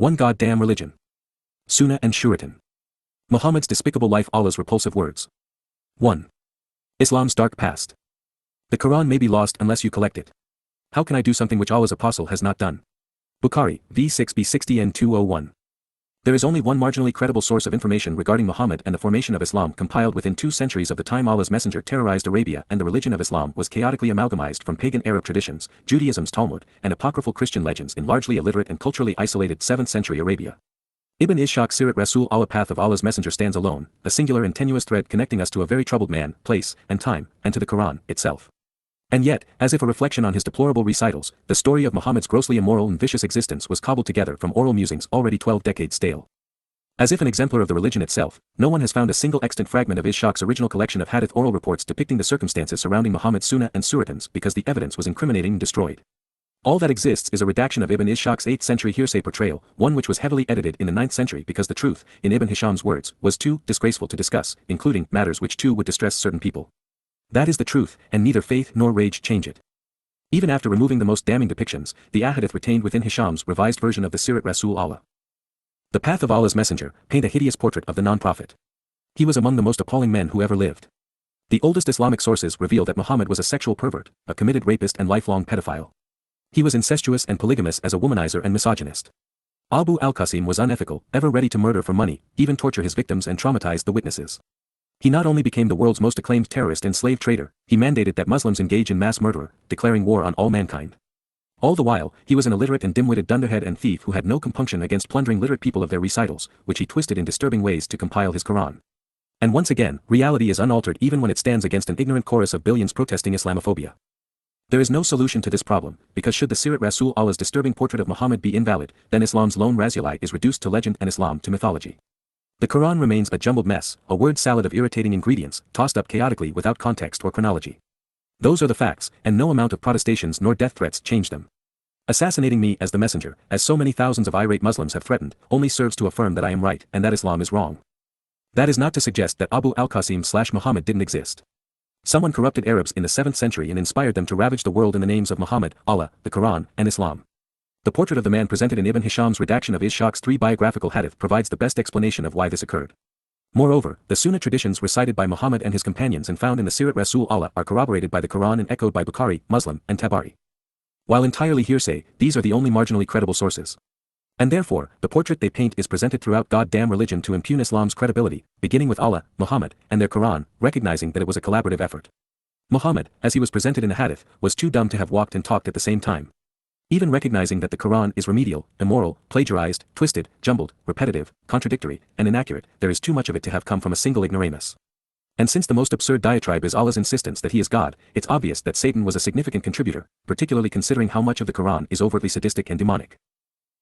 One goddamn religion. Sunnah and Suratun. Muhammad's despicable life, Allah's repulsive words. 1. Islam's dark past. The Quran may be lost unless you collect it. How can I do something which Allah's apostle has not done? Bukhari, v6b 60 n 201. There is only one marginally credible source of information regarding Muhammad and the formation of Islam compiled within 2 centuries of the time Allah's messenger terrorized Arabia, and the religion of Islam was chaotically amalgamized from pagan Arab traditions, Judaism's Talmud, and apocryphal Christian legends in largely illiterate and culturally isolated 7th century Arabia. Ibn Ishaq Sirat Rasul Allah path of Allah's messenger stands alone, a singular and tenuous thread connecting us to a very troubled man, place, and time, and to the Quran itself. And yet, as if a reflection on his deplorable recitals, the story of Muhammad's grossly immoral and vicious existence was cobbled together from oral musings already 12 decades stale. As if an exemplar of the religion itself, no one has found a single extant fragment of Ishaq's original collection of hadith oral reports depicting the circumstances surrounding Muhammad's Sunnah and Suratuns because the evidence was incriminating and destroyed. All that exists is a redaction of Ibn Ishaq's 8th century hearsay portrayal, one which was heavily edited in the 9th century because the truth, in Ibn Hisham's words, was too disgraceful to discuss, including matters which too would distress certain people. That is the truth, and neither faith nor rage change it. Even after removing the most damning depictions, the ahadith retained within Hisham's revised version of the Sirat Rasul Allah. The path of Allah's messenger paint a hideous portrait of the non-prophet. He was among the most appalling men who ever lived. The oldest Islamic sources reveal that Muhammad was a sexual pervert, a committed rapist and lifelong pedophile. He was incestuous and polygamous as a womanizer and misogynist. Abu al-Qasim was unethical, ever ready to murder for money, even torture his victims and traumatize the witnesses. He not only became the world's most acclaimed terrorist and slave trader, he mandated that Muslims engage in mass murder, declaring war on all mankind. All the while, he was an illiterate and dim-witted dunderhead and thief who had no compunction against plundering literate people of their recitals, which he twisted in disturbing ways to compile his Quran. And once again, reality is unaltered even when it stands against an ignorant chorus of billions protesting Islamophobia. There is no solution to this problem, because should the Sirat Rasul Allah's disturbing portrait of Muhammad be invalid, then Islam's lone Rasulullah is reduced to legend and Islam to mythology. The Quran remains a jumbled mess, a word salad of irritating ingredients, tossed up chaotically without context or chronology. Those are the facts, and no amount of protestations nor death threats change them. Assassinating me as the messenger, as so many thousands of irate Muslims have threatened, only serves to affirm that I am right and that Islam is wrong. That is not to suggest that Abu al-Qasim/Muhammad didn't exist. Someone corrupted Arabs in the 7th century and inspired them to ravage the world in the names of Muhammad, Allah, the Quran, and Islam. The portrait of the man presented in Ibn Hisham's redaction of Ishaq's 3 biographical hadith provides the best explanation of why this occurred. Moreover, the Sunnah traditions recited by Muhammad and his companions and found in the Sirat Rasul Allah are corroborated by the Quran and echoed by Bukhari, Muslim, and Tabari. While entirely hearsay, these are the only marginally credible sources. And therefore, the portrait they paint is presented throughout goddamn religion to impugn Islam's credibility, beginning with Allah, Muhammad, and their Quran, recognizing that it was a collaborative effort. Muhammad, as he was presented in the hadith, was too dumb to have walked and talked at the same time. Even recognizing that the Quran is remedial, immoral, plagiarized, twisted, jumbled, repetitive, contradictory, and inaccurate, there is too much of it to have come from a single ignoramus. And since the most absurd diatribe is Allah's insistence that he is God, it's obvious that Satan was a significant contributor, particularly considering how much of the Quran is overtly sadistic and demonic.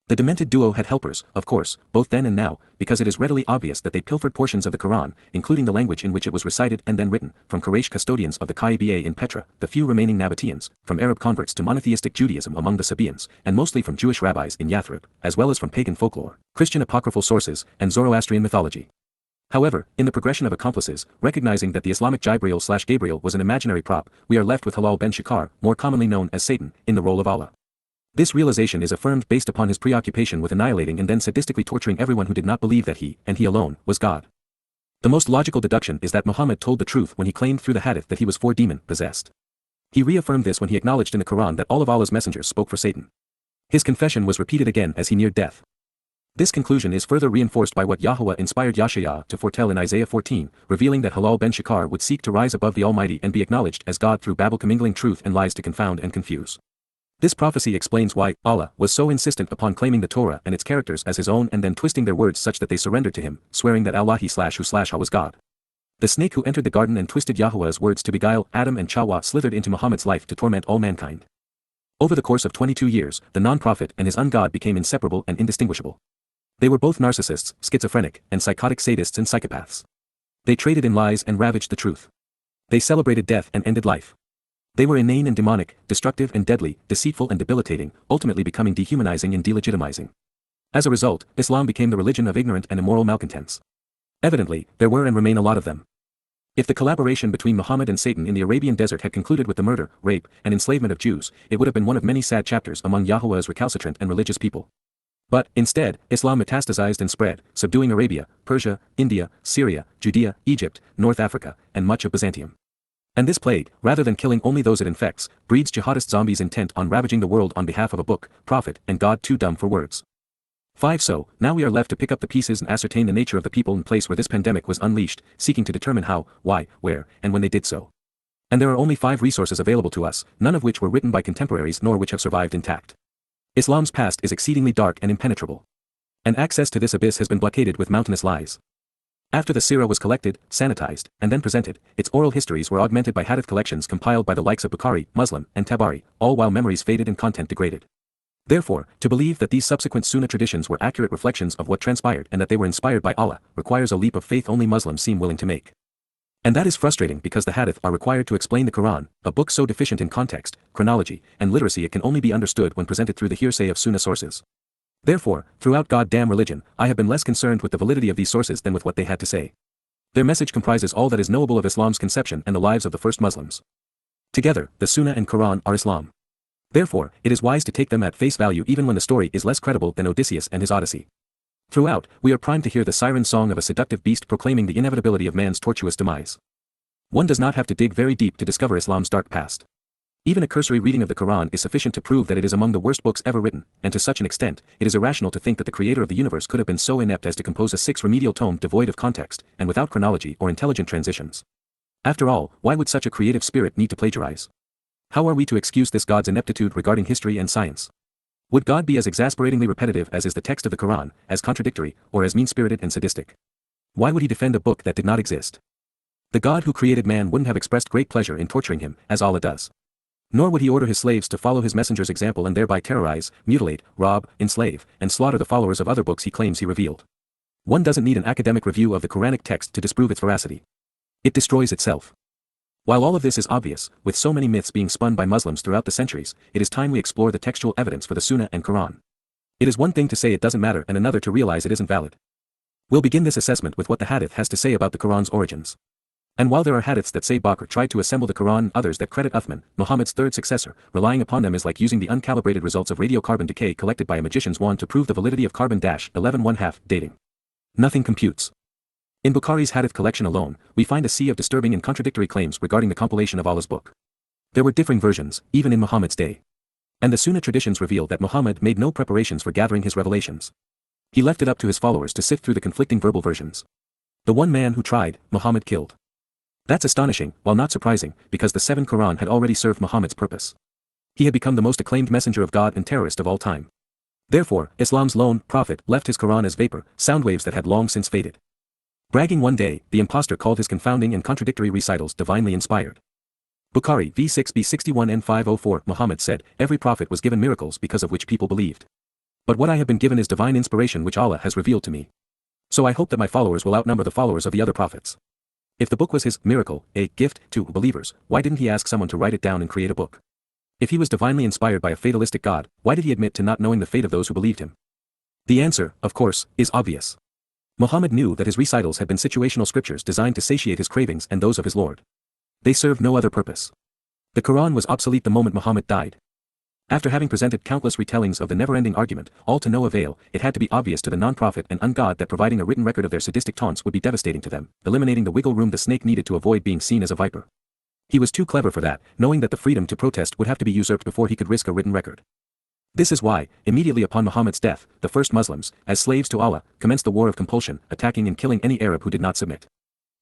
The demented duo had helpers, of course, both then and now, because it is readily obvious that they pilfered portions of the Quran, including the language in which it was recited and then written, from Quraysh custodians of the Kaaba in Petra, the few remaining Nabateans, from Arab converts to monotheistic Judaism among the Sabaeans, and mostly from Jewish rabbis in Yathrib, as well as from pagan folklore, Christian apocryphal sources, and Zoroastrian mythology. However, in the progression of accomplices, recognizing that the Islamic Jibreel/Gabriel was an imaginary prop, we are left with Halal ben Shakar, more commonly known as Satan, in the role of Allah. This realization is affirmed based upon his preoccupation with annihilating and then sadistically torturing everyone who did not believe that he, and he alone, was God. The most logical deduction is that Muhammad told the truth when he claimed through the hadith that he was demon-possessed. He reaffirmed this when he acknowledged in the Quran that all of Allah's messengers spoke for Satan. His confession was repeated again as he neared death. This conclusion is further reinforced by what Yahowah inspired Yashaya to foretell in Isaiah 14, revealing that Halal ben Shakar would seek to rise above the Almighty and be acknowledged as God through Babel, commingling truth and lies to confound and confuse. This prophecy explains why Allah was so insistent upon claiming the Torah and its characters as his own and then twisting their words such that they surrendered to him, swearing that Allah/who/ha was God. The snake who entered the garden and twisted Yahowah's words to beguile Adam and Chawwa slithered into Muhammad's life to torment all mankind. Over the course of 22 years, the non-prophet and his ungod became inseparable and indistinguishable. They were both narcissists, schizophrenic, and psychotic sadists and psychopaths. They traded in lies and ravaged the truth. They celebrated death and ended life. They were inane and demonic, destructive and deadly, deceitful and debilitating, ultimately becoming dehumanizing and delegitimizing. As a result, Islam became the religion of ignorant and immoral malcontents. Evidently, there were and remain a lot of them. If the collaboration between Muhammad and Satan in the Arabian desert had concluded with the murder, rape, and enslavement of Jews, it would have been one of many sad chapters among Yahowah's recalcitrant and religious people. But, instead, Islam metastasized and spread, subduing Arabia, Persia, India, Syria, Judea, Egypt, North Africa, and much of Byzantium. And this plague, rather than killing only those it infects, breeds jihadist zombies intent on ravaging the world on behalf of a book, prophet, and God too dumb for words. 5. So, now we are left to pick up the pieces and ascertain the nature of the people and place where this pandemic was unleashed, seeking to determine how, why, where, and when they did so. And there are only 5 resources available to us, none of which were written by contemporaries nor which have survived intact. Islam's past is exceedingly dark and impenetrable. And access to this abyss has been blockaded with mountainous lies. After the Sirah was collected, sanitized, and then presented, its oral histories were augmented by hadith collections compiled by the likes of Bukhari, Muslim, and Tabari, all while memories faded and content degraded. Therefore, to believe that these subsequent Sunnah traditions were accurate reflections of what transpired and that they were inspired by Allah, requires a leap of faith only Muslims seem willing to make. And that is frustrating because the hadith are required to explain the Quran, a book so deficient in context, chronology, and literacy it can only be understood when presented through the hearsay of Sunnah sources. Therefore, throughout goddamn religion, I have been less concerned with the validity of these sources than with what they had to say. Their message comprises all that is knowable of Islam's conception and the lives of the first Muslims. Together, the Sunnah and Quran are Islam. Therefore, it is wise to take them at face value even when the story is less credible than Odysseus and his Odyssey. Throughout, we are primed to hear the siren song of a seductive beast proclaiming the inevitability of man's tortuous demise. One does not have to dig very deep to discover Islam's dark past. Even a cursory reading of the Quran is sufficient to prove that it is among the worst books ever written, and to such an extent, it is irrational to think that the creator of the universe could have been so inept as to compose a 6 remedial tome devoid of context, and without chronology or intelligent transitions. After all, why would such a creative spirit need to plagiarize? How are we to excuse this God's ineptitude regarding history and science? Would God be as exasperatingly repetitive as is the text of the Quran, as contradictory, or as mean-spirited and sadistic? Why would he defend a book that did not exist? The God who created man wouldn't have expressed great pleasure in torturing him, as Allah does. Nor would he order his slaves to follow his messenger's example and thereby terrorize, mutilate, rob, enslave, and slaughter the followers of other books he claims he revealed. One doesn't need an academic review of the Quranic text to disprove its veracity. It destroys itself. While all of this is obvious, with so many myths being spun by Muslims throughout the centuries, it is time we explore the textual evidence for the Sunnah and Quran. It is one thing to say it doesn't matter and another to realize it isn't valid. We'll begin this assessment with what the Hadith has to say about the Quran's origins. And while there are hadiths that say Bakr tried to assemble the Quran and others that credit Uthman, Muhammad's third successor, relying upon them is like using the uncalibrated results of radiocarbon decay collected by a magician's wand to prove the validity of carbon-11 dating. Nothing computes. In Bukhari's hadith collection alone, we find a sea of disturbing and contradictory claims regarding the compilation of Allah's book. There were differing versions, even in Muhammad's day. And the Sunnah traditions reveal that Muhammad made no preparations for gathering his revelations. He left it up to his followers to sift through the conflicting verbal versions. The one man who tried, Muhammad killed. That's astonishing, while not surprising, because the 7 Quran had already served Muhammad's purpose. He had become the most acclaimed messenger of God and terrorist of all time. Therefore, Islam's lone prophet left his Quran as vapor, sound waves that had long since faded. Bragging one day, the impostor called his confounding and contradictory recitals divinely inspired. Bukhari v6b 61 n 504 Muhammad said, every prophet was given miracles because of which people believed. But what I have been given is divine inspiration which Allah has revealed to me. So I hope that my followers will outnumber the followers of the other prophets. If the book was his miracle, a gift to believers, why didn't he ask someone to write it down and create a book? If he was divinely inspired by a fatalistic God, why did he admit to not knowing the fate of those who believed him? The answer, of course, is obvious. Muhammad knew that his recitals had been situational scriptures designed to satiate his cravings and those of his Lord. They served no other purpose. The Quran was obsolete the moment Muhammad died. After having presented countless retellings of the never-ending argument, all to no avail, it had to be obvious to the non-prophet and ungod that providing a written record of their sadistic taunts would be devastating to them, eliminating the wiggle room the snake needed to avoid being seen as a viper. He was too clever for that, knowing that the freedom to protest would have to be usurped before he could risk a written record. This is why, immediately upon Muhammad's death, the first Muslims, as slaves to Allah, commenced the war of compulsion, attacking and killing any Arab who did not submit.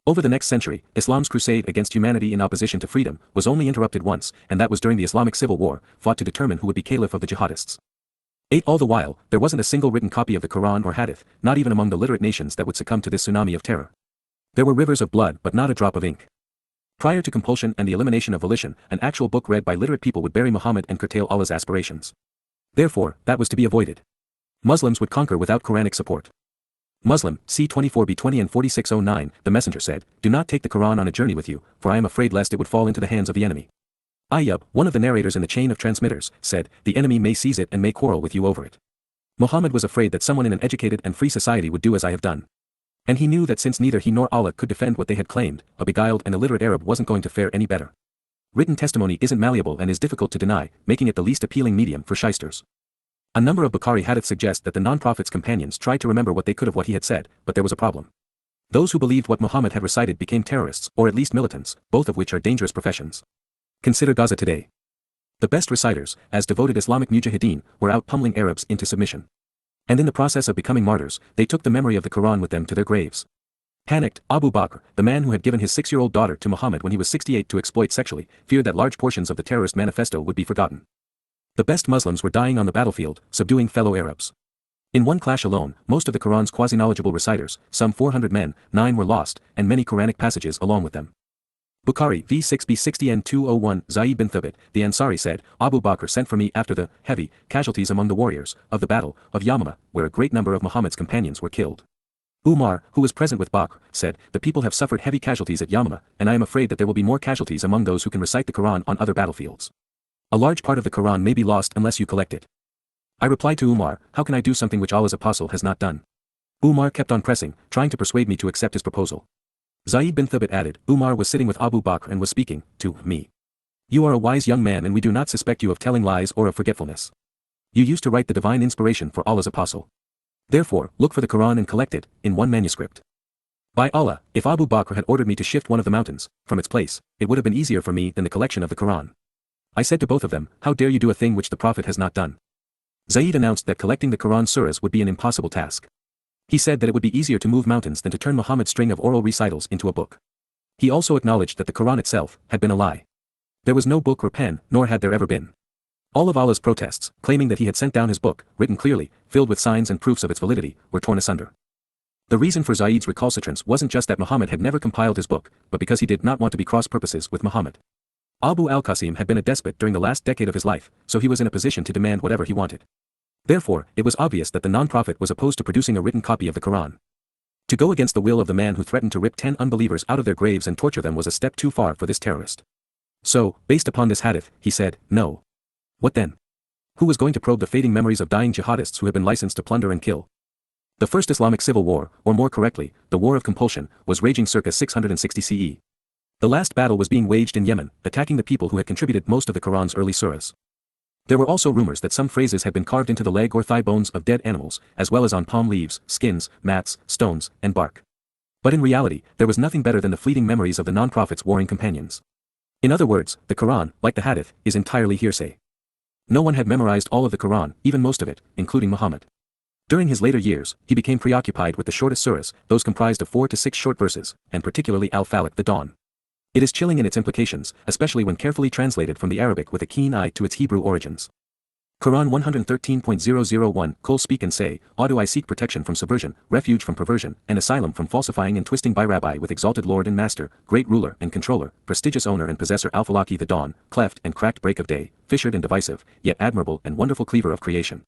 Over the next century, Islam's crusade against humanity in opposition to freedom was only interrupted once, and that was during the Islamic Civil War, fought to determine who would be caliph of the jihadists. All the while, there wasn't a single written copy of the Quran or Hadith, not even among the literate nations that would succumb to this tsunami of terror. There were rivers of blood but not a drop of ink. Prior to compulsion and the elimination of volition, an actual book read by literate people would bury Muhammad and curtail Allah's aspirations. Therefore, that was to be avoided. Muslims would conquer without Quranic support. Muslim, c. 24b20 and 4609, the messenger said, do not take the Quran on a journey with you, for I am afraid lest it would fall into the hands of the enemy. Ayyub, one of the narrators in the chain of transmitters, said, the enemy may seize it and may quarrel with you over it. Muhammad was afraid that someone in an educated and free society would do as I have done. And he knew that since neither he nor Allah could defend what they had claimed, a beguiled and illiterate Arab wasn't going to fare any better. Written testimony isn't malleable and is difficult to deny, making it the least appealing medium for shysters. A number of Bukhari hadiths suggest that the non-prophet's companions tried to remember what they could of what he had said, but there was a problem. Those who believed what Muhammad had recited became terrorists, or at least militants, both of which are dangerous professions. Consider Gaza today. The best reciters, as devoted Islamic mujahideen, were out pummeling Arabs into submission. And in the process of becoming martyrs, they took the memory of the Quran with them to their graves. Panicked, Abu Bakr, the man who had given his 6-year-old daughter to Muhammad when he was 68 to exploit sexually, feared that large portions of the terrorist manifesto would be forgotten. The best Muslims were dying on the battlefield, subduing fellow Arabs. In one clash alone, most of the Quran's quasi-knowledgeable reciters, some 400 men, 9 were lost, and many Quranic passages along with them. Bukhari v6b 60 and 201 Zayd bin Thabit, the Ansari said, Abu Bakr sent for me after the heavy casualties among the warriors of the battle of Yamama, where a great number of Muhammad's companions were killed. Umar, who was present with Bakr, said, the people have suffered heavy casualties at Yamama, and I am afraid that there will be more casualties among those who can recite the Quran on other battlefields. A large part of the Quran may be lost unless you collect it. I replied to Umar, how can I do something which Allah's apostle has not done? Umar kept on pressing, trying to persuade me to accept his proposal. Zayd bin Thabit added, Umar was sitting with Abu Bakr and was speaking to me. You are a wise young man and we do not suspect you of telling lies or of forgetfulness. You used to write the divine inspiration for Allah's apostle. Therefore, look for the Quran and collect it, in one manuscript. By Allah, if Abu Bakr had ordered me to shift one of the mountains, from its place, it would have been easier for me than the collection of the Quran. I said to both of them, how dare you do a thing which the Prophet has not done? Zayd announced that collecting the Quran surahs would be an impossible task. He said that it would be easier to move mountains than to turn Muhammad's string of oral recitals into a book. He also acknowledged that the Quran itself had been a lie. There was no book or pen, nor had there ever been. All of Allah's protests, claiming that he had sent down his book, written clearly, filled with signs and proofs of its validity, were torn asunder. The reason for Zayd's recalcitrance wasn't just that Muhammad had never compiled his book, but because he did not want to be cross-purposes with Muhammad. Abu al-Qasim had been a despot during the last decade of his life, so he was in a position to demand whatever he wanted. Therefore, it was obvious that the non-prophet was opposed to producing a written copy of the Quran. To go against the will of the man who threatened to rip 10 unbelievers out of their graves and torture them was a step too far for this terrorist. So, based upon this hadith, he said, no. What then? Who was going to probe the fading memories of dying jihadists who had been licensed to plunder and kill? The first Islamic civil war, or more correctly, the War of Compulsion, was raging circa 660 CE. The last battle was being waged in Yemen, attacking the people who had contributed most of the Quran's early surahs. There were also rumors that some phrases had been carved into the leg or thigh bones of dead animals, as well as on palm leaves, skins, mats, stones, and bark. But in reality, there was nothing better than the fleeting memories of the non-prophet's warring companions. In other words, the Quran, like the Hadith, is entirely hearsay. No one had memorized all of the Quran, even most of it, including Muhammad. During his later years, he became preoccupied with the shortest surahs, those comprised of 4 to 6 short verses, and particularly Al-Falaq, the Dawn. It is chilling in its implications, especially when carefully translated from the Arabic with a keen eye to its Hebrew origins. Quran 113.001 Kul speak and say, How do I seek protection from subversion, refuge from perversion, and asylum from falsifying and twisting by Rabbi with exalted Lord and Master, great ruler and controller, prestigious owner and possessor Al-Falaki the dawn, cleft and cracked break of day, fissured and divisive, yet admirable and wonderful cleaver of creation.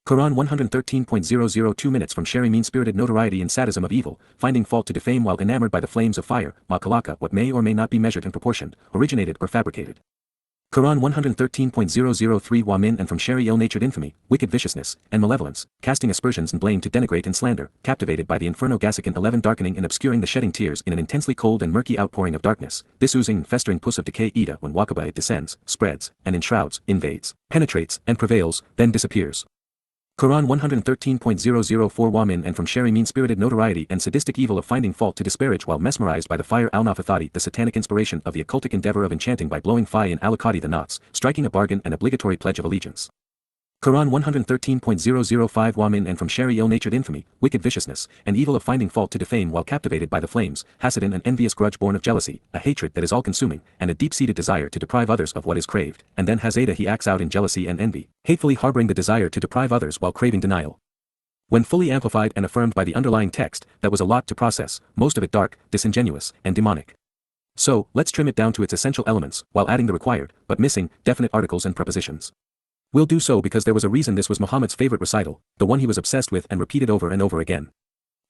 Quran 113.002 minutes from sharing mean-spirited notoriety and sadism of evil, finding fault to defame while enamored by the flames of fire, makalaka what may or may not be measured and proportioned, originated or fabricated. Quran 113.003 Wa min and from sharing ill-natured infamy, wicked viciousness, and malevolence, casting aspersions and blame to denigrate and slander, captivated by the inferno gasicant 11 darkening and obscuring the shedding tears in an intensely cold and murky outpouring of darkness, this oozing and festering pus of decay Ida when Wakaba it descends, spreads, and enshrouds, invades, penetrates, and prevails, then disappears. Quran 113.004 Wa min and from sharing mean-spirited notoriety and sadistic evil of finding fault to disparage while mesmerized by the fire al-nafathati the satanic inspiration of the occultic endeavor of enchanting by blowing fi and al-akadi the knots, striking a bargain and obligatory pledge of allegiance. Quran 113.005 Wa min and from sharing ill-natured infamy, wicked viciousness, and evil of finding fault to defame while captivated by the flames, hasidin an envious grudge born of jealousy, a hatred that is all-consuming, and a deep-seated desire to deprive others of what is craved, and then hasada he acts out in jealousy and envy, hatefully harboring the desire to deprive others while craving denial. When fully amplified and affirmed by the underlying text, that was a lot to process, most of it dark, disingenuous, and demonic. So, let's trim it down to its essential elements, while adding the required, but missing, definite articles and prepositions. We'll do so because there was a reason this was Muhammad's favorite recital, the one he was obsessed with and repeated over and over again.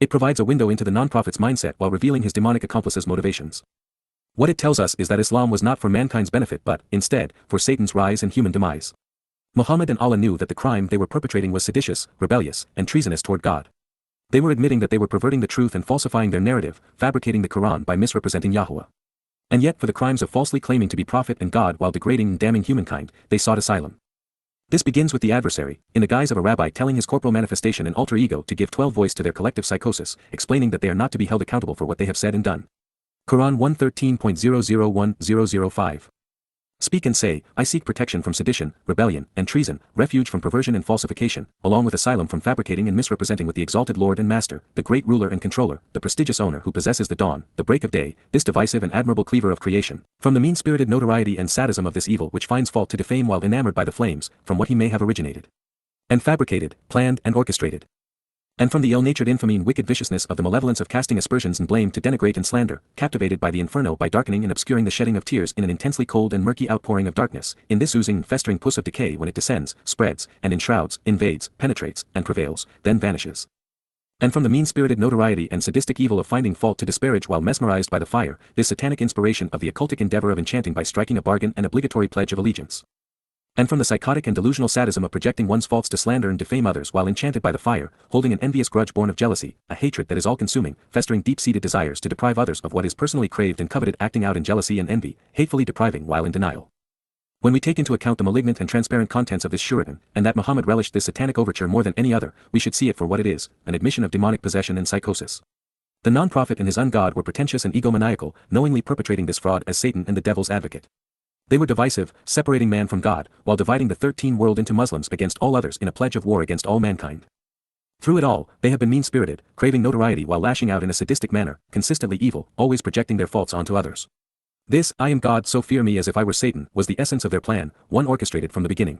It provides a window into the non-prophet's mindset while revealing his demonic accomplice's motivations. What it tells us is that Islam was not for mankind's benefit but, instead, for Satan's rise and human demise. Muhammad and Allah knew that the crime they were perpetrating was seditious, rebellious, and treasonous toward God. They were admitting that they were perverting the truth and falsifying their narrative, fabricating the Quran by misrepresenting Yahowah. And yet for the crimes of falsely claiming to be prophet and God while degrading and damning humankind, they sought asylum. This begins with the adversary, in the guise of a rabbi telling his corporal manifestation and alter ego to give 12 voice to their collective psychosis, explaining that they are not to be held accountable for what they have said and done. Quran 113.001005. Speak and say, I seek protection from sedition, rebellion, and treason, refuge from perversion and falsification, along with asylum from fabricating and misrepresenting with the exalted Lord and Master, the great ruler and controller, the prestigious owner who possesses the dawn, the break of day, this divisive and admirable cleaver of creation, from the mean-spirited notoriety and sadism of this evil which finds fault to defame while enamored by the flames, from what he may have originated and fabricated, planned and orchestrated. And from the ill-natured infamy and wicked viciousness of the malevolence of casting aspersions and blame to denigrate and slander, captivated by the inferno by darkening and obscuring the shedding of tears in an intensely cold and murky outpouring of darkness, in this oozing and festering pus of decay when it descends, spreads, and enshrouds, invades, penetrates, and prevails, then vanishes. And from the mean-spirited notoriety and sadistic evil of finding fault to disparage while mesmerized by the fire, this satanic inspiration of the occultic endeavor of enchanting by striking a bargain and obligatory pledge of allegiance. And from the psychotic and delusional sadism of projecting one's faults to slander and defame others while enchanted by the fire, holding an envious grudge born of jealousy, a hatred that is all-consuming, festering deep-seated desires to deprive others of what is personally craved and coveted, acting out in jealousy and envy, hatefully depriving while in denial. When we take into account the malignant and transparent contents of this Suratun, and that Muhammad relished this satanic overture more than any other, we should see it for what it is, an admission of demonic possession and psychosis. The non-prophet and his ungod were pretentious and egomaniacal, knowingly perpetrating this fraud as Satan and the devil's advocate. They were divisive, separating man from God, while dividing the 13th world into Muslims against all others in a pledge of war against all mankind. Through it all, they have been mean-spirited, craving notoriety while lashing out in a sadistic manner, consistently evil, always projecting their faults onto others. This, I am God so fear me as if I were Satan, was the essence of their plan, one orchestrated from the beginning.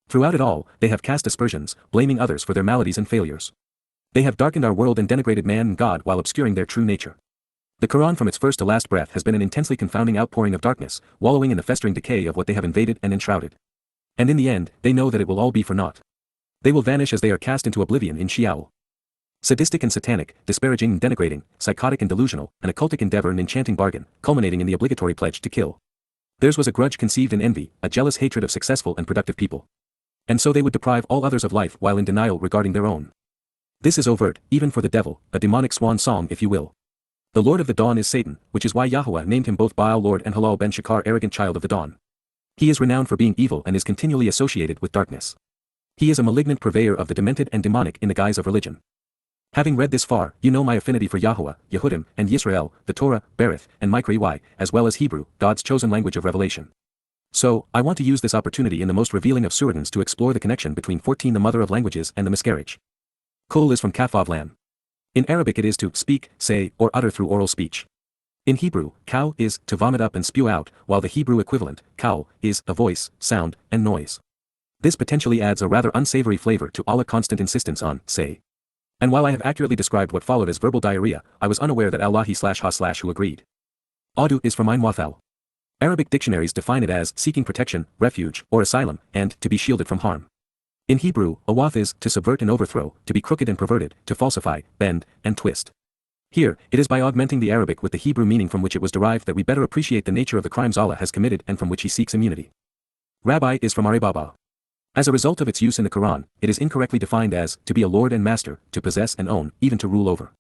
Throughout it all, they have cast aspersions, blaming others for their maladies and failures. They have darkened our world and denigrated man and God while obscuring their true nature. The Quran from its first to last breath has been an intensely confounding outpouring of darkness, wallowing in the festering decay of what they have invaded and enshrouded. And in the end, they know that it will all be for naught. They will vanish as they are cast into oblivion in Sheol. Sadistic and satanic, disparaging and denigrating, psychotic and delusional, an occultic endeavor and enchanting bargain, culminating in the obligatory pledge to kill. Theirs was a grudge conceived in envy, a jealous hatred of successful and productive people. And so they would deprive all others of life while in denial regarding their own. This is overt, even for the devil, a demonic swan song if you will. The Lord of the Dawn is Satan, which is why Yahowah named him both Baal Lord and Halal ben Shakar arrogant child of the dawn. He is renowned for being evil and is continually associated with darkness. He is a malignant purveyor of the demented and demonic in the guise of religion. Having read this far, you know my affinity for Yahowah, Yehudim, and Yisrael, the Torah, Berith, and Mikra, as well as Hebrew, God's chosen language of revelation. So, I want to use this opportunity in the most revealing of Suratuns to explore the connection between 14 the mother of languages and the miscarriage. Kul is from Kafavlan. In Arabic it is to speak, say, or utter through oral speech. In Hebrew, cow is to vomit up and spew out, while the Hebrew equivalent, cow, is a voice, sound, and noise. This potentially adds a rather unsavory flavor to Allah's constant insistence on, say. And while I have accurately described what followed as verbal diarrhea, I was unaware that Allahi/ha/who agreed. Audu is from Ein Wathal. Arabic dictionaries define it as seeking protection, refuge, or asylum, and to be shielded from harm. In Hebrew, awath is to subvert and overthrow, to be crooked and perverted, to falsify, bend, and twist. Here, it is by augmenting the Arabic with the Hebrew meaning from which it was derived that we better appreciate the nature of the crimes Allah has committed and from which he seeks immunity. Rabbi is from Aribaba. As a result of its use in the Quran, it is incorrectly defined as, to be a lord and master, to possess and own, even to rule over.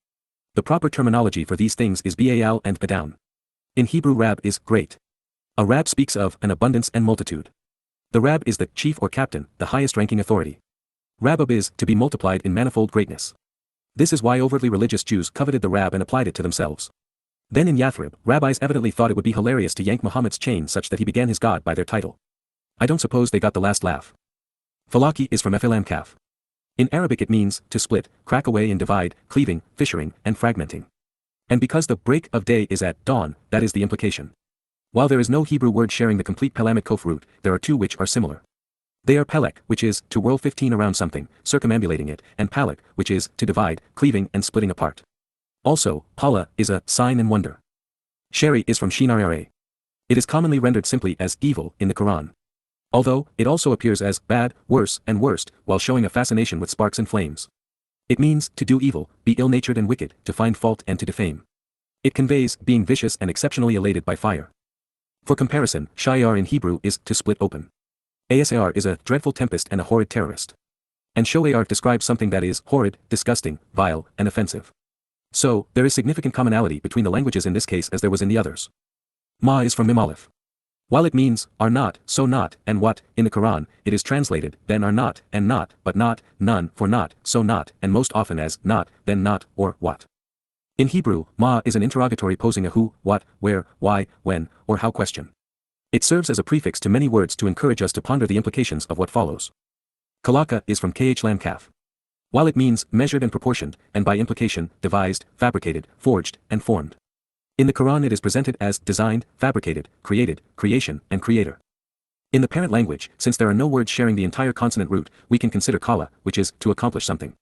The proper terminology for these things is Baal and Badown. In Hebrew Rab is great. A Rab speaks of an abundance and multitude. The Rab is the chief or captain, the highest ranking authority. Rabab is to be multiplied in manifold greatness. This is why overtly religious Jews coveted the Rab and applied it to themselves. Then in Yathrib, rabbis evidently thought it would be hilarious to yank Muhammad's chain such that he began his god by their title. I don't suppose they got the last laugh. Falaki is from Efilam Kaf. In Arabic it means to split, crack away and divide, cleaving, fissuring, and fragmenting. And because the break of day is at dawn, that is the implication. While there is no Hebrew word sharing the complete Pelamic Kof root, there are two which are similar. They are Pelek, which is to whirl 15 around something, circumambulating it, and Palak, which is to divide, cleaving and splitting apart. Also, Pala is a sign and wonder. Sheri is from Shinarare. It is commonly rendered simply as evil in the Quran. Although, it also appears as bad, worse, and worst, while showing a fascination with sparks and flames. It means to do evil, be ill-natured and wicked, to find fault and to defame. It conveys being vicious and exceptionally elated by fire. For comparison, Shayar in Hebrew is to split open. Asar is a dreadful tempest and a horrid terrorist. And Shoar describes something that is horrid, disgusting, vile, and offensive. So, there is significant commonality between the languages in this case as there was in the others. Ma is from Mimalith. While it means, are not, so not, and what, in the Quran, it is translated, then are not, and not, but not, none, for not, so not, and most often as, not, then not, or what. In Hebrew, ma is an interrogatory posing a who, what, where, why, when, or how question. It serves as a prefix to many words to encourage us to ponder the implications of what follows. Kalaka is from kh lam kaf. While it means, measured and proportioned, and by implication, devised, fabricated, forged, and formed. In the Quran it is presented as designed, fabricated, created, creation, and creator. In the parent language, since there are no words sharing the entire consonant root, we can consider kala, which is, to accomplish something.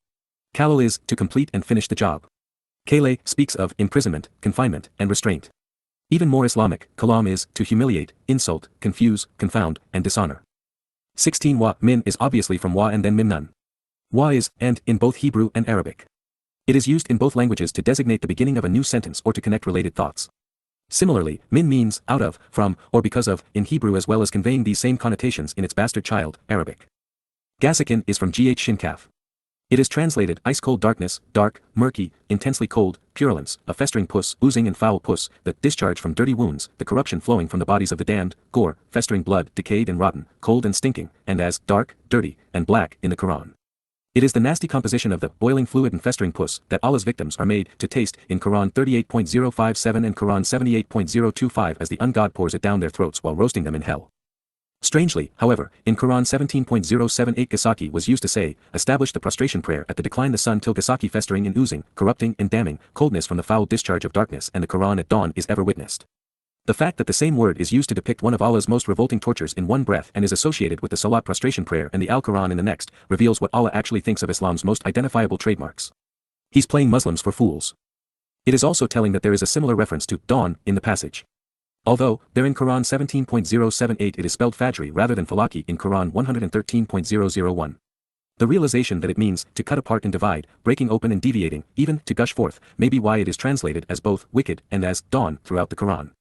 Kalal is, to complete and finish the job. Kale speaks of imprisonment, confinement, and restraint. Even more Islamic, kalam is, to humiliate, insult, confuse, confound, and dishonor. 16 Wa min is obviously from wa and then min nun. Wa is, and, in both Hebrew and Arabic. It is used in both languages to designate the beginning of a new sentence or to connect related thoughts. Similarly, min means, out of, from, or because of, in Hebrew as well as conveying these same connotations in its bastard child, Arabic. Gasikin is from gh shin kaf. It is translated ice-cold darkness, dark, murky, intensely cold, purulence, a festering pus, oozing and foul pus, the discharge from dirty wounds, the corruption flowing from the bodies of the damned, gore, festering blood, decayed and rotten, cold and stinking, and as dark, dirty, and black in the Quran. It is the nasty composition of the boiling fluid and festering pus that Allah's victims are made to taste in Quran 38.057 and Quran 78.025 as the ungod pours it down their throats while roasting them in hell. Strangely, however, in Quran 17.078 Gasaki was used to say, establish the prostration prayer at the decline the sun till Gasaki festering and oozing, corrupting and damning, coldness from the foul discharge of darkness and the Quran at dawn is ever witnessed. The fact that the same word is used to depict one of Allah's most revolting tortures in one breath and is associated with the Salat prostration prayer and the Al-Quran in the next, reveals what Allah actually thinks of Islam's most identifiable trademarks. He's playing Muslims for fools. It is also telling that there is a similar reference to dawn in the passage. Although, there in Quran 17.078 it is spelled Fajri rather than Falaki in Quran 113.001. The realization that it means to cut apart and divide, breaking open and deviating, even to gush forth, may be why it is translated as both wicked and as dawn throughout the Quran.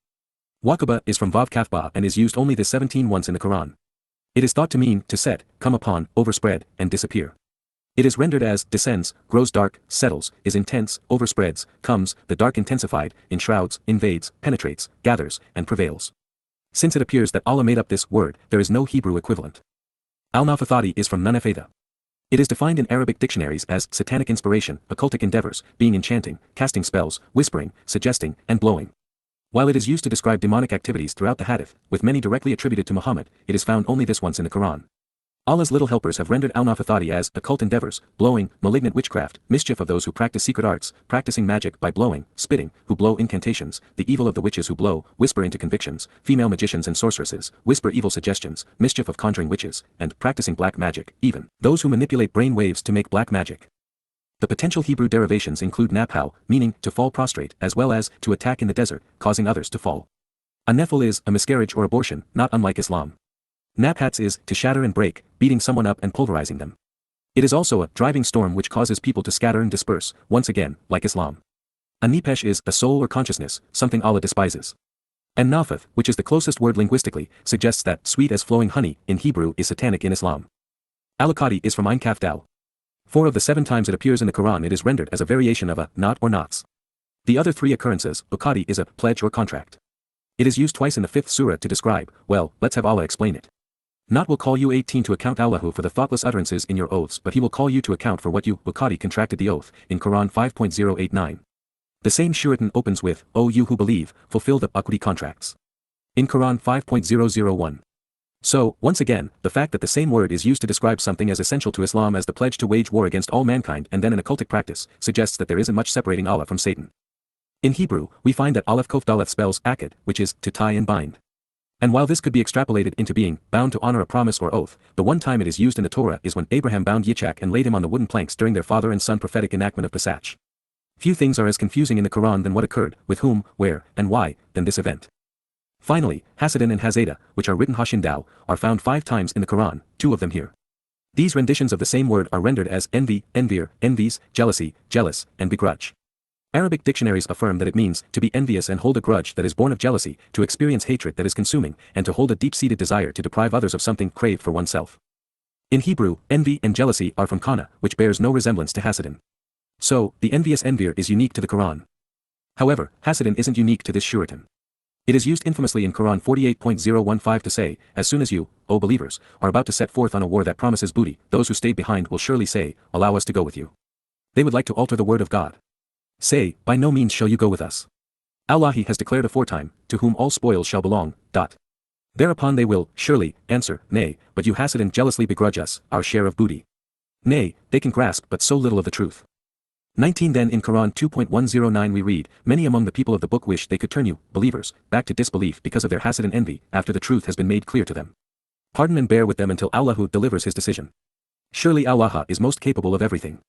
Waqaba is from Vav Kafba and is used only the 17 once in the Quran. It is thought to mean to set, come upon, overspread, and disappear. It is rendered as descends, grows dark, settles, is intense, overspreads, comes, the dark intensified, enshrouds, invades, penetrates, gathers, and prevails. Since it appears that Allah made up this word, there is no Hebrew equivalent. Al-Nafathati is from Nunafetha. It is defined in Arabic dictionaries as satanic inspiration, occultic endeavors, being enchanting, casting spells, whispering, suggesting, and blowing. While it is used to describe demonic activities throughout the Hadith, with many directly attributed to Muhammad, it is found only this once in the Quran. Allah's little helpers have rendered al-nafathati as occult endeavors, blowing, malignant witchcraft, mischief of those who practice secret arts, practicing magic by blowing, spitting, who blow incantations, the evil of the witches who blow, whisper into convictions, female magicians and sorceresses, whisper evil suggestions, mischief of conjuring witches, and practicing black magic, even those who manipulate brain waves to make black magic. The potential Hebrew derivations include naphal, meaning to fall prostrate, as well as to attack in the desert, causing others to fall. A nefal is a miscarriage or abortion, not unlike Islam. Naphats is to shatter and break, beating someone up and pulverizing them. It is also a driving storm which causes people to scatter and disperse, once again, like Islam. A nipesh is a soul or consciousness, something Allah despises. And nafath, which is the closest word linguistically, suggests that sweet as flowing honey in Hebrew is satanic in Islam. Al-Akadi is from Ein Kaf Dal. 4 of the 7 times it appears in the Quran it is rendered as a variation of a not or nots. The other 3 occurrences, Ukadi is a pledge or contract. It is used twice in the 5th surah to describe, well, let's have Allah explain it. Not will call you 18 to account Allahu for the thoughtless utterances in your oaths but he will call you to account for what you, Ukadi contracted the oath, in Quran 5.089. The same Suratun opens with, O you who believe, fulfill the Akudi contracts. In Quran 5.001. So, once again, the fact that the same word is used to describe something as essential to Islam as the pledge to wage war against all mankind and then an occultic practice, suggests that there isn't much separating Allah from Satan. In Hebrew, we find that Aleph Kof Daleth spells akad, which is to tie and bind. And while this could be extrapolated into being bound to honor a promise or oath, the one time it is used in the Torah is when Abraham bound Yitzhak and laid him on the wooden planks during their father and son prophetic enactment of Pesach. Few things are as confusing in the Quran than what occurred, with whom, where, and why, than this event. Finally, Hasidin and Hazeda, which are written Hashindao, are found 5 times in the Quran, 2 of them here. These renditions of the same word are rendered as envy, envier, envies, jealousy, jealous, and begrudge. Arabic dictionaries affirm that it means to be envious and hold a grudge that is born of jealousy, to experience hatred that is consuming, and to hold a deep-seated desire to deprive others of something craved for oneself. In Hebrew, envy and jealousy are from kana, which bears no resemblance to Hasidin. So, the envious envier is unique to the Quran. However, Hasidin isn't unique to this Suratun. It is used infamously in Quran 48.015 to say, as soon as you, O believers, are about to set forth on a war that promises booty, those who stayed behind will surely say, allow us to go with you. They would like to alter the word of God. Say, by no means shall you go with us. Allah has declared aforetime, to whom all spoils shall belong. Thereupon they will, surely, answer, nay, but you hasten and jealously begrudge us, our share of booty. Nay, they can grasp but so little of the truth. 19 Then in Quran 2.109 we read, many among the people of the book wish they could turn you, believers, back to disbelief because of their hasad and envy, after the truth has been made clear to them. Pardon and bear with them until Allah delivers his decision. Surely Allah is most capable of everything.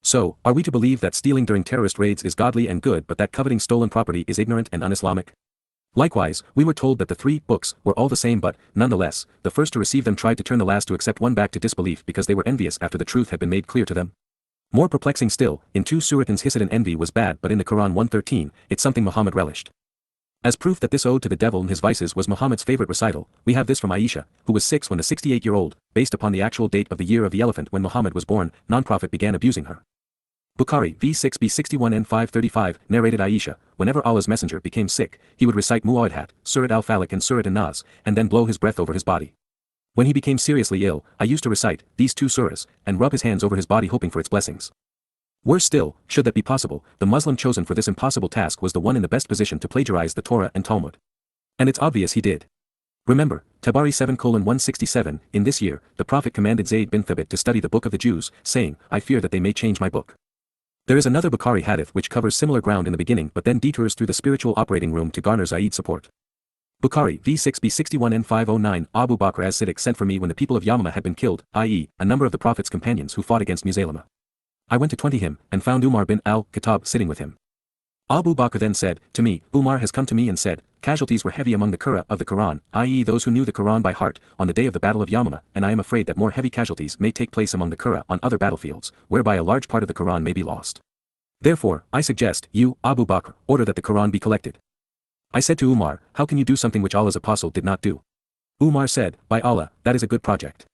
So, are we to believe that stealing during terrorist raids is godly and good but that coveting stolen property is ignorant and un-Islamic? Likewise, we were told that the 3 books were all the same but, nonetheless, the first to receive them tried to turn the last to accept one back to disbelief because they were envious after the truth had been made clear to them. More perplexing still, in 2 Suratun's hisad and envy was bad but in the Quran 113, it's something Muhammad relished. As proof that this ode to the devil and his vices was Muhammad's favorite recital, we have this from Aisha, who was 6 when the 68-year-old, based upon the actual date of the year of the elephant when Muhammad was born, non-prophet began abusing her. Bukhari v6b 61 and 535 narrated Aisha, whenever Allah's messenger became sick, he would recite Mu'awwidhat, Surat al-Falaq and Surat an-Nas, and then blow his breath over his body. When he became seriously ill, I used to recite these 2 surahs, and rub his hands over his body hoping for its blessings. Worse still, should that be possible, the Muslim chosen for this impossible task was the one in the best position to plagiarize the Torah and Talmud. And it's obvious he did. Remember, Tabari 7:167, in this year, the Prophet commanded Zayd bin Thabit to study the book of the Jews, saying, I fear that they may change my book. There is another Bukhari hadith which covers similar ground in the beginning but then detours through the spiritual operating room to garner Zayd support. Bukhari v6b 61 and 509 Abu Bakr as-Siddiq sent for me when the people of Yamamah had been killed, i.e., a number of the Prophet's companions who fought against Musaylama. I went to 20 him, and found Umar bin al-Khattab sitting with him. Abu Bakr then said, to me, Umar has come to me and said, casualties were heavy among the Qur'an of the Quran, i.e. those who knew the Quran by heart, on the day of the Battle of Yamamah, and I am afraid that more heavy casualties may take place among the Qur'an on other battlefields, whereby a large part of the Quran may be lost. Therefore, I suggest, you, Abu Bakr, order that the Quran be collected. I said to Umar, how can you do something which Allah's apostle did not do? Umar said, by Allah, that is a good project.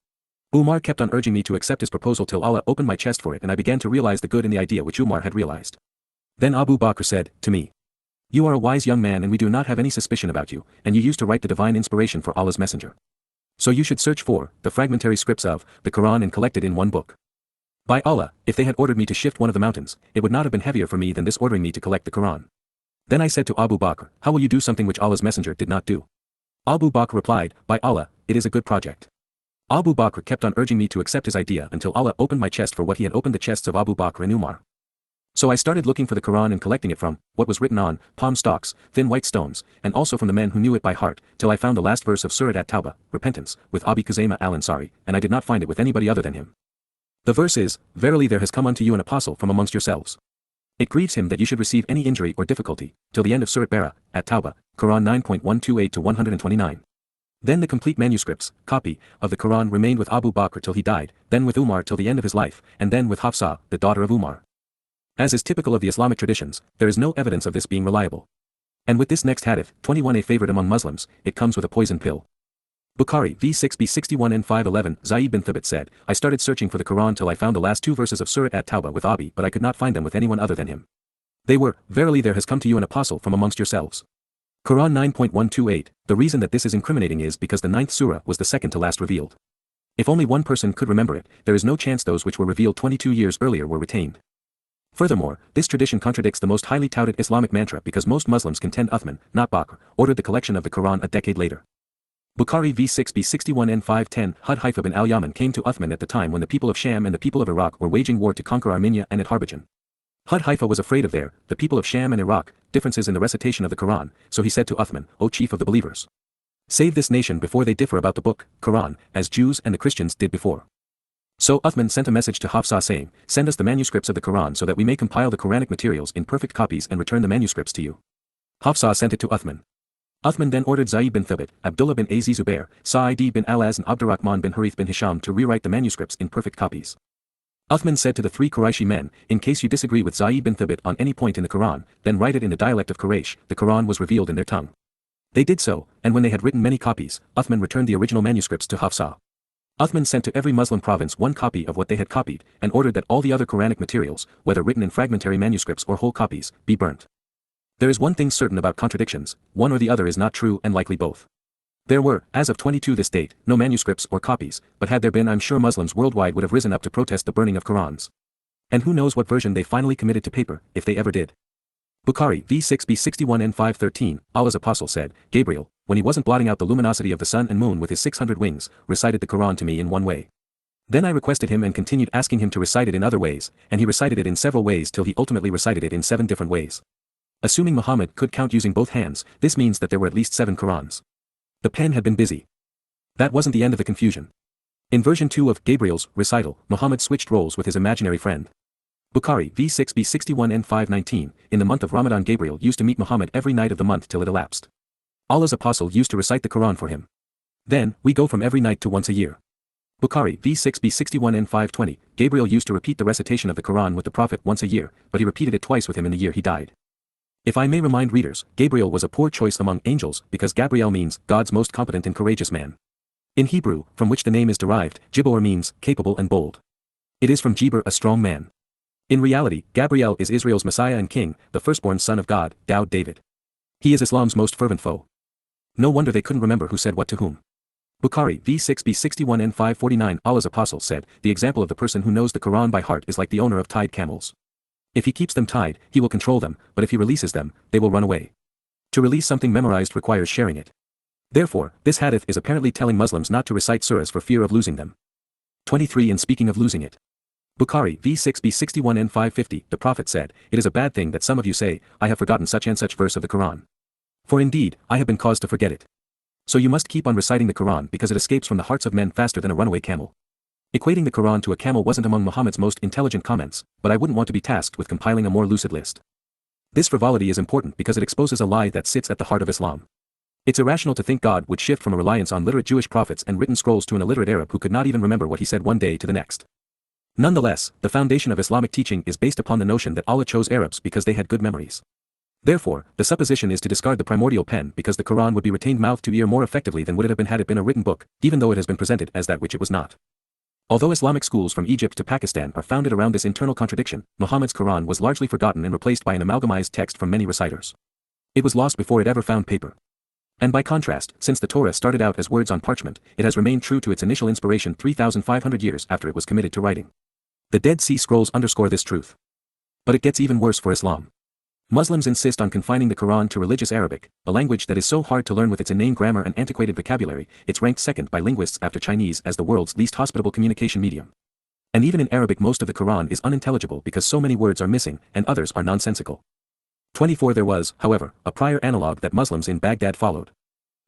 Umar kept on urging me to accept his proposal till Allah opened my chest for it and I began to realize the good in the idea which Umar had realized. Then Abu Bakr said, to me, you are a wise young man and we do not have any suspicion about you, and you used to write the divine inspiration for Allah's messenger. So you should search for the fragmentary scripts of the Quran and collect it in one book. By Allah, if they had ordered me to shift one of the mountains, it would not have been heavier for me than this ordering me to collect the Quran. Then I said to Abu Bakr, how will you do something which Allah's messenger did not do? Abu Bakr replied, by Allah, it is a good project. Abu Bakr kept on urging me to accept his idea until Allah opened my chest for what he had opened the chests of Abu Bakr and Umar. So I started looking for the Quran and collecting it from what was written on palm stalks, thin white stones, and also from the men who knew it by heart, till I found the last verse of Surat at-Tawbah, repentance, with Abi Khuzaymah al-Ansari, and I did not find it with anybody other than him. The verse is, verily there has come unto you an apostle from amongst yourselves. It grieves him that you should receive any injury or difficulty, till the end of Surat Bara, at-Tawbah, Quran 9.128 to 129. Then the complete manuscripts, copy, of the Quran remained with Abu Bakr till he died, then with Umar till the end of his life, and then with Hafsa, the daughter of Umar. As is typical of the Islamic traditions, there is no evidence of this being reliable. And with this next hadith, 21 a favorite among Muslims, it comes with a poison pill. Bukhari v6b 61 and 511 Zayd bin Thabit said, I started searching for the Quran till I found the last 2 verses of Surat at-Tawbah with Abi but I could not find them with anyone other than him. They were, verily there has come to you an apostle from amongst yourselves. Quran 9.128, the reason that this is incriminating is because the 9th surah was the second to last revealed. If only one person could remember it, there is no chance those which were revealed 22 years earlier were retained. Furthermore, this tradition contradicts the most highly touted Islamic mantra because most Muslims contend Uthman, not Bakr, ordered the collection of the Quran a decade later. Bukhari v6b 61 and 510 Hudhaifa bin al-Yaman came to Uthman at the time when the people of Sham and the people of Iraq were waging war to conquer Armenia and Azerbaijan. Hudhaifa was afraid of the people of Sham and Iraq, differences in the recitation of the Quran, so he said to Uthman, O chief of the believers, save this nation before they differ about the book, Quran, as Jews and the Christians did before. So Uthman sent a message to Hafsa saying, send us the manuscripts of the Quran so that we may compile the Quranic materials in perfect copies and return the manuscripts to you. Hafsa sent it to Uthman. Uthman then ordered Zayd bin Thabit, Abdullah bin Az Zubair, Sa'id bin al-Az and Abdurrahman bin Harith bin Hisham to rewrite the manuscripts in perfect copies. Uthman said to the 3 Qurayshi men, in case you disagree with Zayd bin Thabit on any point in the Quran, then write it in the dialect of Quraysh, the Quran was revealed in their tongue. They did so, and when they had written many copies, Uthman returned the original manuscripts to Hafsa. Uthman sent to every Muslim province one copy of what they had copied, and ordered that all the other Quranic materials, whether written in fragmentary manuscripts or whole copies, be burnt. There is one thing certain about contradictions, one or the other is not true and likely both. There were, as of 22 this date, no manuscripts or copies, but had there been I'm sure Muslims worldwide would have risen up to protest the burning of Qurans. And who knows what version they finally committed to paper, if they ever did. Bukhari v6b 61 and 513, Allah's Apostle said, Gabriel, when he wasn't blotting out the luminosity of the sun and moon with his 600 wings, recited the Quran to me in one way. Then I requested him and continued asking him to recite it in other ways, and he recited it in several ways till he ultimately recited it in 7 different ways. Assuming Muhammad could count using both hands, this means that there were at least 7 Qurans. The pen had been busy. That wasn't the end of the confusion. In version 2 of Gabriel's recital, Muhammad switched roles with his imaginary friend. Bukhari v6b 61 and 519, in the month of Ramadan Gabriel used to meet Muhammad every night of the month till it elapsed. Allah's Apostle used to recite the Quran for him. Then, we go from every night to once a year. Bukhari v6b 61 and 520, Gabriel used to repeat the recitation of the Quran with the Prophet once a year, but he repeated it twice with him in the year he died. If I may remind readers, Gabriel was a poor choice among angels because Gabriel means God's most competent and courageous man. In Hebrew, from which the name is derived, Gibor means capable and bold. It is from Gibor, a strong man. In reality, Gabriel is Israel's Messiah and King, the firstborn son of God, Dowd David. He is Islam's most fervent foe. No wonder they couldn't remember who said what to whom. Bukhari v6b 61 and 549, Allah's Apostle said, the example of the person who knows the Quran by heart is like the owner of tied camels. If he keeps them tied, he will control them, but if he releases them, they will run away. To release something memorized requires sharing it. Therefore, this hadith is apparently telling Muslims not to recite surahs for fear of losing them. 23 In speaking of losing it. Bukhari v6b 61 and 550, the Prophet said, it is a bad thing that some of you say, I have forgotten such and such verse of the Quran. For indeed, I have been caused to forget it. So you must keep on reciting the Quran because it escapes from the hearts of men faster than a runaway camel. Equating the Quran to a camel wasn't among Muhammad's most intelligent comments, but I wouldn't want to be tasked with compiling a more lucid list. This frivolity is important because it exposes a lie that sits at the heart of Islam. It's irrational to think God would shift from a reliance on literate Jewish prophets and written scrolls to an illiterate Arab who could not even remember what he said one day to the next. Nonetheless, the foundation of Islamic teaching is based upon the notion that Allah chose Arabs because they had good memories. Therefore, the supposition is to discard the primordial pen because the Quran would be retained mouth to ear more effectively than would it have been had it been a written book, even though it has been presented as that which it was not. Although Islamic schools from Egypt to Pakistan are founded around this internal contradiction, Muhammad's Quran was largely forgotten and replaced by an amalgamized text from many reciters. It was lost before it ever found paper. And by contrast, since the Torah started out as words on parchment, it has remained true to its initial inspiration 3,500 years after it was committed to writing. The Dead Sea Scrolls underscore this truth. But it gets even worse for Islam. Muslims insist on confining the Quran to religious Arabic, a language that is so hard to learn with its inane grammar and antiquated vocabulary. It's ranked second by linguists after Chinese as the world's least hospitable communication medium. And even in Arabic most of the Quran is unintelligible because so many words are missing and others are nonsensical. 24 There was, however, a prior analog that Muslims in Baghdad followed.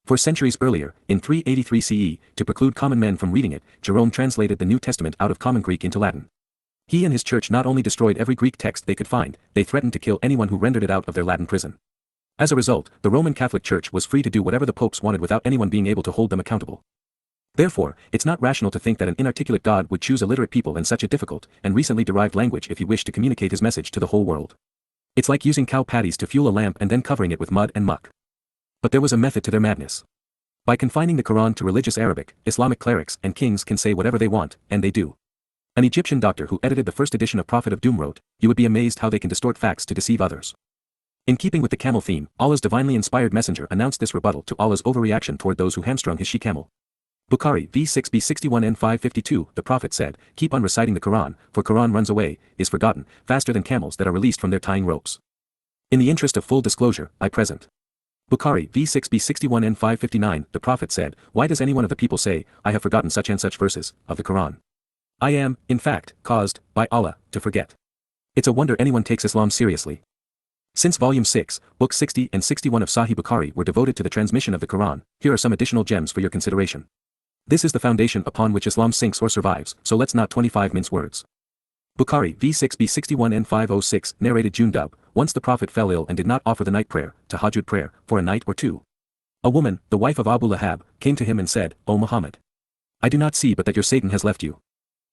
For centuries earlier, in 383 CE, to preclude common men from reading it, Jerome translated the New Testament out of Common Greek into Latin. He and his church not only destroyed every Greek text they could find, they threatened to kill anyone who rendered it out of their Latin prison. As a result, the Roman Catholic Church was free to do whatever the popes wanted without anyone being able to hold them accountable. Therefore, it's not rational to think that an inarticulate God would choose illiterate people in such a difficult and recently derived language if he wished to communicate his message to the whole world. It's like using cow patties to fuel a lamp and then covering it with mud and muck. But there was a method to their madness. By confining the Quran to religious Arabic, Islamic clerics and kings can say whatever they want, and they do. An Egyptian doctor who edited the first edition of Prophet of Doom wrote, you would be amazed how they can distort facts to deceive others. In keeping with the camel theme, Allah's divinely inspired messenger announced this rebuttal to Allah's overreaction toward those who hamstrung his she-camel. Bukhari v6b 61 and 552, the Prophet said, keep on reciting the Quran, for Quran runs away, is forgotten, faster than camels that are released from their tying ropes. In the interest of full disclosure, I present. Bukhari v6b 61 and 559, the Prophet said, why does any one of the people say, I have forgotten such and such verses, of the Quran? I am, in fact, caused, by Allah, to forget. It's a wonder anyone takes Islam seriously. Since Volume 6, Books 60 and 61 of Sahih Bukhari were devoted to the transmission of the Quran, here are some additional gems for your consideration. This is the foundation upon which Islam sinks or survives, so let's not 25 mince words. Bukhari v6b 61 and 506 narrated Jundub, once the Prophet fell ill and did not offer the night prayer, tahajjud prayer, for a night or two. A woman, the wife of Abu Lahab, came to him and said, O Muhammad! I do not see but that your Satan has left you.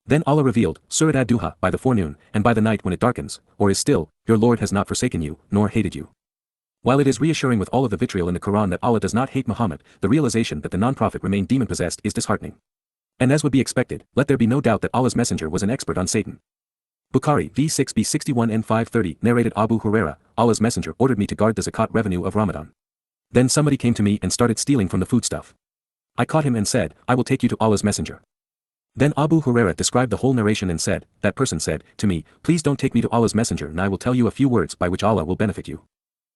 Then Allah revealed, Surat ad-Duha, by the forenoon, and by the night when it darkens, or is still, your Lord has not forsaken you, nor hated you. While it is reassuring with all of the vitriol in the Quran that Allah does not hate Muhammad, the realization that the non-prophet remained demon-possessed is disheartening. And as would be expected, let there be no doubt that Allah's messenger was an expert on Satan. Bukhari v6b 61 and 530 narrated Abu Huraira, Allah's messenger ordered me to guard the zakat revenue of Ramadan. Then somebody came to me and started stealing from the foodstuff. I caught him and said, I will take you to Allah's messenger. Then Abu Huraira described the whole narration and said, that person said to me, please don't take me to Allah's messenger and I will tell you a few words by which Allah will benefit you.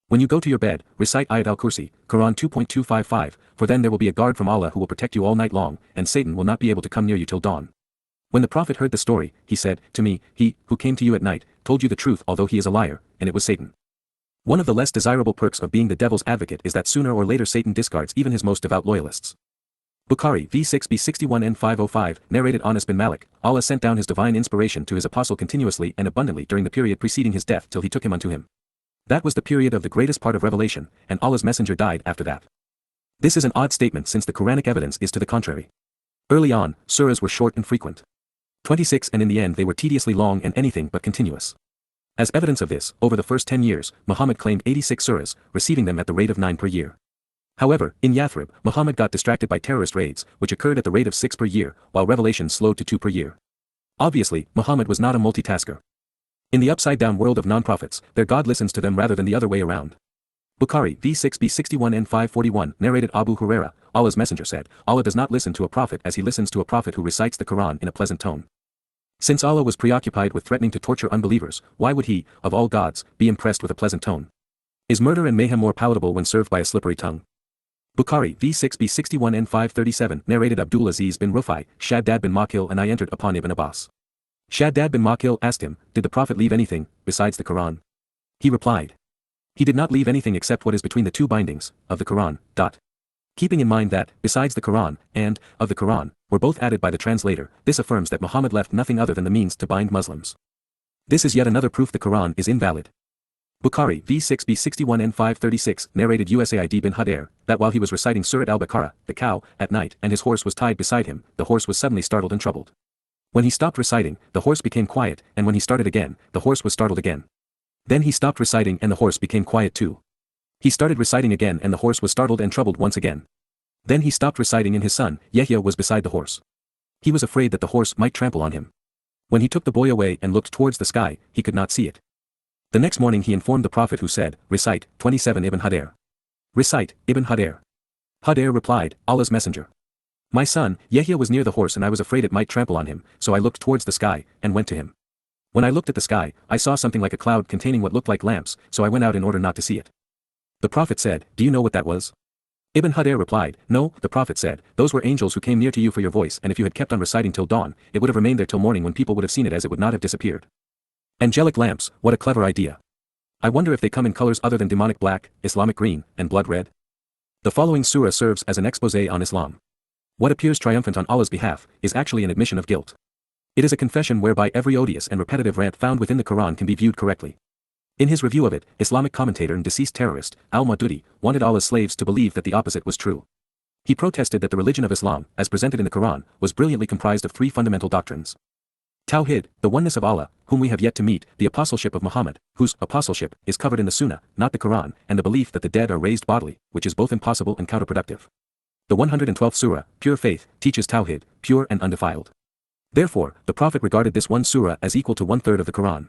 When you go to your bed, recite Ayat al-Kursi, Quran 2.255, for then there will be a guard from Allah who will protect you all night long, and Satan will not be able to come near you till dawn. When the Prophet heard the story, he said to me, he, who came to you at night, told you the truth although he is a liar, and it was Satan. One of the less desirable perks of being the devil's advocate is that sooner or later Satan discards even his most devout loyalists. Bukhari v6b 61 and 505 narrated Anas bin Malik, Allah sent down his divine inspiration to his apostle continuously and abundantly during the period preceding his death till he took him unto him. That was the period of the greatest part of revelation, and Allah's messenger died after that. This is an odd statement since the Quranic evidence is to the contrary. Early on, surahs were short and frequent. 26 and in the end they were tediously long and anything but continuous. As evidence of this, over the first 10 years, Muhammad claimed 86 surahs, receiving them at the rate of 9 per year. However, in Yathrib, Muhammad got distracted by terrorist raids, which occurred at the rate of 6 per year, while revelation slowed to 2 per year. Obviously, Muhammad was not a multitasker. In the upside-down world of non-prophets, their God listens to them rather than the other way around. Bukhari v6b 61 and 541 narrated Abu Huraira, Allah's messenger said, Allah does not listen to a prophet as he listens to a prophet who recites the Quran in a pleasant tone. Since Allah was preoccupied with threatening to torture unbelievers, why would he, of all gods, be impressed with a pleasant tone? Is murder and mayhem more palatable when served by a slippery tongue? Bukhari v6b 61 and 537 narrated Abdul Aziz bin Rufai, Shaddad bin Makil and I entered upon Ibn Abbas. Shaddad bin Makil asked him, did the Prophet leave anything, besides the Quran? He replied, he did not leave anything except what is between the two bindings, of the Quran. Keeping in mind that, besides the Quran, and, of the Quran, were both added by the translator, this affirms that Muhammad left nothing other than the means to bind Muslims. This is yet another proof the Quran is invalid. Bukhari v6b 61 and 536 narrated Usaid bin Hadair, that while he was reciting Surat al-Baqarah, the cow, at night and his horse was tied beside him, the horse was suddenly startled and troubled. When he stopped reciting, the horse became quiet, and when he started again, the horse was startled again. Then he stopped reciting and the horse became quiet too. He started reciting again and the horse was startled and troubled once again. Then he stopped reciting and his son, Yahya, was beside the horse. He was afraid that the horse might trample on him. When he took the boy away and looked towards the sky, he could not see it. The next morning he informed the Prophet who said, recite, 27 Ibn Hadair. Recite, Ibn Hadair. Hadair replied, Allah's messenger. My son, Yahya was near the horse and I was afraid it might trample on him, so I looked towards the sky, and went to him. When I looked at the sky, I saw something like a cloud containing what looked like lamps, so I went out in order not to see it. The Prophet said, do you know what that was? Ibn Hadair replied, no. The Prophet said, those were angels who came near to you for your voice, and if you had kept on reciting till dawn, it would have remained there till morning when people would have seen it as it would not have disappeared. Angelic lamps, what a clever idea. I wonder if they come in colors other than demonic black, Islamic green, and blood red? The following surah serves as an exposé on Islam. What appears triumphant on Allah's behalf, is actually an admission of guilt. It is a confession whereby every odious and repetitive rant found within the Quran can be viewed correctly. In his review of it, Islamic commentator and deceased terrorist, al-Maududi, wanted Allah's slaves to believe that the opposite was true. He protested that the religion of Islam, as presented in the Quran, was brilliantly comprised of 3 fundamental doctrines. Tawhid, the oneness of Allah, whom we have yet to meet, the apostleship of Muhammad, whose apostleship is covered in the Sunnah, not the Quran, and the belief that the dead are raised bodily, which is both impossible and counterproductive. The 112th surah, Pure Faith, teaches Tawhid, pure and undefiled. Therefore, the Prophet regarded this one surah as equal to 1/3 of the Quran.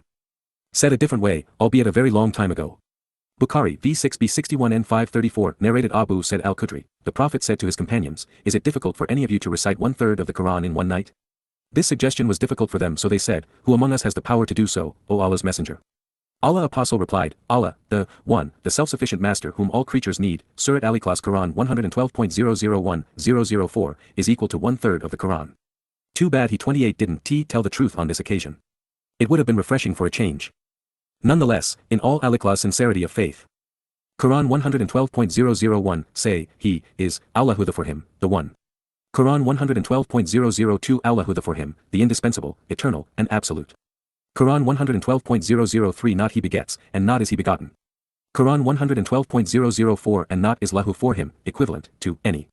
Said a different way, albeit a very long time ago. Bukhari v6b 61 and 534 narrated Abu Said al-Khudri, the Prophet said to his companions, is it difficult for any of you to recite 1/3 of the Quran in one night? This suggestion was difficult for them, so they said, who among us has the power to do so, O Allah's messenger? Allah Apostle replied, Allah, the One, the self-sufficient master whom all creatures need, Surat Al-Ikhlas Quran 112.001004, is equal to 1/3 of the Quran. Too bad he 28 didn't tell the truth on this occasion. It would have been refreshing for a change. Nonetheless, in all Al-Ikhlas sincerity of faith. Quran 112.001, say, he, is, Allahu the for him, the One. Quran 112.002 Allahu the for him, the indispensable, eternal, and absolute. Quran 112.003 not he begets, and not is he begotten. Quran 112.004 and not is lahu for him, equivalent to any.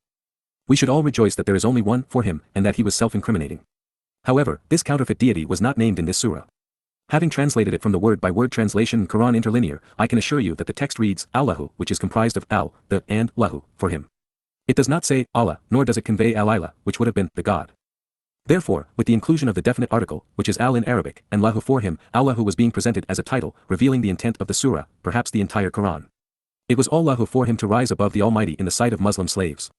We should all rejoice that there is only one for him, and that he was self-incriminating. However, this counterfeit deity was not named in this surah. Having translated it from the word-by-word translation Quran interlinear, I can assure you that the text reads, Allahu, which is comprised of al, the, and lahu, for him. It does not say Allah, nor does it convey al-ilah, which would have been the God. Therefore, with the inclusion of the definite article, which is al in Arabic, and lahu for him, Allahu was being presented as a title, revealing the intent of the surah, perhaps the entire Quran. It was Allahu for him to rise above the Almighty in the sight of Muslim slaves.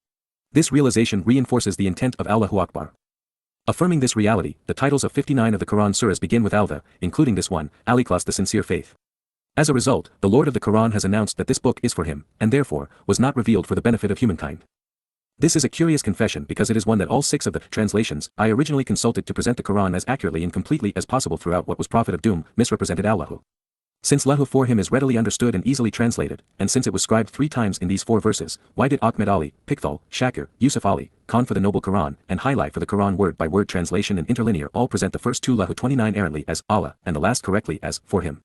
This realization reinforces the intent of Allahu Akbar. Affirming this reality, the titles of 59 of the Quran surahs begin with Al-the, including this one, Al-Ikhlas, the sincere faith. As a result, the Lord of the Quran has announced that this book is for him, and therefore, was not revealed for the benefit of humankind. This is a curious confession because it is one that all 6 of the translations I originally consulted to present the Quran as accurately and completely as possible throughout what was Prophet of Doom misrepresented Allahu. Since lahu for him is readily understood and easily translated, and since it was scribed 3 times in these 4 verses, why did Ahmed Ali, Pickthall, Shakir, Yusuf Ali, Khan for the Noble Quran, and Highlight for the Quran word-by-word translation and interlinear all present the first 2 lahu 29 errantly as Allah, and the last correctly as for him?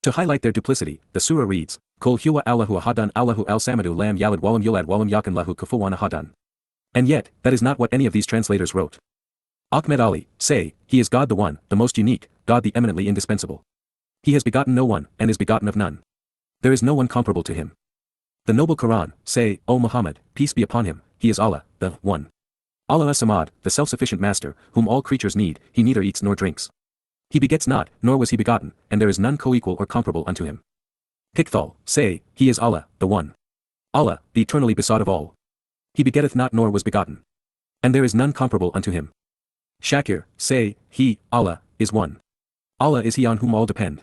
To highlight their duplicity, the surah reads, Kol huwa Allahu ahadan Allahu al-samadu lam yalid walam yulad walam yakun lahu kufuwan ahadan. And yet, that is not what any of these translators wrote. Ahmed Ali, say, He is God the One, the most unique, God the eminently indispensable. He has begotten no one, and is begotten of none. There is no one comparable to him. The Noble Quran, say, O Muhammad, peace be upon him, He is Allah, the One. Allah as-Samad, the self-sufficient Master, whom all creatures need, He neither eats nor drinks. He begets not, nor was He begotten, and there is none co-equal or comparable unto Him. Pickthall, say, He is Allah, the One. Allah, the eternally besought of all. He begetteth not nor was begotten. And there is none comparable unto Him. Shakir, say, He, Allah, is one. Allah is He on whom all depend.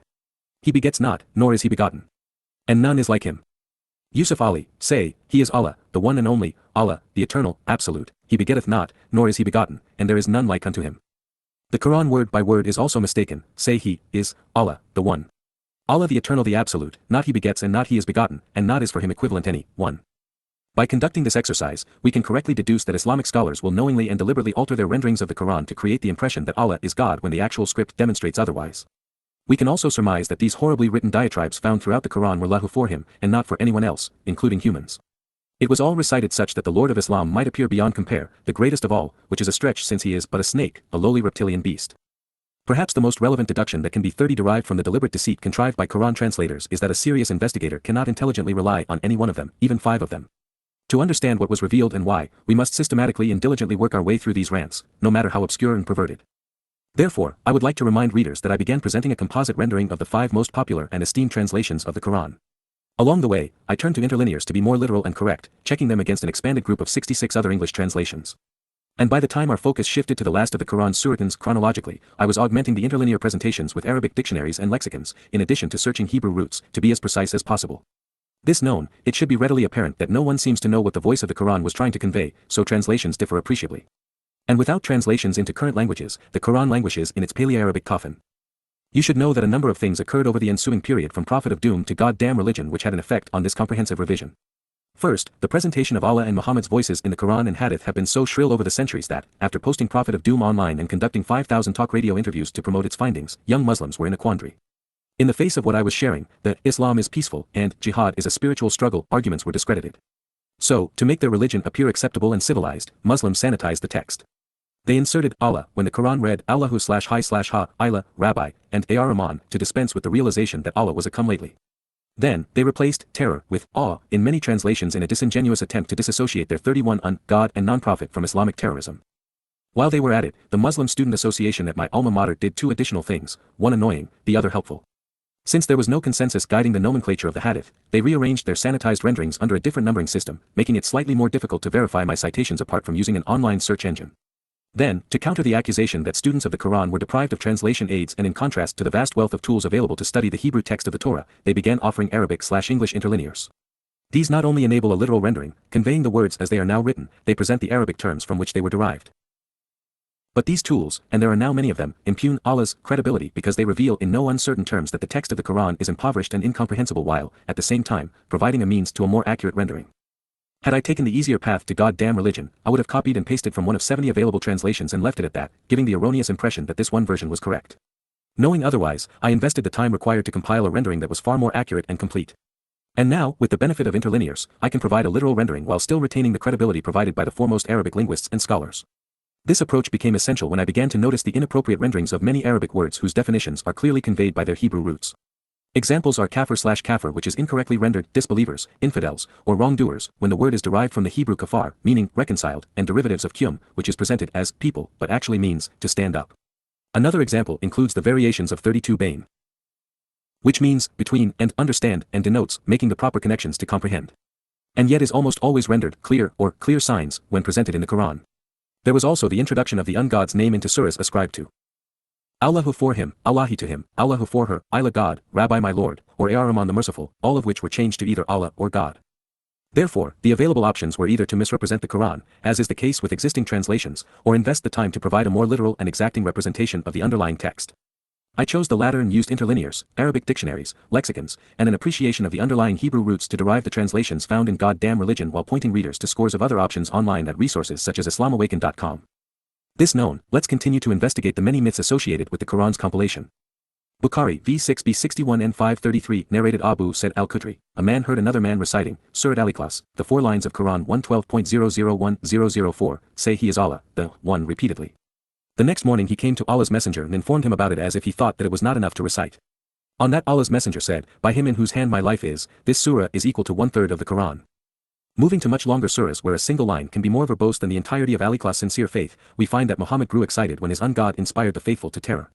He begets not, nor is He begotten. And none is like Him. Yusuf Ali, say, He is Allah, the one and only, Allah, the eternal, absolute, He begetteth not, nor is He begotten, and there is none like unto Him. The Quran word by word is also mistaken, say He, is, Allah, the one. Allah the eternal the absolute, not He begets and not He is begotten, and not is for Him equivalent any, one. By conducting this exercise, we can correctly deduce that Islamic scholars will knowingly and deliberately alter their renderings of the Quran to create the impression that Allah is God when the actual script demonstrates otherwise. We can also surmise that these horribly written diatribes found throughout the Quran were lahu for him, and not for anyone else, including humans. It was all recited such that the Lord of Islam might appear beyond compare, the greatest of all, which is a stretch since He is but a snake, a lowly reptilian beast. Perhaps the most relevant deduction that can be derived from the deliberate deceit contrived by Quran translators is that a serious investigator cannot intelligently rely on any one of them, even 5 of them. To understand what was revealed and why, we must systematically and diligently work our way through these rants, no matter how obscure and perverted. Therefore, I would like to remind readers that I began presenting a composite rendering of the 5 most popular and esteemed translations of the Quran. Along the way, I turned to interlinears to be more literal and correct, checking them against an expanded group of 66 other English translations. And by the time our focus shifted to the last of the Quran Suratuns chronologically, I was augmenting the interlinear presentations with Arabic dictionaries and lexicons, in addition to searching Hebrew roots, to be as precise as possible. This known, it should be readily apparent that no one seems to know what the voice of the Quran was trying to convey, so translations differ appreciably. And without translations into current languages, the Quran languishes in its Paleo-Arabic coffin. You should know that a number of things occurred over the ensuing period from Prophet of Doom to goddamn religion which had an effect on this comprehensive revision. First, the presentation of Allah and Muhammad's voices in the Quran and Hadith have been so shrill over the centuries that, after posting Prophet of Doom online and conducting 5,000 talk radio interviews to promote its findings, young Muslims were in a quandary. In the face of what I was sharing, that Islam is peaceful and jihad is a spiritual struggle, arguments were discredited. So, to make their religion appear acceptable and civilized, Muslims sanitized the text. They inserted Allah when the Quran read Allahu/hi/ha, Ila, Rabbi, and Ar-Rahman to dispense with the realization that Allah was a come lately. Then, they replaced terror with awe in many translations in a disingenuous attempt to disassociate their 31 God and non-prophet from Islamic terrorism. While they were at it, the Muslim Student Association at my alma mater did 2 additional things, one annoying, the other helpful. Since there was no consensus guiding the nomenclature of the Hadith, they rearranged their sanitized renderings under a different numbering system, making it slightly more difficult to verify my citations apart from using an online search engine. Then, to counter the accusation that students of the Quran were deprived of translation aids and in contrast to the vast wealth of tools available to study the Hebrew text of the Torah, they began offering Arabic/English interlinears. These not only enable a literal rendering, conveying the words as they are now written, they present the Arabic terms from which they were derived. But these tools, and there are now many of them, impugn Allah's credibility because they reveal in no uncertain terms that the text of the Quran is impoverished and incomprehensible while, at the same time, providing a means to a more accurate rendering. Had I taken the easier path to goddamn religion, I would have copied and pasted from one of 70 available translations and left it at that, giving the erroneous impression that this one version was correct. Knowing otherwise, I invested the time required to compile a rendering that was far more accurate and complete. And now, with the benefit of interlinears, I can provide a literal rendering while still retaining the credibility provided by the foremost Arabic linguists and scholars. This approach became essential when I began to notice the inappropriate renderings of many Arabic words whose definitions are clearly conveyed by their Hebrew roots. Examples are kafir/kafir, which is incorrectly rendered disbelievers, infidels, or wrongdoers, when the word is derived from the Hebrew kafar, meaning reconciled, and derivatives of kyum, which is presented as people but actually means to stand up. Another example includes the variations of 32 bain, which means between and understand and denotes making the proper connections to comprehend, and yet is almost always rendered clear or clear signs when presented in the Quran. There was also the introduction of the ungod's name into surahs ascribed to Allahu for him, Allahi to him, Allahu for her, Ila God, Rabbi my Lord, or Ar-Rahman the Merciful, all of which were changed to either Allah or God. Therefore, the available options were either to misrepresent the Quran, as is the case with existing translations, or invest the time to provide a more literal and exacting representation of the underlying text. I chose the latter and used interlinears, Arabic dictionaries, lexicons, and an appreciation of the underlying Hebrew roots to derive the translations found in goddamn religion, while pointing readers to scores of other options online at resources such as islamawaken.com. This known, let's continue to investigate the many myths associated with the Quran's compilation. Bukhari v6b 61 and 533 narrated Abu Said al-Khudri, a man heard another man reciting, Surat al-Ikhlas, the 4 lines of Quran 112.001004, say he is Allah, the one repeatedly. The next morning he came to Allah's messenger and informed him about it as if he thought that it was not enough to recite. On that Allah's messenger said, by him in whose hand my life is, this surah is equal to 1/3 of the Quran. Moving to much longer surahs where a single line can be more verbose than the entirety of al-Ikhlas sincere faith, we find that Muhammad grew excited when his ungod inspired the faithful to terror.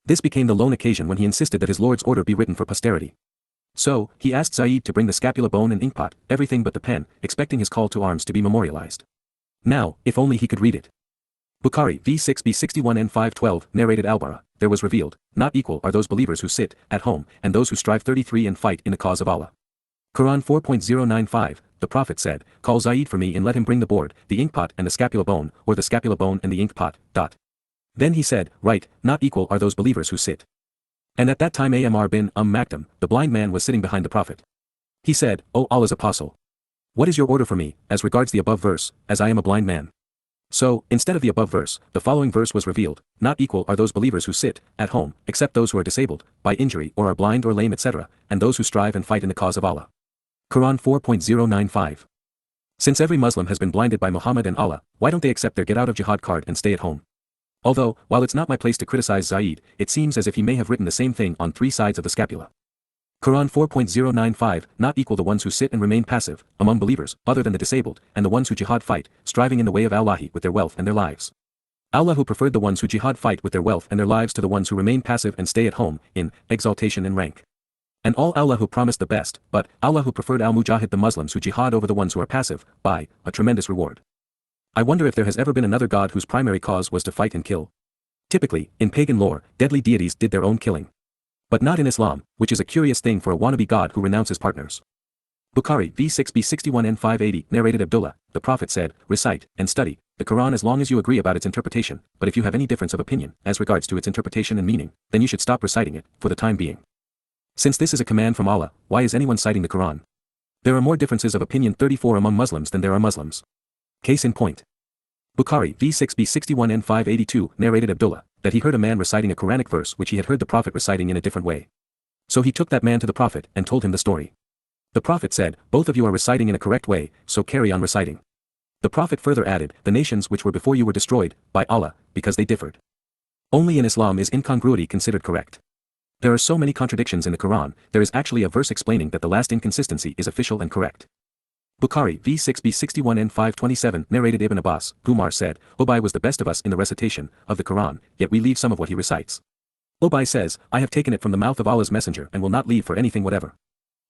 This became the lone occasion when he insisted that his Lord's order be written for posterity. So, he asked Zayd to bring the scapula bone and inkpot, everything but the pen, expecting his call to arms to be memorialized. Now, if only he could read it. Bukhari v6b 61 and 512 narrated Al-Bara, there was revealed, not equal are those believers who sit at home and those who strive 33 and fight in the cause of Allah. Quran 4.095, the Prophet said, call Zayd for me and let him bring the board, the inkpot and the scapula bone, or the scapula bone and the inkpot. Then he said, right, not equal are those believers who sit. And at that time Amr bin Makdum, the blind man, was sitting behind the Prophet. He said, O Allah's apostle, what is your order for me, as regards the above verse, as I am a blind man? So, instead of the above verse, the following verse was revealed, not equal are those believers who sit at home, except those who are disabled by injury or are blind or lame etc., and those who strive and fight in the cause of Allah. Quran 4.095. Since every Muslim has been blinded by Muhammad and Allah, why don't they accept their get out of jihad card and stay at home? Although, while it's not my place to criticize Zayd, it seems as if he may have written the same thing on 3 sides of the scapula. Quran 4.095, not equal the ones who sit and remain passive, among believers, other than the disabled, and the ones who jihad fight, striving in the way of Allahi with their wealth and their lives. Allah who preferred the ones who jihad fight with their wealth and their lives to the ones who remain passive and stay at home, in exaltation and rank. And all Allah who promised the best, but Allah who preferred al-Mujahid the Muslims who jihad over the ones who are passive, by a tremendous reward. I wonder if there has ever been another god whose primary cause was to fight and kill. Typically, in pagan lore, deadly deities did their own killing. But not in Islam, which is a curious thing for a wannabe god who renounces partners. Bukhari v6b 61 and 580 narrated Abdullah, the Prophet said, recite and study the Quran as long as you agree about its interpretation, but if you have any difference of opinion as regards to its interpretation and meaning, then you should stop reciting it, for the time being. Since this is a command from Allah, why is anyone citing the Quran? There are more differences of opinion 34 among Muslims than there are Muslims. Case in point. Bukhari v6b 61 and 582 narrated Abdullah, that he heard a man reciting a Quranic verse which he had heard the Prophet reciting in a different way. So he took that man to the Prophet and told him the story. The Prophet said, both of you are reciting in a correct way, so carry on reciting. The Prophet further added, the nations which were before you were destroyed, by Allah, because they differed. Only in Islam is incongruity considered correct. There are so many contradictions in the Quran, there is actually a verse explaining that the last inconsistency is official and correct. Bukhari v6b 61 and 527 narrated Ibn Abbas, Umar said, Ubay was the best of us in the recitation of the Quran, yet we leave some of what he recites. Ubay says, I have taken it from the mouth of Allah's messenger and will not leave for anything whatever.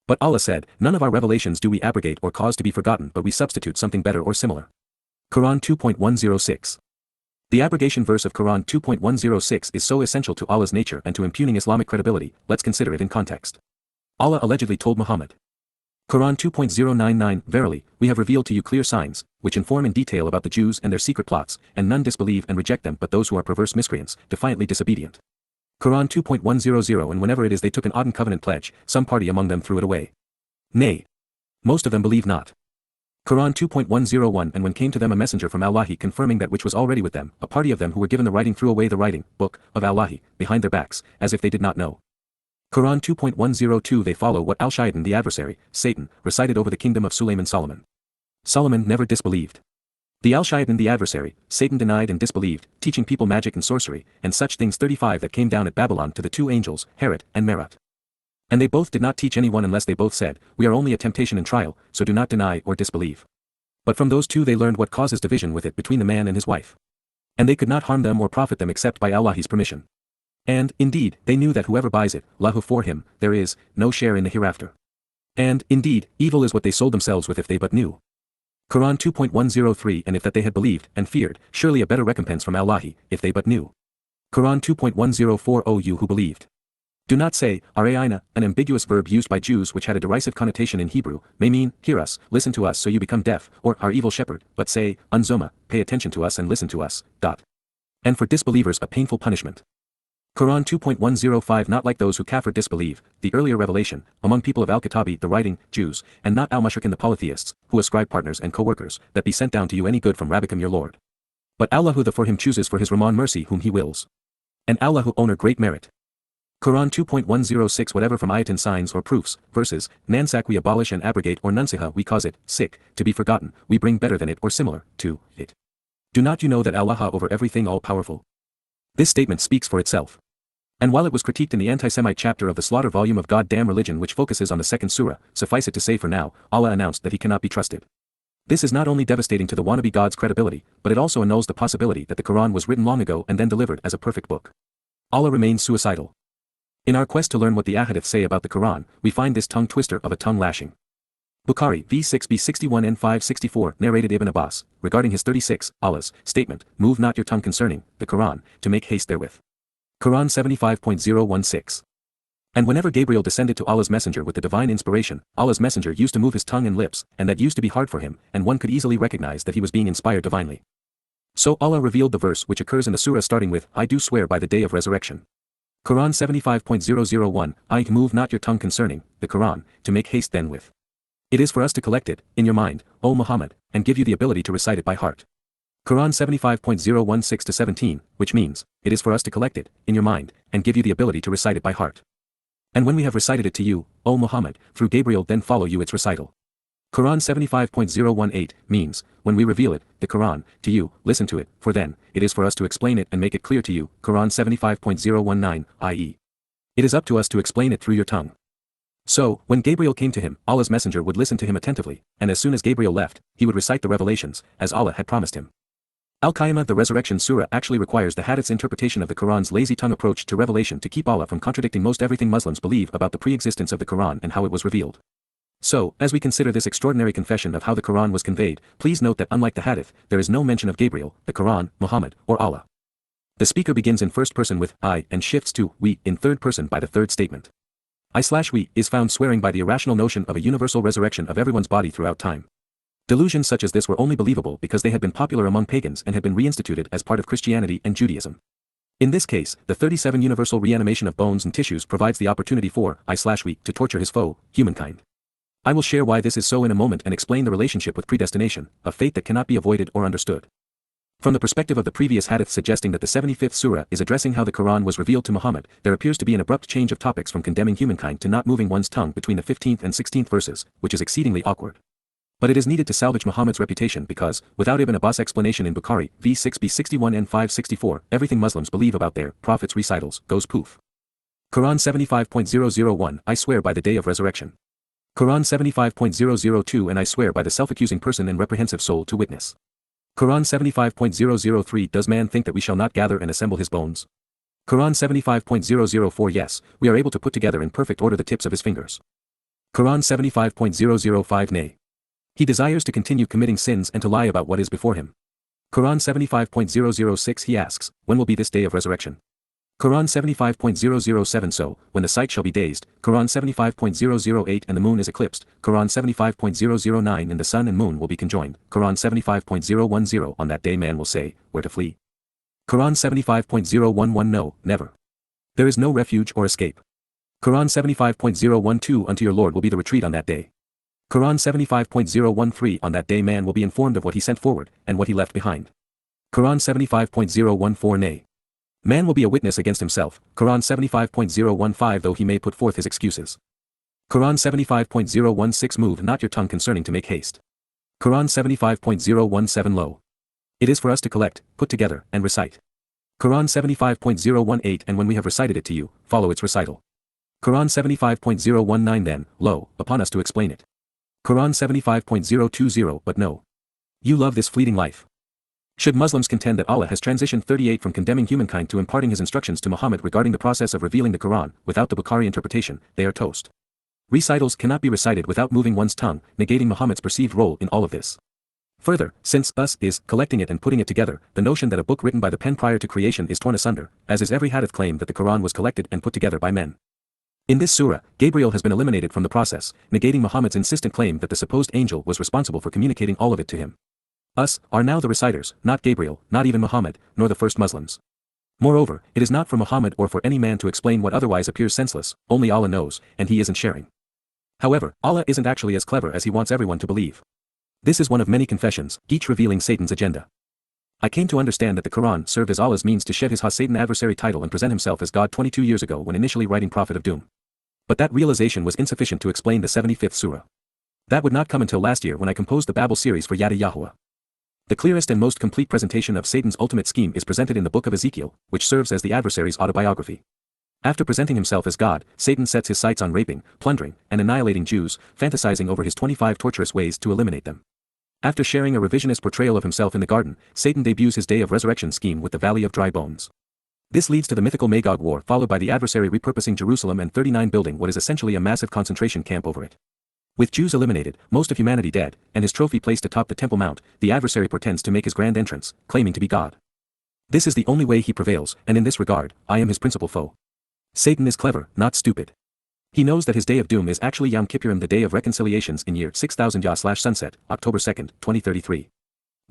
But Allah said, none of our revelations do we abrogate or cause to be forgotten, but we substitute something better or similar. Quran 2.106. The abrogation verse of Quran 2.106 is so essential to Allah's nature and to impugning Islamic credibility, let's consider it in context. Allah allegedly told Muhammad. Quran 2.099 Verily, we have revealed to you clear signs, which inform in detail about the Jews and their secret plots, and none disbelieve and reject them but those who are perverse miscreants, defiantly disobedient. Quran 2.100 And whenever it is they took an Aden covenant pledge, some party among them threw it away. Nay. Most of them believe not. Quran 2.101 And when came to them a messenger from Allahi confirming that which was already with them, a party of them who were given the writing threw away the writing, book, of Allahi, behind their backs, as if they did not know. Quran 2.102 They follow what Al-Shaytan the adversary, Satan, recited over the kingdom of Sulaiman Solomon. Solomon never disbelieved. The Al-Shaytan the adversary, Satan denied and disbelieved, teaching people magic and sorcery, and such things 35 that came down at Babylon to the 2 angels, Harut and Marut. And they both did not teach anyone unless they both said, we are only a temptation and trial, so do not deny or disbelieve. But from those two they learned what causes division with it between the man and his wife. And they could not harm them or profit them except by Allah's permission. And, indeed, they knew that whoever buys it, lahu for him, there is no share in the hereafter. And, indeed, evil is what they sold themselves with if they but knew. Quran 2.103 And if that they had believed, and feared, surely a better recompense from Allah, if they but knew. Quran 2.104 O you who believed. Do not say, Ara'ayna, an ambiguous verb used by Jews which had a derisive connotation in Hebrew, may mean, hear us, listen to us so you become deaf, or our evil shepherd, but say, Unzoma, pay attention to us and listen to us. And for disbelievers a painful punishment. Quran 2.105 Not like those who kafir disbelieve, the earlier revelation, among people of Al-Kitabi the writing, Jews, and not Al-Mushrikin the polytheists, who ascribe partners and co-workers, that be sent down to you any good from Rabbikum your Lord. But Allah the for him chooses for his Rahman mercy whom he wills. And Allah who owner great merit. Quran 2.106 Whatever from ayatin signs or proofs, verses, nansak we abolish and abrogate or nunsiha we cause it, sick, to be forgotten, we bring better than it or similar, to, it. Do not you know that Allah over everything all-powerful? This statement speaks for itself. And while it was critiqued in the anti-Semite chapter of the Slaughter volume of God Damn Religion which focuses on the second surah, suffice it to say for now, Allah announced that he cannot be trusted. This is not only devastating to the wannabe God's credibility, but it also annuls the possibility that the Quran was written long ago and then delivered as a perfect book. Allah remains suicidal. In our quest to learn what the Ahadith say about the Quran, we find this tongue twister of a tongue lashing. Bukhari v6b61 and 564 narrated Ibn Abbas, regarding his 36, Allah's, statement, move not your tongue concerning, the Quran, to make haste therewith. Quran 75.016. And whenever Gabriel descended to Allah's messenger with the divine inspiration, Allah's messenger used to move his tongue and lips, and that used to be hard for him, and one could easily recognize that he was being inspired divinely. So Allah revealed the verse which occurs in the surah starting with, I do swear by the day of resurrection. Quran 75.001, I move not your tongue concerning, the Quran, to make haste then with. It is for us to collect it, in your mind, O Muhammad, and give you the ability to recite it by heart. Quran 75.016-17, which means, it is for us to collect it, in your mind, and give you the ability to recite it by heart. And when we have recited it to you, O Muhammad, through Gabriel then follow you its recital. Quran 75.018, means, when we reveal it, the Quran, to you, listen to it, for then, it is for us to explain it and make it clear to you, Quran 75.019, i.e. It is up to us to explain it through your tongue. So, when Gabriel came to him, Allah's messenger would listen to him attentively, and as soon as Gabriel left, he would recite the revelations, as Allah had promised him. Al-Qiyamah the Resurrection Surah actually requires the Hadith's interpretation of the Quran's lazy tongue approach to revelation to keep Allah from contradicting most everything Muslims believe about the pre-existence of the Quran and how it was revealed. So, as we consider this extraordinary confession of how the Quran was conveyed, please note that unlike the Hadith, there is no mention of Gabriel, the Quran, Muhammad, or Allah. The speaker begins in first person with I and shifts to we in third person by the third statement. I/we is found swearing by the irrational notion of a universal resurrection of everyone's body throughout time. Delusions such as this were only believable because they had been popular among pagans and had been reinstituted as part of Christianity and Judaism. In this case, the 37 universal reanimation of bones and tissues provides the opportunity for I/we to torture his foe, humankind. I will share why this is so in a moment and explain the relationship with predestination, a fate that cannot be avoided or understood. From the perspective of the previous hadith suggesting that the 75th surah is addressing how the Quran was revealed to Muhammad, there appears to be an abrupt change of topics from condemning humankind to not moving one's tongue between the 15th and 16th verses, which is exceedingly awkward. But it is needed to salvage Muhammad's reputation because, without Ibn Abbas' explanation in Bukhari v6b61 and 564, everything Muslims believe about their prophet's recitals goes poof. Quran 75.001 I swear by the day of resurrection. Quran 75.002 and I swear by the self-accusing person and reprehensive soul to witness. Quran 75.003 Does man think that we shall not gather and assemble his bones? Quran 75.004 Yes, we are able to put together in perfect order the tips of his fingers. Quran 75.005 Nay. He desires to continue committing sins and to lie about what is before him. Quran 75.006 He asks, when will be this day of resurrection? Quran 75.007 So, when the sight shall be dazed, Quran 75.008 and the moon is eclipsed, Quran 75.009 and the sun and moon will be conjoined, Quran 75.010 On that day man will say, where to flee? Quran 75.011 No, never. There is no refuge or escape. Quran 75.012 Unto your Lord will be the retreat on that day. Quran 75.013 On that day man will be informed of what he sent forward, and what he left behind. Quran 75.014 Nay. Man will be a witness against himself, Quran 75.015 Though he may put forth his excuses. Quran 75.016 Move not your tongue concerning to make haste. Quran 75.017 Lo. It is for us to collect, put together, and recite. Quran 75.018 And when we have recited it to you, follow its recital. Quran 75.019 Then, lo, upon us to explain it. Quran 75.020 But no. You love this fleeting life. Should Muslims contend that Allah has transitioned 38 from condemning humankind to imparting his instructions to Muhammad regarding the process of revealing the Quran, without the Bukhari interpretation, they are toast. Recitals cannot be recited without moving one's tongue, negating Muhammad's perceived role in all of this. Further, since us is collecting it and putting it together, the notion that a book written by the pen prior to creation is torn asunder, as is every hadith claim that the Quran was collected and put together by men. In this surah, Gabriel has been eliminated from the process, negating Muhammad's insistent claim that the supposed angel was responsible for communicating all of it to him. Us are now the reciters, not Gabriel, not even Muhammad, nor the first Muslims. Moreover, it is not for Muhammad or for any man to explain what otherwise appears senseless, only Allah knows, and he isn't sharing. However, Allah isn't actually as clever as he wants everyone to believe. This is one of many confessions, each revealing Satan's agenda. I came to understand that the Quran served as Allah's means to shed his Satan adversary title and present himself as God 22 years ago when initially writing Prophet of Doom. But that realization was insufficient to explain the 75th surah. That would not come until last year when I composed the Babel series for Yada Yahowah. The clearest and most complete presentation of Satan's ultimate scheme is presented in the book of Ezekiel, which serves as the adversary's autobiography. After presenting himself as God, Satan sets his sights on raping, plundering, and annihilating Jews, fantasizing over his 25 torturous ways to eliminate them. After sharing a revisionist portrayal of himself in the garden, Satan debuts his day of resurrection scheme with the Valley of Dry Bones. This leads to the mythical Magog War, followed by the adversary repurposing Jerusalem and 39 building what is essentially a massive concentration camp over it. With Jews eliminated, most of humanity dead, and his trophy placed atop the Temple Mount, the adversary pretends to make his grand entrance, claiming to be God. This is the only way he prevails, and in this regard, I am his principal foe. Satan is clever, not stupid. He knows that his day of doom is actually Yom Kippurim, the day of reconciliations in year 6000 Yah/sunset, October 2, 2033.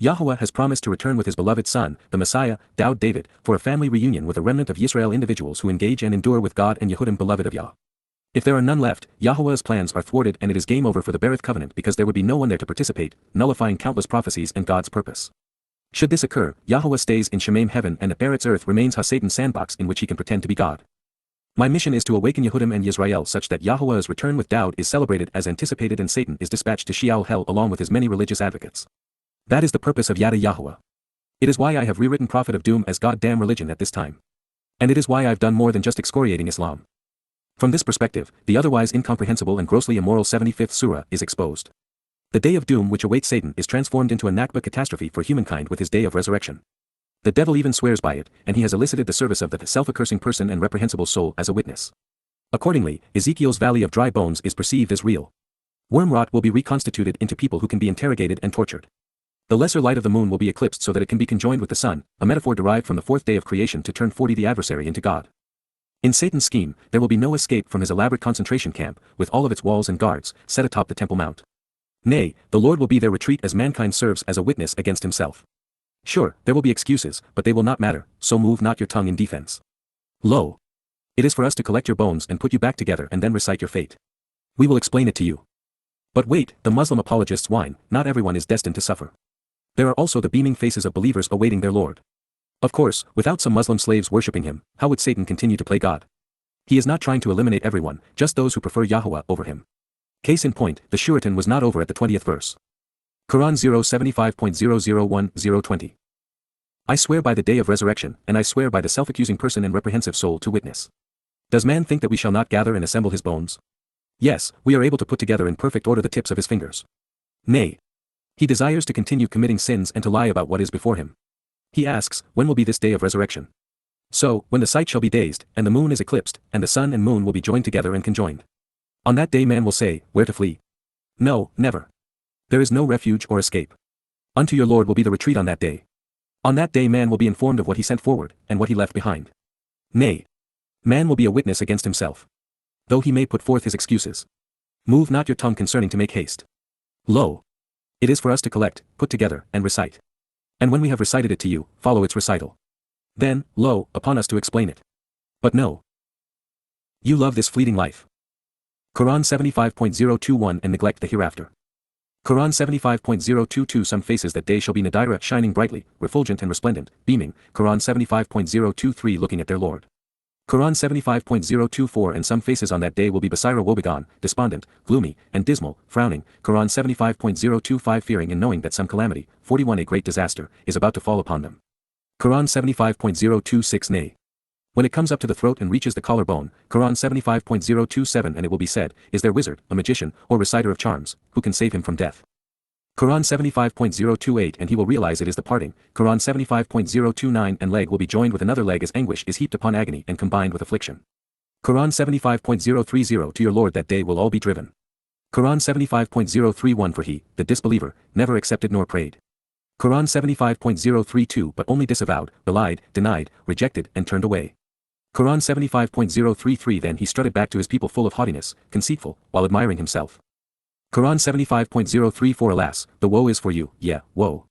Yahowah has promised to return with his beloved son, the Messiah, Daud David, for a family reunion with a remnant of Yisrael individuals who engage and endure with God and Yehudim beloved of Yah. If there are none left, Yahowah's plans are thwarted and it is game over for the Berith covenant because there would be no one there to participate, nullifying countless prophecies and God's purpose. Should this occur, Yahowah stays in Shemaim heaven and the Berith's earth remains Satan's sandbox in which he can pretend to be God. My mission is to awaken Yehudim and Yisrael such that Yahowah's return with Daud is celebrated as anticipated and Satan is dispatched to Sheol hell along with his many religious advocates. That is the purpose of Yada Yahowah. It is why I have rewritten Prophet of Doom as goddamn religion at this time. And it is why I've done more than just excoriating Islam. From this perspective, the otherwise incomprehensible and grossly immoral 75th surah is exposed. The day of doom which awaits Satan is transformed into a Nakba catastrophe for humankind with his day of resurrection. The devil even swears by it, and he has elicited the service of the self-accursing person and reprehensible soul as a witness. Accordingly, Ezekiel's valley of dry bones is perceived as real. Worm rot will be reconstituted into people who can be interrogated and tortured. The lesser light of the moon will be eclipsed so that it can be conjoined with the sun, a metaphor derived from the fourth day of creation to turn 40 the adversary into God. In Satan's scheme, there will be no escape from his elaborate concentration camp, with all of its walls and guards, set atop the Temple Mount. Nay, the Lord will be their retreat as mankind serves as a witness against himself. Sure, there will be excuses, but they will not matter, so move not your tongue in defense. Lo! It is for us to collect your bones and put you back together and then recite your fate. We will explain it to you. But wait, the Muslim apologists whine, not everyone is destined to suffer. There are also the beaming faces of believers awaiting their Lord. Of course, without some Muslim slaves worshipping him, how would Satan continue to play God? He is not trying to eliminate everyone, just those who prefer Yahowah over him. Case in point, the Suratun was not over at the 20th verse. Quran 075.001-020. I swear by the day of resurrection, and I swear by the self-accusing person and reprehensive soul to witness. Does man think that we shall not gather and assemble his bones? Yes, we are able to put together in perfect order the tips of his fingers. Nay. He desires to continue committing sins and to lie about what is before him. He asks, when will be this day of resurrection? So, when the sight shall be dazed, and the moon is eclipsed, and the sun and moon will be joined together and conjoined. On that day man will say, where to flee? No, never. There is no refuge or escape. Unto your Lord will be the retreat on that day. On that day man will be informed of what he sent forward, and what he left behind. Nay. Man will be a witness against himself. Though he may put forth his excuses. Move not your tongue concerning to make haste. Lo! It is for us to collect, put together, and recite. And when we have recited it to you, follow its recital. Then, lo, upon us to explain it. But no. You love this fleeting life. Quran 75.021 and neglect the hereafter. Quran 75.022 Some faces that day shall be nadira shining brightly, refulgent and resplendent, beaming, Quran 75.023 looking at their Lord. Quran 75.024 And some faces on that day will be basira woebegone, despondent, gloomy, and dismal, frowning, Quran 75.025 fearing and knowing that some calamity, 41 A great disaster, is about to fall upon them. Quran 75.026 Nay. When it comes up to the throat and reaches the collarbone, Quran 75.027, and it will be said, is there wizard, a magician, or reciter of charms, who can save him from death? Quran 75.028, and he will realize it is the parting. Quran 75.029, and leg will be joined with another leg as anguish is heaped upon agony and combined with affliction. Quran 75.030, to your Lord that day will all be driven. Quran 75.031, for he, the disbeliever, never accepted nor prayed. Quran 75.032, but only disavowed, belied, denied, rejected, and turned away. Quran 75.033, then he strutted back to his people full of haughtiness, conceitful, while admiring himself. Quran 75.034, alas, the woe is for you, yeah, woe.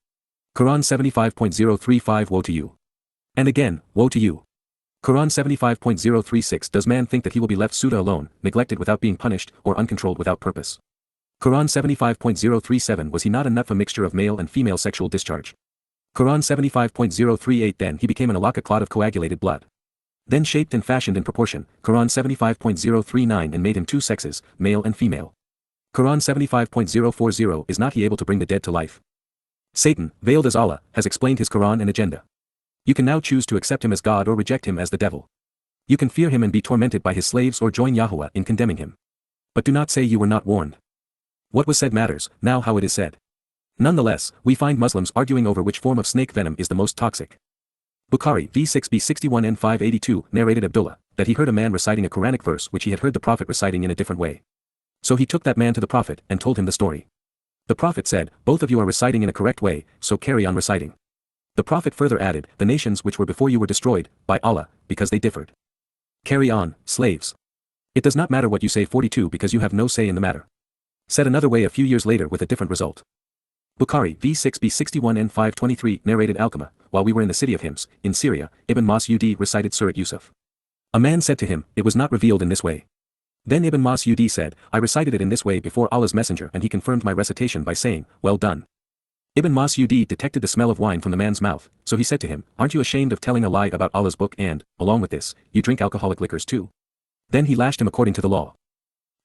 Quran 75.035, woe to you. And again, woe to you. Quran 75.036, does man think that he will be left Suda alone, neglected without being punished, or uncontrolled without purpose? Quran 75.037, was he not a nut, a mixture of male and female sexual discharge? Quran 75.038, then he became an alaka, clot of coagulated blood. Then shaped and fashioned in proportion, Quran 75.039, and made him two sexes, male and female. Quran 75.040, is not he able to bring the dead to life? Satan, veiled as Allah, has explained his Quran and agenda. You can now choose to accept him as God or reject him as the devil. You can fear him and be tormented by his slaves or join Yahowah in condemning him. But do not say you were not warned. What was said matters, now how it is said. Nonetheless, we find Muslims arguing over which form of snake venom is the most toxic. Bukhari v6b 61 n 582 narrated Abdullah, that he heard a man reciting a Quranic verse which he had heard the Prophet reciting in a different way. So he took that man to the Prophet and told him the story. The Prophet said, both of you are reciting in a correct way, so carry on reciting. The Prophet further added, the nations which were before you were destroyed, by Allah, because they differed. Carry on, slaves. It does not matter what you say 42 because you have no say in the matter. Said another way a few years later with a different result. Bukhari v6b 61 n 523 narrated Alqamah, while we were in the city of Hims, in Syria, Ibn Mas'ud recited Surat Yusuf. A man said to him, it was not revealed in this way. Then Ibn Mas'ud said, I recited it in this way before Allah's messenger, and he confirmed my recitation by saying, well done. Ibn Mas'ud detected the smell of wine from the man's mouth, so he said to him, aren't you ashamed of telling a lie about Allah's book and, along with this, you drink alcoholic liquors too? Then he lashed him according to the law.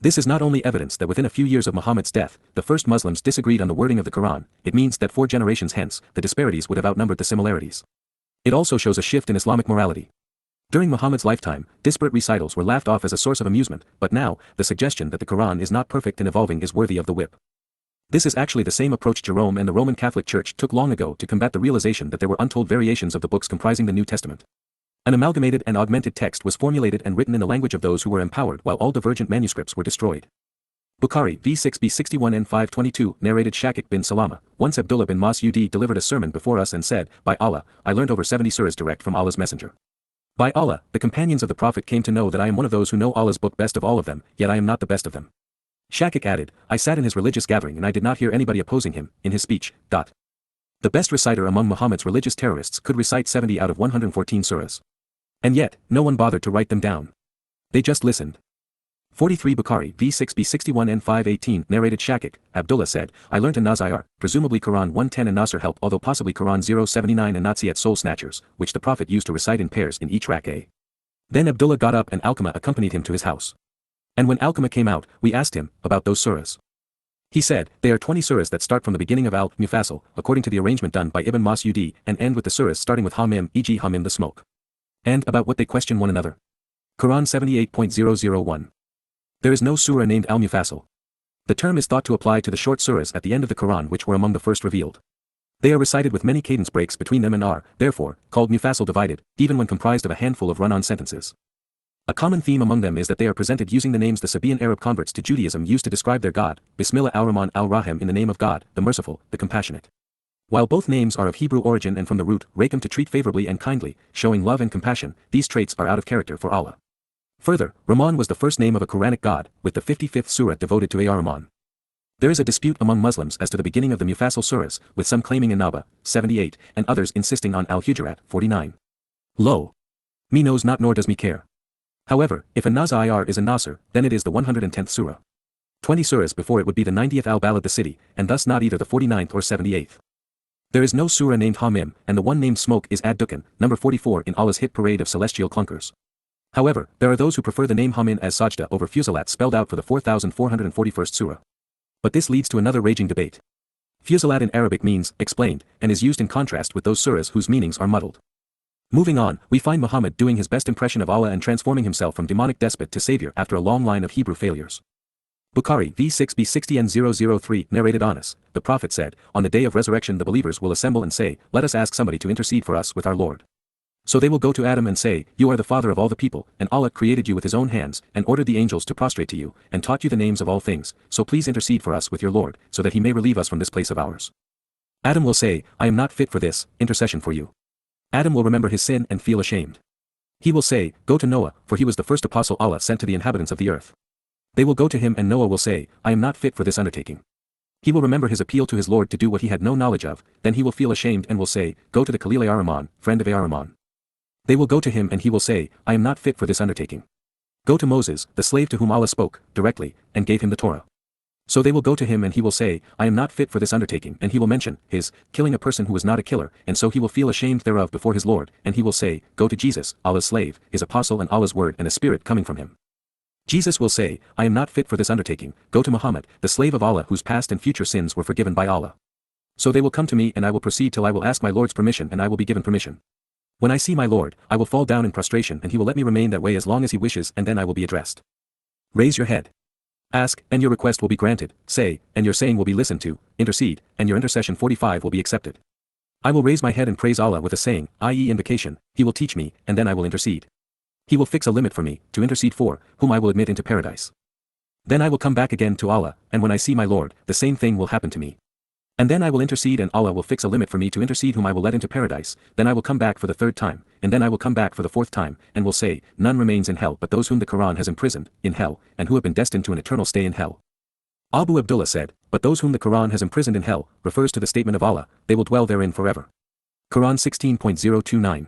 This is not only evidence that within a few years of Muhammad's death, the first Muslims disagreed on the wording of the Quran, it means that 4 generations hence, the disparities would have outnumbered the similarities. It also shows a shift in Islamic morality. During Muhammad's lifetime, disparate recitals were laughed off as a source of amusement, but now, the suggestion that the Quran is not perfect and evolving is worthy of the whip. This is actually the same approach Jerome and the Roman Catholic Church took long ago to combat the realization that there were untold variations of the books comprising the New Testament. An amalgamated and augmented text was formulated and written in the language of those who were empowered while all divergent manuscripts were destroyed. Bukhari v6b 61 n 522 narrated Schacht bin Salama, once Abdullah bin Mas'ud delivered a sermon before us and said, by Allah, I learned over 70 surahs direct from Allah's messenger. By Allah, the companions of the Prophet came to know that I am one of those who know Allah's book best of all of them, yet I am not the best of them. Schacht added, I sat in his religious gathering and I did not hear anybody opposing him, in his speech. The best reciter among Muhammad's religious terrorists could recite 70 out of 114 surahs. And yet, no one bothered to write them down. They just listened. 43 Bukhari v6b 61 n 518 narrated Schacht, Abdullah said, I learnt a Nazir, presumably Quran 110 and Nasr help, although possibly Quran 079 and Natsiyat soul snatchers, which the Prophet used to recite in pairs in each rak'ah. Then Abdullah got up and Alqamah accompanied him to his house. And when Alqamah came out, we asked him about those surahs. He said, they are 20 surahs that start from the beginning of Al-Mufassal, according to the arrangement done by Ibn Mas'ud, and end with the surahs starting with Hamim, e.g. Hamim the smoke. And about what they question one another. Quran 78.001. There is no surah named Al-Mufassal. The term is thought to apply to the short surahs at the end of the Quran which were among the first revealed. They are recited with many cadence breaks between them and are, therefore, called Mufassal divided, even when comprised of a handful of run-on sentences. A common theme among them is that they are presented using the names the Sabaean Arab converts to Judaism used to describe their God, Bismillah al-Rahman al-Rahim, in the name of God, the merciful, the compassionate. While both names are of Hebrew origin and from the root, rakim, to treat favorably and kindly, showing love and compassion, these traits are out of character for Allah. Further, Rahman was the first name of a Quranic god, with the 55th surah devoted to Ar-Rahman. There is a dispute among Muslims as to the beginning of the Mufassal surahs, with some claiming An-Naba, 78, and others insisting on Al-Hujurat, 49. Lo! Me knows not nor does me care. However, if a Nazir is a Nasr, then it is the 110th surah. 20 surahs before it would be the 90th Al-Balad the city, and thus not either the 49th or 78th. There is no surah named Hamim, and the one named Smoke is Ad-Dukhan, number 44 in Allah's hit parade of celestial clunkers. However, there are those who prefer the name Hamin as Sajda over Fusilat spelled out for the 4441st surah. But this leads to another raging debate. Fusilat in Arabic means, explained, and is used in contrast with those surahs whose meanings are muddled. Moving on, we find Muhammad doing his best impression of Allah and transforming himself from demonic despot to savior after a long line of Hebrew failures. Bukhari V6b60n003 narrated Anas, the Prophet said, on the day of resurrection the believers will assemble and say, let us ask somebody to intercede for us with our Lord. So they will go to Adam and say, you are the father of all the people, and Allah created you with his own hands, and ordered the angels to prostrate to you, and taught you the names of all things, so please intercede for us with your Lord, so that he may relieve us from this place of ours. Adam will say, I am not fit for this, intercession for you. Adam will remember his sin and feel ashamed. He will say, go to Noah, for he was the first apostle Allah sent to the inhabitants of the earth. They will go to him and Noah will say, I am not fit for this undertaking. He will remember his appeal to his Lord to do what he had no knowledge of, then he will feel ashamed and will say, go to the Khalil Ar-Rahman, friend of Ar-Rahman. They will go to him and he will say, I am not fit for this undertaking. Go to Moses, the slave to whom Allah spoke, directly, and gave him the Torah. So they will go to him and he will say, I am not fit for this undertaking, and he will mention his killing a person who was not a killer, and so he will feel ashamed thereof before his Lord, and he will say, go to Jesus, Allah's slave, his apostle and Allah's word and a spirit coming from him. Jesus will say, I am not fit for this undertaking, go to Muhammad, the slave of Allah whose past and future sins were forgiven by Allah. So they will come to me and I will proceed till I will ask my Lord's permission and I will be given permission. When I see my Lord, I will fall down in prostration and he will let me remain that way as long as he wishes and then I will be addressed. Raise your head. Ask, and your request will be granted, say, and your saying will be listened to, intercede, and your intercession 45 will be accepted. I will raise my head and praise Allah with a saying, i.e. invocation, he will teach me, and then I will intercede. He will fix a limit for me, to intercede for, whom I will admit into paradise. Then I will come back again to Allah, and when I see my Lord, the same thing will happen to me. And then I will intercede and Allah will fix a limit for me to intercede whom I will let into paradise, then I will come back for the third time, and then I will come back for the fourth time, and will say, none remains in hell but those whom the Quran has imprisoned, in hell, and who have been destined to an eternal stay in hell. Abu Abdullah said, but those whom the Quran has imprisoned in hell, refers to the statement of Allah, they will dwell therein forever. Quran 16.029.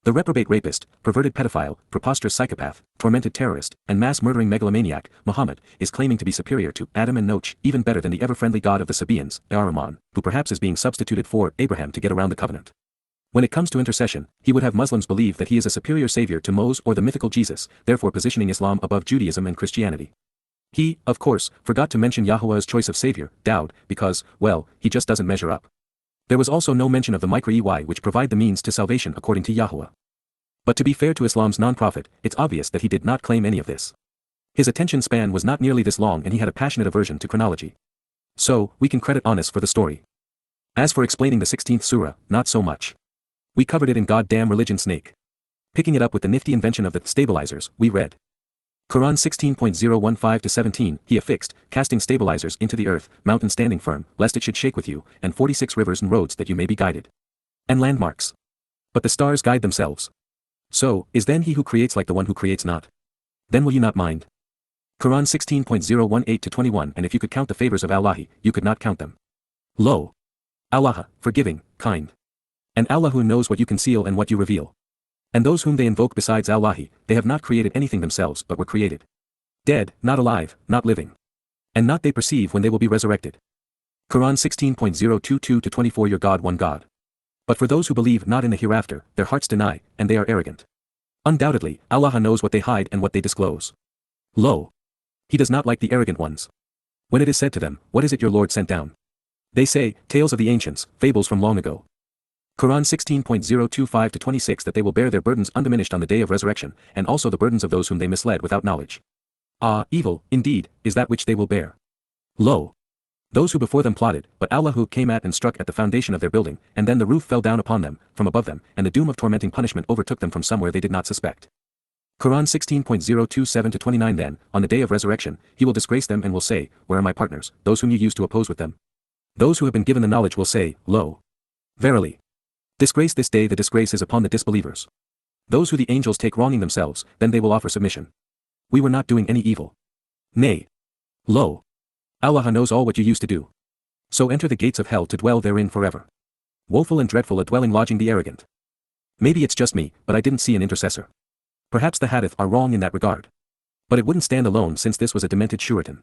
The reprobate rapist, perverted pedophile, preposterous psychopath, tormented terrorist, and mass-murdering megalomaniac, Muhammad, is claiming to be superior to Adam and Noach, even better than the ever-friendly God of the Sabaeans, Ar-Rahman, who perhaps is being substituted for Abraham to get around the covenant. When it comes to intercession, he would have Muslims believe that he is a superior savior to Moses or the mythical Jesus, therefore positioning Islam above Judaism and Christianity. He, of course, forgot to mention Yahowah's choice of savior, Daud, because, well, he just doesn't measure up. There was also no mention of the micro-EY which provide the means to salvation according to Yahowah. But to be fair to Islam's non-prophet, it's obvious that he did not claim any of this. His attention span was not nearly this long and he had a passionate aversion to chronology. So, we can credit Anas for the story. As for explaining the 16th surah, not so much. We covered it in Goddamn Religion Snake. Picking it up with the nifty invention of the stabilizers, we read. Quran 16.015-17, he affixed, casting stabilizers into the earth, mountain standing firm, lest it should shake with you, and 46 rivers and roads that you may be guided. And landmarks. But the stars guide themselves. So, is then he who creates like the one who creates not? Then will you not mind? Quran 16.018-21, and if you could count the favors of Allah, you could not count them. Lo! Allah, forgiving, kind. And Allah who knows what you conceal and what you reveal. And those whom they invoke besides Allah, they have not created anything themselves but were created. Dead, not alive, not living. And not they perceive when they will be resurrected. Quran 16.022-24 Your God one God. But for those who believe not in the hereafter, their hearts deny, and they are arrogant. Undoubtedly, Allah knows what they hide and what they disclose. Lo! He does not like the arrogant ones. When it is said to them, what is it your Lord sent down? They say, tales of the ancients, fables from long ago. Quran 16.025-26 that they will bear their burdens undiminished on the day of resurrection, and also the burdens of those whom they misled without knowledge. Ah, evil, indeed, is that which they will bear. Lo! Those who before them plotted, but Allah who came at and struck at the foundation of their building, and then the roof fell down upon them, from above them, and the doom of tormenting punishment overtook them from somewhere they did not suspect. Quran 16.027-29 Then, on the day of resurrection, he will disgrace them and will say, where are my partners, those whom you used to oppose with them? Those who have been given the knowledge will say, lo! Verily! Disgrace this day the disgrace is upon the disbelievers. Those who the angels take wronging themselves, then they will offer submission. We were not doing any evil. Nay. Lo! Allah knows all what you used to do. So enter the gates of hell to dwell therein forever. Woeful and dreadful a dwelling lodging the arrogant. Maybe it's just me, but I didn't see an intercessor. Perhaps the hadith are wrong in that regard. But it wouldn't stand alone since this was a demented Suratun.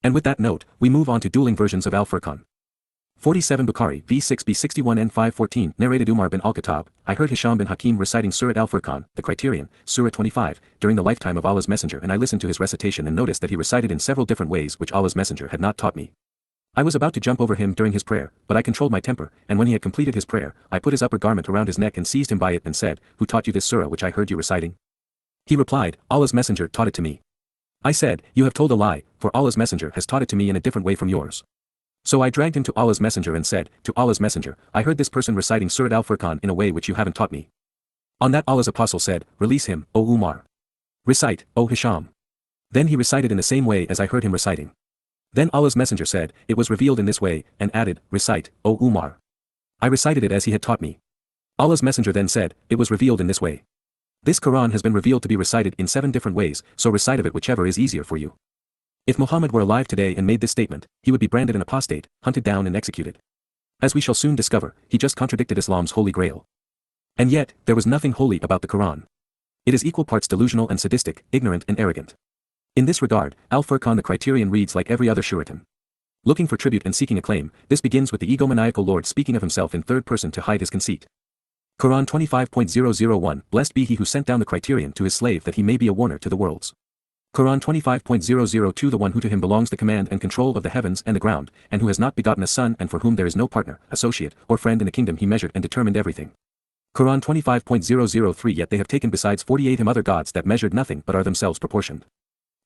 And with that note, we move on to dueling versions of Al-Furqan. 47 Bukhari V6b61n514 narrated Umar bin al-Khattab, I heard Hisham bin Hakim reciting Surat Al-Furqan, the criterion, Surah 25, during the lifetime of Allah's Messenger and I listened to his recitation and noticed that he recited in several different ways which Allah's Messenger had not taught me. I was about to jump over him during his prayer, but I controlled my temper, and when he had completed his prayer, I put his upper garment around his neck and seized him by it and said, "Who taught you this surah which I heard you reciting?" He replied, "Allah's messenger taught it to me." I said, "You have told a lie, for Allah's messenger has taught it to me in a different way from yours." So I dragged him to Allah's messenger and said, "To Allah's messenger, I heard this person reciting Surat al-Furqan in a way which you haven't taught me." On that Allah's apostle said, "Release him, O Umar. Recite, O Hisham." Then he recited in the same way as I heard him reciting. Then Allah's messenger said, "It was revealed in this way," and added, "Recite, O Umar." I recited it as he had taught me. Allah's messenger then said, "It was revealed in this way. This Quran has been revealed to be recited in 7 different ways, so recite of it whichever is easier for you." If Muhammad were alive today and made this statement, he would be branded an apostate, hunted down and executed. As we shall soon discover, he just contradicted Islam's holy grail. And yet, there was nothing holy about the Quran. It is equal parts delusional and sadistic, ignorant and arrogant. In this regard, Al-Furqan the criterion reads like every other Suratun. Looking for tribute and seeking acclaim, this begins with the egomaniacal Lord speaking of himself in third person to hide his conceit. Quran 25.001 Blessed be he who sent down the criterion to his slave that he may be a warner to the worlds. Quran 25.002 The one who to him belongs the command and control of the heavens and the ground, and who has not begotten a son and for whom there is no partner, associate, or friend in the kingdom he measured and determined everything. Quran 25.003 Yet they have taken besides 48 him other gods that measured nothing but are themselves proportioned.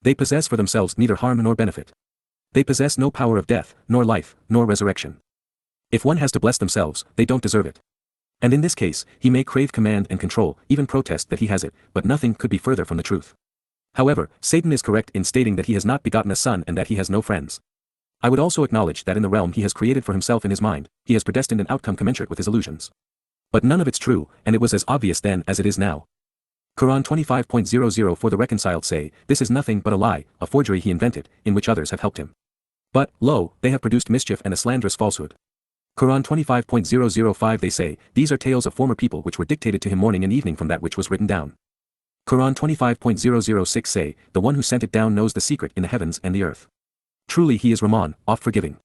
They possess for themselves neither harm nor benefit. They possess no power of death, nor life, nor resurrection. If one has to bless themselves, they don't deserve it. And in this case, he may crave command and control, even protest that he has it, but nothing could be further from the truth. However, Satan is correct in stating that he has not begotten a son and that he has no friends. I would also acknowledge that in the realm he has created for himself in his mind, he has predestined an outcome commensurate with his illusions. But none of it's true, and it was as obvious then as it is now. Quran 25.00 For the reconciled say, this is nothing but a lie, a forgery he invented, in which others have helped him. But, lo, they have produced mischief and a slanderous falsehood. Quran 25.005 They say, these are tales of former people which were dictated to him morning and evening from that which was written down. Quran 25.006 Say, the one who sent it down knows the secret in the heavens and the earth. Truly he is Rahman, oft forgiving.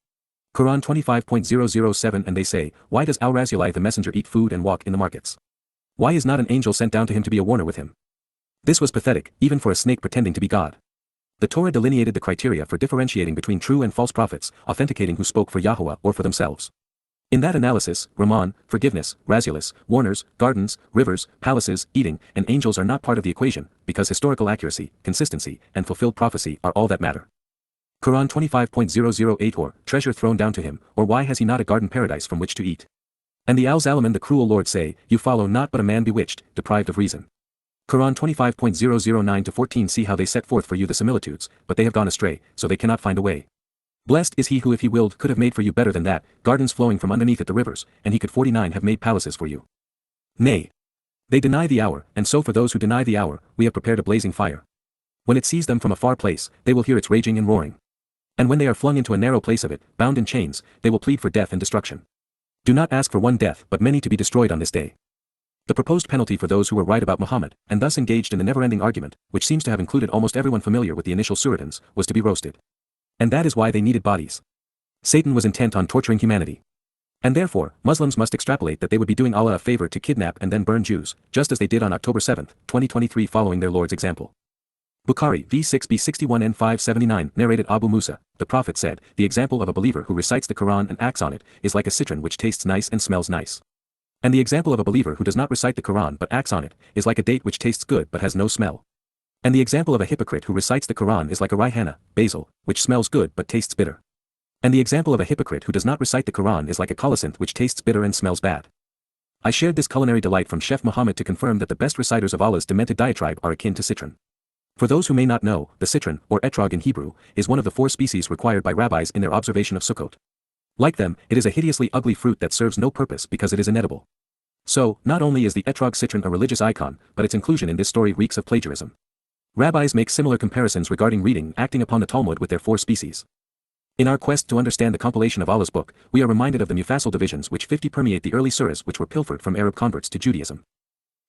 Quran 25.007 And they say, why does Al-Rasulullah the messenger eat food and walk in the markets? Why is not an angel sent down to him to be a warner with him? This was pathetic, even for a snake pretending to be God. The Torah delineated the criteria for differentiating between true and false prophets, authenticating who spoke for Yahowah or for themselves. In that analysis, Rahman, forgiveness, Rasulullah, warners, gardens, rivers, palaces, eating, and angels are not part of the equation, because historical accuracy, consistency, and fulfilled prophecy are all that matter. Quran 25.008 Or, treasure thrown down to him, or why has he not a garden paradise from which to eat? And the Al-Zaliman the cruel Lord say, you follow not but a man bewitched, deprived of reason. Quran 25.009-14 See how they set forth for you the similitudes, but they have gone astray, so they cannot find a way. Blessed is he who if he willed could have made for you better than that, gardens flowing from underneath it the rivers, and he could 49 have made palaces for you. Nay. They deny the hour, and so for those who deny the hour, we have prepared a blazing fire. When it sees them from a far place, they will hear its raging and roaring. And when they are flung into a narrow place of it, bound in chains, they will plead for death and destruction. Do not ask for one death but many to be destroyed on this day. The proposed penalty for those who were right about Muhammad, and thus engaged in the never-ending argument, which seems to have included almost everyone familiar with the initial Suratans, was to be roasted. And that is why they needed bodies. Satan was intent on torturing humanity. And therefore, Muslims must extrapolate that they would be doing Allah a favor to kidnap and then burn Jews, just as they did on October 7, 2023 following their Lord's example. Bukhari v6b61 n579 narrated Abu Musa, the Prophet said, the example of a believer who recites the Quran and acts on it, is like a citron which tastes nice and smells nice. And the example of a believer who does not recite the Quran but acts on it, is like a date which tastes good but has no smell. And the example of a hypocrite who recites the Quran is like a raihanah, basil, which smells good but tastes bitter. And the example of a hypocrite who does not recite the Quran is like a colocynth which tastes bitter and smells bad. I shared this culinary delight from Chef Muhammad to confirm that the best reciters of Allah's demented diatribe are akin to citron. For those who may not know, the citron, or etrog in Hebrew, is one of the 4 species required by rabbis in their observation of Sukkot. Like them, it is a hideously ugly fruit that serves no purpose because it is inedible. So, not only is the etrog citron a religious icon, but its inclusion in this story reeks of plagiarism. Rabbis make similar comparisons regarding reading acting upon the Talmud with their 4 species. In our quest to understand the compilation of Allah's book, we are reminded of the Mufassal divisions which 50 permeate the early surahs which were pilfered from Arab converts to Judaism.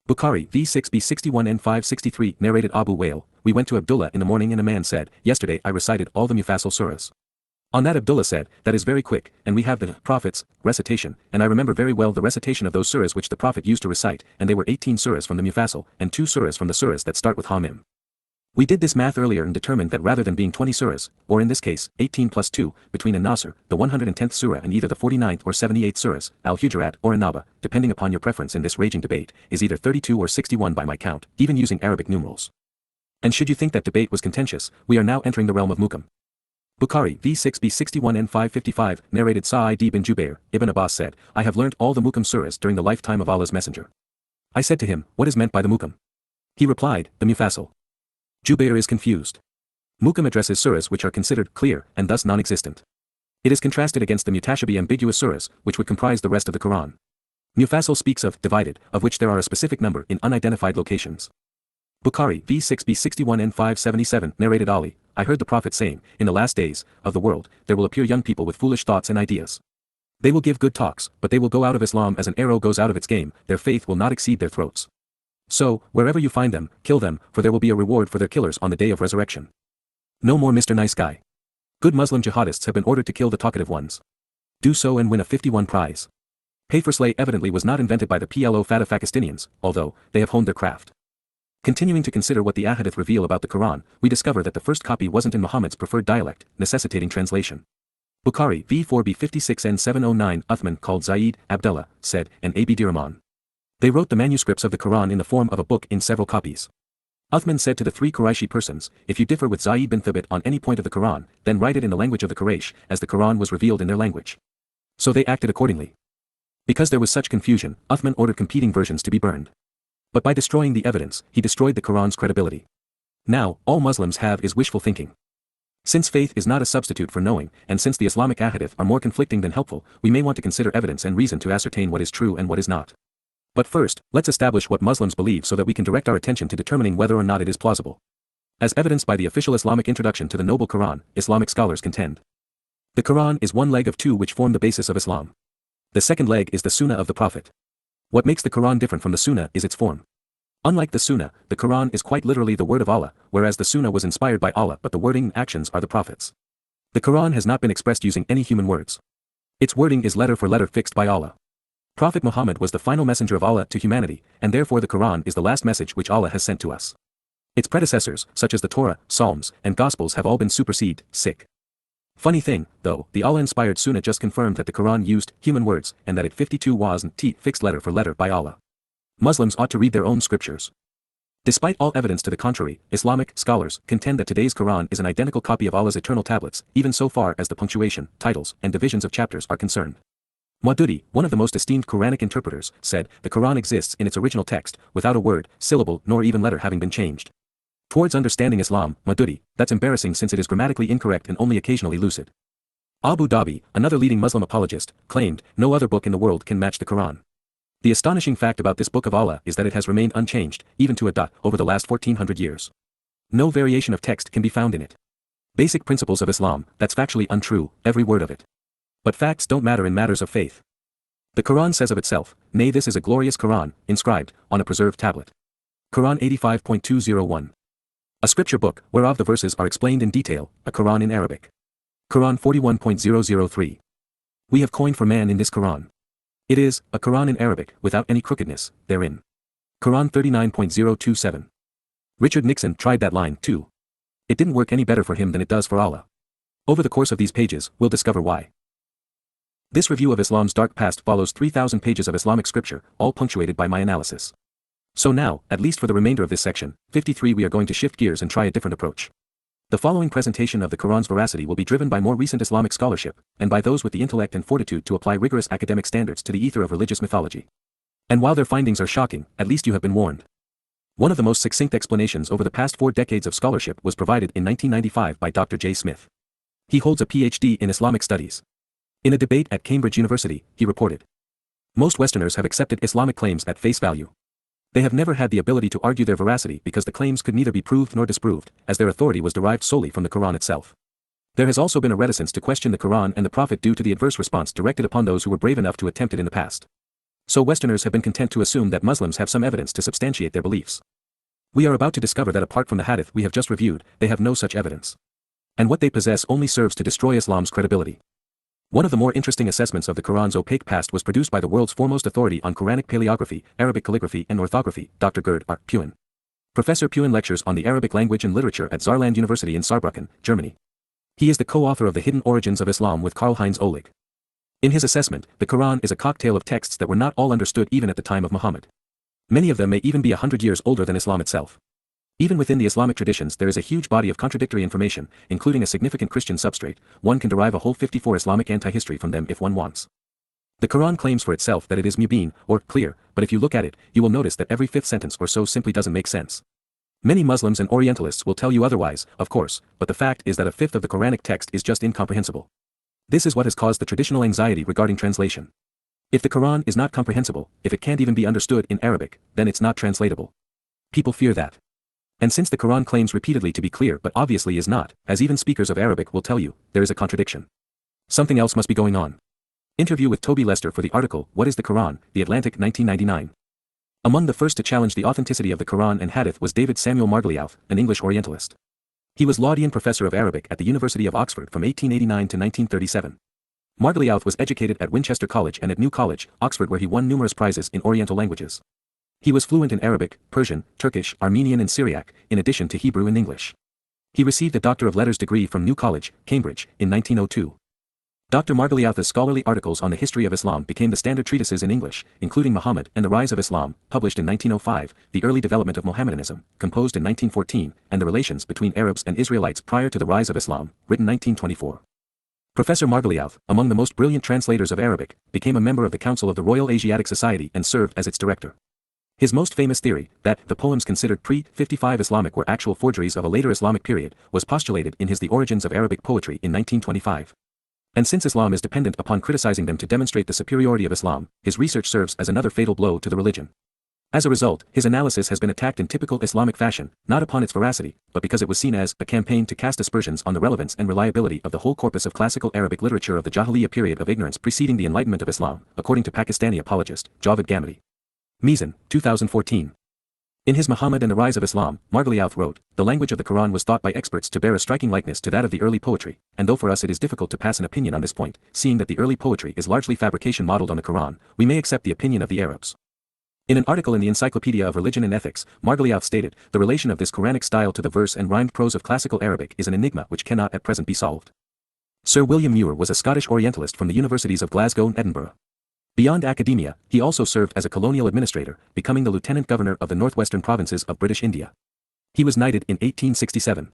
Bukhari v6b61 n563 narrated Abu Wail, we went to Abdullah in the morning and a man said, yesterday I recited all the Mufassal surahs. On that Abdullah said, that is very quick, and we have the Prophet's recitation, and I remember very well the recitation of those surahs which the Prophet used to recite, and they were 18 surahs from the Mufassal, and 2 surahs from the surahs that start with Hamim. We did this math earlier and determined that rather than being 20 surahs, or in this case, 18 plus 2, between An-Nasr, the 110th surah and either the 49th or 78th surahs, Al-Hujurat or An-Naba, depending upon your preference in this raging debate, is either 32 or 61 by my count, even using Arabic numerals. And should you think that debate was contentious, we are now entering the realm of Mukam. Bukhari v6b 61 and 555, narrated Sa'id ibn Jubair, Ibn Abbas said, I have learnt all the Mukam surahs during the lifetime of Allah's Messenger. I said to him, what is meant by the Mukam? He replied, the Mufassal. Jubair is confused. Mukam addresses surahs which are considered clear and thus non-existent. It is contrasted against the mutashabi ambiguous surahs, which would comprise the rest of the Quran. Mufassal speaks of divided, of which there are a specific number in unidentified locations. Bukhari v6b 61 and 577, narrated Ali, I heard the Prophet saying, in the last days of the world, there will appear young people with foolish thoughts and ideas. They will give good talks, but they will go out of Islam as an arrow goes out of its game, their faith will not exceed their throats. So, wherever you find them, kill them, for there will be a reward for their killers on the day of resurrection. No more Mr. Nice Guy. Good Muslim jihadists have been ordered to kill the talkative ones. Do so and win a 51 prize. Pay for slay evidently was not invented by the PLO Fatah Pakistanians, although they have honed their craft. Continuing to consider what the Ahadith reveal about the Quran, we discover that the first copy wasn't in Muhammad's preferred dialect, necessitating translation. Bukhari v4b 56 and 709, Uthman called Zayd, Abdullah, said, and Abi Dirman. They wrote the manuscripts of the Quran in the form of a book in several copies. Uthman said to the three Qurayshi persons, if you differ with Zayd bin Thabit on any point of the Quran, then write it in the language of the Quraysh, as the Quran was revealed in their language. So they acted accordingly. Because there was such confusion, Uthman ordered competing versions to be burned. But by destroying the evidence, he destroyed the Quran's credibility. Now, all Muslims have is wishful thinking. Since faith is not a substitute for knowing, and since the Islamic Ahadith are more conflicting than helpful, we may want to consider evidence and reason to ascertain what is true and what is not. But first, let's establish what Muslims believe so that we can direct our attention to determining whether or not it is plausible. As evidenced by the official Islamic introduction to the Noble Quran, Islamic scholars contend. The Quran is one leg of two which form the basis of Islam. The second leg is the Sunnah of the Prophet. What makes the Quran different from the Sunnah is its form. Unlike the Sunnah, the Quran is quite literally the word of Allah, whereas the Sunnah was inspired by Allah but the wording and actions are the Prophet's. The Quran has not been expressed using any human words. Its wording is letter for letter fixed by Allah. Prophet Muhammad was the final messenger of Allah to humanity, and therefore the Quran is the last message which Allah has sent to us. Its predecessors, such as the Torah, Psalms, and Gospels have all been superseded, sick. Funny thing, though, the Allah-inspired Sunnah just confirmed that the Quran used human words, and that it 52 was and fixed letter for letter by Allah. Muslims ought to read their own scriptures. Despite all evidence to the contrary, Islamic scholars contend that today's Quran is an identical copy of Allah's eternal tablets, even so far as the punctuation, titles, and divisions of chapters are concerned. Maududi, one of the most esteemed Quranic interpreters, said, the Quran exists in its original text, without a word, syllable, nor even letter having been changed. Towards understanding Islam, Maududi, that's embarrassing since it is grammatically incorrect and only occasionally lucid. Abu Dhabi, another leading Muslim apologist, claimed, no other book in the world can match the Quran. The astonishing fact about this book of Allah is that it has remained unchanged, even to a dot, over the last 1400 years. No variation of text can be found in it. Basic principles of Islam, that's factually untrue, every word of it. But facts don't matter in matters of faith. The Quran says of itself, nay, this is a glorious Quran, inscribed on a preserved tablet. Quran 85.201. A scripture book, whereof the verses are explained in detail, a Quran in Arabic. Quran 41.003. We have coined for man in this Quran. It is a Quran in Arabic, without any crookedness therein. Quran 39.027. Richard Nixon tried that line, too. It didn't work any better for him than it does for Allah. Over the course of these pages, we'll discover why. This review of Islam's dark past follows 3,000 pages of Islamic scripture, all punctuated by my analysis. So now, at least for the remainder of this section, 53, we are going to shift gears and try a different approach. The following presentation of the Quran's veracity will be driven by more recent Islamic scholarship, and by those with the intellect and fortitude to apply rigorous academic standards to the ether of religious mythology. And while their findings are shocking, at least you have been warned. One of the most succinct explanations over the past 4 decades of scholarship was provided in 1995 by Dr. J. Smith. He holds a PhD in Islamic studies. In a debate at Cambridge University, he reported, most Westerners have accepted Islamic claims at face value. They have never had the ability to argue their veracity because the claims could neither be proved nor disproved, as their authority was derived solely from the Quran itself. There has also been a reticence to question the Quran and the Prophet due to the adverse response directed upon those who were brave enough to attempt it in the past. So Westerners have been content to assume that Muslims have some evidence to substantiate their beliefs. We are about to discover that apart from the hadith we have just reviewed, they have no such evidence. And what they possess only serves to destroy Islam's credibility. One of the more interesting assessments of the Quran's opaque past was produced by the world's foremost authority on Quranic paleography, Arabic calligraphy and orthography, Dr. Gerd Puin. Professor Puin lectures on the Arabic language and literature at Saarland University in Saarbrücken, Germany. He is the co-author of The Hidden Origins of Islam with Karl-Heinz Ohlig. In his assessment, the Quran is a cocktail of texts that were not all understood even at the time of Muhammad. Many of them may even be 100 years older than Islam itself. Even within the Islamic traditions there is a huge body of contradictory information, including a significant Christian substrate. One can derive a whole 54 Islamic anti-history from them if one wants. The Quran claims for itself that it is mubin, or clear, but if you look at it, you will notice that every fifth sentence or so simply doesn't make sense. Many Muslims and Orientalists will tell you otherwise, of course, but the fact is that a fifth of the Quranic text is just incomprehensible. This is what has caused the traditional anxiety regarding translation. If the Quran is not comprehensible, if it can't even be understood in Arabic, then it's not translatable. People fear that. And since the Quran claims repeatedly to be clear but obviously is not, as even speakers of Arabic will tell you, there is a contradiction. Something else must be going on. Interview with Toby Lester for the article, What is the Quran? The Atlantic, 1999. Among the first to challenge the authenticity of the Quran and Hadith was David Samuel Margoliouth, an English Orientalist. He was Laudian Professor of Arabic at the University of Oxford from 1889 to 1937. Margoliouth was educated at Winchester College and at New College, Oxford, where he won numerous prizes in Oriental languages. He was fluent in Arabic, Persian, Turkish, Armenian and Syriac, in addition to Hebrew and English. He received a Doctor of Letters degree from New College, Cambridge, in 1902. Dr. Margoliouth's scholarly articles on the history of Islam became the standard treatises in English, including Muhammad and the Rise of Islam, published in 1905, The Early Development of Mohammedanism, composed in 1914, and The Relations Between Arabs and Israelites Prior to the Rise of Islam, written 1924. Professor Margoliouth, among the most brilliant translators of Arabic, became a member of the Council of the Royal Asiatic Society and served as its director. His most famous theory, that the poems considered pre-55 Islamic were actual forgeries of a later Islamic period, was postulated in his The Origins of Arabic Poetry in 1925. And since Islam is dependent upon criticizing them to demonstrate the superiority of Islam, his research serves as another fatal blow to the religion. As a result, his analysis has been attacked in typical Islamic fashion, not upon its veracity, but because it was seen as a campaign to cast aspersions on the relevance and reliability of the whole corpus of classical Arabic literature of the Jahiliyyah period of ignorance preceding the enlightenment of Islam, according to Pakistani apologist, Javed Gamidi. Mizan, 2014. In his Muhammad and the Rise of Islam, Margoliouth wrote, the language of the Quran was thought by experts to bear a striking likeness to that of the early poetry, and though for us it is difficult to pass an opinion on this point, seeing that the early poetry is largely fabrication modeled on the Quran, we may accept the opinion of the Arabs. In an article in the Encyclopedia of Religion and Ethics, Margoliouth stated, the relation of this Quranic style to the verse and rhymed prose of classical Arabic is an enigma which cannot at present be solved. Sir William Muir was a Scottish Orientalist from the Universities of Glasgow and Edinburgh. Beyond academia, he also served as a colonial administrator, becoming the Lieutenant Governor of the northwestern provinces of British India. He was knighted in 1867.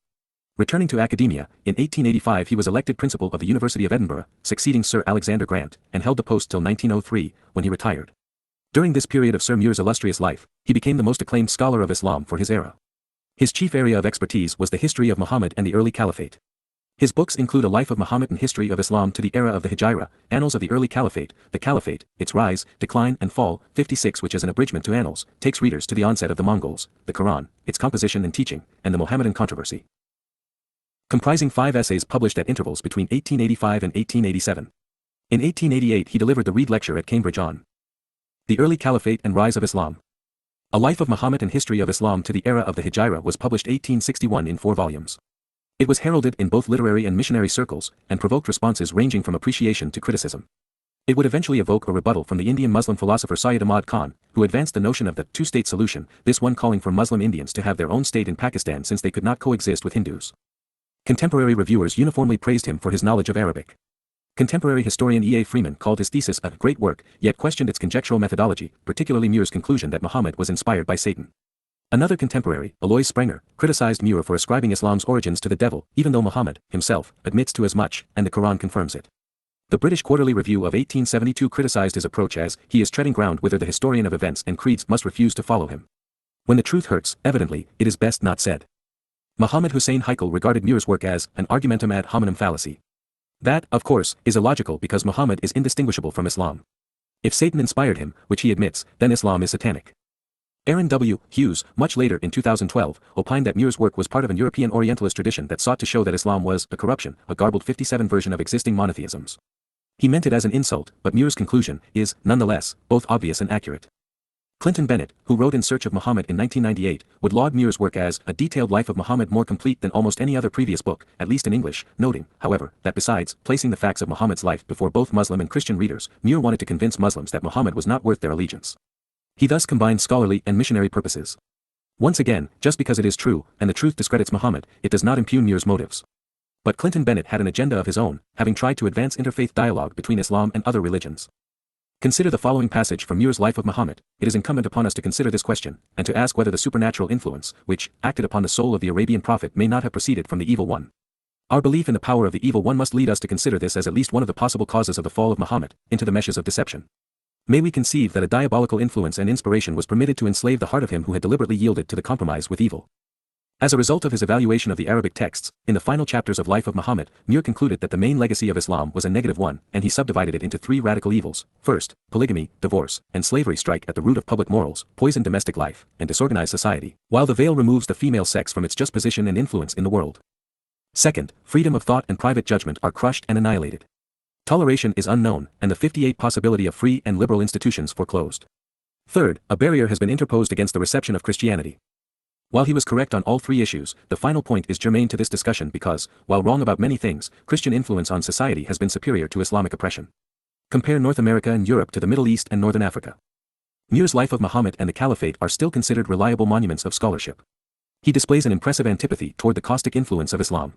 Returning to academia, in 1885 he was elected principal of the University of Edinburgh, succeeding Sir Alexander Grant, and held the post till 1903, when he retired. During this period of Sir Muir's illustrious life, he became the most acclaimed scholar of Islam for his era. His chief area of expertise was the history of Muhammad and the early caliphate. His books include A Life of Muhammad and History of Islam to the Era of the Hijra, Annals of the Early Caliphate, The Caliphate, Its Rise, Decline and Fall, 56, which as an abridgment to Annals, takes readers to the onset of the Mongols, the Quran, its composition and teaching, and the Mohammedan controversy. Comprising 5 essays published at intervals between 1885 and 1887. In 1888 he delivered the Reed Lecture at Cambridge on The Early Caliphate and Rise of Islam. A Life of Muhammad and History of Islam to the Era of the Hijra was published 1861 in 4 volumes. It was heralded in both literary and missionary circles, and provoked responses ranging from appreciation to criticism. It would eventually evoke a rebuttal from the Indian Muslim philosopher Syed Ahmad Khan, who advanced the notion of the two-state solution, this one calling for Muslim Indians to have their own state in Pakistan since they could not coexist with Hindus. Contemporary reviewers uniformly praised him for his knowledge of Arabic. Contemporary historian E. A. Freeman called his thesis a great work, yet questioned its conjectural methodology, particularly Muir's conclusion that Muhammad was inspired by Satan. Another contemporary, Alois Sprenger, criticized Muir for ascribing Islam's origins to the devil, even though Muhammad, himself, admits to as much, and the Quran confirms it. The British Quarterly Review of 1872 criticized his approach as, he is treading ground whither the historian of events and creeds must refuse to follow him. When the truth hurts, evidently, it is best not said. Muhammad Hussein Heikel regarded Muir's work as an argumentum ad hominem fallacy. That, of course, is illogical because Muhammad is indistinguishable from Islam. If Satan inspired him, which he admits, then Islam is satanic. Aaron W. Hughes, much later in 2012, opined that Muir's work was part of an European Orientalist tradition that sought to show that Islam was a corruption, a garbled 57 version of existing monotheisms. He meant it as an insult, but Muir's conclusion is, nonetheless, both obvious and accurate. Clinton Bennett, who wrote In Search of Muhammad in 1998, would laud Muir's work as a detailed life of Muhammad more complete than almost any other previous book, at least in English, noting, however, that besides placing the facts of Muhammad's life before both Muslim and Christian readers, Muir wanted to convince Muslims that Muhammad was not worth their allegiance. He thus combined scholarly and missionary purposes. Once again, just because it is true, and the truth discredits Muhammad, it does not impugn Muir's motives. But Clinton Bennett had an agenda of his own, having tried to advance interfaith dialogue between Islam and other religions. Consider the following passage from Muir's Life of Muhammad. It is incumbent upon us to consider this question, and to ask whether the supernatural influence, which acted upon the soul of the Arabian prophet, may not have proceeded from the evil one. Our belief in the power of the evil one must lead us to consider this as at least one of the possible causes of the fall of Muhammad, into the meshes of deception. May we conceive that a diabolical influence and inspiration was permitted to enslave the heart of him who had deliberately yielded to the compromise with evil. As a result of his evaluation of the Arabic texts, in the final chapters of Life of Muhammad, Muir concluded that the main legacy of Islam was a negative one, and he subdivided it into three radical evils. First, polygamy, divorce, and slavery strike at the root of public morals, poison domestic life, and disorganize society, while the veil removes the female sex from its just position and influence in the world. Second, freedom of thought and private judgment are crushed and annihilated. Toleration is unknown, and the 58 possibility of free and liberal institutions foreclosed. Third, a barrier has been interposed against the reception of Christianity. While he was correct on all three issues, the final point is germane to this discussion because, while wrong about many things, Christian influence on society has been superior to Islamic oppression. Compare North America and Europe to the Middle East and Northern Africa. Muir's Life of Muhammad and the Caliphate are still considered reliable monuments of scholarship. He displays an impressive antipathy toward the caustic influence of Islam.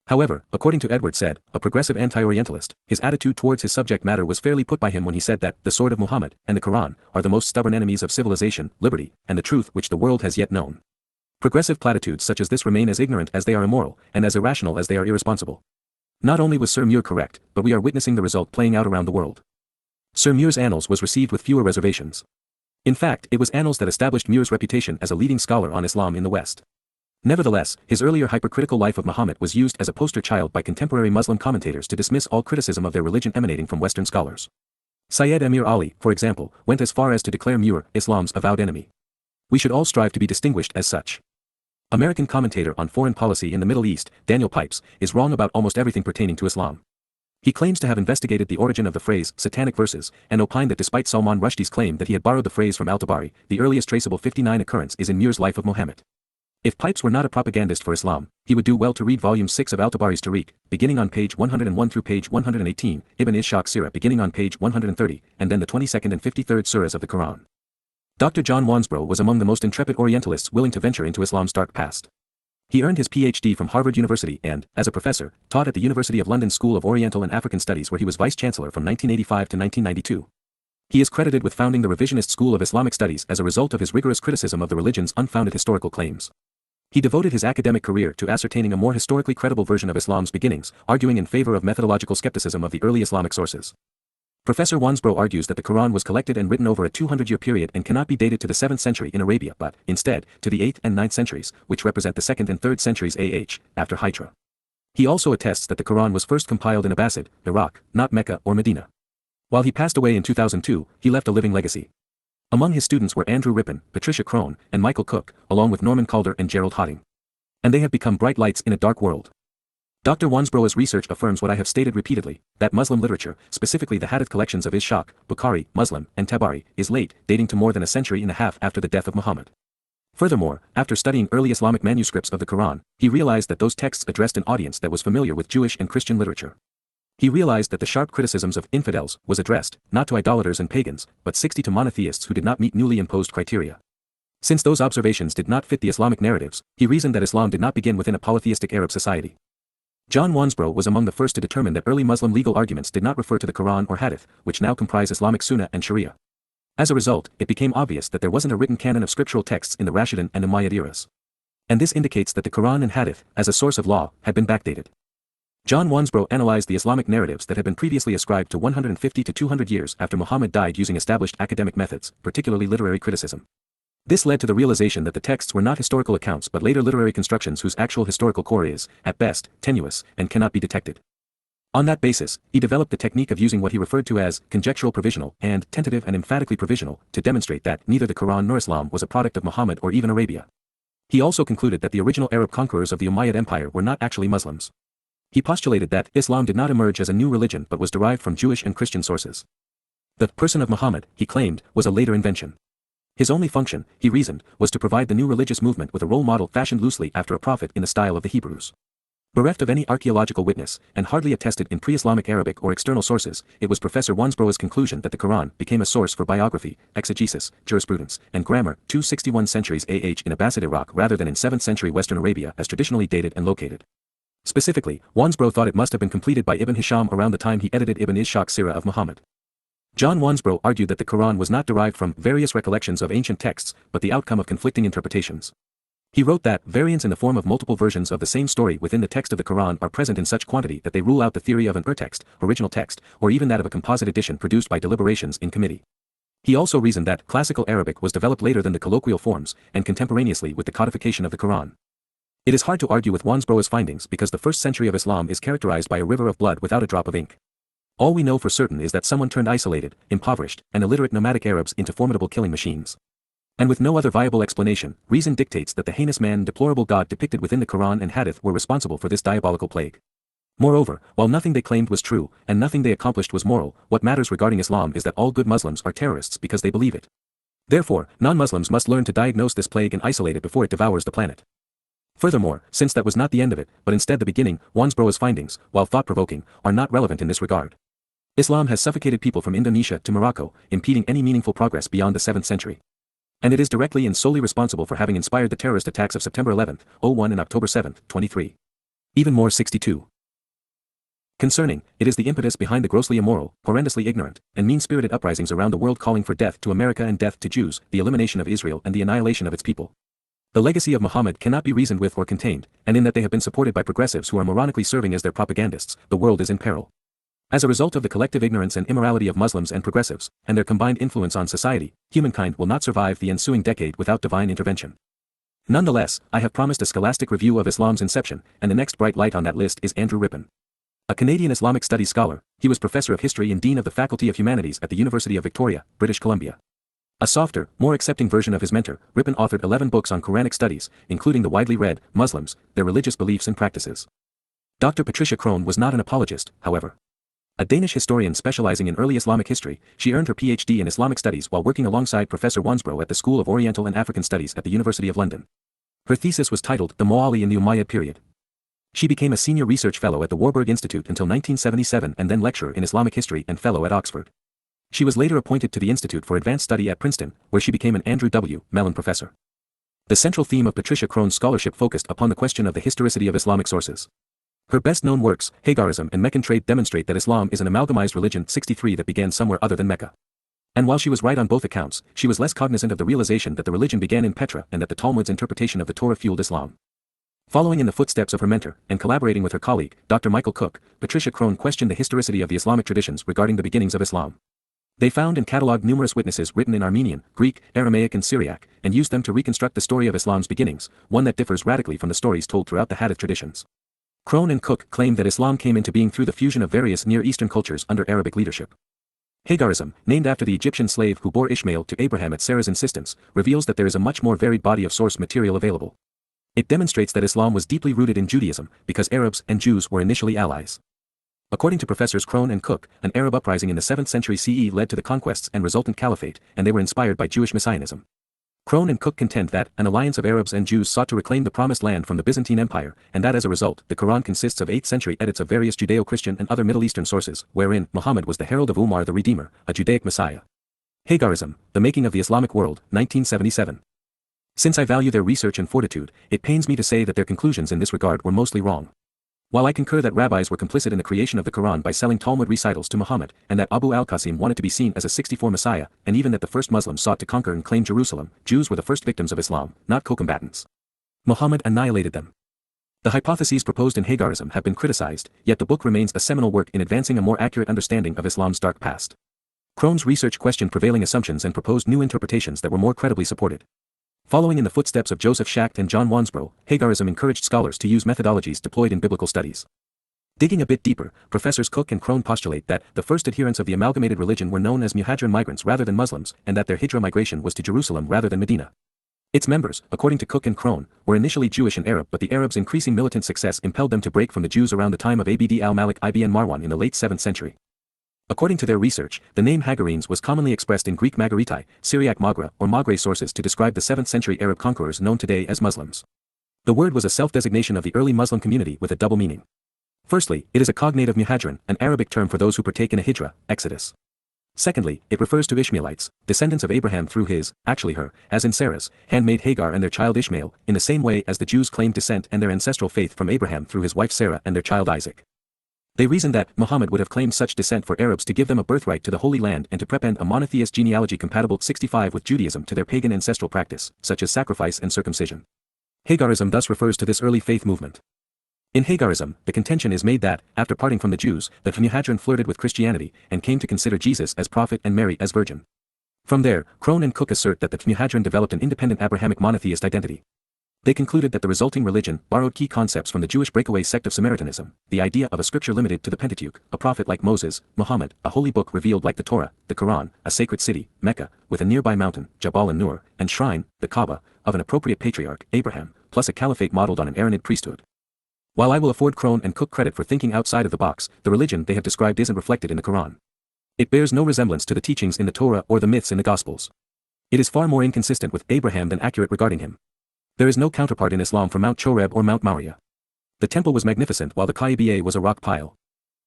However, according to Edward Said, a progressive anti-Orientalist, his attitude towards his subject matter was fairly put by him when he said that the sword of Muhammad and the Quran are the most stubborn enemies of civilization, liberty, and the truth which the world has yet known. Progressive platitudes such as this remain as ignorant as they are immoral, and as irrational as they are irresponsible. Not only was Sir Muir correct, but we are witnessing the result playing out around the world. Sir Muir's annals was received with fewer reservations. In fact, it was annals that established Muir's reputation as a leading scholar on Islam in the West. Nevertheless, his earlier hypercritical Life of Muhammad was used as a poster child by contemporary Muslim commentators to dismiss all criticism of their religion emanating from Western scholars. Syed Emir Ali, for example, went as far as to declare Muir Islam's avowed enemy. We should all strive to be distinguished as such. American commentator on foreign policy in the Middle East, Daniel Pipes, is wrong about almost everything pertaining to Islam. He claims to have investigated the origin of the phrase satanic verses, and opined that despite Salman Rushdie's claim that he had borrowed the phrase from Al-Tabari, the earliest traceable 59 occurrence is in Muir's Life of Muhammad. If Pipes were not a propagandist for Islam, he would do well to read volume 6 of Al-Tabari's Tariq, beginning on page 101 through page 118, Ibn Ishaq Sirah beginning on page 130, and then the 22nd and 53rd surahs of the Quran. Dr. John Wansbrough was among the most intrepid Orientalists willing to venture into Islam's dark past. He earned his Ph.D. from Harvard University and, as a professor, taught at the University of London School of Oriental and African Studies where he was vice-chancellor from 1985 to 1992. He is credited with founding the revisionist school of Islamic studies as a result of his rigorous criticism of the religion's unfounded historical claims. He devoted his academic career to ascertaining a more historically credible version of Islam's beginnings, arguing in favor of methodological skepticism of the early Islamic sources. Professor Wansbrough argues that the Quran was collected and written over a 200-year period and cannot be dated to the 7th century in Arabia but, instead, to the 8th and 9th centuries, which represent the 2nd and 3rd centuries AH, after Hijra. He also attests that the Quran was first compiled in Abbasid, Iraq, not Mecca or Medina. While he passed away in 2002, he left a living legacy. Among his students were Andrew Rippin, Patricia Crone, and Michael Cook, along with Norman Calder and Gerald Hawting. And they have become bright lights in a dark world. Dr. Wansbrough's research affirms what I have stated repeatedly, that Muslim literature, specifically the Hadith collections of Ishaq, Bukhari, Muslim, and Tabari, is late, dating to more than a century and a half after the death of Muhammad. Furthermore, after studying early Islamic manuscripts of the Quran, he realized that those texts addressed an audience that was familiar with Jewish and Christian literature. He realized that the sharp criticisms of infidels was addressed, not to idolaters and pagans, but 60 to monotheists who did not meet newly imposed criteria. Since those observations did not fit the Islamic narratives, he reasoned that Islam did not begin within a polytheistic Arab society. John Wansbrough was among the first to determine that early Muslim legal arguments did not refer to the Quran or Hadith, which now comprise Islamic Sunnah and Sharia. As a result, it became obvious that there wasn't a written canon of scriptural texts in the Rashidun and Umayyad eras. And this indicates that the Quran and Hadith, as a source of law, had been backdated. John Wansbrough analyzed the Islamic narratives that had been previously ascribed to 150 to 200 years after Muhammad died using established academic methods, particularly literary criticism. This led to the realization that the texts were not historical accounts but later literary constructions whose actual historical core is, at best, tenuous, and cannot be detected. On that basis, he developed the technique of using what he referred to as conjectural provisional and tentative and emphatically provisional to demonstrate that neither the Quran nor Islam was a product of Muhammad or even Arabia. He also concluded that the original Arab conquerors of the Umayyad Empire were not actually Muslims. He postulated that Islam did not emerge as a new religion but was derived from Jewish and Christian sources. The person of Muhammad, he claimed, was a later invention. His only function, he reasoned, was to provide the new religious movement with a role model fashioned loosely after a prophet in the style of the Hebrews. Bereft of any archaeological witness, and hardly attested in pre-Islamic Arabic or external sources, it was Professor Wansbrough's conclusion that the Quran became a source for biography, exegesis, jurisprudence, and grammar 261 centuries AH in Abbasid Iraq rather than in 7th century Western Arabia as traditionally dated and located. Specifically, Wansbrough thought it must have been completed by Ibn Hisham around the time he edited Ibn Ishaq's Sirah of Muhammad. John Wansbrough argued that the Quran was not derived from various recollections of ancient texts, but the outcome of conflicting interpretations. He wrote that variants in the form of multiple versions of the same story within the text of the Quran are present in such quantity that they rule out the theory of an urtext, original text, or even that of a composite edition produced by deliberations in committee. He also reasoned that classical Arabic was developed later than the colloquial forms, and contemporaneously with the codification of the Quran. It is hard to argue with Wansbrough's findings because the first century of Islam is characterized by a river of blood without a drop of ink. All we know for certain is that someone turned isolated, impoverished, and illiterate nomadic Arabs into formidable killing machines. And with no other viable explanation, reason dictates that the heinous man and deplorable God depicted within the Quran and Hadith were responsible for this diabolical plague. Moreover, while nothing they claimed was true, and nothing they accomplished was moral, what matters regarding Islam is that all good Muslims are terrorists because they believe it. Therefore, non-Muslims must learn to diagnose this plague and isolate it before it devours the planet. Furthermore, since that was not the end of it, but instead the beginning, Wansbrough's findings, while thought-provoking, are not relevant in this regard. Islam has suffocated people from Indonesia to Morocco, impeding any meaningful progress beyond the 7th century. And it is directly and solely responsible for having inspired the terrorist attacks of September 11, 01 and October 7, 23. Even more 62. Concerning, it is the impetus behind the grossly immoral, horrendously ignorant, and mean-spirited uprisings around the world calling for death to America and death to Jews, the elimination of Israel and the annihilation of its people. The legacy of Muhammad cannot be reasoned with or contained, and in that they have been supported by progressives who are moronically serving as their propagandists, the world is in peril. As a result of the collective ignorance and immorality of Muslims and progressives, and their combined influence on society, humankind will not survive the ensuing decade without divine intervention. Nonetheless, I have promised a scholastic review of Islam's inception, and the next bright light on that list is Andrew Rippin. A Canadian Islamic studies scholar, he was professor of history and dean of the Faculty of Humanities at the University of Victoria, British Columbia. A softer, more accepting version of his mentor, Rippin authored 11 books on Quranic studies, including the widely read, Muslims, Their Religious Beliefs and Practices. Dr. Patricia Crone was not an apologist, however. A Danish historian specializing in early Islamic history, she earned her PhD in Islamic studies while working alongside Professor Wansbrough at the School of Oriental and African Studies at the University of London. Her thesis was titled The Mawali in the Umayyad Period. She became a senior research fellow at the Warburg Institute until 1977 and then lecturer in Islamic history and fellow at Oxford. She was later appointed to the Institute for Advanced Study at Princeton, where she became an Andrew W. Mellon professor. The central theme of Patricia Crone's scholarship focused upon the question of the historicity of Islamic sources. Her best-known works, Hagarism and Meccan Trade, demonstrate that Islam is an amalgamized religion 63 that began somewhere other than Mecca. And while she was right on both accounts, she was less cognizant of the realization that the religion began in Petra and that the Talmud's interpretation of the Torah fueled Islam. Following in the footsteps of her mentor, and collaborating with her colleague, Dr. Michael Cook, Patricia Crone questioned the historicity of the Islamic traditions regarding the beginnings of Islam. They found and catalogued numerous witnesses written in Armenian, Greek, Aramaic and Syriac, and used them to reconstruct the story of Islam's beginnings, one that differs radically from the stories told throughout the Hadith traditions. Crone and Cook claimed that Islam came into being through the fusion of various Near Eastern cultures under Arabic leadership. Hagarism, named after the Egyptian slave who bore Ishmael to Abraham at Sarah's insistence, reveals that there is a much more varied body of source material available. It demonstrates that Islam was deeply rooted in Judaism, because Arabs and Jews were initially allies. According to Professors Crone and Cook, an Arab uprising in the 7th century CE led to the conquests and resultant caliphate, and they were inspired by Jewish messianism. Crone and Cook contend that an alliance of Arabs and Jews sought to reclaim the promised land from the Byzantine Empire, and that as a result, the Quran consists of 8th century edits of various Judeo-Christian and other Middle Eastern sources, wherein Muhammad was the herald of Umar the Redeemer, a Judaic messiah. Hagarism, The Making of the Islamic World, 1977. Since I value their research and fortitude, it pains me to say that their conclusions in this regard were mostly wrong. While I concur that rabbis were complicit in the creation of the Quran by selling Talmud recitals to Muhammad, and that Abu al-Qasim wanted to be seen as a 64 Messiah, and even that the first Muslims sought to conquer and claim Jerusalem, Jews were the first victims of Islam, not co-combatants. Muhammad annihilated them. The hypotheses proposed in Hagarism have been criticized, yet the book remains a seminal work in advancing a more accurate understanding of Islam's dark past. Crone's research questioned prevailing assumptions and proposed new interpretations that were more credibly supported. Following in the footsteps of Joseph Schacht and John Wansbrough, Hagarism encouraged scholars to use methodologies deployed in biblical studies. Digging a bit deeper, Professors Cook and Crone postulate that the first adherents of the amalgamated religion were known as Muhajirin migrants rather than Muslims, and that their Hijra migration was to Jerusalem rather than Medina. Its members, according to Cook and Crone, were initially Jewish and Arab, but the Arabs' increasing militant success impelled them to break from the Jews around the time of Abd al-Malik ibn Marwan in the late 7th century. According to their research, the name Hagarenes was commonly expressed in Greek Magaritai, Syriac Magra, or Magre sources to describe the 7th century Arab conquerors known today as Muslims. The word was a self-designation of the early Muslim community with a double meaning. Firstly, it is a cognate of muhajirun, an Arabic term for those who partake in a hijrah, exodus. Secondly, it refers to Ishmaelites, descendants of Abraham through his, actually her, as in Sarah's, handmaid Hagar and their child Ishmael, in the same way as the Jews claimed descent and their ancestral faith from Abraham through his wife Sarah and their child Isaac. They reasoned that Muhammad would have claimed such descent for Arabs to give them a birthright to the Holy Land and to prepend a monotheist genealogy compatible 65 with Judaism to their pagan ancestral practice, such as sacrifice and circumcision. Hagarism thus refers to this early faith movement. In Hagarism, the contention is made that, after parting from the Jews, the Muhajirun flirted with Christianity and came to consider Jesus as prophet and Mary as virgin. From there, Crone and Cook assert that the Muhajirun developed an independent Abrahamic monotheist identity. They concluded that the resulting religion borrowed key concepts from the Jewish breakaway sect of Samaritanism, the idea of a scripture limited to the Pentateuch, a prophet like Moses, Muhammad, a holy book revealed like the Torah, the Quran, a sacred city, Mecca, with a nearby mountain, Jabal an-Nur, and shrine, the Kaaba, of an appropriate patriarch, Abraham, plus a caliphate modeled on an Aaronid priesthood. While I will afford Crone and Cook credit for thinking outside of the box, the religion they have described isn't reflected in the Quran. It bears no resemblance to the teachings in the Torah or the myths in the Gospels. It is far more inconsistent with Abraham than accurate regarding him. There is no counterpart in Islam for Mount Choreb or Mount Moriah. The temple was magnificent while the Kaaba was a rock pile.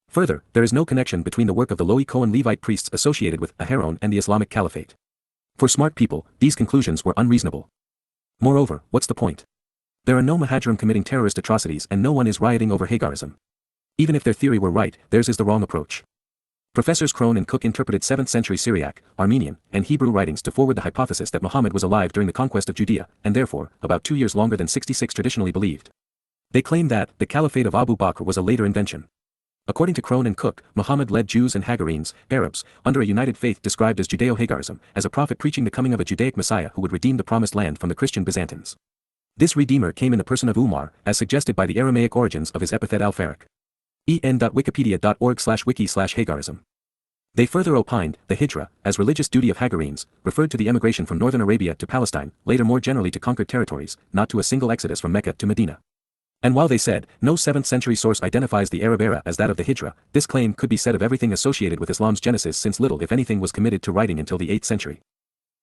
Further, there is no connection between the work of the Lowy Cohen Levite priests associated with Aharon and the Islamic Caliphate. For smart people, these conclusions were unreasonable. Moreover, what's the point? There are no Muhajirin committing terrorist atrocities and no one is rioting over Hagarism. Even if their theory were right, theirs is the wrong approach. Professors Crone and Cook interpreted 7th century Syriac, Armenian, and Hebrew writings to forward the hypothesis that Muhammad was alive during the conquest of Judea, and therefore, about 2 years longer than 66 traditionally believed. They claim that the Caliphate of Abu Bakr was a later invention. According to Crone and Cook, Muhammad led Jews and Hagarenes, Arabs, under a united faith described as Judeo-Hagarism, as a prophet preaching the coming of a Judaic Messiah who would redeem the promised land from the Christian Byzantines. This Redeemer came in the person of Umar, as suggested by the Aramaic origins of his epithet al-Farik. en.wikipedia.org/wiki/Hagarism. They further opined, the Hijra, as religious duty of Hagarenes, referred to the emigration from northern Arabia to Palestine, later more generally to conquered territories, not to a single exodus from Mecca to Medina. And while they said, no 7th century source identifies the Arab era as that of the Hijra, this claim could be said of everything associated with Islam's genesis since little if anything was committed to writing until the 8th century.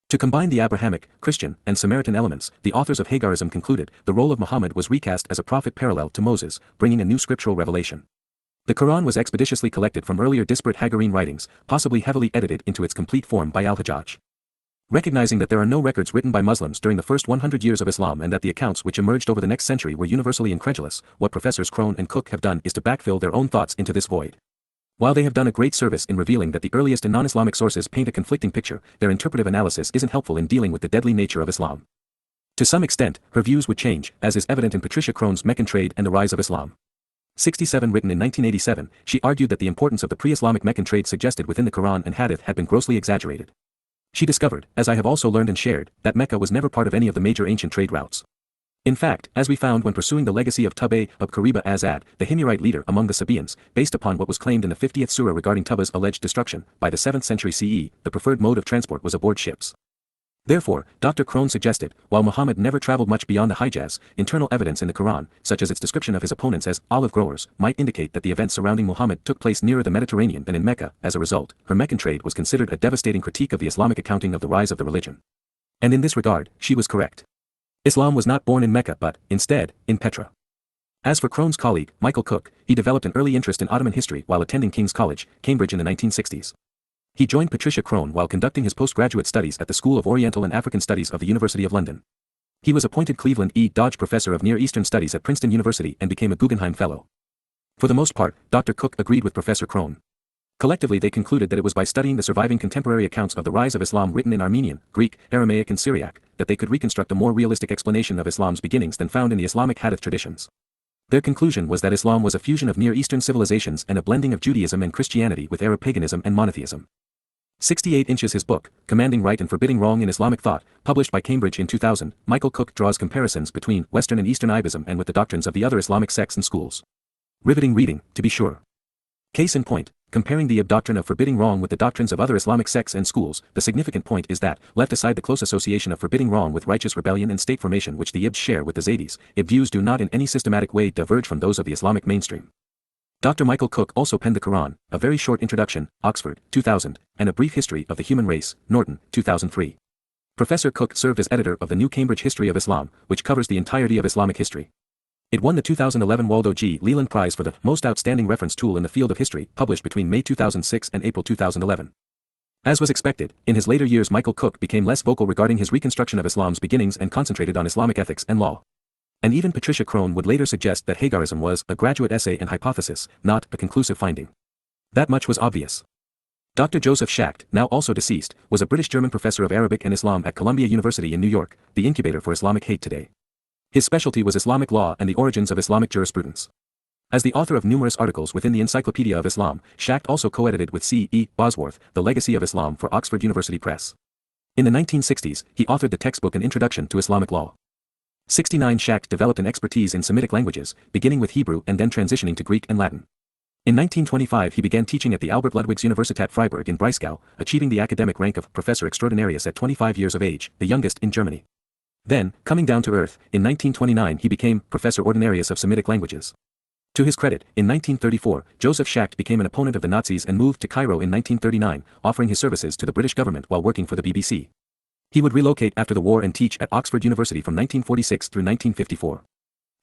To combine the Abrahamic, Christian, and Samaritan elements, the authors of Hagarism concluded, the role of Muhammad was recast as a prophet parallel to Moses, bringing a new scriptural revelation. The Quran was expeditiously collected from earlier disparate Hagarene writings, possibly heavily edited into its complete form by al-Hajjaj. Recognizing that there are no records written by Muslims during the first 100 years of Islam and that the accounts which emerged over the next century were universally incredulous, what Professors Crone and Cook have done is to backfill their own thoughts into this void. While they have done a great service in revealing that the earliest and non-Islamic sources paint a conflicting picture, their interpretive analysis isn't helpful in dealing with the deadly nature of Islam. To some extent, her views would change, as is evident in Patricia Crone's Meccan Trade and the Rise of Islam. 67 written in 1987, she argued that the importance of the pre-Islamic Meccan trade suggested within the Quran and Hadith had been grossly exaggerated. She discovered, as I have also learned and shared, that Mecca was never part of any of the major ancient trade routes. In fact, as we found when pursuing the legacy of Tubba of Kariba Azad, the Himyarite leader among the Sabaeans, based upon what was claimed in the 50th surah regarding Tubba's alleged destruction, by the 7th century CE, the preferred mode of transport was aboard ships. Therefore, Dr. Crone suggested, while Muhammad never traveled much beyond the Hijaz, internal evidence in the Quran, such as its description of his opponents as olive growers, might indicate that the events surrounding Muhammad took place nearer the Mediterranean than in Mecca. As a result, her Meccan trade was considered a devastating critique of the Islamic accounting of the rise of the religion. And in this regard, she was correct. Islam was not born in Mecca but, instead, in Petra. As for Crone's colleague, Michael Cook, he developed an early interest in Ottoman history while attending King's College, Cambridge in the 1960s. He joined Patricia Crone while conducting his postgraduate studies at the School of Oriental and African Studies of the University of London. He was appointed Cleveland E. Dodge Professor of Near Eastern Studies at Princeton University and became a Guggenheim Fellow. For the most part, Dr. Cook agreed with Professor Crone. Collectively they concluded that it was by studying the surviving contemporary accounts of the rise of Islam written in Armenian, Greek, Aramaic and Syriac, that they could reconstruct a more realistic explanation of Islam's beginnings than found in the Islamic Hadith traditions. Their conclusion was that Islam was a fusion of Near Eastern civilizations and a blending of Judaism and Christianity with Arab paganism and monotheism. 68 inches his book, Commanding Right and Forbidding Wrong in Islamic Thought, published by Cambridge in 2000, Michael Cook draws comparisons between Western and Eastern Ibism and with the doctrines of the other Islamic sects and schools. Riveting reading, to be sure. Case in point, comparing the doctrine of forbidding wrong with the doctrines of other Islamic sects and schools, the significant point is that, left aside the close association of forbidding wrong with righteous rebellion and state formation which the Ibs share with the Zaydis, Ibs views do not in any systematic way diverge from those of the Islamic mainstream. Dr. Michael Cook also penned the Quran, A Very Short Introduction, Oxford, 2000, and A Brief History of the Human Race, Norton, 2003. Professor Cook served as editor of the New Cambridge History of Islam, which covers the entirety of Islamic history. It won the 2011 Waldo G. Leland Prize for the Most Outstanding Reference Tool in the Field of History, published between May 2006 and April 2011. As was expected, in his later years Michael Cook became less vocal regarding his reconstruction of Islam's beginnings and concentrated on Islamic ethics and law. And even Patricia Crone would later suggest that Hagarism was a graduate essay and hypothesis, not a conclusive finding. That much was obvious. Dr. Joseph Schacht, now also deceased, was a British-German professor of Arabic and Islam at Columbia University in New York, the incubator for Islamic hate today. His specialty was Islamic law and the origins of Islamic jurisprudence. As the author of numerous articles within the Encyclopedia of Islam, Schacht also co-edited with C. E. Bosworth, The Legacy of Islam for Oxford University Press. In the 1960s, he authored the textbook An Introduction to Islamic Law. 69 Schacht developed an expertise in Semitic languages, beginning with Hebrew and then transitioning to Greek and Latin. In 1925 he began teaching at the Albert Ludwigs Universität Freiburg in Breisgau, achieving the academic rank of Professor Extraordinarius at 25 years of age, the youngest in Germany. Then, coming down to earth, in 1929 he became Professor Ordinarius of Semitic languages. To his credit, in 1934, Joseph Schacht became an opponent of the Nazis and moved to Cairo in 1939, offering his services to the British government while working for the BBC. He would relocate after the war and teach at Oxford University from 1946 through 1954.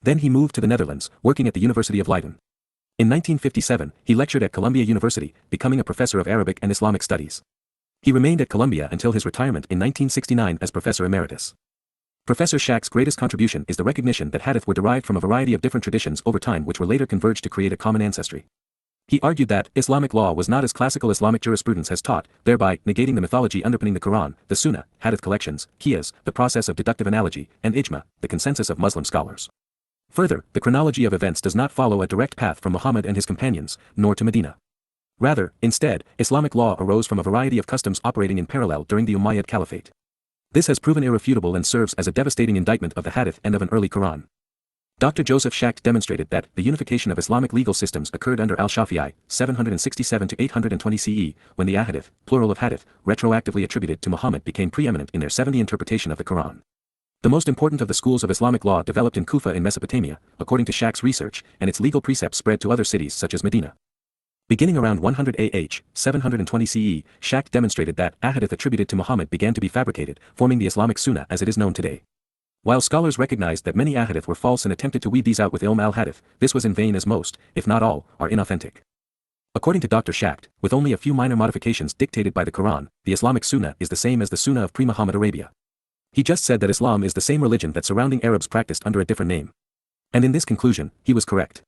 Then he moved to the Netherlands, working at the University of Leiden. In 1957, he lectured at Columbia University, becoming a professor of Arabic and Islamic studies. He remained at Columbia until his retirement in 1969 as Professor Emeritus. Professor Schacht's greatest contribution is the recognition that hadith were derived from a variety of different traditions over time which were later converged to create a common ancestry. He argued that Islamic law was not as classical Islamic jurisprudence has taught, thereby negating the mythology underpinning the Quran, the Sunnah, hadith collections, qiyas, the process of deductive analogy, and ijma, the consensus of Muslim scholars. Further, the chronology of events does not follow a direct path from Muhammad and his companions, nor to Medina. Rather, instead, Islamic law arose from a variety of customs operating in parallel during the Umayyad Caliphate. This has proven irrefutable and serves as a devastating indictment of the hadith and of an early Quran. Dr. Joseph Schacht demonstrated that the unification of Islamic legal systems occurred under al-Shafi'i, 767 to 820 CE, when the ahadith, plural of hadith, retroactively attributed to Muhammad became preeminent in their 70 interpretation of the Quran. The most important of the schools of Islamic law developed in Kufa in Mesopotamia, according to Schacht's research, and its legal precepts spread to other cities such as Medina. Beginning around 100 AH, 720 CE, Schacht demonstrated that ahadith attributed to Muhammad began to be fabricated, forming the Islamic Sunnah as it is known today. While scholars recognized that many ahadith were false and attempted to weed these out with ilm al-hadith, this was in vain as most, if not all, are inauthentic. According to Dr. Schacht, with only a few minor modifications dictated by the Quran, the Islamic Sunnah is the same as the Sunnah of pre-Muhammad Arabia. He just said that Islam is the same religion that surrounding Arabs practiced under a different name. And in this conclusion, he was correct.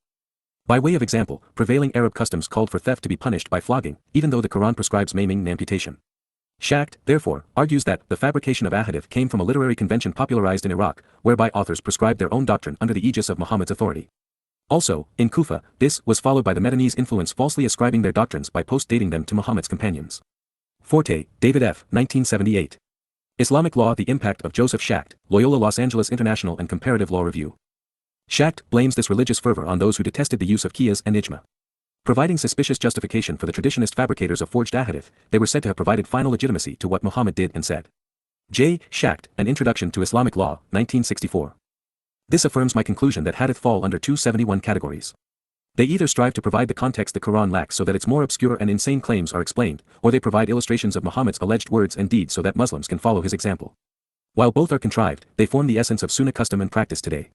By way of example, prevailing Arab customs called for theft to be punished by flogging, even though the Quran prescribes maiming and amputation. Schacht, therefore, argues that the fabrication of ahadith came from a literary convention popularized in Iraq, whereby authors prescribed their own doctrine under the aegis of Muhammad's authority. Also, in Kufa, this was followed by the Medinese influence falsely ascribing their doctrines by post-dating them to Muhammad's companions. Forte, David F. 1978. Islamic Law: The Impact of Joseph Schacht, Loyola Los Angeles International and Comparative Law Review. Schacht blames this religious fervor on those who detested the use of qiyas and ijma. Providing suspicious justification for the traditionist fabricators of forged ahadith, they were said to have provided final legitimacy to what Muhammad did and said. J. Schacht, An Introduction to Islamic Law, 1964. This affirms my conclusion that hadith fall under 271 categories. They either strive to provide the context the Quran lacks so that its more obscure and insane claims are explained, or they provide illustrations of Muhammad's alleged words and deeds so that Muslims can follow his example. While both are contrived, they form the essence of Sunnah custom and practice today.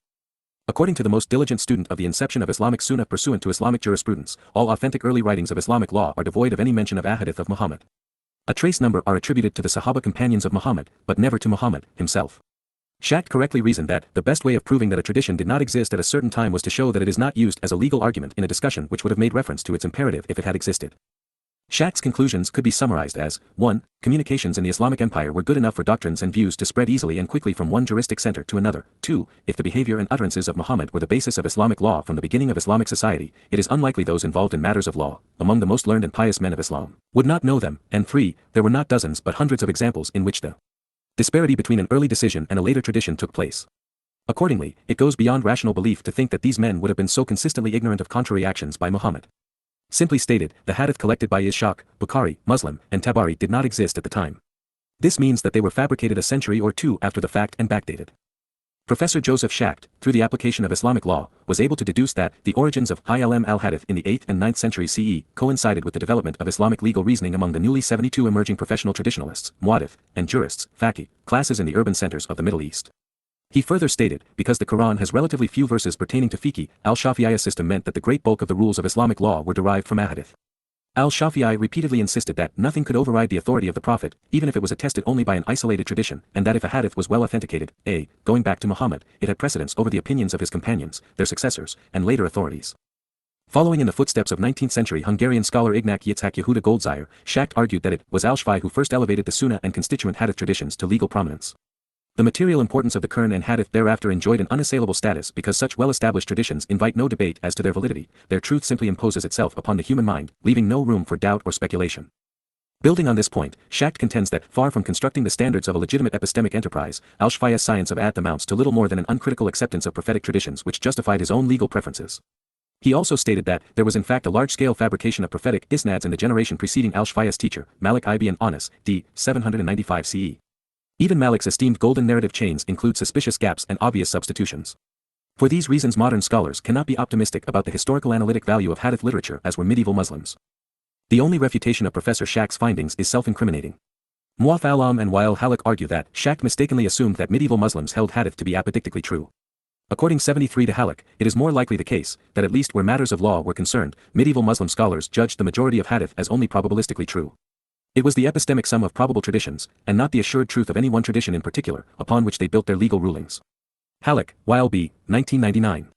According to the most diligent student of the inception of Islamic Sunnah pursuant to Islamic jurisprudence, all authentic early writings of Islamic law are devoid of any mention of ahadith of Muhammad. A trace number are attributed to the Sahaba companions of Muhammad, but never to Muhammad himself. Schacht correctly reasoned that the best way of proving that a tradition did not exist at a certain time was to show that it is not used as a legal argument in a discussion which would have made reference to its imperative if it had existed. Schacht's conclusions could be summarized as: 1. Communications in the Islamic Empire were good enough for doctrines and views to spread easily and quickly from one juristic center to another. 2. If the behavior and utterances of Muhammad were the basis of Islamic law from the beginning of Islamic society, it is unlikely those involved in matters of law, among the most learned and pious men of Islam, would not know them. And 3. There were not dozens but hundreds of examples in which the disparity between an early decision and a later tradition took place. Accordingly, it goes beyond rational belief to think that these men would have been so consistently ignorant of contrary actions by Muhammad. Simply stated, the hadith collected by Ishaq, Bukhari, Muslim, and Tabari did not exist at the time. This means that they were fabricated a century or two after the fact and backdated. Professor Joseph Schacht, through the application of Islamic law, was able to deduce that the origins of Ilm al-Hadith in the 8th and 9th century CE coincided with the development of Islamic legal reasoning among the newly 72 emerging professional traditionalists, muadith, and jurists, faqih, classes in the urban centers of the Middle East. He further stated, because the Quran has relatively few verses pertaining to fiqh, al-Shafi'iyya system meant that the great bulk of the rules of Islamic law were derived from ahadith. Al-Shafi'i repeatedly insisted that nothing could override the authority of the Prophet, even if it was attested only by an isolated tradition, and that if a hadith was well authenticated, going back to Muhammad, it had precedence over the opinions of his companions, their successors, and later authorities. Following in the footsteps of 19th century Hungarian scholar Ignác Yitzhak Yehuda Goldziher, Schacht argued that it was al-Shafi'i who first elevated the Sunnah and constituent hadith traditions to legal prominence. The material importance of the Quran and Hadith thereafter enjoyed an unassailable status because such well-established traditions invite no debate as to their validity, their truth simply imposes itself upon the human mind, leaving no room for doubt or speculation. Building on this point, Schacht contends that, far from constructing the standards of a legitimate epistemic enterprise, al-Shafi'i's science of ath amounts to little more than an uncritical acceptance of prophetic traditions which justified his own legal preferences. He also stated that there was in fact a large-scale fabrication of prophetic isnads in the generation preceding al-Shafi'i's teacher, Malik ibn Anas, d. 795 CE. Even Malik's esteemed golden narrative chains include suspicious gaps and obvious substitutions. For these reasons modern scholars cannot be optimistic about the historical analytic value of hadith literature as were medieval Muslims. The only refutation of Professor Schacht's findings is self-incriminating. Muaf al-Alam and Wael Halak argue that Schacht mistakenly assumed that medieval Muslims held hadith to be apodictically true. According 73 to Halak, it is more likely the case that at least where matters of law were concerned, medieval Muslim scholars judged the majority of hadith as only probabilistically true. It was the epistemic sum of probable traditions, and not the assured truth of any one tradition in particular, upon which they built their legal rulings. Halak, Wael B., 1999.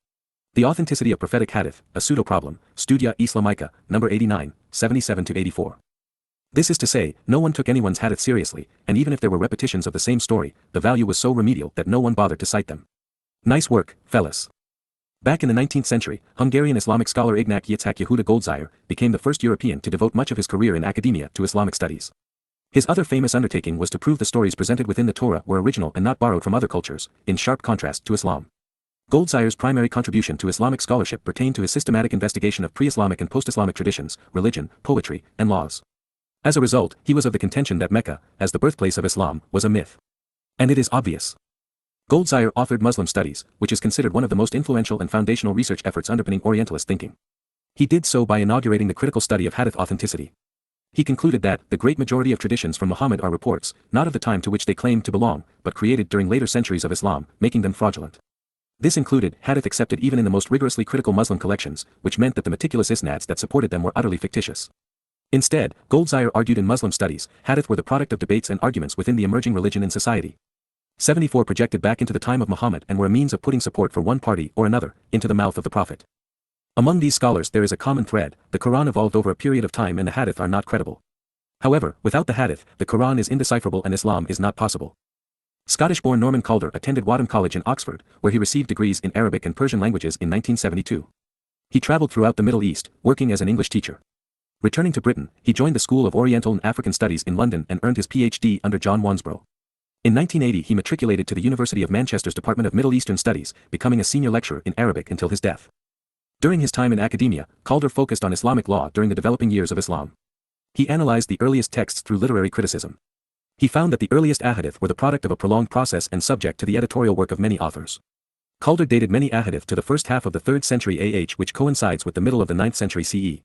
The Authenticity of Prophetic Hadith, a Pseudo-Problem, Studia Islamica, No. 89, 77-84. This is to say, no one took anyone's hadith seriously, and even if there were repetitions of the same story, the value was so remedial that no one bothered to cite them. Nice work, fellas. Back in the 19th century, Hungarian Islamic scholar Ignác Yitzhak Yehuda Goldziher became the first European to devote much of his career in academia to Islamic studies. His other famous undertaking was to prove the stories presented within the Torah were original and not borrowed from other cultures, in sharp contrast to Islam. Goldziher's primary contribution to Islamic scholarship pertained to his systematic investigation of pre-Islamic and post-Islamic traditions, religion, poetry, and laws. As a result, he was of the contention that Mecca, as the birthplace of Islam, was a myth. And it is obvious. Goldziher authored Muslim Studies, which is considered one of the most influential and foundational research efforts underpinning Orientalist thinking. He did so by inaugurating the critical study of hadith authenticity. He concluded that the great majority of traditions from Muhammad are reports, not of the time to which they claim to belong, but created during later centuries of Islam, making them fraudulent. This included hadith accepted even in the most rigorously critical Muslim collections, which meant that the meticulous isnads that supported them were utterly fictitious. Instead, Goldziher argued in Muslim Studies, hadith were the product of debates and arguments within the emerging religion in society. 74 projected back into the time of Muhammad and were a means of putting support for one party or another into the mouth of the Prophet. Among these scholars there is a common thread: the Quran evolved over a period of time and the hadith are not credible. However, without the hadith, the Quran is indecipherable and Islam is not possible. Scottish-born Norman Calder attended Wadham College in Oxford, where he received degrees in Arabic and Persian languages in 1972. He traveled throughout the Middle East, working as an English teacher. Returning to Britain, he joined the School of Oriental and African Studies in London and earned his PhD under John Wansbrough. In 1980 he matriculated to the University of Manchester's Department of Middle Eastern Studies, becoming a senior lecturer in Arabic until his death. During his time in academia, Calder focused on Islamic law during the developing years of Islam. He analyzed the earliest texts through literary criticism. He found that the earliest ahadith were the product of a prolonged process and subject to the editorial work of many authors. Calder dated many ahadith to the first half of the 3rd century AH, which coincides with the middle of the 9th century CE.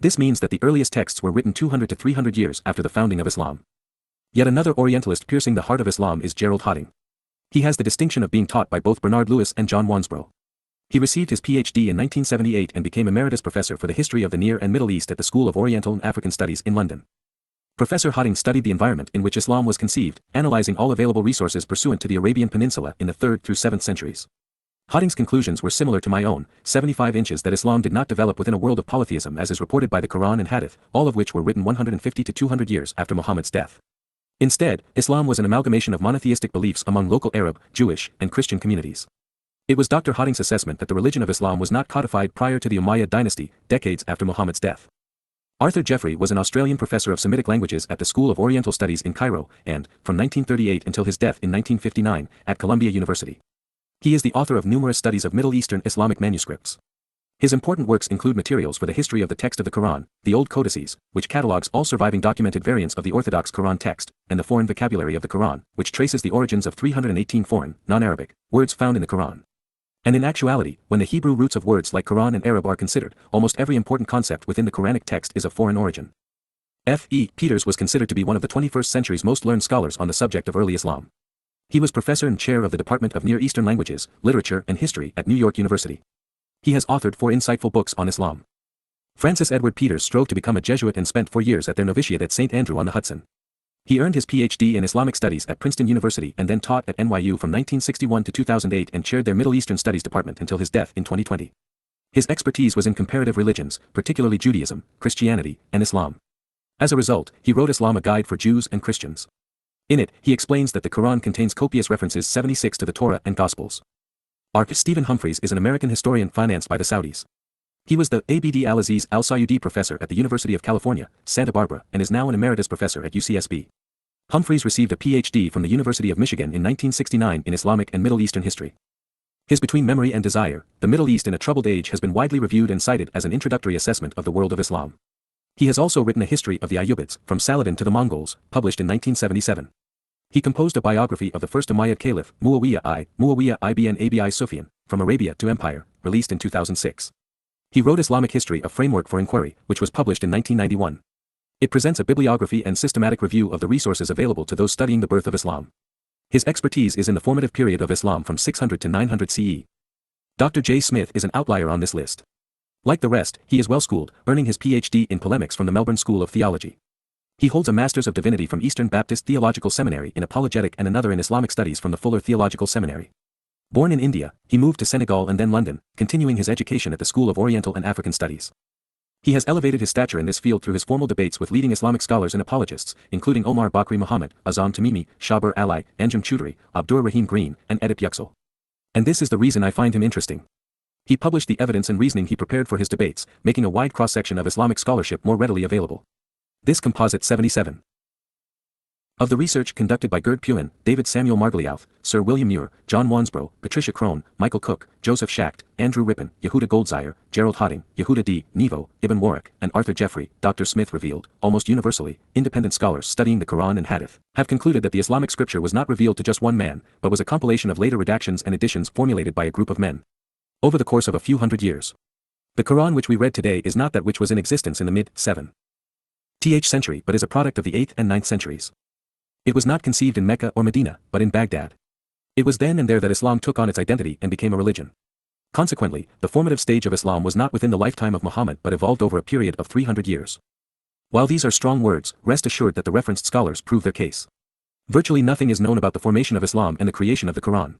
This means that the earliest texts were written 200 to 300 years after the founding of Islam. Yet another Orientalist piercing the heart of Islam is Gerald Hawting. He has the distinction of being taught by both Bernard Lewis and John Wansbrough. He received his PhD in 1978 and became Emeritus Professor for the History of the Near and Middle East at the School of Oriental and African Studies in London. Professor Hawting studied the environment in which Islam was conceived, analyzing all available resources pursuant to the Arabian Peninsula in the 3rd through 7th centuries. Hawting's conclusions were similar to my own, 75 inches that Islam did not develop within a world of polytheism as is reported by the Quran and Hadith, all of which were written 150 to 200 years after Muhammad's death. Instead, Islam was an amalgamation of monotheistic beliefs among local Arab, Jewish, and Christian communities. It was Dr. Hawting's assessment that the religion of Islam was not codified prior to the Umayyad dynasty, decades after Muhammad's death. Arthur Jeffery was an Australian professor of Semitic languages at the School of Oriental Studies in Cairo, and, from 1938 until his death in 1959, at Columbia University. He is the author of numerous studies of Middle Eastern Islamic manuscripts. His important works include materials for the history of the text of the Quran, the Old Codices, which catalogues all surviving documented variants of the Orthodox Quran text, and the foreign vocabulary of the Quran, which traces the origins of 318 foreign, non-Arabic, words found in the Quran. And in actuality, when the Hebrew roots of words like Quran and Arab are considered, almost every important concept within the Quranic text is of foreign origin. F.E. Peters was considered to be one of the 21st century's most learned scholars on the subject of early Islam. He was professor and chair of the Department of Near Eastern Languages, Literature and History at New York University. He has authored 4 insightful books on Islam. Francis Edward Peters strove to become a Jesuit and spent 4 years at their novitiate at St. Andrew on the Hudson. He earned his Ph.D. in Islamic Studies at Princeton University and then taught at NYU from 1961 to 2008 and chaired their Middle Eastern Studies Department until his death in 2020. His expertise was in comparative religions, particularly Judaism, Christianity, and Islam. As a result, he wrote Islam: A Guide for Jews and Christians. In it, he explains that the Quran contains copious references 76 to the Torah and Gospels. Arch. Stephen Humphreys is an American historian financed by the Saudis. He was the Abd al-Aziz al-Saudi Professor at the University of California, Santa Barbara, and is now an emeritus professor at UCSB. Humphreys received a Ph.D. from the University of Michigan in 1969 in Islamic and Middle Eastern history. His Between Memory and Desire, The Middle East in a Troubled Age has been widely reviewed and cited as an introductory assessment of the world of Islam. He has also written a history of the Ayyubids, from Saladin to the Mongols, published in 1977. He composed a biography of the first Umayyad Caliph, Muawiyah ibn Abi Sufyan, From Arabia to Empire, released in 2006. He wrote Islamic History: A Framework for Inquiry, which was published in 1991. It presents a bibliography and systematic review of the resources available to those studying the birth of Islam. His expertise is in the formative period of Islam from 600 to 900 CE. Dr. J. Smith is an outlier on this list. Like the rest, he is well-schooled, earning his Ph.D. in polemics from the Melbourne School of Theology. He holds a Master's of Divinity from Eastern Baptist Theological Seminary in Apologetic and another in Islamic Studies from the Fuller Theological Seminary. Born in India, he moved to Senegal and then London, continuing his education at the School of Oriental and African Studies. He has elevated his stature in this field through his formal debates with leading Islamic scholars and apologists, including Omar Bakri Muhammad, Azam Tamimi, Shabir Ali, Anjem Choudhury, Abdur Rahim Green, and Edip Yüksel. And this is the reason I find him interesting. He published the evidence and reasoning he prepared for his debates, making a wide cross-section of Islamic scholarship more readily available. This composite 77. Of the research conducted by Gerd Puin, David Samuel Margoliouth, Sir William Muir, John Wansbrough, Patricia Crone, Michael Cook, Joseph Schacht, Andrew Rippin, Yehuda Goldziher, Gerald Hawting, Yehuda D, Nevo, Ibn Warraq, and Arthur Jeffery, Dr. Smith revealed, almost universally, independent scholars studying the Quran and Hadith have concluded that the Islamic scripture was not revealed to just one man, but was a compilation of later redactions and additions formulated by a group of men over the course of a few hundred years. The Quran which we read today is not that which was in existence in the mid-7th century but is a product of the 8th and 9th centuries. It was not conceived in Mecca or Medina, but in Baghdad. It was then and there that Islam took on its identity and became a religion. Consequently, the formative stage of Islam was not within the lifetime of Muhammad but evolved over a period of 300 years. While these are strong words, rest assured that the referenced scholars prove their case. Virtually nothing is known about the formation of Islam and the creation of the Quran.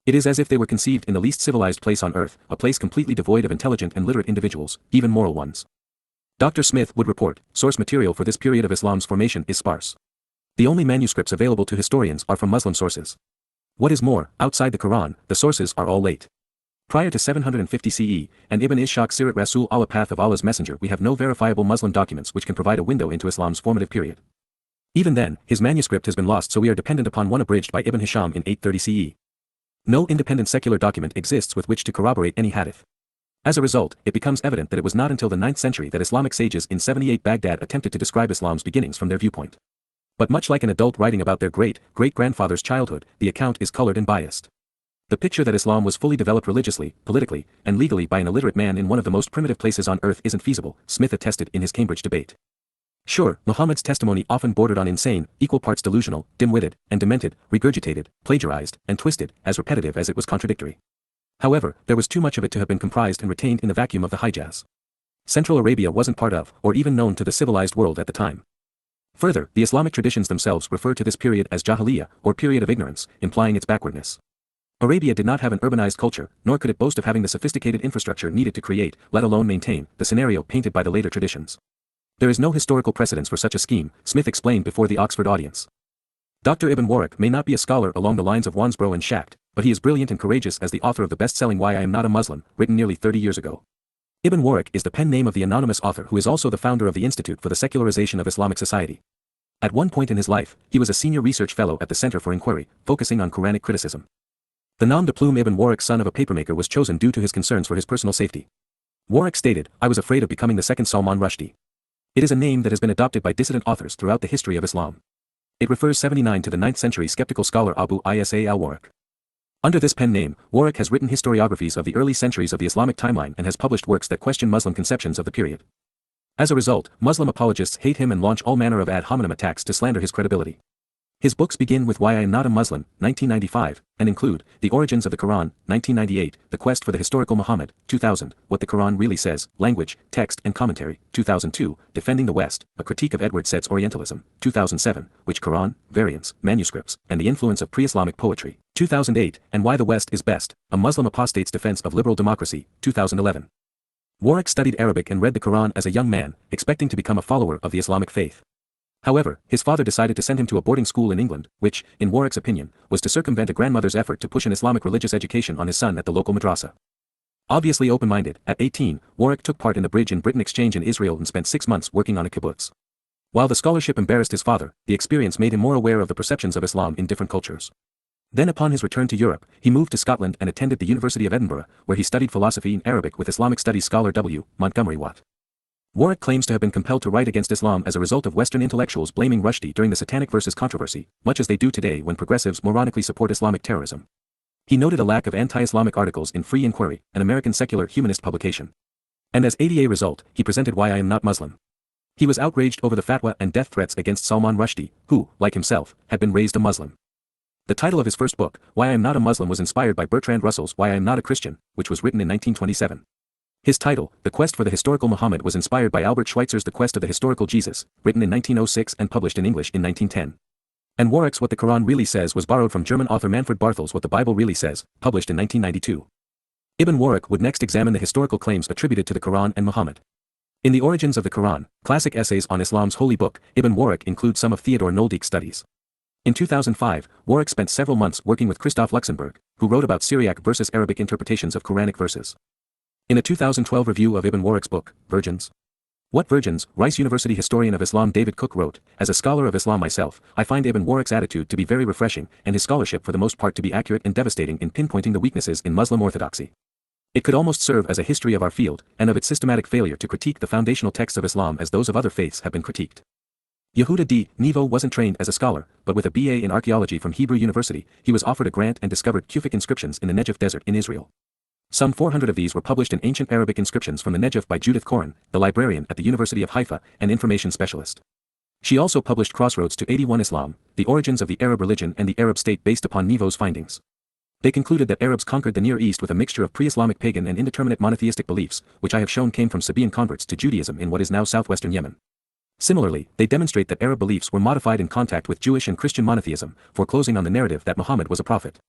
It is as if they were conceived in the least civilized place on earth, a place completely devoid of intelligent and literate individuals, even moral ones. Dr. Smith would report, source material for this period of Islam's formation is sparse. The only manuscripts available to historians are from Muslim sources. What is more, outside the Quran, the sources are all late. Prior to 750 CE, and Ibn Ishaq Sirat Rasul Allah Path of Allah's Messenger, we have no verifiable Muslim documents which can provide a window into Islam's formative period. Even then, his manuscript has been lost, so we are dependent upon one abridged by Ibn Hisham in 830 CE. No independent secular document exists with which to corroborate any hadith. As a result, it becomes evident that it was not until the 9th century that Islamic sages in 78 Baghdad attempted to describe Islam's beginnings from their viewpoint. But much like an adult writing about their great-great-grandfather's childhood, the account is colored and biased. The picture that Islam was fully developed religiously, politically, and legally by an illiterate man in one of the most primitive places on earth isn't feasible, Smith attested in his Cambridge debate. Sure, Muhammad's testimony often bordered on insane, equal parts delusional, dim-witted, and demented, regurgitated, plagiarized, and twisted, as repetitive as it was contradictory. However, there was too much of it to have been comprised and retained in the vacuum of the Hijaz. Central Arabia wasn't part of, or even known to the civilized world at the time. Further, the Islamic traditions themselves refer to this period as Jahiliyyah, or period of ignorance, implying its backwardness. Arabia did not have an urbanized culture, nor could it boast of having the sophisticated infrastructure needed to create, let alone maintain, the scenario painted by the later traditions. There is no historical precedence for such a scheme, Smith explained before the Oxford audience. Dr. Ibn Warraq may not be a scholar along the lines of Wansbrough and Schacht, but he is brilliant and courageous as the author of the best-selling Why I Am Not a Muslim, written nearly 30 years ago. Ibn Warraq is the pen name of the anonymous author who is also the founder of the Institute for the Secularization of Islamic Society. At one point in his life, he was a senior research fellow at the Center for Inquiry, focusing on Quranic criticism. The nom de plume Ibn Warraq, son of a papermaker, was chosen due to his concerns for his personal safety. Warraq stated, "I was afraid of becoming the second Salman Rushdie." It is a name that has been adopted by dissident authors throughout the history of Islam. It refers 79 to the 9th century skeptical scholar Abu Isa al-Warraq. Under this pen name, Warraq has written historiographies of the early centuries of the Islamic timeline and has published works that question Muslim conceptions of the period. As a result, Muslim apologists hate him and launch all manner of ad hominem attacks to slander his credibility. His books begin with Why I Am Not a Muslim, 1995, and include The Origins of the Quran, 1998, The Quest for the Historical Muhammad, 2000, What the Quran Really Says, Language, Text and Commentary, 2002, Defending the West, A Critique of Edward Said's Orientalism, 2007, Which Quran, Variants, Manuscripts, and the Influence of Pre-Islamic Poetry, 2008, and Why the West is Best, A Muslim Apostate's Defense of Liberal Democracy, 2011. Warraq studied Arabic and read the Quran as a young man, expecting to become a follower of the Islamic faith. However, his father decided to send him to a boarding school in England, which, in Warraq's opinion, was to circumvent a grandmother's effort to push an Islamic religious education on his son at the local madrasa. Obviously open-minded, at 18, Warraq took part in the Bridge in Britain exchange in Israel and spent 6 months working on a kibbutz. While the scholarship embarrassed his father, the experience made him more aware of the perceptions of Islam in different cultures. Then upon his return to Europe, he moved to Scotland and attended the University of Edinburgh, where he studied philosophy in Arabic with Islamic studies scholar W. Montgomery Watt. Warraq claims to have been compelled to write against Islam as a result of Western intellectuals blaming Rushdie during the Satanic Verses controversy, much as they do today when progressives moronically support Islamic terrorism. He noted a lack of anti-Islamic articles in Free Inquiry, an American secular humanist publication. And as ADA result, he presented Why I Am Not Muslim. He was outraged over the fatwa and death threats against Salman Rushdie, who, like himself, had been raised a Muslim. The title of his first book, Why I Am Not a Muslim, was inspired by Bertrand Russell's Why I Am Not a Christian, which was written in 1927. His title, The Quest for the Historical Muhammad, was inspired by Albert Schweitzer's The Quest of the Historical Jesus, written in 1906 and published in English in 1910. And Warraq's What the Quran Really Says was borrowed from German author Manfred Barthel's What the Bible Really Says, published in 1992. Ibn Warraq would next examine the historical claims attributed to the Quran and Muhammad. In The Origins of the Quran, Classic Essays on Islam's Holy Book, Ibn Warraq includes some of Theodore Noldick's studies. In 2005, Warraq spent several months working with Christoph Luxemburg, who wrote about Syriac versus Arabic interpretations of Quranic verses. In a 2012 review of Ibn Warraq's book, Virgins? What Virgins? Rice University historian of Islam David Cook wrote, "As a scholar of Islam myself, I find Ibn Warraq's attitude to be very refreshing, and his scholarship for the most part to be accurate and devastating in pinpointing the weaknesses in Muslim orthodoxy. It could almost serve as a history of our field, and of its systematic failure to critique the foundational texts of Islam as those of other faiths have been critiqued." Yehuda D. Nevo wasn't trained as a scholar, but with a BA in archaeology from Hebrew University, he was offered a grant and discovered Kufic inscriptions in the Negev desert in Israel. Some 400 of these were published in ancient Arabic inscriptions from the Negev by Judith Koren, the librarian at the University of Haifa, and information specialist. She also published Crossroads to 81 Islam, The Origins of the Arab Religion and the Arab State based upon Nevo's findings. They concluded that Arabs conquered the Near East with a mixture of pre-Islamic pagan and indeterminate monotheistic beliefs, which I have shown came from Sabaean converts to Judaism in what is now southwestern Yemen. Similarly, they demonstrate that Arab beliefs were modified in contact with Jewish and Christian monotheism, foreclosing on the narrative that Muhammad was a prophet.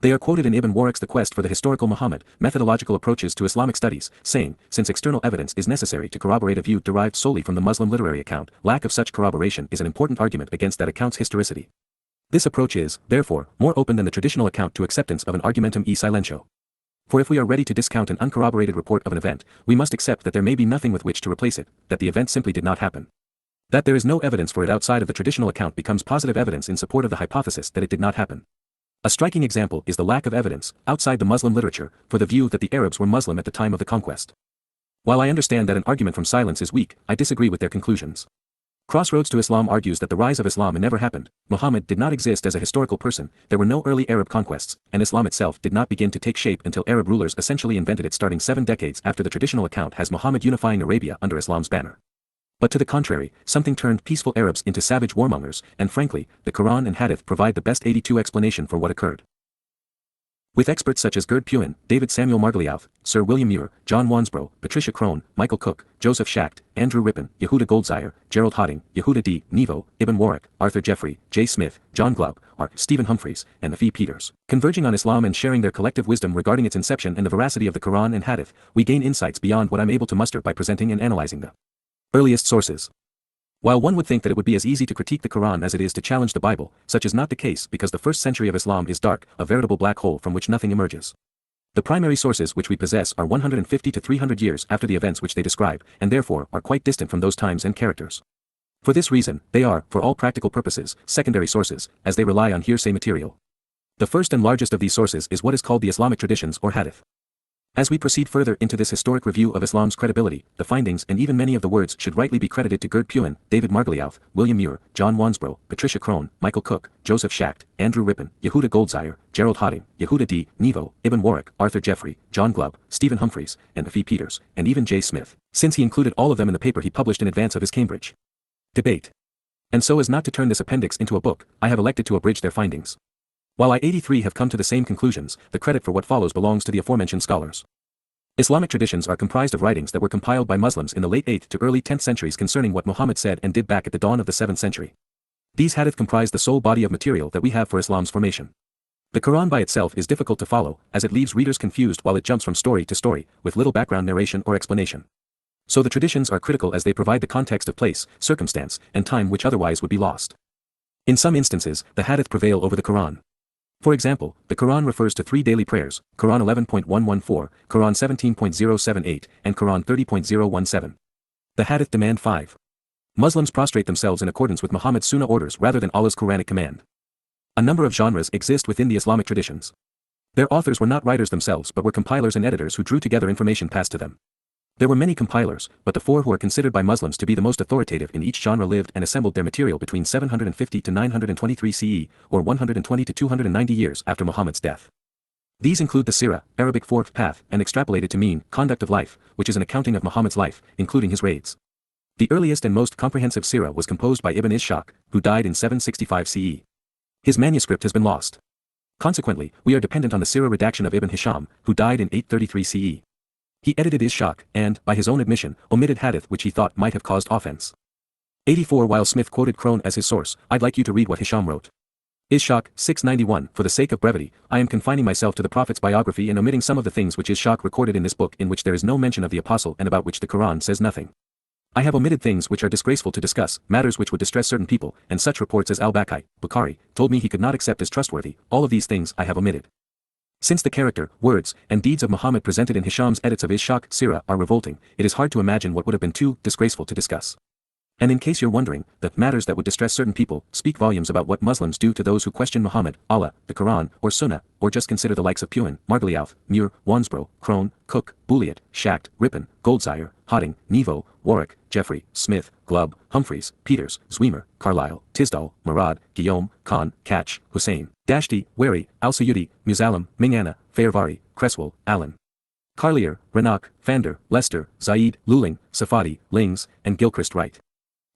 They are quoted in Ibn Warraq's The Quest for the Historical Muhammad, Methodological Approaches to Islamic Studies, saying, since external evidence is necessary to corroborate a view derived solely from the Muslim literary account, lack of such corroboration is an important argument against that account's historicity. This approach is, therefore, more open than the traditional account to acceptance of an argumentum e silentio. For if we are ready to discount an uncorroborated report of an event, we must accept that there may be nothing with which to replace it, that the event simply did not happen. That there is no evidence for it outside of the traditional account becomes positive evidence in support of the hypothesis that it did not happen. A striking example is the lack of evidence, outside the Muslim literature, for the view that the Arabs were Muslim at the time of the conquest. While I understand that an argument from silence is weak, I disagree with their conclusions. Crossroads to Islam argues that the rise of Islam never happened, Muhammad did not exist as a historical person, there were no early Arab conquests, and Islam itself did not begin to take shape until Arab rulers essentially invented it starting 7 decades after the traditional account has Muhammad unifying Arabia under Islam's banner. But to the contrary, something turned peaceful Arabs into savage warmongers, and frankly, the Quran and Hadith provide the best 82 explanation for what occurred. With experts such as Gerd Puin, David Samuel Margoliouth, Sir William Muir, John Wansbrough, Patricia Crone, Michael Cook, Joseph Schacht, Andrew Rippin, Yehuda Goldziher, Gerald Hawting, Yehuda D, Nevo, Ibn Warraq, Arthur Jeffery, J. Smith, John Glubb, R. Stephen Humphreys, and the F. Peters, converging on Islam and sharing their collective wisdom regarding its inception and the veracity of the Quran and Hadith, we gain insights beyond what I'm able to muster by presenting and analyzing the earliest sources. While one would think that it would be as easy to critique the Quran as it is to challenge the Bible, such is not the case because the first century of Islam is dark, a veritable black hole from which nothing emerges. The primary sources which we possess are 150 to 300 years after the events which they describe, and therefore are quite distant from those times and characters. For this reason, they are, for all practical purposes, secondary sources, as they rely on hearsay material. The first and largest of these sources is what is called the Islamic traditions or Hadith. As we proceed further into this historic review of Islam's credibility, the findings and even many of the words should rightly be credited to Gerd Puin, David Margoliouth, William Muir, John Wansbrough, Patricia Crone, Michael Cook, Joseph Schacht, Andrew Rippin, Yehuda Goldziher, Gerald Hawting, Yehuda D, Nevo, Ibn Warraq, Arthur Jeffery, John Glubb, Stephen Humphreys, and F. E. Peters, and even J. Smith, since he included all of them in the paper he published in advance of his Cambridge debate. And so as not to turn this appendix into a book, I have elected to abridge their findings. While I 83 have come to the same conclusions, the credit for what follows belongs to the aforementioned scholars. Islamic traditions are comprised of writings that were compiled by Muslims in the late 8th to early 10th centuries concerning what Muhammad said and did back at the dawn of the 7th century. These hadith comprise the sole body of material that we have for Islam's formation. The Quran by itself is difficult to follow, as it leaves readers confused while it jumps from story to story, with little background narration or explanation. So the traditions are critical as they provide the context of place, circumstance, and time which otherwise would be lost. In some instances, the hadith prevail over the Quran. For example, the Quran refers to 3 daily prayers, Quran 11.114, Quran 17.078, and Quran 30.017. The hadith demand 5. Muslims prostrate themselves in accordance with Muhammad's Sunnah orders rather than Allah's Quranic command. A number of genres exist within the Islamic traditions. Their authors were not writers themselves but were compilers and editors who drew together information passed to them. There were many compilers, but the 4 who are considered by Muslims to be the most authoritative in each genre lived and assembled their material between 750 to 923 CE, or 120 to 290 years after Muhammad's death. These include the Sirah, Arabic fourth path, and extrapolated to mean conduct of life, which is an accounting of Muhammad's life, including his raids. The earliest and most comprehensive Sirah was composed by Ibn Ishaq, who died in 765 CE. His manuscript has been lost. Consequently, we are dependent on the Sirah redaction of Ibn Hisham, who died in 833 CE. He edited Ishaq and, by his own admission, omitted hadith which he thought might have caused offense. 84 While Smith quoted Crone as his source, I'd like you to read what Hisham wrote. Ishaq, 691. For the sake of brevity, I am confining myself to the Prophet's biography and omitting some of the things which Ishaq recorded in this book in which there is no mention of the Apostle and about which the Quran says nothing. I have omitted things which are disgraceful to discuss, matters which would distress certain people, and such reports as Bukhari, told me he could not accept as trustworthy. All of these things I have omitted. Since the character, words, and deeds of Muhammad presented in Hisham's edits of Ishaq Sirah are revolting, it is hard to imagine what would have been too disgraceful to discuss. And in case you're wondering, the matters that would distress certain people speak volumes about what Muslims do to those who question Muhammad, Allah, the Quran, or Sunnah, or just consider the likes of Puin, Margoliouth, Muir, Wansbrough, Crone, Cook, Bouliet, Schacht, Rippin, Goldziher, Hawting, Nevo, Warraq, Jeffery, Smith, Glubb, Humphreys, Peters, Zwemer, Carlyle, Tisdall, Murad, Guillaume, Khan, Catch, Hussein, Dashti, Wary, Al-Sayudi, Musalam, Mingana, Fairvari, Cresswell, Allen, Carlier, Renac, Fander, Lester, Zaid, Luling, Safadi, Lings, and Gilchrist Wright.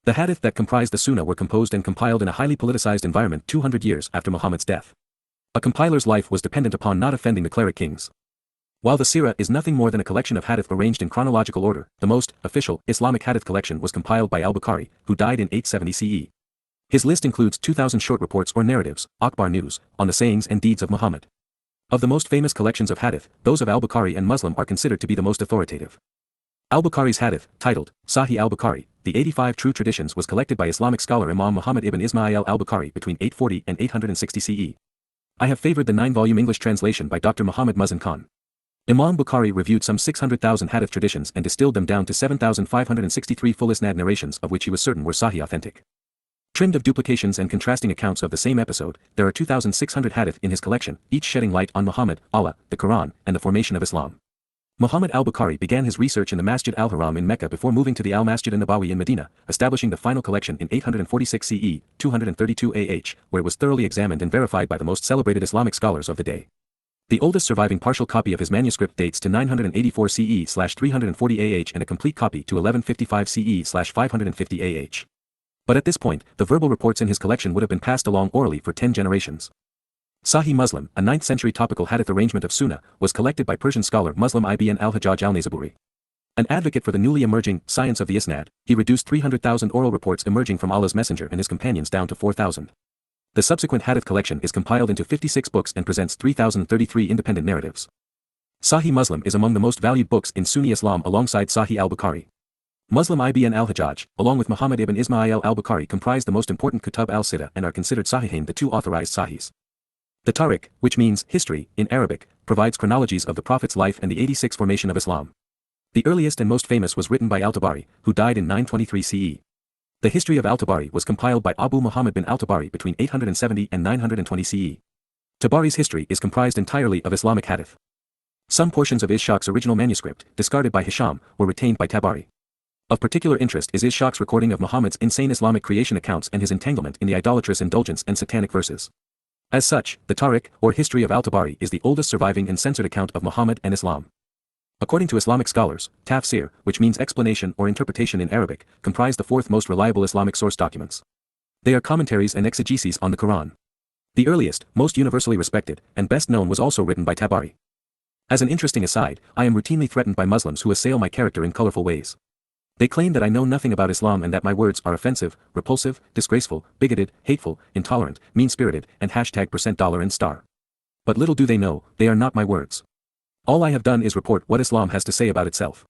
The hadith that comprise the Sunnah were composed and compiled in a highly politicized environment 200 years after Muhammad's death. A compiler's life was dependent upon not offending the cleric kings. While the Sirah is nothing more than a collection of hadith arranged in chronological order, the most official Islamic hadith collection was compiled by al-Bukhari, who died in 870 CE. His list includes 2,000 short reports or narratives, Akhbar news, on the sayings and deeds of Muhammad. Of the most famous collections of hadith, those of al-Bukhari and Muslim are considered to be the most authoritative. Al-Bukhari's hadith, titled Sahih al-Bukhari, the 85 True Traditions, was collected by Islamic scholar Imam Muhammad ibn Ismail al-Bukhari between 840 and 860 CE. I have favored the 9-volume English translation by Dr. Muhammad Muzin Khan. Imam Bukhari reviewed some 600,000 hadith traditions and distilled them down to 7,563 full isnad narrations of which he was certain were Sahih authentic. Trimmed of duplications and contrasting accounts of the same episode, there are 2,600 hadith in his collection, each shedding light on Muhammad, Allah, the Quran, and the formation of Islam. Muhammad al-Bukhari began his research in the Masjid al-Haram in Mecca before moving to the al-Masjid an-Nabawi in Medina, establishing the final collection in 846 CE, 232 AH, where it was thoroughly examined and verified by the most celebrated Islamic scholars of the day. The oldest surviving partial copy of his manuscript dates to 984 CE/340 AH and a complete copy to 1155 CE/550 AH. But at this point, the verbal reports in his collection would have been passed along orally for 10 generations. Sahih Muslim, a 9th century topical hadith arrangement of Sunnah, was collected by Persian scholar Muslim ibn al-Hajjaj al-Naysaburi. An advocate for the newly emerging science of the Isnad, he reduced 300,000 oral reports emerging from Allah's Messenger and his companions down to 4,000. The subsequent hadith collection is compiled into 56 books and presents 3,033 independent narratives. Sahih Muslim is among the most valued books in Sunni Islam alongside Sahih al-Bukhari. Muslim ibn al-Hajjaj, along with Muhammad ibn Ismail al-Bukhari, comprise the most important Kutub al-Sittah and are considered Sahihain, the 2 authorized Sahihs. The Tariq, which means history in Arabic, provides chronologies of the Prophet's life and the 86 formation of Islam. The earliest and most famous was written by al-Tabari, who died in 923 CE. The history of al-Tabari was compiled by Abu Muhammad bin al-Tabari between 870 and 920 CE. Tabari's history is comprised entirely of Islamic hadith. Some portions of Ishaq's original manuscript, discarded by Hisham, were retained by Tabari. Of particular interest is Ishaq's recording of Muhammad's insane Islamic creation accounts and his entanglement in the idolatrous indulgence and satanic verses. As such, the Tariq, or History of al-Tabari, is the oldest surviving and censored account of Muhammad and Islam. According to Islamic scholars, tafsir, which means explanation or interpretation in Arabic, comprise the fourth most reliable Islamic source documents. They are commentaries and exegeses on the Quran. The earliest, most universally respected, and best known was also written by Tabari. As an interesting aside, I am routinely threatened by Muslims who assail my character in colorful ways. They claim that I know nothing about Islam and that my words are offensive, repulsive, disgraceful, bigoted, hateful, intolerant, mean-spirited, and $$ and star. But little do they know, they are not my words. All I have done is report what Islam has to say about itself.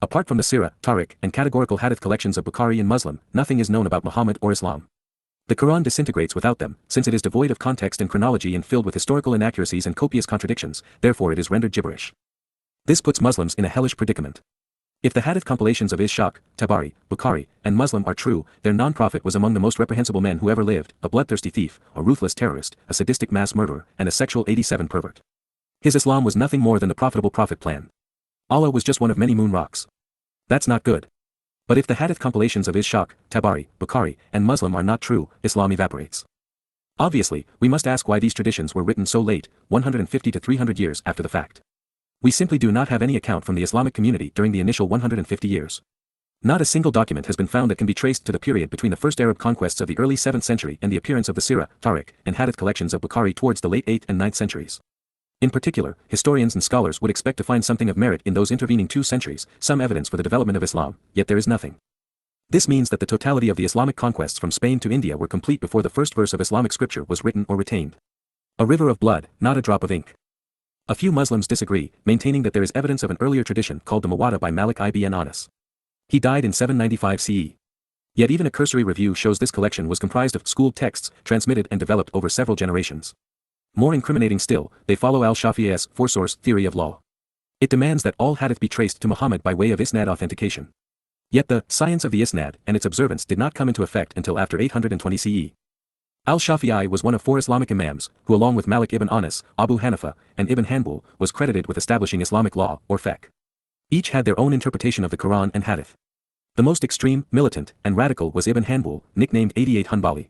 Apart from the Sirah, Tariq, and categorical Hadith collections of Bukhari and Muslim, nothing is known about Muhammad or Islam. The Quran disintegrates without them, since it is devoid of context and chronology and filled with historical inaccuracies and copious contradictions, therefore it is rendered gibberish. This puts Muslims in a hellish predicament. If the Hadith compilations of Ishaq, Tabari, Bukhari, and Muslim are true, their non-prophet was among the most reprehensible men who ever lived, a bloodthirsty thief, a ruthless terrorist, a sadistic mass murderer, and a sexual 87 pervert. His Islam was nothing more than the profitable prophet plan. Allah was just one of many moon rocks. That's not good. But if the Hadith compilations of Ishaq, Tabari, Bukhari, and Muslim are not true, Islam evaporates. Obviously, we must ask why these traditions were written so late, 150 to 300 years after the fact. We simply do not have any account from the Islamic community during the initial 150 years. Not a single document has been found that can be traced to the period between the first Arab conquests of the early 7th century and the appearance of the Sirah, Tariq, and Hadith collections of Bukhari towards the late 8th and 9th centuries. In particular, historians and scholars would expect to find something of merit in those intervening 2 centuries, some evidence for the development of Islam, yet there is nothing. This means that the totality of the Islamic conquests from Spain to India were complete before the first verse of Islamic scripture was written or retained. A river of blood, not a drop of ink. A few Muslims disagree, maintaining that there is evidence of an earlier tradition called the Muwatta by Malik ibn Anas. He died in 795 CE. Yet even a cursory review shows this collection was comprised of schooled texts, transmitted and developed over several generations. More incriminating still, they follow al-Shafi'i's four-source theory of law. It demands that all hadith be traced to Muhammad by way of isnad authentication. Yet the science of the isnad and its observance did not come into effect until after 820 CE. Al-Shafi'i was one of 4 Islamic imams, who along with Malik ibn Anas, Abu Hanifa, and Ibn Hanbal, was credited with establishing Islamic law, or fiqh. Each had their own interpretation of the Quran and Hadith. The most extreme, militant, and radical was Ibn Hanbal, nicknamed 88 Hanbali.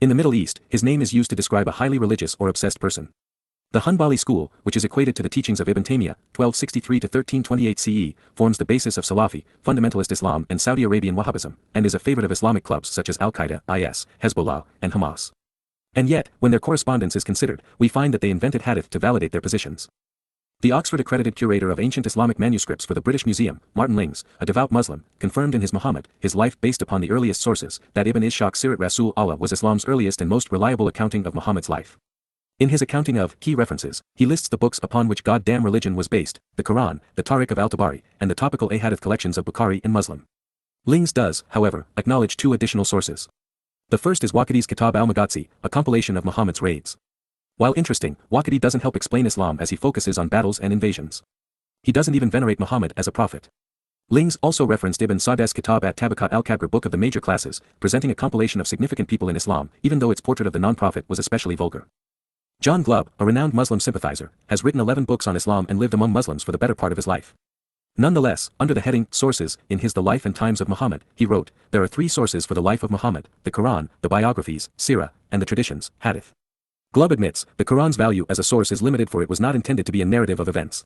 In the Middle East, his name is used to describe a highly religious or obsessed person. The Hanbali school, which is equated to the teachings of Ibn Taymiyyah, 1263 to 1328 CE, forms the basis of Salafi, fundamentalist Islam and Saudi Arabian Wahhabism, and is a favorite of Islamic clubs such as Al-Qaeda, IS, Hezbollah, and Hamas. And yet, when their correspondence is considered, we find that they invented hadith to validate their positions. The Oxford-accredited curator of ancient Islamic manuscripts for the British Museum, Martin Lings, a devout Muslim, confirmed in his Muhammad, his life based upon the earliest sources, that Ibn Ishaq Sirat Rasul Allah was Islam's earliest and most reliable accounting of Muhammad's life. In his accounting of key references, he lists the books upon which goddamn religion was based, the Quran, the Tariq of al-Tabari, and the topical ahadith collections of Bukhari and Muslim. Lings does, however, acknowledge 2 additional sources. The first is Waqadi's Kitab al-Maghazi, a compilation of Muhammad's raids. While interesting, Waqadi doesn't help explain Islam as he focuses on battles and invasions. He doesn't even venerate Muhammad as a prophet. Lings also referenced Ibn Sa'd's Kitab at-Tabakat al-Kabir, book of the major classes, presenting a compilation of significant people in Islam, even though its portrait of the non-prophet was especially vulgar. John Glubb, a renowned Muslim sympathizer, has written 11 books on Islam and lived among Muslims for the better part of his life. Nonetheless, under the heading Sources, in his The Life and Times of Muhammad, he wrote, there are 3 sources for the life of Muhammad, the Quran, the biographies, Sirah, and the traditions, Hadith. Glubb admits, the Quran's value as a source is limited, for it was not intended to be a narrative of events.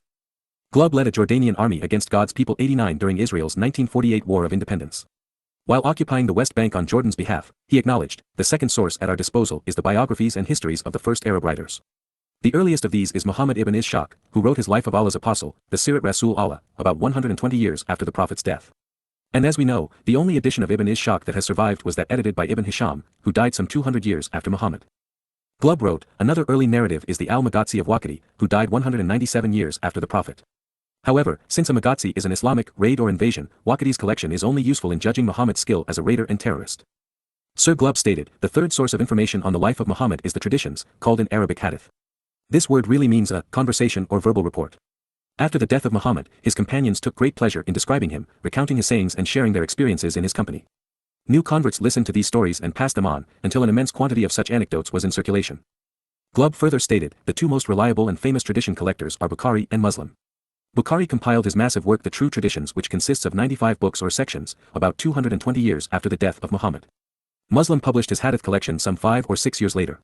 Glubb led a Jordanian army against God's people 89 during Israel's 1948 War of Independence. While occupying the West Bank on Jordan's behalf, he acknowledged, the second source at our disposal is the biographies and histories of the first Arab writers. The earliest of these is Muhammad ibn Ishaq, who wrote his life of Allah's apostle, the Sirat Rasul Allah, about 120 years after the Prophet's death. And as we know, the only edition of Ibn Ishaq that has survived was that edited by Ibn Hisham, who died some 200 years after Muhammad. Glubb wrote, another early narrative is the al-Maghazi of Waqidi, who died 197 years after the Prophet. However, since a Maghazi is an Islamic raid or invasion, Waqidi's collection is only useful in judging Muhammad's skill as a raider and terrorist. Sir Glubb stated, the third source of information on the life of Muhammad is the traditions, called in Arabic hadith. This word really means a conversation or verbal report. After the death of Muhammad, his companions took great pleasure in describing him, recounting his sayings and sharing their experiences in his company. New converts listened to these stories and passed them on, until an immense quantity of such anecdotes was in circulation. Glubb further stated, the two most reliable and famous tradition collectors are Bukhari and Muslim. Bukhari compiled his massive work The True Traditions, which consists of 95 books or sections, about 220 years after the death of Muhammad. Muslim published his Hadith collection some 5 or 6 years later.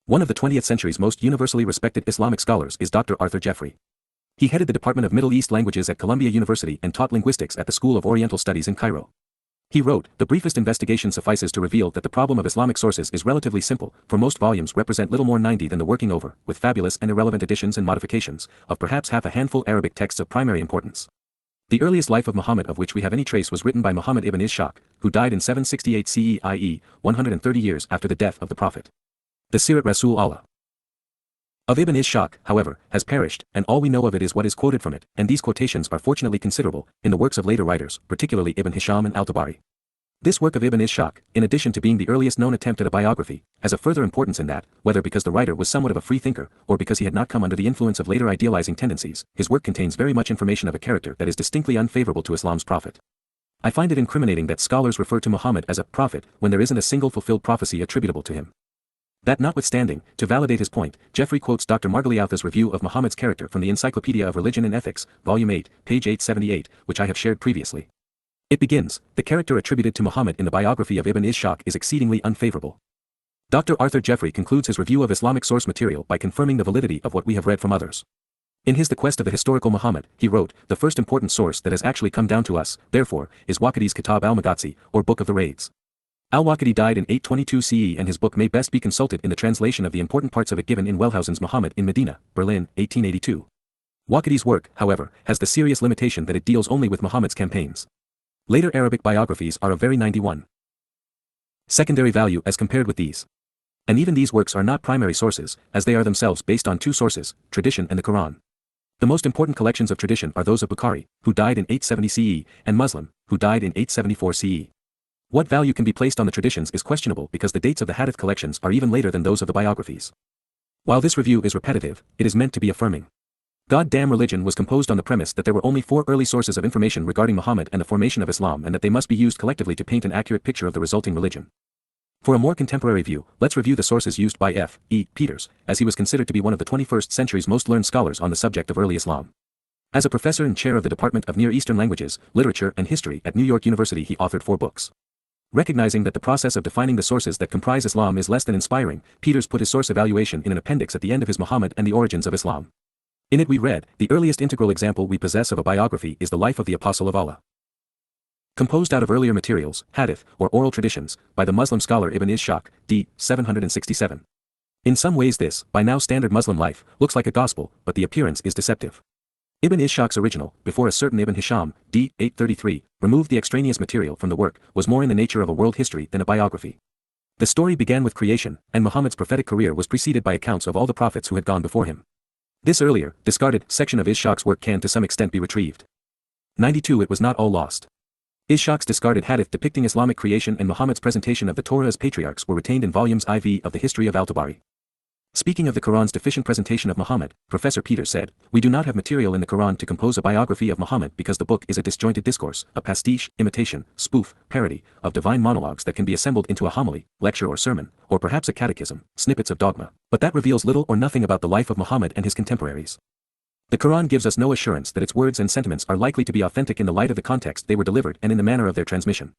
One of the 20th century's most universally respected Islamic scholars is Dr. Arthur Jeffery. He headed the Department of Middle East Languages at Columbia University and taught linguistics at the School of Oriental Studies in Cairo. He wrote, the briefest investigation suffices to reveal that the problem of Islamic sources is relatively simple, for most volumes represent little more 90 than the working over, with fabulous and irrelevant additions and modifications, of perhaps half a handful Arabic texts of primary importance. The earliest life of Muhammad of which we have any trace was written by Muhammad ibn Ishaq, who died in 768 CE, i.e., 130 years after the death of the Prophet. The Sirat Rasul Allah of Ibn Ishaq, however, has perished, and all we know of it is what is quoted from it, and these quotations are fortunately considerable, in the works of later writers, particularly Ibn Hisham and Al-Tabari. This work of Ibn Ishaq, in addition to being the earliest known attempt at a biography, has a further importance in that, whether because the writer was somewhat of a free thinker, or because he had not come under the influence of later idealizing tendencies, his work contains very much information of a character that is distinctly unfavorable to Islam's prophet. I find it incriminating that scholars refer to Muhammad as a prophet when there isn't a single fulfilled prophecy attributable to him. That notwithstanding, to validate his point, Jeffery quotes Dr. Margoliouth's review of Muhammad's character from the Encyclopedia of Religion and Ethics, Volume 8, page 878, which I have shared previously. It begins, the character attributed to Muhammad in the biography of Ibn Ishaq is exceedingly unfavorable. Dr. Arthur Jeffery concludes his review of Islamic source material by confirming the validity of what we have read from others. In his The Quest of the Historical Muhammad, he wrote, the first important source that has actually come down to us, therefore, is Waqadi's Kitab al-Maghazi, or Book of the Raids. Al-Waqidi died in 822 CE and his book may best be consulted in the translation of the important parts of it given in Wellhausen's Muhammad in Medina, Berlin, 1882. Waqadi's work, however, has the serious limitation that it deals only with Muhammad's campaigns. Later Arabic biographies are of very 91 secondary value as compared with these. And even these works are not primary sources, as they are themselves based on two sources, tradition and the Quran. The most important collections of tradition are those of Bukhari, who died in 870 CE, and Muslim, who died in 874 CE. What value can be placed on the traditions is questionable because the dates of the Hadith collections are even later than those of the biographies. While this review is repetitive, it is meant to be affirming. God-damn religion was composed on the premise that there were only 4 early sources of information regarding Muhammad and the formation of Islam and that they must be used collectively to paint an accurate picture of the resulting religion. For a more contemporary view, let's review the sources used by F. E. Peters, as he was considered to be one of the 21st century's most learned scholars on the subject of early Islam. As a professor and chair of the Department of Near Eastern Languages, Literature and History at New York University, he authored 4 books. Recognizing that the process of defining the sources that comprise Islam is less than inspiring, Peters put his source evaluation in an appendix at the end of his Muhammad and the Origins of Islam. In it we read, the earliest integral example we possess of a biography is the life of the Apostle of Allah. Composed out of earlier materials, hadith, or oral traditions, by the Muslim scholar Ibn Ishaq, d. 767. In some ways this, by now standard Muslim life, looks like a gospel, but the appearance is deceptive. Ibn Ishaq's original, before a certain Ibn Hisham, d. 833, removed the extraneous material from the work, was more in the nature of a world history than a biography. The story began with creation, and Muhammad's prophetic career was preceded by accounts of all the prophets who had gone before him. This earlier, discarded, section of Ishaq's work can to some extent be retrieved. 92. It was not all lost. Ishaq's discarded hadith depicting Islamic creation and Muhammad's presentation of the Torah as patriarchs were retained in volumes IV of the History of Al-Tabari. Speaking of the Quran's deficient presentation of Muhammad, Professor Peters said, we do not have material in the Quran to compose a biography of Muhammad because the book is a disjointed discourse, a pastiche, imitation, spoof, parody, of divine monologues that can be assembled into a homily, lecture or sermon, or perhaps a catechism, snippets of dogma, but that reveals little or nothing about the life of Muhammad and his contemporaries. The Quran gives us no assurance that its words and sentiments are likely to be authentic in the light of the context they were delivered and in the manner of their transmission.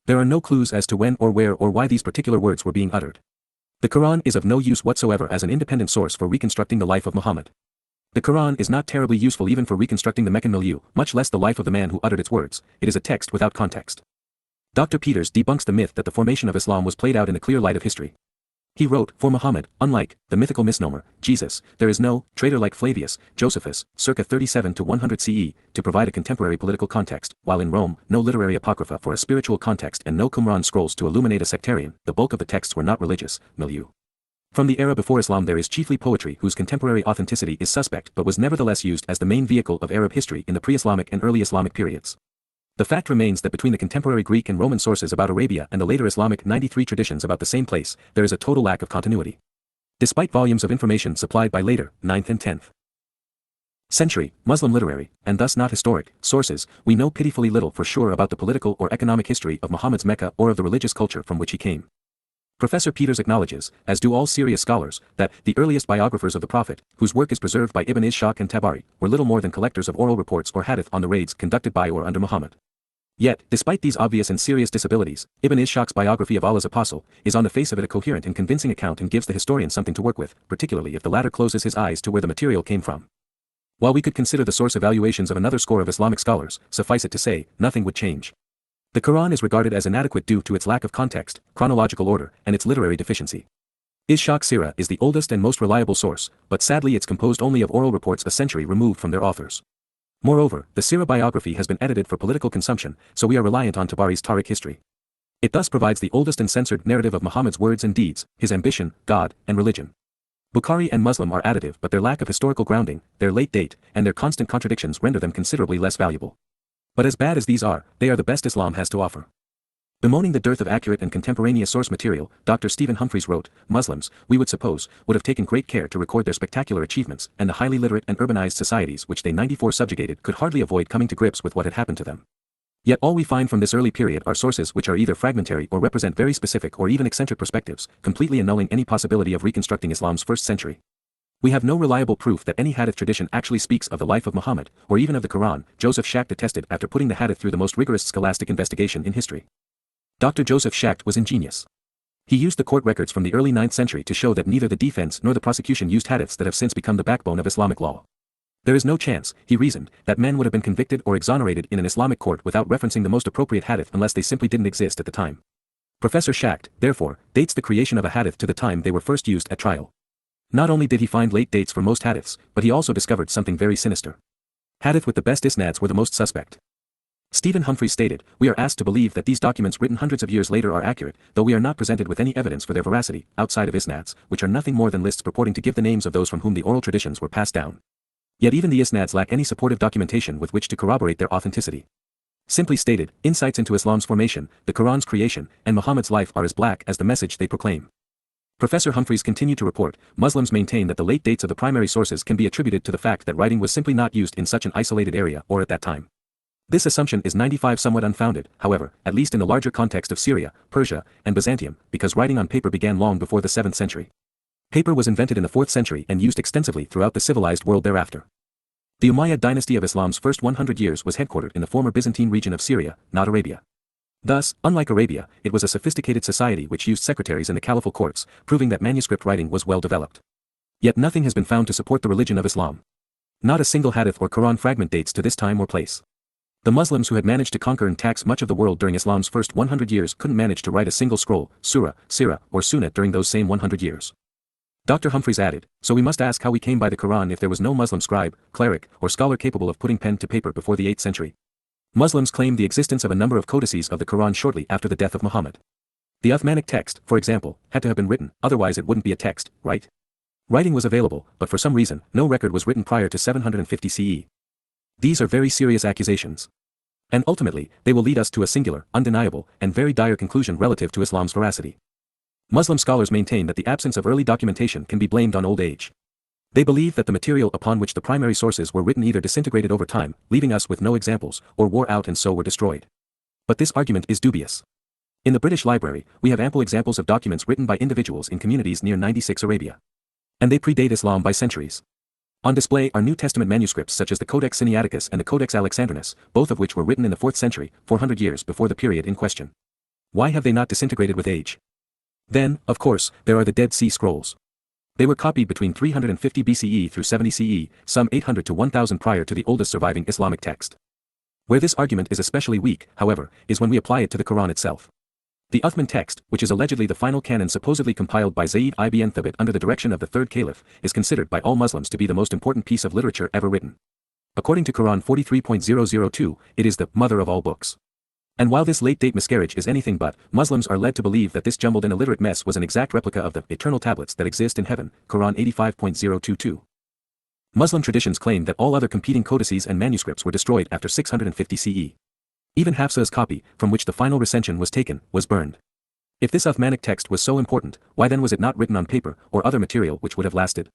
There are no clues as to when or where or why these particular words were being uttered. The Quran is of no use whatsoever as an independent source for reconstructing the life of Muhammad. The Quran is not terribly useful even for reconstructing the Meccan milieu, much less the life of the man who uttered its words. It is a text without context. Dr. Peters debunks the myth that the formation of Islam was played out in the clear light of history. He wrote, for Muhammad, unlike the mythical misnomer, Jesus, there is no traitor like Flavius, Josephus, circa 37 to 100 CE, to provide a contemporary political context, while in Rome, no literary apocrypha for a spiritual context and no Qumran scrolls to illuminate a sectarian, the bulk of the texts were not religious, milieu. From the era before Islam there is chiefly poetry whose contemporary authenticity is suspect but was nevertheless used as the main vehicle of Arab history in the pre-Islamic and early Islamic periods. The fact remains that between the contemporary Greek and Roman sources about Arabia and the later Islamic 93 traditions about the same place, there is a total lack of continuity. Despite volumes of information supplied by later, 9th and 10th century, Muslim literary, and thus not historic, sources, we know pitifully little for sure about the political or economic history of Muhammad's Mecca or of the religious culture from which he came. Professor Peters acknowledges, as do all serious scholars, that the earliest biographers of the Prophet, whose work is preserved by Ibn Ishaq and Tabari, were little more than collectors of oral reports or hadith on the raids conducted by or under Muhammad. Yet, despite these obvious and serious disabilities, Ibn Ishaq's biography of Allah's apostle is on the face of it a coherent and convincing account and gives the historian something to work with, particularly if the latter closes his eyes to where the material came from. While we could consider the source evaluations of another score of Islamic scholars, suffice it to say, nothing would change. The Quran is regarded as inadequate due to its lack of context, chronological order, and its literary deficiency. Ishaq's Sirah is the oldest and most reliable source, but sadly it's composed only of oral reports a century removed from their authors. Moreover, the Sirah biography has been edited for political consumption, so we are reliant on Tabari's Tariq history. It thus provides the oldest and censored narrative of Muhammad's words and deeds, his ambition, God, and religion. Bukhari and Muslim are additive, but their lack of historical grounding, their late date, and their constant contradictions render them considerably less valuable. But as bad as these are, they are the best Islam has to offer. Bemoaning the dearth of accurate and contemporaneous source material, Dr. Stephen Humphreys wrote, Muslims, we would suppose, would have taken great care to record their spectacular achievements, and the highly literate and urbanized societies which they 94 subjugated could hardly avoid coming to grips with what had happened to them. Yet all we find from this early period are sources which are either fragmentary or represent very specific or even eccentric perspectives, completely annulling any possibility of reconstructing Islam's first century. We have no reliable proof that any hadith tradition actually speaks of the life of Muhammad, or even of the Quran, Joseph Schacht attested after putting the hadith through the most rigorous scholastic investigation in history. Dr. Joseph Schacht was ingenious. He used the court records from the early 9th century to show that neither the defense nor the prosecution used hadiths that have since become the backbone of Islamic law. There is no chance, he reasoned, that men would have been convicted or exonerated in an Islamic court without referencing the most appropriate hadith unless they simply didn't exist at the time. Professor Schacht, therefore, dates the creation of a hadith to the time they were first used at trial. Not only did he find late dates for most hadiths, but he also discovered something very sinister. Hadith with the best isnads were the most suspect. Stephen Humphreys stated, we are asked to believe that these documents written hundreds of years later are accurate, though we are not presented with any evidence for their veracity, outside of isnads, which are nothing more than lists purporting to give the names of those from whom the oral traditions were passed down. Yet even the isnads lack any supportive documentation with which to corroborate their authenticity. Simply stated, insights into Islam's formation, the Quran's creation, and Muhammad's life are as black as the message they proclaim. Professor Humphreys continued to report, Muslims maintain that the late dates of the primary sources can be attributed to the fact that writing was simply not used in such an isolated area or at that time. This assumption is 95 somewhat unfounded, however, at least in the larger context of Syria, Persia, and Byzantium, because writing on paper began long before the 7th century. Paper was invented in the 4th century and used extensively throughout the civilized world thereafter. The Umayyad dynasty of Islam's first 100 years was headquartered in the former Byzantine region of Syria, not Arabia. Thus, unlike Arabia, it was a sophisticated society which used secretaries in the caliphal courts, proving that manuscript writing was well developed. Yet nothing has been found to support the religion of Islam. Not a single hadith or Quran fragment dates to this time or place. The Muslims who had managed to conquer and tax much of the world during Islam's first 100 years couldn't manage to write a single scroll, surah, sirah, or sunnah during those same 100 years. Dr. Humphreys added, so we must ask how we came by the Quran if there was no Muslim scribe, cleric, or scholar capable of putting pen to paper before the 8th century. Muslims claim the existence of a number of codices of the Quran shortly after the death of Muhammad. The Uthmanic text, for example, had to have been written, otherwise it wouldn't be a text, right? Writing was available, but for some reason, no record was written prior to 750 CE. These are very serious accusations. And ultimately, they will lead us to a singular, undeniable, and very dire conclusion relative to Islam's veracity. Muslim scholars maintain that the absence of early documentation can be blamed on old age. They believe that the material upon which the primary sources were written either disintegrated over time, leaving us with no examples, or wore out and so were destroyed. But this argument is dubious. In the British Library, we have ample examples of documents written by individuals in communities near 96 Arabia. And they predate Islam by centuries. On display are New Testament manuscripts such as the Codex Sinaiticus and the Codex Alexandrinus, both of which were written in the 4th century, 400 years before the period in question. Why have they not disintegrated with age? Then, of course, there are the Dead Sea Scrolls. They were copied between 350 BCE through 70 CE, some 800 to 1000 prior to the oldest surviving Islamic text. Where this argument is especially weak, however, is when we apply it to the Quran itself. The Uthman text, which is allegedly the final canon supposedly compiled by Zayd ibn Thabit under the direction of the third caliph, is considered by all Muslims to be the most important piece of literature ever written. According to Quran 43.002, it is the mother of all books. And while this late-date miscarriage is anything but, Muslims are led to believe that this jumbled and illiterate mess was an exact replica of the eternal tablets that exist in heaven, Quran 85.022. Muslim traditions claim that all other competing codices and manuscripts were destroyed after 650 CE. Even Hafsa's copy, from which the final recension was taken, was burned. If this Uthmanic text was so important, why then was it not written on paper, or other material which would have lasted?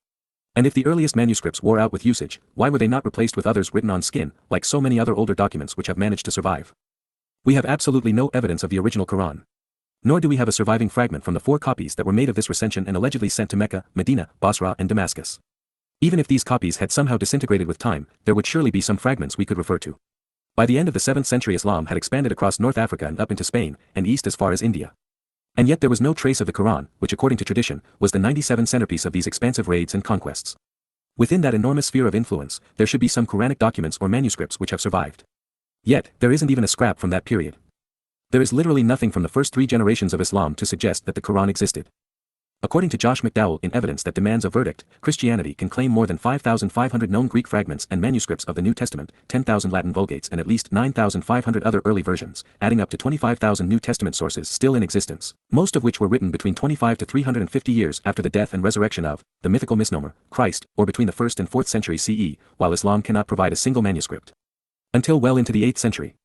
And if the earliest manuscripts wore out with usage, why were they not replaced with others written on skin, like so many other older documents which have managed to survive? We have absolutely no evidence of the original Quran. Nor do we have a surviving fragment from the 4 copies that were made of this recension and allegedly sent to Mecca, Medina, Basra and Damascus. Even if these copies had somehow disintegrated with time, there would surely be some fragments we could refer to. By the end of the 7th century, Islam had expanded across North Africa and up into Spain, and east as far as India. And yet there was no trace of the Quran, which according to tradition, was the 97 centerpiece of these expansive raids and conquests. Within that enormous sphere of influence, there should be some Quranic documents or manuscripts which have survived. Yet, there isn't even a scrap from that period. There is literally nothing from the first 3 generations of Islam to suggest that the Quran existed. According to Josh McDowell in Evidence That Demands a Verdict, Christianity can claim more than 5,500 known Greek fragments and manuscripts of the New Testament, 10,000 Latin Vulgates and at least 9,500 other early versions, adding up to 25,000 New Testament sources still in existence, most of which were written between 25 to 350 years after the death and resurrection of the mythical misnomer, Christ, or between the 1st and 4th century CE, while Islam cannot provide a single manuscript. Until well into the 8th century.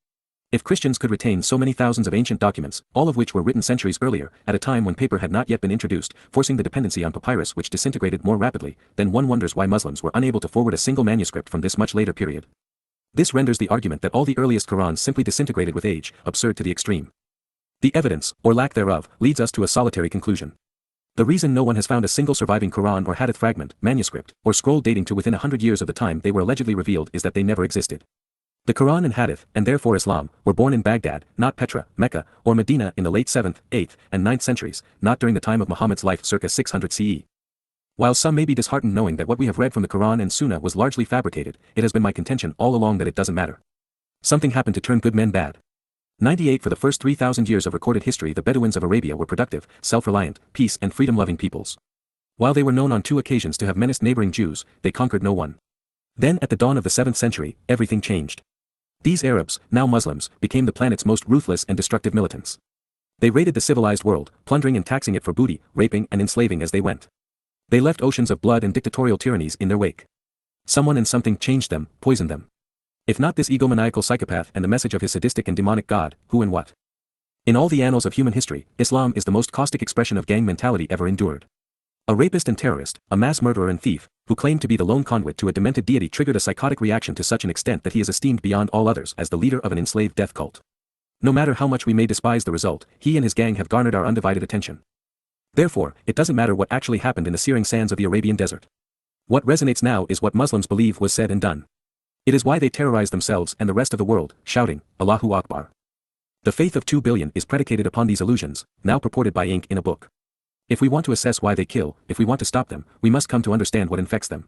If Christians could retain so many thousands of ancient documents, all of which were written centuries earlier, at a time when paper had not yet been introduced, forcing the dependency on papyrus which disintegrated more rapidly, then one wonders why Muslims were unable to forward a single manuscript from this much later period. This renders the argument that all the earliest Qurans simply disintegrated with age, absurd to the extreme. The evidence, or lack thereof, leads us to a solitary conclusion. The reason no one has found a single surviving Quran or Hadith fragment, manuscript, or scroll dating to within 100 years of the time they were allegedly revealed is that they never existed. The Quran and Hadith, and therefore Islam, were born in Baghdad, not Petra, Mecca, or Medina in the late 7th, 8th, and 9th centuries, not during the time of Muhammad's life circa 600 CE. While some may be disheartened knowing that what we have read from the Quran and Sunnah was largely fabricated, it has been my contention all along that it doesn't matter. Something happened to turn good men bad. 98 For the first 3,000 years of recorded history the Bedouins of Arabia were productive, self-reliant, peace and freedom-loving peoples. While they were known on 2 occasions to have menaced neighboring Jews, they conquered no one. Then at the dawn of the 7th century, everything changed. These Arabs, now Muslims, became the planet's most ruthless and destructive militants. They raided the civilized world, plundering and taxing it for booty, raping and enslaving as they went. They left oceans of blood and dictatorial tyrannies in their wake. Someone and something changed them, poisoned them. If not this egomaniacal psychopath and the message of his sadistic and demonic god, who and what? In all the annals of human history, Islam is the most caustic expression of gang mentality ever endured. A rapist and terrorist, a mass murderer and thief, who claimed to be the lone conduit to a demented deity triggered a psychotic reaction to such an extent that he is esteemed beyond all others as the leader of an enslaved death cult. No matter how much we may despise the result, he and his gang have garnered our undivided attention. Therefore, it doesn't matter what actually happened in the searing sands of the Arabian desert. What resonates now is what Muslims believe was said and done. It is why they terrorize themselves and the rest of the world, shouting, Allahu Akbar. The faith of 2 billion is predicated upon these illusions, now purported by ink in a book. If we want to assess why they kill, if we want to stop them, we must come to understand what infects them.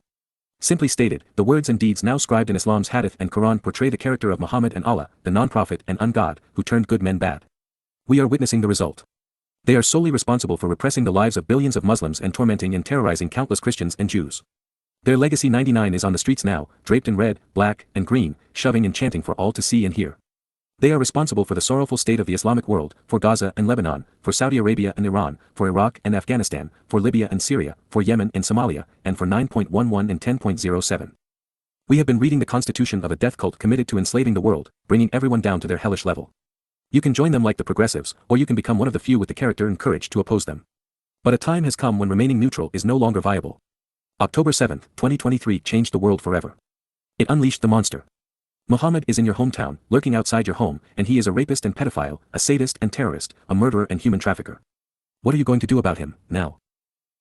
Simply stated, the words and deeds now scribed in Islam's Hadith and Quran portray the character of Muhammad and Allah, the non-prophet and ungod, who turned good men bad. We are witnessing the result. They are solely responsible for repressing the lives of billions of Muslims and tormenting and terrorizing countless Christians and Jews. Their legacy 99 is on the streets now, draped in red, black, and green, shoving and chanting for all to see and hear. They are responsible for the sorrowful state of the Islamic world, for Gaza and Lebanon, for Saudi Arabia and Iran, for Iraq and Afghanistan, for Libya and Syria, for Yemen and Somalia, and for 9.11 and 10.07. We have been reading the constitution of a death cult committed to enslaving the world, bringing everyone down to their hellish level. You can join them like the progressives, or you can become one of the few with the character and courage to oppose them. But a time has come when remaining neutral is no longer viable. October 7, 2023 changed the world forever. It unleashed the monster. Muhammad is in your hometown, lurking outside your home, and he is a rapist and pedophile, a sadist and terrorist, a murderer and human trafficker. What are you going to do about him, now?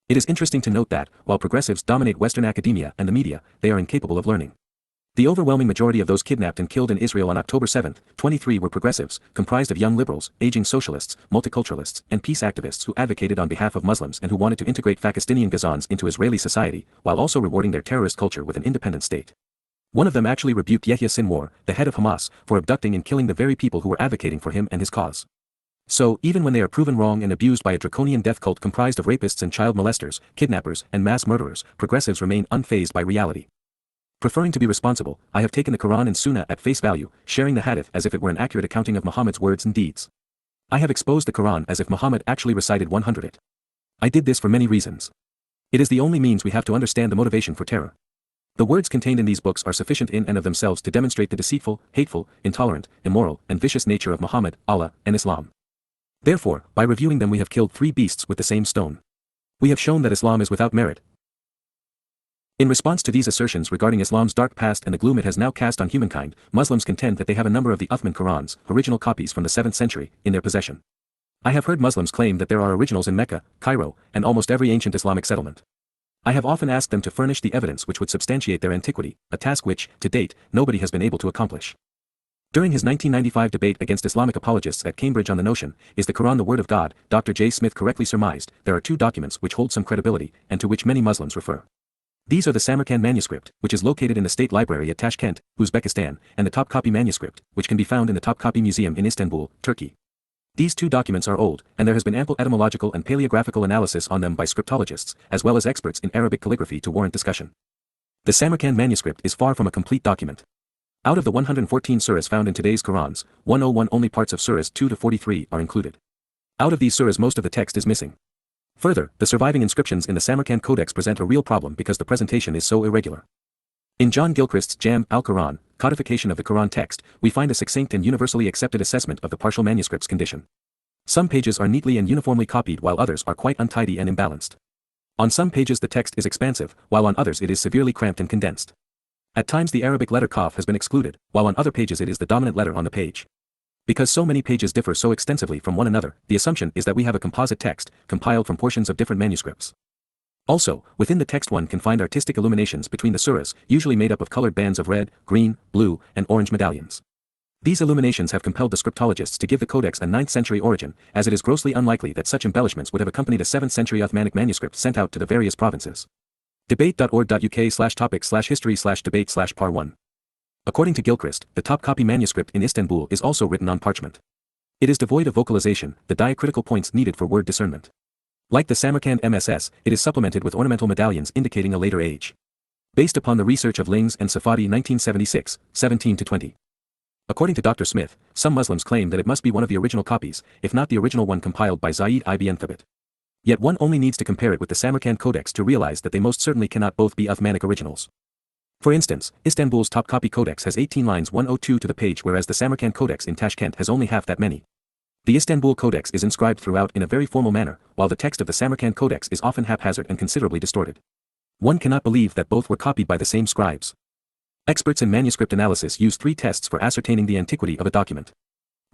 It is interesting to note that, while progressives dominate Western academia and the media, they are incapable of learning. The overwhelming majority of those kidnapped and killed in Israel on October 7, 23 were progressives, comprised of young liberals, aging socialists, multiculturalists, and peace activists who advocated on behalf of Muslims and who wanted to integrate Pakistani Ghazans into Israeli society, while also rewarding their terrorist culture with an independent state. One of them actually rebuked Yahya Sinwar, the head of Hamas, for abducting and killing the very people who were advocating for him and his cause. So, even when they are proven wrong and abused by a draconian death cult comprised of rapists and child molesters, kidnappers, and mass murderers, progressives remain unfazed by reality. Preferring to be responsible, I have taken the Quran and Sunnah at face value, sharing the Hadith as if it were an accurate accounting of Muhammad's words and deeds. I have exposed the Quran as if Muhammad actually recited 100 it. I did this for many reasons. It is the only means we have to understand the motivation for terror. The words contained in these books are sufficient in and of themselves to demonstrate the deceitful, hateful, intolerant, immoral, and vicious nature of Muhammad, Allah, and Islam. Therefore, by reviewing them we have killed 3 beasts with the same stone. We have shown that Islam is without merit. In response to these assertions regarding Islam's dark past and the gloom it has now cast on humankind, Muslims contend that they have a number of the Uthman Qurans, original copies from the 7th century, in their possession. I have heard Muslims claim that there are originals in Mecca, Cairo, and almost every ancient Islamic settlement. I have often asked them to furnish the evidence which would substantiate their antiquity, a task which, to date, nobody has been able to accomplish. During his 1995 debate against Islamic apologists at Cambridge on the notion, is the Quran the Word of God, Dr. J. Smith correctly surmised, there are two documents which hold some credibility, and to which many Muslims refer. These are the Samarkand manuscript, which is located in the State Library at Tashkent, Uzbekistan, and the Topkapi manuscript, which can be found in the Topkapi Museum in Istanbul, Turkey. These two documents are old, and there has been ample etymological and paleographical analysis on them by scriptologists, as well as experts in Arabic calligraphy to warrant discussion. The Samarkand manuscript is far from a complete document. Out of the 114 surahs found in today's Qurans, 101 only parts of surahs 2 to 43 are included. Out of these surahs most of the text is missing. Further, the surviving inscriptions in the Samarkand Codex present a real problem because the presentation is so irregular. In John Gilchrist's Jam' al-Quran, Codification of the Quran Text, we find a succinct and universally accepted assessment of the partial manuscript's condition. Some pages are neatly and uniformly copied while others are quite untidy and imbalanced. On some pages the text is expansive, while on others it is severely cramped and condensed. At times the Arabic letter Qaf has been excluded, while on other pages it is the dominant letter on the page. Because so many pages differ so extensively from one another, the assumption is that we have a composite text, compiled from portions of different manuscripts. Also, within the text one can find artistic illuminations between the surahs, usually made up of colored bands of red, green, blue, and orange medallions. These illuminations have compelled the scriptologists to give the codex a 9th century origin, as it is grossly unlikely that such embellishments would have accompanied a 7th century Uthmanic manuscript sent out to the various provinces. Debate.org.uk/topic/history/debate/par1. According to Gilchrist, the Topkapi manuscript in Istanbul is also written on parchment. It is devoid of vocalization, the diacritical points needed for word discernment. Like the Samarkand MSS, it is supplemented with ornamental medallions indicating a later age. Based upon the research of Lings and Safadi 1976, 17-20. According to Dr. Smith, some Muslims claim that it must be one of the original copies, if not the original one compiled by Zayd ibn Thabit. Yet one only needs to compare it with the Samarkand Codex to realize that they most certainly cannot both be Uthmanic originals. For instance, Istanbul's Topkapi Codex has 18 lines 102 to the page whereas the Samarkand Codex in Tashkent has only half that many. The Istanbul Codex is inscribed throughout in a very formal manner, while the text of the Samarkand Codex is often haphazard and considerably distorted. One cannot believe that both were copied by the same scribes. Experts in manuscript analysis use 3 tests for ascertaining the antiquity of a document.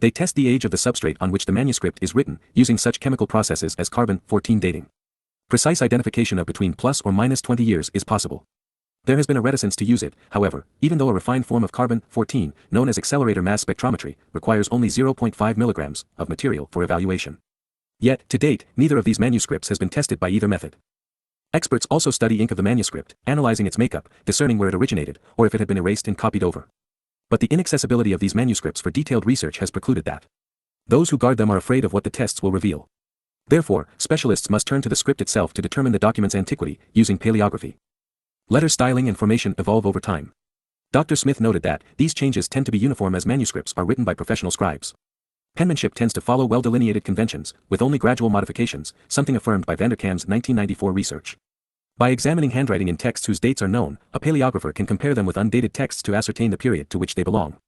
They test the age of the substrate on which the manuscript is written, using such chemical processes as carbon-14 dating. Precise identification of between plus or minus 20 years is possible. There has been a reticence to use it, however, even though a refined form of carbon-14, known as accelerator mass spectrometry, requires only 0.5 milligrams of material for evaluation. Yet, to date, neither of these manuscripts has been tested by either method. Experts also study ink of the manuscript, analyzing its makeup, discerning where it originated, or if it had been erased and copied over. But the inaccessibility of these manuscripts for detailed research has precluded that. Those who guard them are afraid of what the tests will reveal. Therefore, specialists must turn to the script itself to determine the document's antiquity, using paleography. Letter styling and formation evolve over time. Dr. Smith noted that these changes tend to be uniform as manuscripts are written by professional scribes. Penmanship tends to follow well-delineated conventions, with only gradual modifications, something affirmed by Vanderkam's 1994 research. By examining handwriting in texts whose dates are known, a paleographer can compare them with undated texts to ascertain the period to which they belong.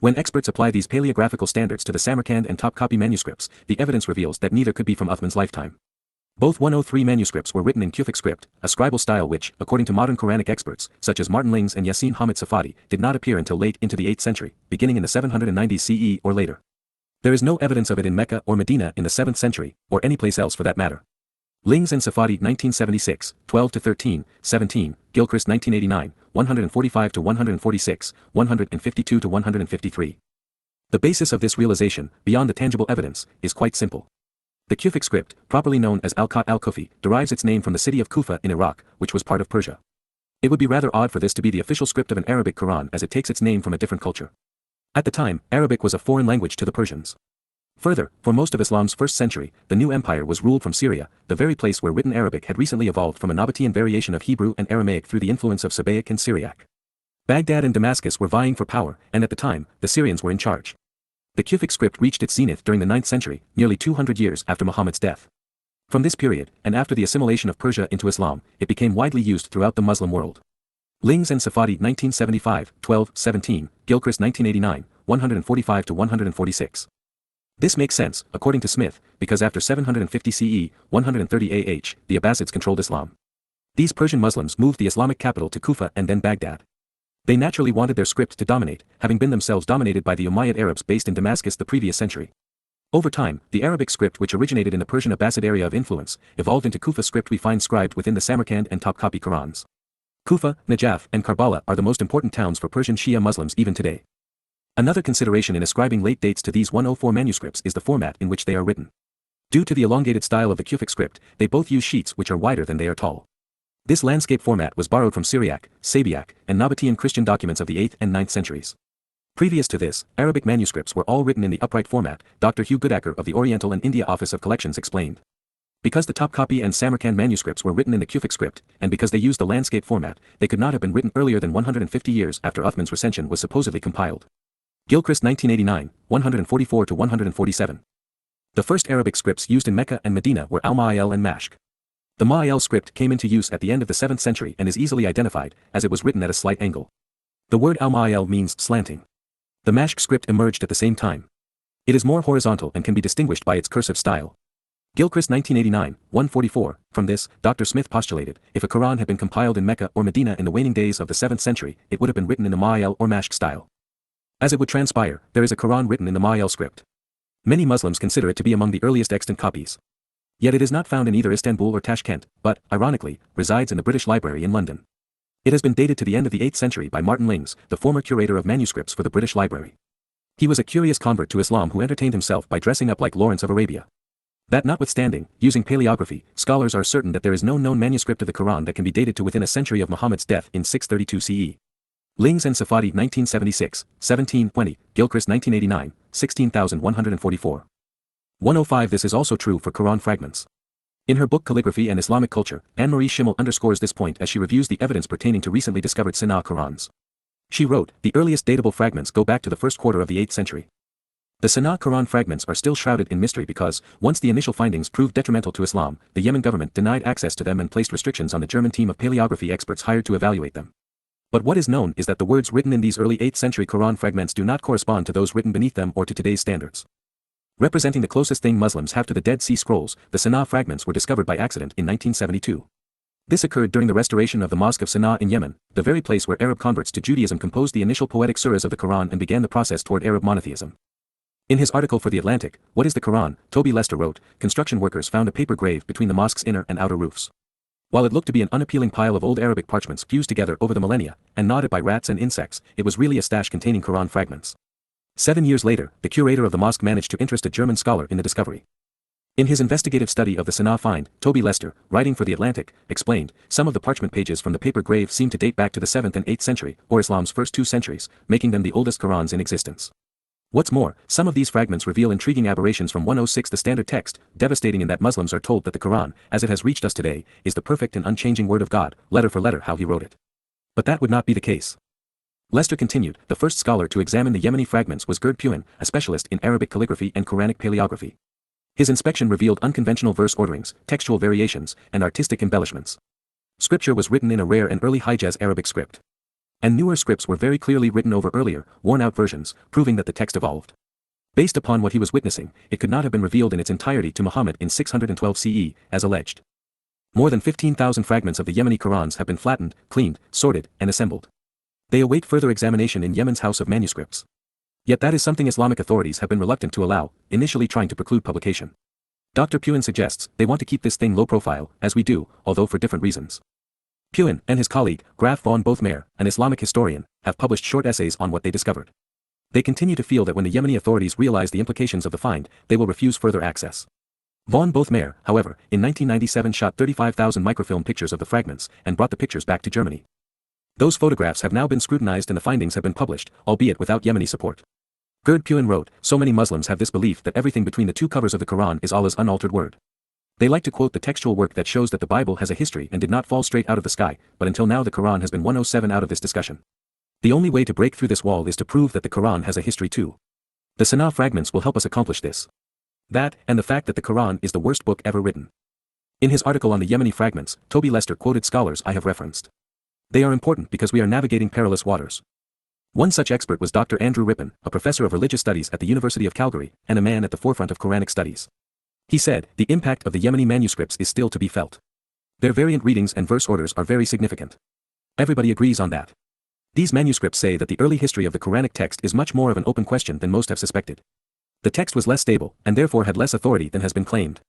When experts apply these paleographical standards to the Samarkand and Topkapi manuscripts, the evidence reveals that neither could be from Uthman's lifetime. Both 103 manuscripts were written in Kufic script, a scribal style which, according to modern Quranic experts, such as Martin Lings and Yassin Hamid Safadi, did not appear until late into the 8th century, beginning in the 790s CE or later. There is no evidence of it in Mecca or Medina in the 7th century, or any place else for that matter. Lings and Safadi 1976, 12-13, 17, Gilchrist 1989, 145-146, 152-153. The basis of this realization, beyond the tangible evidence, is quite simple. The Kufic script, properly known as Al-Khat al-Kufi, derives its name from the city of Kufa in Iraq, which was part of Persia. It would be rather odd for this to be the official script of an Arabic Quran as it takes its name from a different culture. At the time, Arabic was a foreign language to the Persians. Further, for most of Islam's first century, the new empire was ruled from Syria, the very place where written Arabic had recently evolved from a Nabatean variation of Hebrew and Aramaic through the influence of Sabaic and Syriac. Baghdad and Damascus were vying for power, and at the time, the Syrians were in charge. The Kufic script reached its zenith during the 9th century, nearly 200 years after Muhammad's death. From this period, and after the assimilation of Persia into Islam, it became widely used throughout the Muslim world. Lings and Safadi 1975, 12-17, Gilchrist 1989, 145-146. This makes sense, according to Smith, because after 750 CE, 130 AH, the Abbasids controlled Islam. These Persian Muslims moved the Islamic capital to Kufa and then Baghdad. They naturally wanted their script to dominate, having been themselves dominated by the Umayyad Arabs based in Damascus the previous century. Over time, the Arabic script which originated in the Persian Abbasid area of influence, evolved into Kufa script we find scribed within the Samarkand and Topkapi Qurans. Kufa, Najaf, and Karbala are the most important towns for Persian Shia Muslims even today. Another consideration in ascribing late dates to these 104 manuscripts is the format in which they are written. Due to the elongated style of the Kufic script, they both use sheets which are wider than they are tall. This landscape format was borrowed from Syriac, Sabiac, and Nabatean Christian documents of the 8th and 9th centuries. Previous to this, Arabic manuscripts were all written in the upright format, Dr. Hugh Goodacre of the Oriental and India Office of Collections explained. Because the Topkapi and Samarkand manuscripts were written in the Kufic script, and because they used the landscape format, they could not have been written earlier than 150 years after Uthman's recension was supposedly compiled. Gilchrist 1989, 144-147. The first Arabic scripts used in Mecca and Medina were Al-Ma'il and Mashq. The Ma'il script came into use at the end of the 7th century and is easily identified, as it was written at a slight angle. The word Al-Ma'il means slanting. The Mashq script emerged at the same time. It is more horizontal and can be distinguished by its cursive style. Gilchrist 1989, 144. From this, Dr. Smith postulated, if a Quran had been compiled in Mecca or Medina in the waning days of the 7th century, it would have been written in the Ma'il or Mashq style. As it would transpire, there is a Quran written in the Ma'il script. Many Muslims consider it to be among the earliest extant copies. Yet it is not found in either Istanbul or Tashkent, but, ironically, resides in the British Library in London. It has been dated to the end of the 8th century by Martin Lings, the former curator of manuscripts for the British Library. He was a curious convert to Islam who entertained himself by dressing up like Lawrence of Arabia. That notwithstanding, using paleography, scholars are certain that there is no known manuscript of the Quran that can be dated to within a century of Muhammad's death in 632 CE. Lings and Safadi 1976, 1720, Gilchrist 1989, 16144. 105 This is also true for Quran fragments. In her book Calligraphy and Islamic Culture, Anne-Marie Schimmel underscores this point as she reviews the evidence pertaining to recently discovered Sannah Qurans. She wrote, the earliest datable fragments go back to the first quarter of the 8th century. The Sannah Quran fragments are still shrouded in mystery because, once the initial findings proved detrimental to Islam, the Yemen government denied access to them and placed restrictions on the German team of paleography experts hired to evaluate them. But what is known is that the words written in these early 8th century Quran fragments do not correspond to those written beneath them or to today's standards. Representing the closest thing Muslims have to the Dead Sea Scrolls, the Sannah fragments were discovered by accident in 1972. This occurred during the restoration of the Mosque of Sannah in Yemen, the very place where Arab converts to Judaism composed the initial poetic surahs of the Quran and began the process toward Arab monotheism. In his article for The Atlantic, What is the Quran?, Toby Lester wrote, construction workers found a paper grave between the mosque's inner and outer roofs. While it looked to be an unappealing pile of old Arabic parchments fused together over the millennia, and gnawed by rats and insects, it was really a stash containing Quran fragments. 7 years later, the curator of the mosque managed to interest a German scholar in the discovery. In his investigative study of the Sannah find, Toby Lester, writing for The Atlantic, explained, some of the parchment pages from the paper grave seem to date back to the 7th and 8th century, or Islam's first 2 centuries, making them the oldest Qurans in existence. What's more, some of these fragments reveal intriguing aberrations from 106 the standard text, devastating in that Muslims are told that the Quran, as it has reached us today, is the perfect and unchanging word of God, letter for letter how he wrote it. But that would not be the case. Lester continued, the first scholar to examine the Yemeni fragments was Gerd Puin, a specialist in Arabic calligraphy and Quranic paleography. His inspection revealed unconventional verse orderings, textual variations, and artistic embellishments. Scripture was written in a rare and early Hijaz Arabic script. And newer scripts were very clearly written over earlier, worn-out versions, proving that the text evolved. Based upon what he was witnessing, it could not have been revealed in its entirety to Muhammad in 612 CE, as alleged. More than 15,000 fragments of the Yemeni Qurans have been flattened, cleaned, sorted, and assembled. They await further examination in Yemen's House of Manuscripts. Yet that is something Islamic authorities have been reluctant to allow, initially trying to preclude publication. Dr. Puin suggests they want to keep this thing low profile, as we do, although for different reasons. Puin and his colleague, Graf von Bothmer, an Islamic historian, have published short essays on what they discovered. They continue to feel that when the Yemeni authorities realize the implications of the find, they will refuse further access. Von Bothmer, however, in 1997 shot 35,000 microfilm pictures of the fragments and brought the pictures back to Germany. Those photographs have now been scrutinized and the findings have been published, albeit without Yemeni support. Gerd Puin wrote, so many Muslims have this belief that everything between the 2 covers of the Quran is Allah's unaltered word. They like to quote the textual work that shows that the Bible has a history and did not fall straight out of the sky, but until now the Quran has been 107 out of this discussion. The only way to break through this wall is to prove that the Quran has a history too. The Sannah fragments will help us accomplish this. That, and the fact that the Quran is the worst book ever written. In his article on the Yemeni fragments, Toby Lester quoted scholars I have referenced. They are important because we are navigating perilous waters. One such expert was Dr. Andrew Rippin, a professor of religious studies at the University of Calgary, and a man at the forefront of Quranic studies. He said, the impact of the Yemeni manuscripts is still to be felt. Their variant readings and verse orders are very significant. Everybody agrees on that. These manuscripts say that the early history of the Quranic text is much more of an open question than most have suspected. The text was less stable, and therefore had less authority than has been claimed.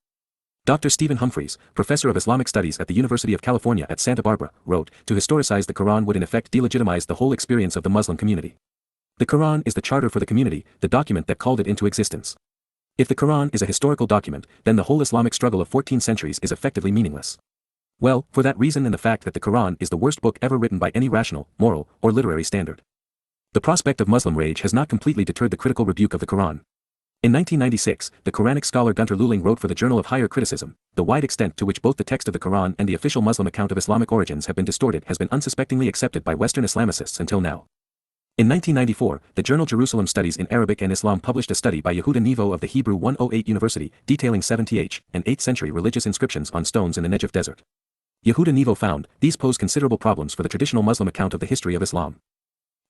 Dr. Stephen Humphreys, professor of Islamic studies at the University of California at Santa Barbara, wrote, "To historicize the Quran would in effect delegitimize the whole experience of the Muslim community. The Quran is the charter for the community, the document that called it into existence. If the Quran is a historical document, then the whole Islamic struggle of 14 centuries is effectively meaningless. Well, for that reason and the fact that the Quran is the worst book ever written by any rational, moral, or literary standard." The prospect of Muslim rage has not completely deterred the critical rebuke of the Quran. In 1996, the Quranic scholar Gunter Luling wrote for the Journal of Higher Criticism, "The wide extent to which both the text of the Quran and the official Muslim account of Islamic origins have been distorted has been unsuspectingly accepted by Western Islamicists until now." In 1994, the journal Jerusalem Studies in Arabic and Islam published a study by Yehuda Nevo of the Hebrew 108 University, detailing 7th and 8th century religious inscriptions on stones in the Negev desert. Yehuda Nevo found, these pose considerable problems for the traditional Muslim account of the history of Islam.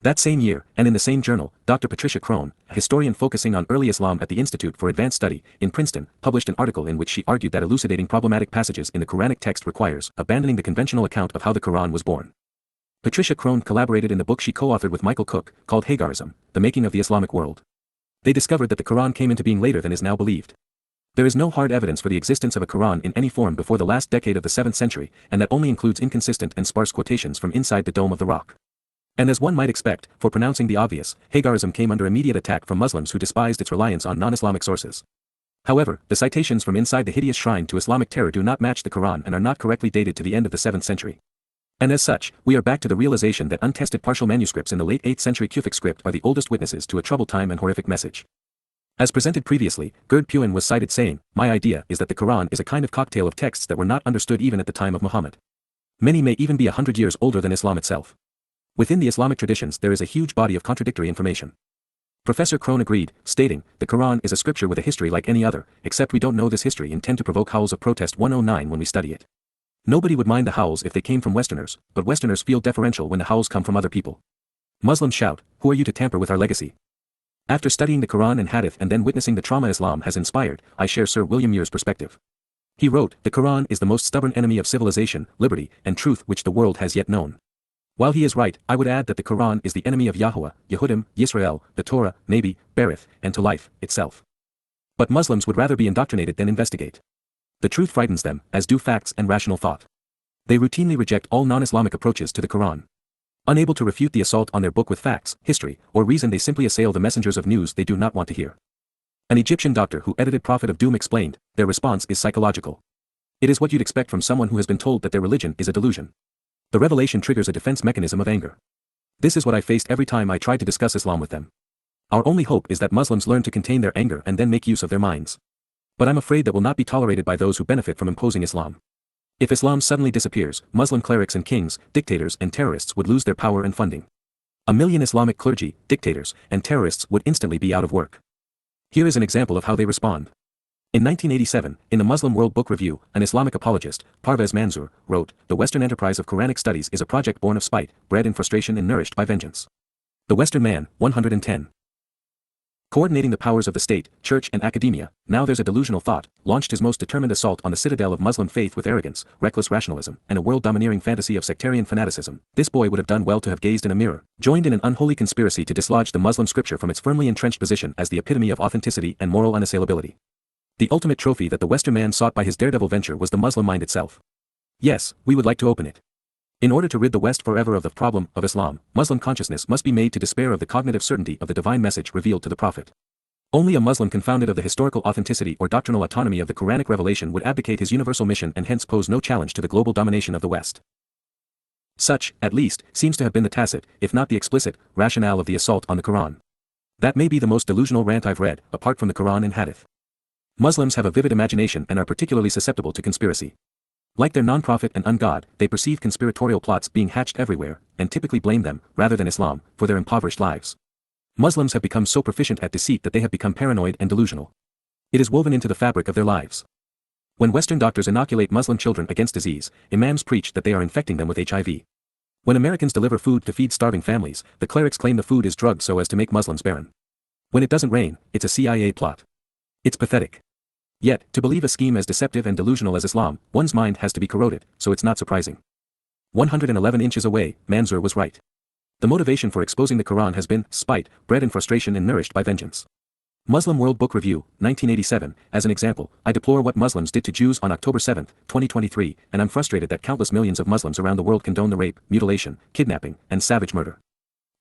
That same year, and in the same journal, Dr. Patricia Crone, a historian focusing on early Islam at the Institute for Advanced Study, in Princeton, published an article in which she argued that elucidating problematic passages in the Quranic text requires abandoning the conventional account of how the Quran was born. Patricia Crone collaborated in the book she co-authored with Michael Cook, called Hagarism, The Making of the Islamic World. They discovered that the Quran came into being later than is now believed. There is no hard evidence for the existence of a Quran in any form before the last decade of the 7th century, and that only includes inconsistent and sparse quotations from inside the Dome of the Rock. And as one might expect, for pronouncing the obvious, Hagarism came under immediate attack from Muslims who despised its reliance on non-Islamic sources. However, the citations from inside the hideous shrine to Islamic terror do not match the Quran and are not correctly dated to the end of the 7th century. And as such, we are back to the realization that untested partial manuscripts in the late 8th century Kufic script are the oldest witnesses to a troubled time and horrific message. As presented previously, Gerd Puin was cited saying, "My idea is that the Quran is a kind of cocktail of texts that were not understood even at the time of Muhammad. Many may even be 100 years older than Islam itself. Within the Islamic traditions there is a huge body of contradictory information." Professor Crone agreed, stating, "The Quran is a scripture with a history like any other, except we don't know this history and tend to provoke howls of protest 109 when we study it. Nobody would mind the howls if they came from Westerners, but Westerners feel deferential when the howls come from other people. Muslims shout, 'Who are you to tamper with our legacy?' After studying the Quran and Hadith and then witnessing the trauma Islam has inspired, I share Sir William Muir's perspective. He wrote, 'The Quran is the most stubborn enemy of civilization, liberty, and truth which the world has yet known.' While he is right, I would add that the Quran is the enemy of Yahowah, Yehudim, Yisrael, the Torah, Nabi, Berith, and to life itself. But Muslims would rather be indoctrinated than investigate. The truth frightens them, as do facts and rational thought. They routinely reject all non-Islamic approaches to the Quran. Unable to refute the assault on their book with facts, history, or reason, they simply assail the messengers of news they do not want to hear." An Egyptian doctor who edited Prophet of Doom explained, "Their response is psychological. It is what you'd expect from someone who has been told that their religion is a delusion. The revelation triggers a defense mechanism of anger. This is what I faced every time I tried to discuss Islam with them. Our only hope is that Muslims learn to contain their anger and then make use of their minds. But I'm afraid that will not be tolerated by those who benefit from imposing Islam. If Islam suddenly disappears, Muslim clerics and kings, dictators and terrorists would lose their power and funding. 1,000,000 Islamic clergy, dictators, and terrorists would instantly be out of work." Here is an example of how they respond. In 1987, in the Muslim World Book Review, an Islamic apologist, Parvez Manzoor, wrote, "The Western enterprise of Quranic studies is a project born of spite, bred in frustration and nourished by vengeance. The Western man, 110. Coordinating the powers of the state, church and academia, now there's a delusional thought, launched his most determined assault on the citadel of Muslim faith with arrogance, reckless rationalism, and a world-domineering fantasy of sectarian fanaticism. This boy would have done well to have gazed in a mirror, joined in an unholy conspiracy to dislodge the Muslim scripture from its firmly entrenched position as the epitome of authenticity and moral unassailability. The ultimate trophy that the Western man sought by his daredevil venture was the Muslim mind itself. Yes, we would like to open it. In order to rid the West forever of the problem of Islam, Muslim consciousness must be made to despair of the cognitive certainty of the divine message revealed to the Prophet. Only a Muslim confounded of the historical authenticity or doctrinal autonomy of the Quranic revelation would abdicate his universal mission and hence pose no challenge to the global domination of the West. Such, at least, seems to have been the tacit, if not the explicit, rationale of the assault on the Quran. That may be the most delusional rant I've read, apart from the Quran and Hadith. Muslims have a vivid imagination and are particularly susceptible to conspiracy. Like their non-prophet and ungod, they perceive conspiratorial plots being hatched everywhere, and typically blame them, rather than Islam, for their impoverished lives. Muslims have become so proficient at deceit that they have become paranoid and delusional. It is woven into the fabric of their lives. When Western doctors inoculate Muslim children against disease, imams preach that they are infecting them with HIV. When Americans deliver food to feed starving families, the clerics claim the food is drugged so as to make Muslims barren. When it doesn't rain, it's a CIA plot. It's pathetic. Yet, to believe a scheme as deceptive and delusional as Islam, one's mind has to be corroded, so it's not surprising. 111 inches away, Manzoor was right. The motivation for exposing the Quran has been spite, bred in frustration and nourished by vengeance. Muslim World Book Review, 1987, as an example, I deplore what Muslims did to Jews on October 7, 2023, and I'm frustrated that countless millions of Muslims around the world condone the rape, mutilation, kidnapping, and savage murder.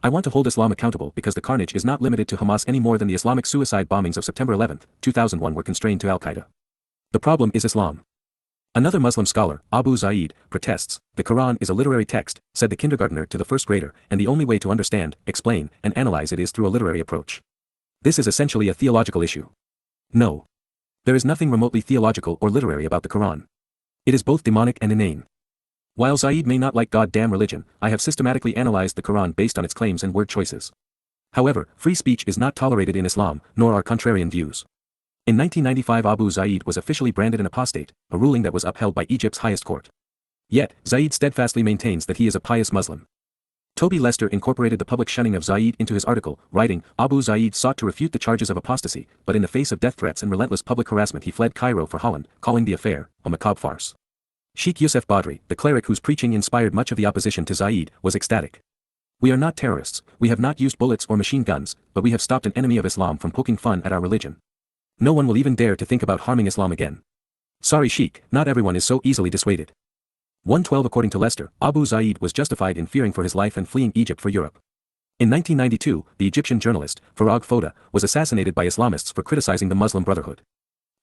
I want to hold Islam accountable because the carnage is not limited to Hamas any more than the Islamic suicide bombings of September 11, 2001 were constrained to Al-Qaeda. The problem is Islam. Another Muslim scholar, Abu Zaid, protests, the Quran is a literary text, said the kindergartner to the first grader, and the only way to understand, explain, and analyze it is through a literary approach. This is essentially a theological issue. No. There is nothing remotely theological or literary about the Quran. It is both demonic and inane. While Zaid may not like goddamn religion, I have systematically analyzed the Quran based on its claims and word choices. However, free speech is not tolerated in Islam, nor are contrarian views. In 1995 Abu Zaid was officially branded an apostate, a ruling that was upheld by Egypt's highest court. Yet, Zaid steadfastly maintains that he is a pious Muslim. Toby Lester incorporated the public shunning of Zaid into his article, writing, Abu Zaid sought to refute the charges of apostasy, but in the face of death threats and relentless public harassment he fled Cairo for Holland, calling the affair a macabre farce. Sheikh Yusuf Badri, the cleric whose preaching inspired much of the opposition to Zaid, was ecstatic. We are not terrorists, we have not used bullets or machine guns, but we have stopped an enemy of Islam from poking fun at our religion. No one will even dare to think about harming Islam again. Sorry Sheikh, not everyone is so easily dissuaded. 112 According to Lester, Abu Zaid was justified in fearing for his life and fleeing Egypt for Europe. In 1992, the Egyptian journalist, Farag Foda, was assassinated by Islamists for criticizing the Muslim Brotherhood.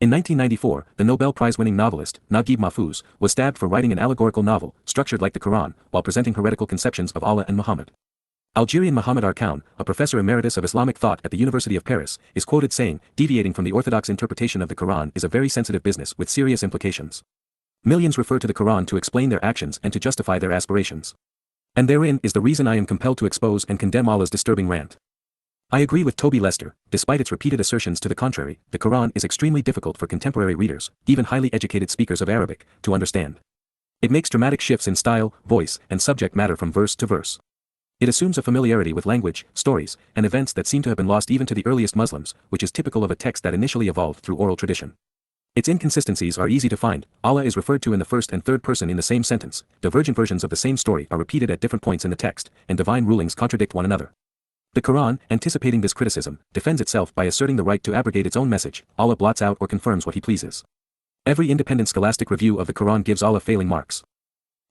In 1994, the Nobel Prize-winning novelist, Naguib Mahfouz, was stabbed for writing an allegorical novel, structured like the Quran, while presenting heretical conceptions of Allah and Muhammad. Algerian Mohamed Arkoun, a professor emeritus of Islamic thought at the University of Paris, is quoted saying, deviating from the orthodox interpretation of the Quran is a very sensitive business with serious implications. Millions refer to the Quran to explain their actions and to justify their aspirations. And therein is the reason I am compelled to expose and condemn Allah's disturbing rant. I agree with Toby Lester, despite its repeated assertions to the contrary, the Quran is extremely difficult for contemporary readers, even highly educated speakers of Arabic, to understand. It makes dramatic shifts in style, voice, and subject matter from verse to verse. It assumes a familiarity with language, stories, and events that seem to have been lost even to the earliest Muslims, which is typical of a text that initially evolved through oral tradition. Its inconsistencies are easy to find. Allah is referred to in the first and third person in the same sentence, divergent versions of the same story are repeated at different points in the text, and divine rulings contradict one another. The Quran, anticipating this criticism, defends itself by asserting the right to abrogate its own message. Allah blots out or confirms what he pleases. Every independent scholastic review of the Quran gives Allah failing marks.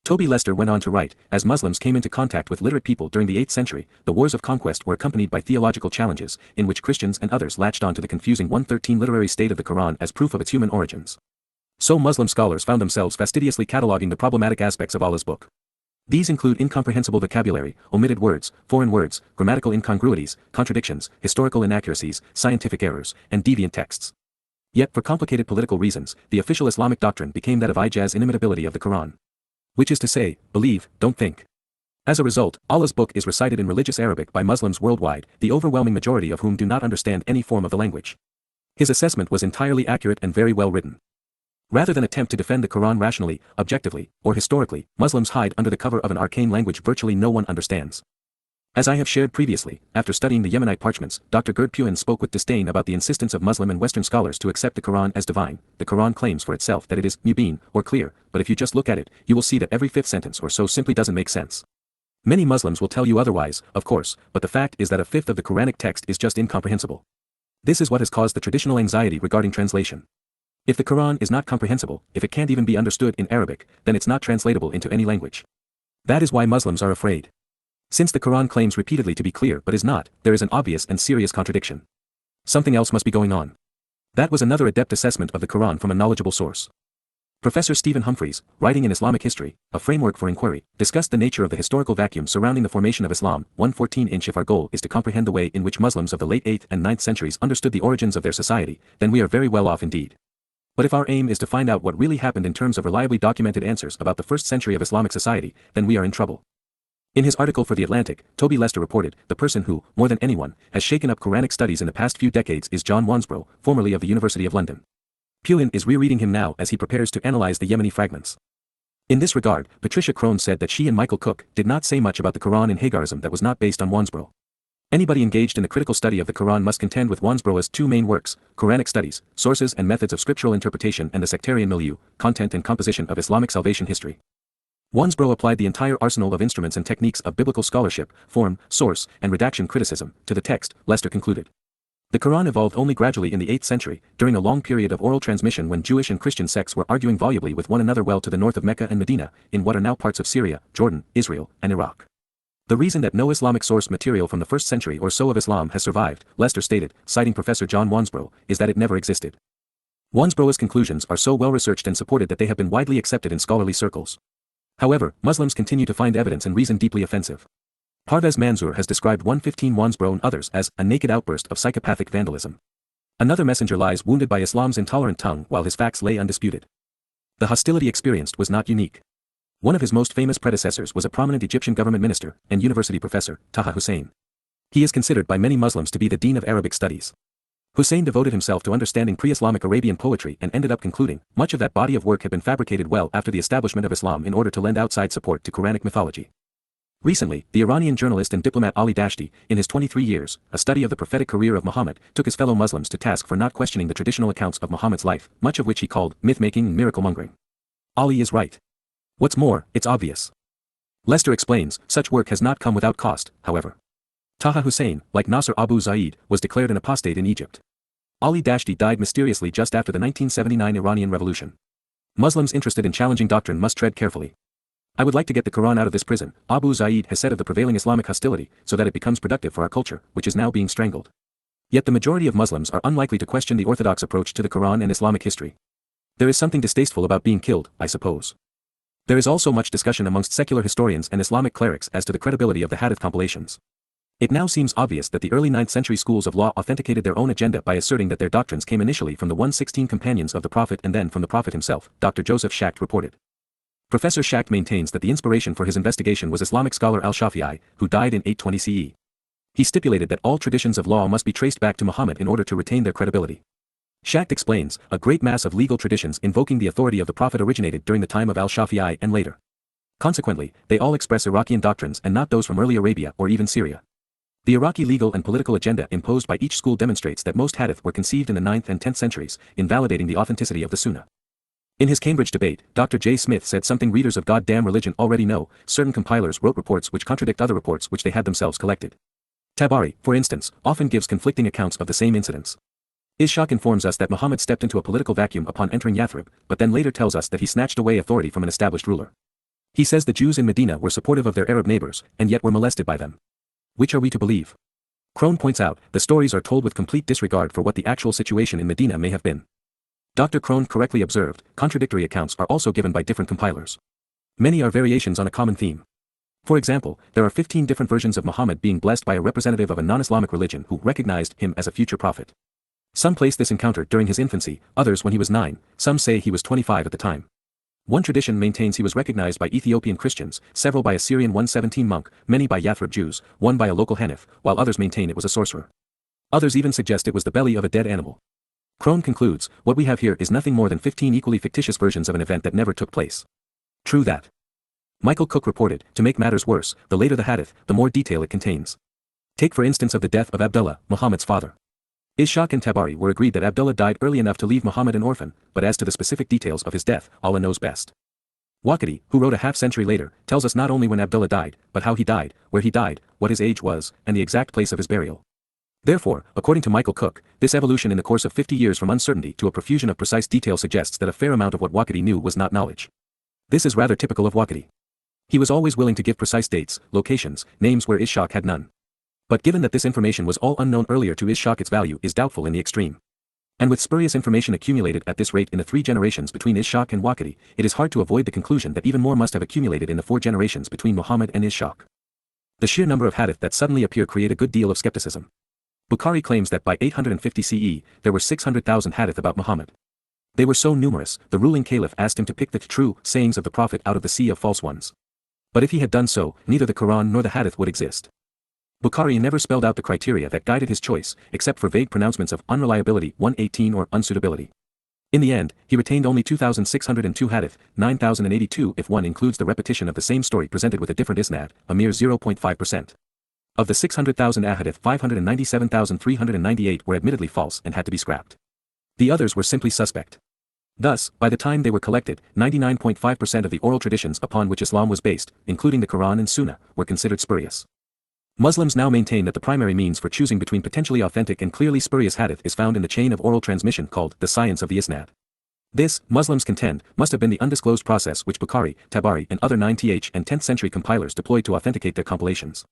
Toby Lester went on to write, as Muslims came into contact with literate people during the 8th century, the wars of conquest were accompanied by theological challenges, in which Christians and others latched on to the confusing 113 literary state of the Quran as proof of its human origins. So Muslim scholars found themselves fastidiously cataloging the problematic aspects of Allah's book. These include incomprehensible vocabulary, omitted words, foreign words, grammatical incongruities, contradictions, historical inaccuracies, scientific errors, and deviant texts. Yet for complicated political reasons, the official Islamic doctrine became that of Ijaz inimitability of the Quran. Which is to say, believe, don't think. As a result, Allah's book is recited in religious Arabic by Muslims worldwide, the overwhelming majority of whom do not understand any form of the language. His assessment was entirely accurate and very well written. Rather than attempt to defend the Quran rationally, objectively, or historically, Muslims hide under the cover of an arcane language virtually no one understands. As I have shared previously, after studying the Yemenite parchments, Dr. Gerd Puin spoke with disdain about the insistence of Muslim and Western scholars to accept the Quran as divine. The Quran claims for itself that it is mubin, or clear, but if you just look at it, you will see that every fifth sentence or so simply doesn't make sense. Many Muslims will tell you otherwise, of course, but the fact is that a fifth of the Quranic text is just incomprehensible. This is what has caused the traditional anxiety regarding translation. If the Quran is not comprehensible, if it can't even be understood in Arabic, then it's not translatable into any language. That is why Muslims are afraid. Since the Quran claims repeatedly to be clear but is not, there is an obvious and serious contradiction. Something else must be going on. That was another adept assessment of the Quran from a knowledgeable source. Professor Stephen Humphreys, writing in Islamic History, A Framework for Inquiry, discussed the nature of the historical vacuum surrounding the formation of Islam. 114. If our goal is to comprehend the way in which Muslims of the late 8th and 9th centuries understood the origins of their society, then we are very well off indeed. But if our aim is to find out what really happened in terms of reliably documented answers about the first century of Islamic society, then we are in trouble. In his article for The Atlantic, Toby Lester reported, the person who, more than anyone, has shaken up Quranic studies in the past few decades is John Wansbrough, formerly of the University of London. Puin is rereading him now as he prepares to analyze the Yemeni fragments. In this regard, Patricia Crone said that she and Michael Cook did not say much about the Quran in Hagarism that was not based on Wansbrough. Anybody engaged in the critical study of the Quran must contend with Wansbrough's two main works, Quranic Studies, Sources and Methods of Scriptural Interpretation, and the Sectarian Milieu, Content and Composition of Islamic Salvation History. Wansbrough applied the entire arsenal of instruments and techniques of biblical scholarship, form, source, and redaction criticism, to the text, Lester concluded. The Quran evolved only gradually in the 8th century, during a long period of oral transmission when Jewish and Christian sects were arguing volubly with one another well to the north of Mecca and Medina, in what are now parts of Syria, Jordan, Israel, and Iraq. The reason that no Islamic source material from the 1st century or so of Islam has survived, Lester stated, citing Professor John Wansbrough, is that it never existed. Wansbrough's conclusions are so well researched and supported that they have been widely accepted in scholarly circles. However, Muslims continue to find evidence and reason deeply offensive. Parvez Manzoor has described 115 Wansbrough and others as a naked outburst of psychopathic vandalism. Another messenger lies wounded by Islam's intolerant tongue while his facts lay undisputed. The hostility experienced was not unique. One of his most famous predecessors was a prominent Egyptian government minister and university professor, Taha Hussein. He is considered by many Muslims to be the dean of Arabic studies. Hussein devoted himself to understanding pre-Islamic Arabian poetry and ended up concluding, much of that body of work had been fabricated well after the establishment of Islam in order to lend outside support to Quranic mythology. Recently, the Iranian journalist and diplomat Ali Dashti, in his 23 years, a study of the prophetic career of Muhammad, took his fellow Muslims to task for not questioning the traditional accounts of Muhammad's life, much of which he called myth-making and miracle-mongering. Ali is right. What's more, it's obvious. Lester explains, such work has not come without cost, however. Taha Hussein, like Nasser Abu Zaid, was declared an apostate in Egypt. Ali Dashti died mysteriously just after the 1979 Iranian Revolution. Muslims interested in challenging doctrine must tread carefully. I would like to get the Quran out of this prison, Abu Zaid has said of the prevailing Islamic hostility, so that it becomes productive for our culture, which is now being strangled. Yet the majority of Muslims are unlikely to question the orthodox approach to the Quran and Islamic history. There is something distasteful about being killed, I suppose. There is also much discussion amongst secular historians and Islamic clerics as to the credibility of the Hadith compilations. It now seems obvious that the early 9th century schools of law authenticated their own agenda by asserting that their doctrines came initially from the 116 companions of the Prophet and then from the Prophet himself, Dr. Joseph Schacht reported. Professor Schacht maintains that the inspiration for his investigation was Islamic scholar al-Shafi'i, who died in 820 CE. He stipulated that all traditions of law must be traced back to Muhammad in order to retain their credibility. Schacht explains, a great mass of legal traditions invoking the authority of the Prophet originated during the time of al-Shafi'i and later. Consequently, they all express Iraqian doctrines and not those from early Arabia or even Syria. The Iraqi legal and political agenda imposed by each school demonstrates that most hadith were conceived in the 9th and 10th centuries, invalidating the authenticity of the Sunnah. In his Cambridge debate, Dr. J. Smith said something readers of goddamn religion already know: certain compilers wrote reports which contradict other reports which they had themselves collected. Tabari, for instance, often gives conflicting accounts of the same incidents. Ishaq informs us that Muhammad stepped into a political vacuum upon entering Yathrib, but then later tells us that he snatched away authority from an established ruler. He says the Jews in Medina were supportive of their Arab neighbors, and yet were molested by them. Which are we to believe? Crone points out, the stories are told with complete disregard for what the actual situation in Medina may have been. Dr. Crone correctly observed, contradictory accounts are also given by different compilers. Many are variations on a common theme. For example, there are 15 different versions of Muhammad being blessed by a representative of a non-Islamic religion who recognized him as a future prophet. Some place this encounter during his infancy, others when he was 9, some say he was 25 at the time. One tradition maintains he was recognized by Ethiopian Christians, several by a Syrian 117 monk, many by Yathrib Jews, one by a local Hanif, while others maintain it was a sorcerer. Others even suggest it was the belly of a dead animal. Crone concludes, what we have here is nothing more than 15 equally fictitious versions of an event that never took place. True that. Michael Cook reported, to make matters worse, the later the hadith, the more detail it contains. Take for instance of the death of Abdullah, Muhammad's father. Ishaq and Tabari were agreed that Abdullah died early enough to leave Muhammad an orphan, but as to the specific details of his death, Allah knows best. Waqidi, who wrote a half-century later, tells us not only when Abdullah died, but how he died, where he died, what his age was, and the exact place of his burial. Therefore, according to Michael Cook, this evolution in the course of 50 years from uncertainty to a profusion of precise detail suggests that a fair amount of what Waqidi knew was not knowledge. This is rather typical of Waqidi. He was always willing to give precise dates, locations, names where Ishaq had none. But given that this information was all unknown earlier to Ishaq, its value is doubtful in the extreme. And with spurious information accumulated at this rate in the 3 generations between Ishaq and Waqidi, it is hard to avoid the conclusion that even more must have accumulated in the 4 generations between Muhammad and Ishaq. The sheer number of hadith that suddenly appear create a good deal of skepticism. Bukhari claims that by 850 CE, there were 600,000 hadith about Muhammad. They were so numerous, the ruling caliph asked him to pick the true sayings of the Prophet out of the sea of false ones. But if he had done so, neither the Quran nor the hadith would exist. Bukhari never spelled out the criteria that guided his choice, except for vague pronouncements of unreliability 118 or unsuitability. In the end, he retained only 2,602 hadith, 9,082 if one includes the repetition of the same story presented with a different isnad, a mere 0.5%. Of the 600,000 ahadith, 597,398 were admittedly false and had to be scrapped. The others were simply suspect. Thus, by the time they were collected, 99.5% of the oral traditions upon which Islam was based, including the Quran and Sunnah, were considered spurious. Muslims now maintain that the primary means for choosing between potentially authentic and clearly spurious hadith is found in the chain of oral transmission called the science of the isnad. This, Muslims contend, must have been the undisclosed process which Bukhari, Tabari and other 9th and 10th century compilers deployed to authenticate their compilations.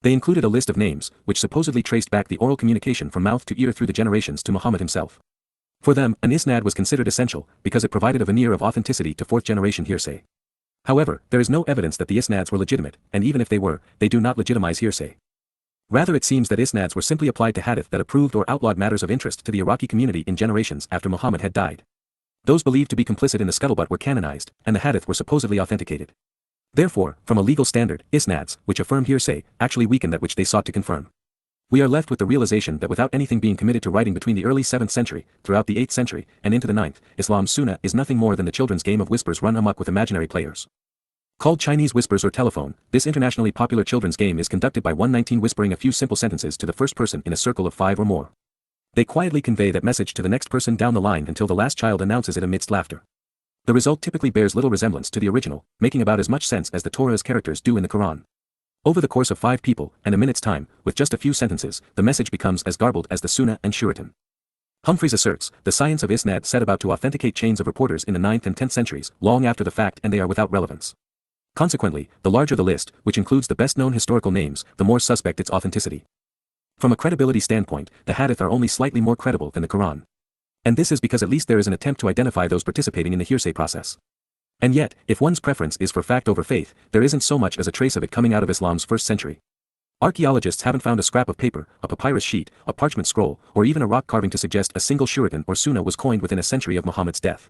They included a list of names, which supposedly traced back the oral communication from mouth to ear through the generations to Muhammad himself. For them, an isnad was considered essential, because it provided a veneer of authenticity to fourth-generation hearsay. However, there is no evidence that the isnads were legitimate, and even if they were, they do not legitimize hearsay. Rather it seems that isnads were simply applied to hadith that approved or outlawed matters of interest to the Iraqi community in generations after Muhammad had died. Those believed to be complicit in the scuttlebutt were canonized, and the hadith were supposedly authenticated. Therefore, from a legal standard, isnads, which affirm hearsay, actually weaken that which they sought to confirm. We are left with the realization that without anything being committed to writing between the early 7th century, throughout the 8th century, and into the 9th, Islam's Sunnah is nothing more than the children's game of whispers run amok with imaginary players. Called Chinese whispers or telephone, this internationally popular children's game is conducted by 119 whispering a few simple sentences to the first person in a circle of 5 or more. They quietly convey that message to the next person down the line until the last child announces it amidst laughter. The result typically bears little resemblance to the original, making about as much sense as the Torah's characters do in the Quran. Over the course of 5 people, and a minute's time, with just a few sentences, the message becomes as garbled as the Sunnah and Suratun. Humphreys asserts, the science of isnad set about to authenticate chains of reporters in the 9th and 10th centuries, long after the fact, and they are without relevance. Consequently, the larger the list, which includes the best-known historical names, the more suspect its authenticity. From a credibility standpoint, the hadith are only slightly more credible than the Quran. And this is because at least there is an attempt to identify those participating in the hearsay process. And yet, if one's preference is for fact over faith, there isn't so much as a trace of it coming out of Islam's 1st century. Archaeologists haven't found a scrap of paper, a papyrus sheet, a parchment scroll, or even a rock carving to suggest a single Suratun or Sunnah was coined within a century of Muhammad's death.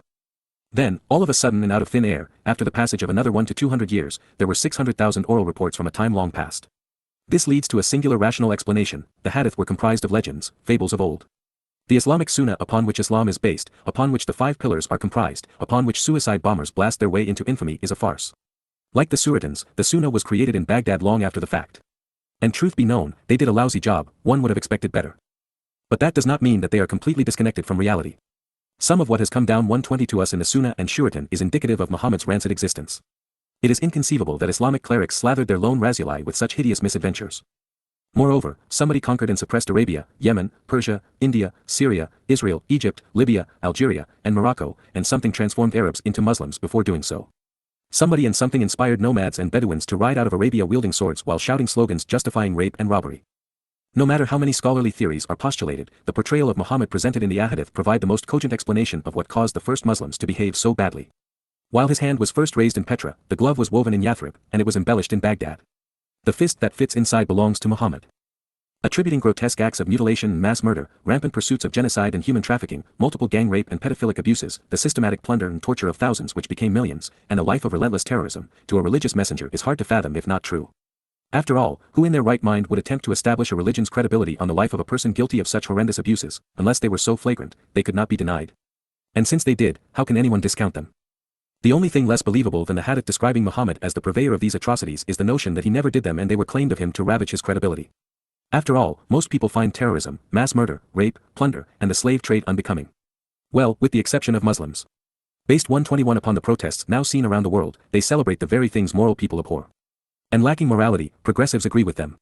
Then, all of a sudden and out of thin air, after the passage of another 1 to 200 years, there were 600,000 oral reports from a time long past. This leads to a singular rational explanation: the hadith were comprised of legends, fables of old. The Islamic Sunnah upon which Islam is based, upon which the 5 pillars are comprised, upon which suicide bombers blast their way into infamy is a farce. Like the Suratuns, the Sunnah was created in Baghdad long after the fact. And truth be known, they did a lousy job, one would have expected better. But that does not mean that they are completely disconnected from reality. Some of what has come down 120 to us in the Sunnah and Suratun is indicative of Muhammad's rancid existence. It is inconceivable that Islamic clerics slathered their lone Rasulullah with such hideous misadventures. Moreover, somebody conquered and suppressed Arabia, Yemen, Persia, India, Syria, Israel, Egypt, Libya, Algeria, and Morocco, and something transformed Arabs into Muslims before doing so. Somebody and something inspired nomads and Bedouins to ride out of Arabia wielding swords while shouting slogans justifying rape and robbery. No matter how many scholarly theories are postulated, the portrayal of Muhammad presented in the Ahadith provide the most cogent explanation of what caused the first Muslims to behave so badly. While his hand was first raised in Petra, the glove was woven in Yathrib, and it was embellished in Baghdad. The fist that fits inside belongs to Muhammad. Attributing grotesque acts of mutilation and mass murder, rampant pursuits of genocide and human trafficking, multiple gang rape and pedophilic abuses, the systematic plunder and torture of thousands which became millions, and a life of relentless terrorism, to a religious messenger is hard to fathom if not true. After all, who in their right mind would attempt to establish a religion's credibility on the life of a person guilty of such horrendous abuses, unless they were so flagrant, they could not be denied? And since they did, how can anyone discount them? The only thing less believable than the hadith describing Muhammad as the purveyor of these atrocities is the notion that he never did them and they were claimed of him to ravage his credibility. After all, most people find terrorism, mass murder, rape, plunder, and the slave trade unbecoming. Well, with the exception of Muslims. Based 121 upon the protests now seen around the world, they celebrate the very things moral people abhor. And lacking morality, progressives agree with them.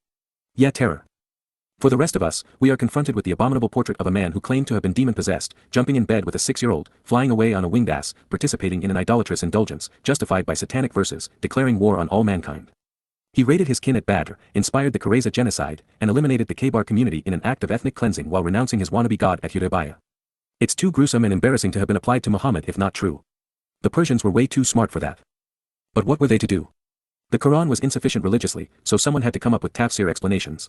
Yet terror. For the rest of us, we are confronted with the abominable portrait of a man who claimed to have been demon-possessed, jumping in bed with a 6-year-old, flying away on a winged ass, participating in an idolatrous indulgence, justified by satanic verses, declaring war on all mankind. He raided his kin at Badr, inspired the Qurayza genocide, and eliminated the Khaybar community in an act of ethnic cleansing while renouncing his wannabe god at Hudaybiyah. It's too gruesome and embarrassing to have been applied to Muhammad if not true. The Persians were way too smart for that. But what were they to do? The Quran was insufficient religiously, so someone had to come up with tafsir explanations.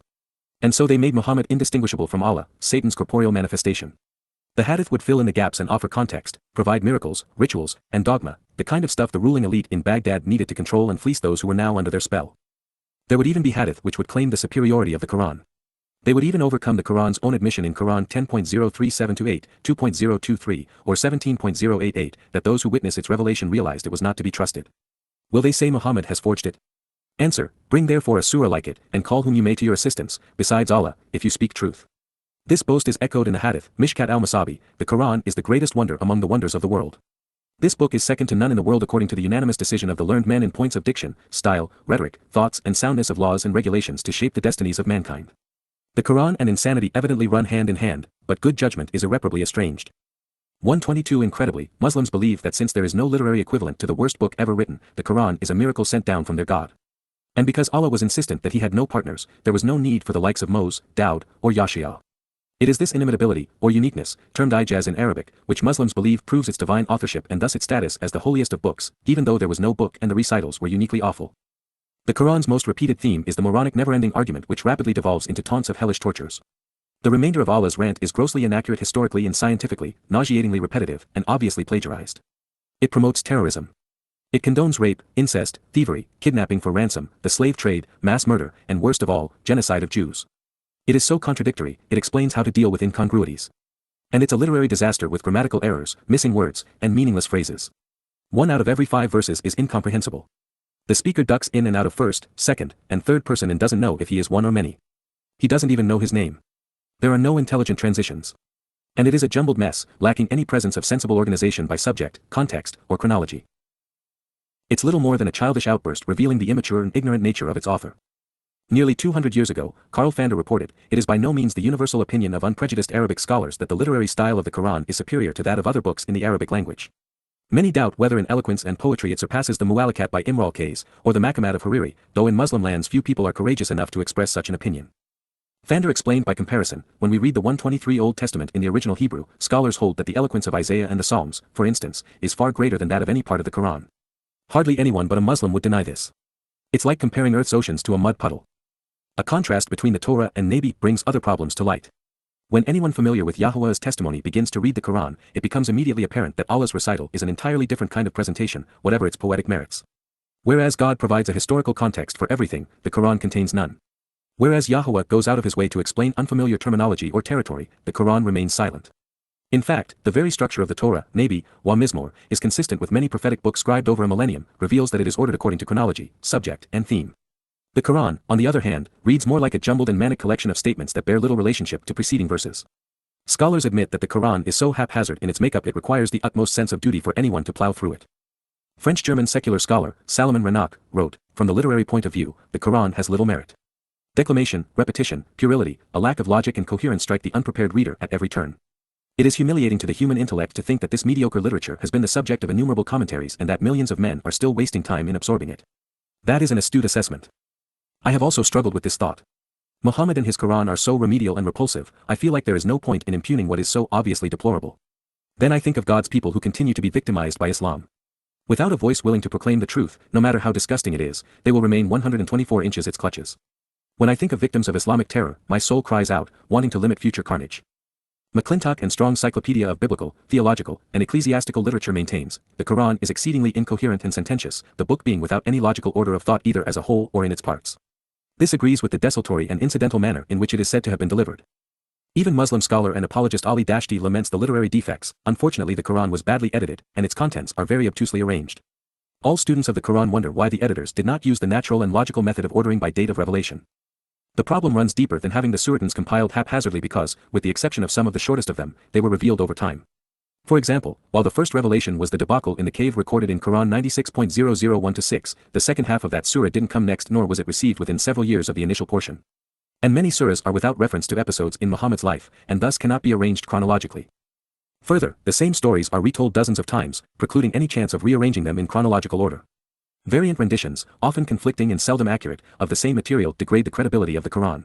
And so they made Muhammad indistinguishable from Allah, Satan's corporeal manifestation. The hadith would fill in the gaps and offer context, provide miracles, rituals, and dogma, the kind of stuff the ruling elite in Baghdad needed to control and fleece those who were now under their spell. There would even be hadith which would claim the superiority of the Quran. They would even overcome the Quran's own admission in Quran 10.03728, 2.023, or 17.088 that those who witness its revelation realized it was not to be trusted. Will they say Muhammad has forged it? Answer: bring therefore a surah like it, and call whom you may to your assistance, besides Allah, if you speak truth. This boast is echoed in the hadith, Mishkat al-Masabi, the Quran is the greatest wonder among the wonders of the world. This book is second to none in the world according to the unanimous decision of the learned men in points of diction, style, rhetoric, thoughts and soundness of laws and regulations to shape the destinies of mankind. The Quran and insanity evidently run hand in hand, but good judgment is irreparably estranged. 122 Incredibly, Muslims believe that since there is no literary equivalent to the worst book ever written, the Quran is a miracle sent down from their God. And because Allah was insistent that he had no partners, there was no need for the likes of Moses, Daud, or Yahshua. It is this inimitability, or uniqueness, termed ijaz in Arabic, which Muslims believe proves its divine authorship and thus its status as the holiest of books, even though there was no book and the recitals were uniquely awful. The Quran's most repeated theme is the moronic never-ending argument which rapidly devolves into taunts of hellish tortures. The remainder of Allah's rant is grossly inaccurate historically and scientifically, nauseatingly repetitive, and obviously plagiarized. It promotes terrorism. It condones rape, incest, thievery, kidnapping for ransom, the slave trade, mass murder, and worst of all, genocide of Jews. It is so contradictory, it explains how to deal with incongruities. And it's a literary disaster with grammatical errors, missing words, and meaningless phrases. 1 out of every 5 verses is incomprehensible. The speaker ducks in and out of first, second, and third person and doesn't know if he is one or many. He doesn't even know his name. There are no intelligent transitions. And it is a jumbled mess, lacking any presence of sensible organization by subject, context, or chronology. It's little more than a childish outburst revealing the immature and ignorant nature of its author. Nearly 200 years ago, Karl Fander reported, "It is by no means the universal opinion of unprejudiced Arabic scholars that the literary style of the Quran is superior to that of other books in the Arabic language. Many doubt whether in eloquence and poetry it surpasses the Mu'allakat by Imr al-Qays, or the Makamat of Hariri, though in Muslim lands few people are courageous enough to express such an opinion." Fander explained by comparison, when we read the 123 Old Testament in the original Hebrew, scholars hold that the eloquence of Isaiah and the Psalms, for instance, is far greater than that of any part of the Quran. Hardly anyone but a Muslim would deny this. It's like comparing Earth's oceans to a mud puddle. A contrast between the Torah and Nabi brings other problems to light. When anyone familiar with Yahowah's testimony begins to read the Quran, it becomes immediately apparent that Allah's recital is an entirely different kind of presentation, whatever its poetic merits. Whereas God provides a historical context for everything, the Quran contains none. Whereas Yahowah goes out of his way to explain unfamiliar terminology or territory, the Quran remains silent. In fact, the very structure of the Torah, Nabi, wa Mizmor, is consistent with many prophetic books scribed over a millennium, reveals that it is ordered according to chronology, subject, and theme. The Quran, on the other hand, reads more like a jumbled and manic collection of statements that bear little relationship to preceding verses. Scholars admit that the Quran is so haphazard in its makeup it requires the utmost sense of duty for anyone to plow through it. French-German secular scholar, Salomon Renac, wrote, "From the literary point of view, the Quran has little merit. Declamation, repetition, puerility, a lack of logic and coherence strike the unprepared reader at every turn. It is humiliating to the human intellect to think that this mediocre literature has been the subject of innumerable commentaries and that millions of men are still wasting time in absorbing it." That is an astute assessment. I have also struggled with this thought. Muhammad and his Quran are so remedial and repulsive, I feel like there is no point in impugning what is so obviously deplorable. Then I think of God's people who continue to be victimized by Islam. Without a voice willing to proclaim the truth, no matter how disgusting it is, they will remain 124 inches its clutches. When I think of victims of Islamic terror, my soul cries out, wanting to limit future carnage. McClintock and Strong's Cyclopedia of Biblical, Theological, and Ecclesiastical Literature maintains, the Quran is exceedingly incoherent and sententious, the book being without any logical order of thought either as a whole or in its parts. This agrees with the desultory and incidental manner in which it is said to have been delivered. Even Muslim scholar and apologist Ali Dashti laments the literary defects. Unfortunately, the Quran was badly edited, and its contents are very obtusely arranged. All students of the Quran wonder why the editors did not use the natural and logical method of ordering by date of revelation. The problem runs deeper than having the Suratans compiled haphazardly because, with the exception of some of the shortest of them, they were revealed over time. For example, while the first revelation was the debacle in the cave recorded in Quran 96.001-6, the second half of that surah didn't come next nor was it received within several years of the initial portion. And many surahs are without reference to episodes in Muhammad's life, and thus cannot be arranged chronologically. Further, the same stories are retold dozens of times, precluding any chance of rearranging them in chronological order. Variant renditions, often conflicting and seldom accurate, of the same material degrade the credibility of the Quran.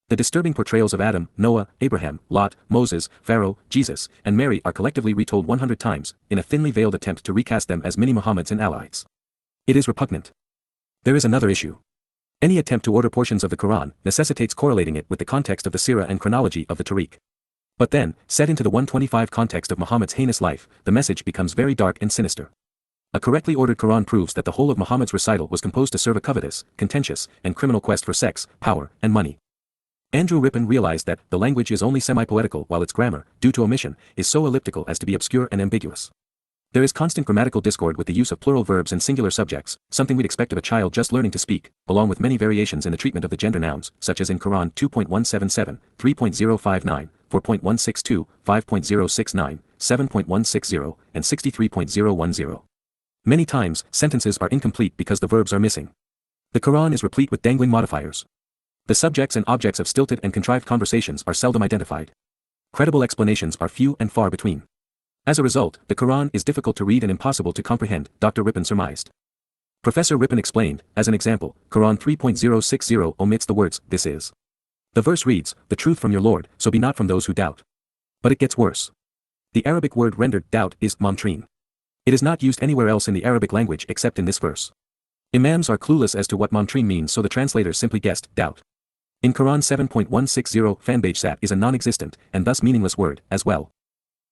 The disturbing portrayals of Adam, Noah, Abraham, Lot, Moses, Pharaoh, Jesus, and Mary are collectively retold 100 times, in a thinly veiled attempt to recast them as mini Muhammads and allies. It is repugnant. There is another issue. Any attempt to order portions of the Quran necessitates correlating it with the context of the Sirah and chronology of the Tariq. But then, set into the 125 context of Muhammad's heinous life, the message becomes very dark and sinister. A correctly ordered Quran proves that the whole of Muhammad's recital was composed to serve a covetous, contentious, and criminal quest for sex, power, and money. Andrew Rippin realized that the language is only semi-poetical while its grammar, due to omission, is so elliptical as to be obscure and ambiguous. There is constant grammatical discord with the use of plural verbs and singular subjects, something we'd expect of a child just learning to speak, along with many variations in the treatment of the gender nouns, such as in Quran 2.177, 3.059, 4.162, 5.069, 7.160 and 63.010. Many times, sentences are incomplete because the verbs are missing. The Quran is replete with dangling modifiers. The subjects and objects of stilted and contrived conversations are seldom identified. Credible explanations are few and far between. As a result, the Quran is difficult to read and impossible to comprehend, Dr. Rippin surmised. Professor Rippin explained, as an example, Quran 3.060 omits the words, "this is." The verse reads, "the truth from your Lord, so be not from those who doubt." But it gets worse. The Arabic word rendered doubt is mamtreen. It is not used anywhere else in the Arabic language except in this verse. Imams are clueless as to what mamtreen means, so the translators simply guessed doubt. In Quran 7.160, fanbajsat is a non-existent, and thus meaningless word, as well.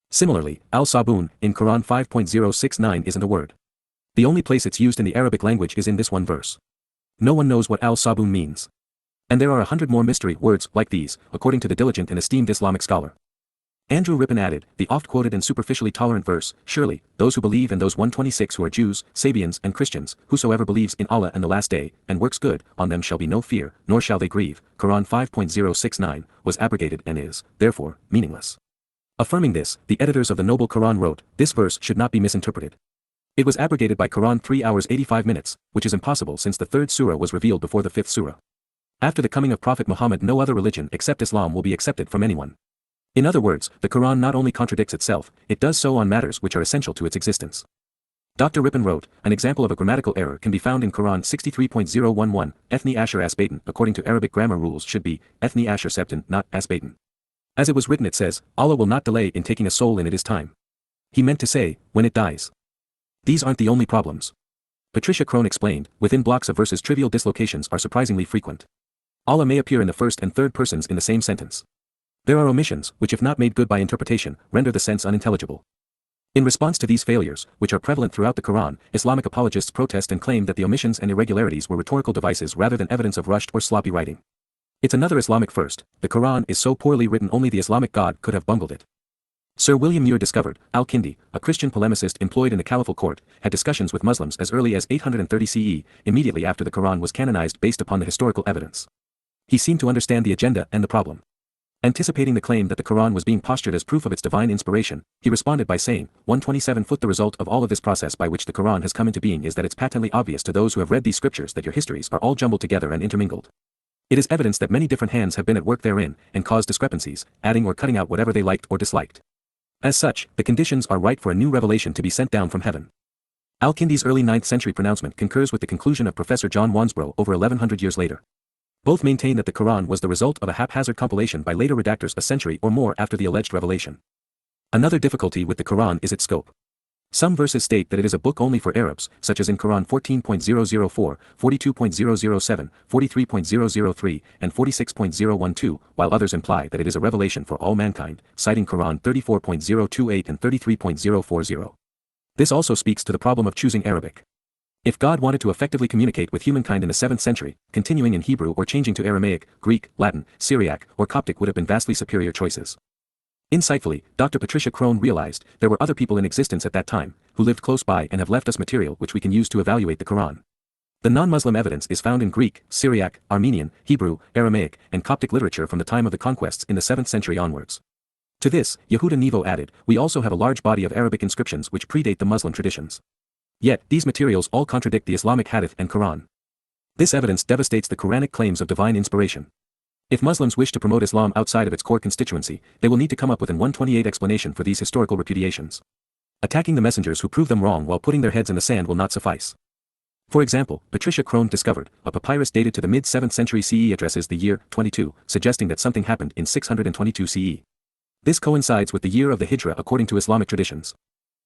Similarly, al-sabun, in Quran 5.069 isn't a word. The only place it's used in the Arabic language is in this one verse. No one knows what al-sabun means. And there are 100 more mystery words like these, according to the diligent and esteemed Islamic scholar. Andrew Rippin added, the oft-quoted and superficially tolerant verse, surely, those who believe and those 126 who are Jews, Sabians and Christians, whosoever believes in Allah and the last day, and works good, on them shall be no fear, nor shall they grieve, Quran 5.069, was abrogated and is, therefore, meaningless. Affirming this, the editors of the Noble Quran wrote, this verse should not be misinterpreted. It was abrogated by Quran 3 hours 85 minutes, which is impossible since the third surah was revealed before the fifth surah. After the coming of Prophet Muhammad, no other religion except Islam will be accepted from anyone. In other words, the Quran not only contradicts itself, it does so on matters which are essential to its existence. Dr. Rippin wrote, an example of a grammatical error can be found in Quran 63.011, Ethni Asher Asbaten, according to Arabic grammar rules should be, Ethni Asher Septon, not Asbaten. As it was written it says, Allah will not delay in taking a soul in it is time. He meant to say, when it dies. These aren't the only problems. Patricia Crone explained, within blocks of verses trivial dislocations are surprisingly frequent. Allah may appear in the first and third persons in the same sentence. There are omissions, which if not made good by interpretation, render the sense unintelligible. In response to these failures, which are prevalent throughout the Quran, Islamic apologists protest and claim that the omissions and irregularities were rhetorical devices rather than evidence of rushed or sloppy writing. It's another Islamic first, the Quran is so poorly written only the Islamic God could have bungled it. Sir William Muir discovered, Al-Kindi, a Christian polemicist employed in the caliphal court, had discussions with Muslims as early as 830 CE, immediately after the Quran was canonized based upon the historical evidence. He seemed to understand the agenda and the problem. Anticipating the claim that the Quran was being postured as proof of its divine inspiration, he responded by saying, 127 foot the result of all of this process by which the Quran has come into being is that it's patently obvious to those who have read these scriptures that your histories are all jumbled together and intermingled. It is evidence that many different hands have been at work therein, and caused discrepancies, adding or cutting out whatever they liked or disliked. As such, the conditions are right for a new revelation to be sent down from heaven. Al-Kindi's early 9th century pronouncement concurs with the conclusion of Professor John Wansbrough over 1100 years later. Both maintain that the Quran was the result of a haphazard compilation by later redactors a century or more after the alleged revelation. Another difficulty with the Quran is its scope. Some verses state that it is a book only for Arabs, such as in Quran 14.004, 42.007, 43.003, and 46.012, while others imply that it is a revelation for all mankind, citing Quran 34.028 and 33.040. This also speaks to the problem of choosing Arabic. If God wanted to effectively communicate with humankind in the 7th century, continuing in Hebrew or changing to Aramaic, Greek, Latin, Syriac, or Coptic would have been vastly superior choices. Insightfully, Dr. Patricia Crone realized there were other people in existence at that time, who lived close by and have left us material which we can use to evaluate the Quran. The non-Muslim evidence is found in Greek, Syriac, Armenian, Hebrew, Aramaic, and Coptic literature from the time of the conquests in the 7th century onwards. To this, Yehuda Nevo added, we also have a large body of Arabic inscriptions which predate the Muslim traditions. Yet, these materials all contradict the Islamic Hadith and Quran. This evidence devastates the Quranic claims of divine inspiration. If Muslims wish to promote Islam outside of its core constituency, they will need to come up with an 128 explanation for these historical repudiations. Attacking the messengers who prove them wrong while putting their heads in the sand will not suffice. For example, Patricia Crone discovered, a papyrus dated to the mid-7th century CE addresses the year 22, suggesting that something happened in 622 CE. This coincides with the year of the Hijra according to Islamic traditions.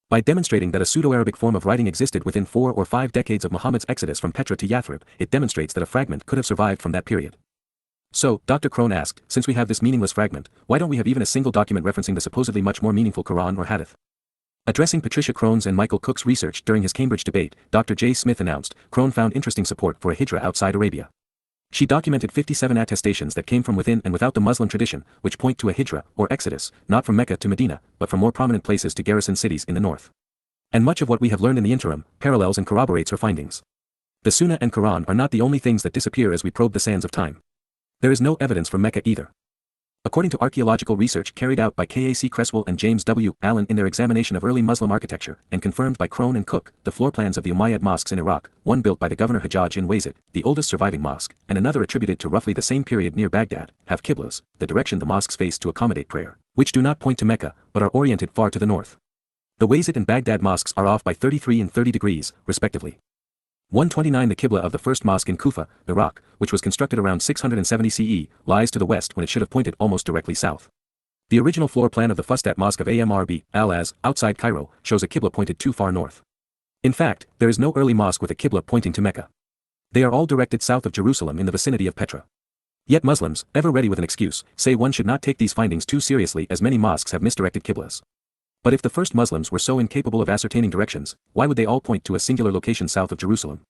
By demonstrating that a pseudo-Arabic form of writing existed within 4 or 5 decades of Muhammad's exodus from Petra to Yathrib, it demonstrates that a fragment could have survived from that period. So, Dr. Crone asked, since we have this meaningless fragment, why don't we have even a single document referencing the supposedly much more meaningful Quran or Hadith? Addressing Patricia Crone's and Michael Cook's research during his Cambridge debate, Dr. J. Smith announced, Crone found interesting support for a hijra outside Arabia. She documented 57 attestations that came from within and without the Muslim tradition, which point to a hijra, or exodus, not from Mecca to Medina, but from more prominent places to garrison cities in the north. And much of what we have learned in the interim, parallels and corroborates her findings. The Sunnah and Quran are not the only things that disappear as we probe the sands of time. There is no evidence from Mecca either. According to archaeological research carried out by K.A.C. Creswell and James W. Allen in their examination of early Muslim architecture, and confirmed by Crone and Cook, the floor plans of the Umayyad mosques in Iraq, one built by the governor Hajjaj in Wazid, the oldest surviving mosque, and another attributed to roughly the same period near Baghdad, have qiblas, the direction the mosques face to accommodate prayer, which do not point to Mecca, but are oriented far to the north. The Wazid and Baghdad mosques are off by 33 and 30 degrees, respectively. 129 The Qibla of the first mosque in Kufa, Iraq, which was constructed around 670 CE, lies to the west when it should have pointed almost directly south. The original floor plan of the Fustat Mosque of Amr al-Az, outside Cairo, shows a Qibla pointed too far north. In fact, there is no early mosque with a Qibla pointing to Mecca. They are all directed south of Jerusalem in the vicinity of Petra. Yet Muslims, ever ready with an excuse, say one should not take these findings too seriously as many mosques have misdirected Qiblas. But if the first Muslims were so incapable of ascertaining directions, why would they all point to a singular location south of Jerusalem?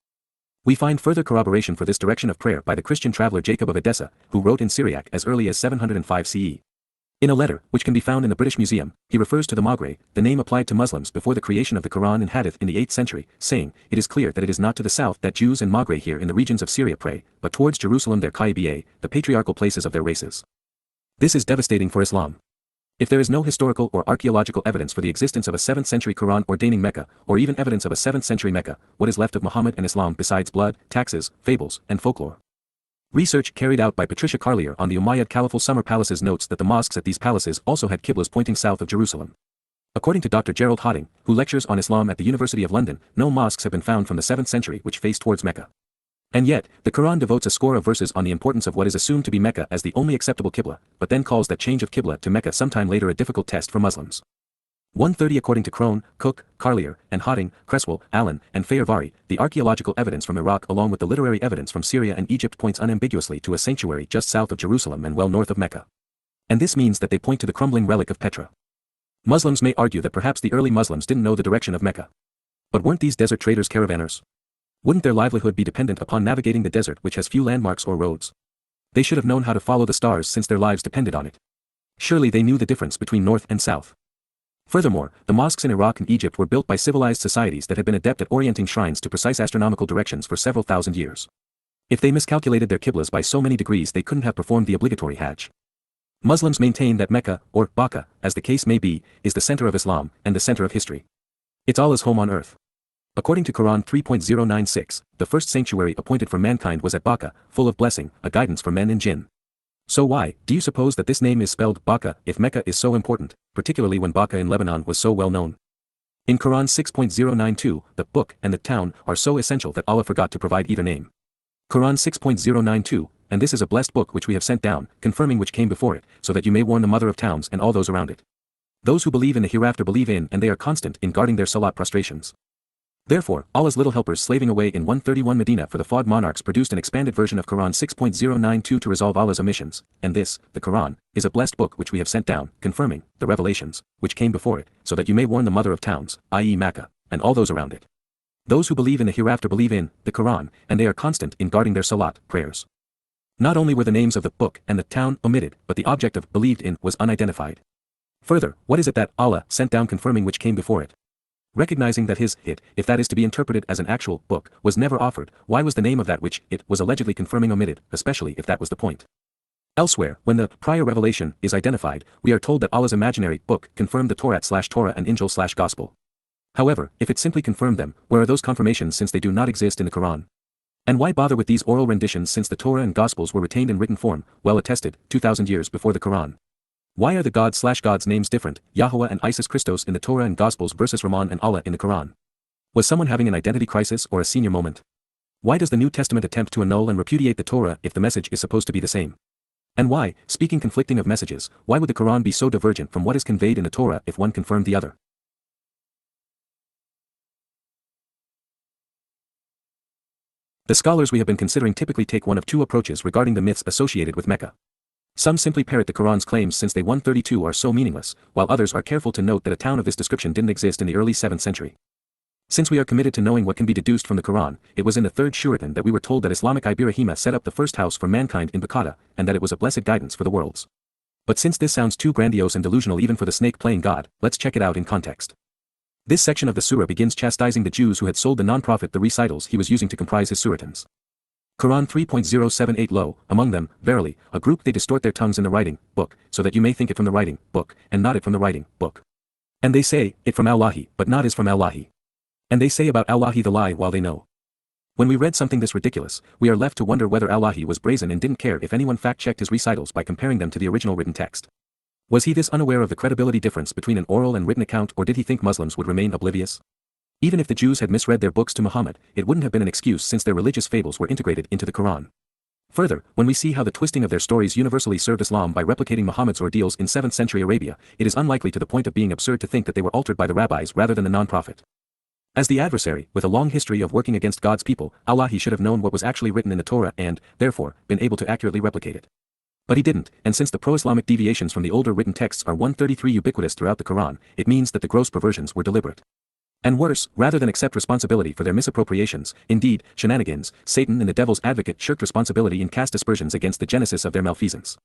We find further corroboration for this direction of prayer by the Christian traveler Jacob of Edessa, who wrote in Syriac as early as 705 CE. In a letter, which can be found in the British Museum, he refers to the Maghreb, the name applied to Muslims before the creation of the Quran and Hadith in the 8th century, saying, "It is clear that it is not to the south that Jews and Maghreb here in the regions of Syria pray, but towards Jerusalem their Ka'bah, the patriarchal places of their races." This is devastating for Islam. If there is no historical or archaeological evidence for the existence of a 7th century Quran ordaining Mecca, or even evidence of a 7th century Mecca, what is left of Muhammad and Islam besides blood, taxes, fables, and folklore? Research carried out by Patricia Crone on the Umayyad Caliphal summer palaces notes that the mosques at these palaces also had qiblas pointing south of Jerusalem. According to Dr. Gerald Hawting, who lectures on Islam at the University of London, no mosques have been found from the 7th century which face towards Mecca. And yet, the Quran devotes a score of verses on the importance of what is assumed to be Mecca as the only acceptable qibla, but then calls that change of qibla to Mecca sometime later a difficult test for Muslims. 130 According to Crone, Cook, Carlier, and Hawting, Creswell, Allen, and Fayervari, the archaeological evidence from Iraq along with the literary evidence from Syria and Egypt points unambiguously to a sanctuary just south of Jerusalem and well north of Mecca. And this means that they point to the crumbling relic of Petra. Muslims may argue that perhaps the early Muslims didn't know the direction of Mecca. But weren't these desert traders caravanners? Wouldn't their livelihood be dependent upon navigating the desert which has few landmarks or roads? They should have known how to follow the stars since their lives depended on it. Surely they knew the difference between north and south. Furthermore, the mosques in Iraq and Egypt were built by civilized societies that had been adept at orienting shrines to precise astronomical directions for several thousand years. If they miscalculated their qiblas by so many degrees they couldn't have performed the obligatory Hajj. Muslims maintain that Mecca, or Bakka, as the case may be, is the center of Islam and the center of history. It's Allah's home on earth. According to Quran 3.096, the first sanctuary appointed for mankind was at Bakka, full of blessing, a guidance for men and jinn. So why, do you suppose that this name is spelled Bakka if Mecca is so important, particularly when Bakka in Lebanon was so well known? In Quran 6.092, the book and the town are so essential that Allah forgot to provide either name. Quran 6.092, and this is a blessed book which we have sent down, confirming which came before it, so that you may warn the mother of towns and all those around it. Those who believe in the hereafter believe in and they are constant in guarding their salat prostrations. Therefore, Allah's little helpers slaving away in 131 Medina for the Fawd monarchs produced an expanded version of Quran 6.092 to resolve Allah's omissions, and this, the Quran, is a blessed book which we have sent down, confirming, the revelations, which came before it, so that you may warn the mother of towns, i.e. Makkah, and all those around it. Those who believe in the hereafter believe in, the Quran, and they are constant in guarding their salat, prayers. Not only were the names of the book and the town omitted, but the object of believed in was unidentified. Further, what is it that Allah sent down confirming which came before it? Recognizing that it, if that is to be interpreted as an actual book, was never offered, why was the name of that which it was allegedly confirming omitted, especially if that was the point? Elsewhere, when the prior revelation is identified, we are told that Allah's imaginary book confirmed the Torah and Injil/Gospel. However, if it simply confirmed them, where are those confirmations since they do not exist in the Quran? And why bother with these oral renditions since the Torah and Gospels were retained in written form, well attested, 2,000 years before the Quran? Why are the God/God's names different, Yahowah and Isis Christos in the Torah and Gospels versus Rahman and Allah in the Quran? Was someone having an identity crisis or a senior moment? Why does the New Testament attempt to annul and repudiate the Torah if the message is supposed to be the same? And why, speaking conflicting of messages, why would the Quran be so divergent from what is conveyed in the Torah if one confirmed the other? The scholars we have been considering typically take one of two approaches regarding the myths associated with Mecca. Some simply parrot the Quran's claims since they 132 are so meaningless, while others are careful to note that a town of this description didn't exist in the early 7th century. Since we are committed to knowing what can be deduced from the Quran, it was in the 3rd Suratun that we were told that Islamic Ibrahima set up the first house for mankind in Bakata, and that it was a blessed guidance for the worlds. But since this sounds too grandiose and delusional even for the snake-playing God, let's check it out in context. This section of the surah begins chastising the Jews who had sold the non-prophet the recitals he was using to comprise his suratuns. Quran 3.078 Lo, among them, verily, a group they distort their tongues in the writing book, so that you may think it from the writing book, and not it from the writing book. And they say, it from Allahi, but not is from Allahi. And they say about Allahi the lie while they know. When we read something this ridiculous, we are left to wonder whether Allahi was brazen and didn't care if anyone fact-checked his recitals by comparing them to the original written text. Was he this unaware of the credibility difference between an oral and written account, or did he think Muslims would remain oblivious? Even if the Jews had misread their books to Muhammad, it wouldn't have been an excuse since their religious fables were integrated into the Quran. Further, when we see how the twisting of their stories universally served Islam by replicating Muhammad's ordeals in 7th century Arabia, it is unlikely to the point of being absurd to think that they were altered by the rabbis rather than the non-prophet. As the adversary, with a long history of working against God's people, Allahi should have known what was actually written in the Torah and, therefore, been able to accurately replicate it. But he didn't, and since the pro-Islamic deviations from the older written texts are 133 ubiquitous throughout the Quran, it means that the gross perversions were deliberate. And worse, rather than accept responsibility for their misappropriations, indeed, shenanigans, Satan and the devil's advocate shirked responsibility in cast aspersions against the genesis of their malfeasance.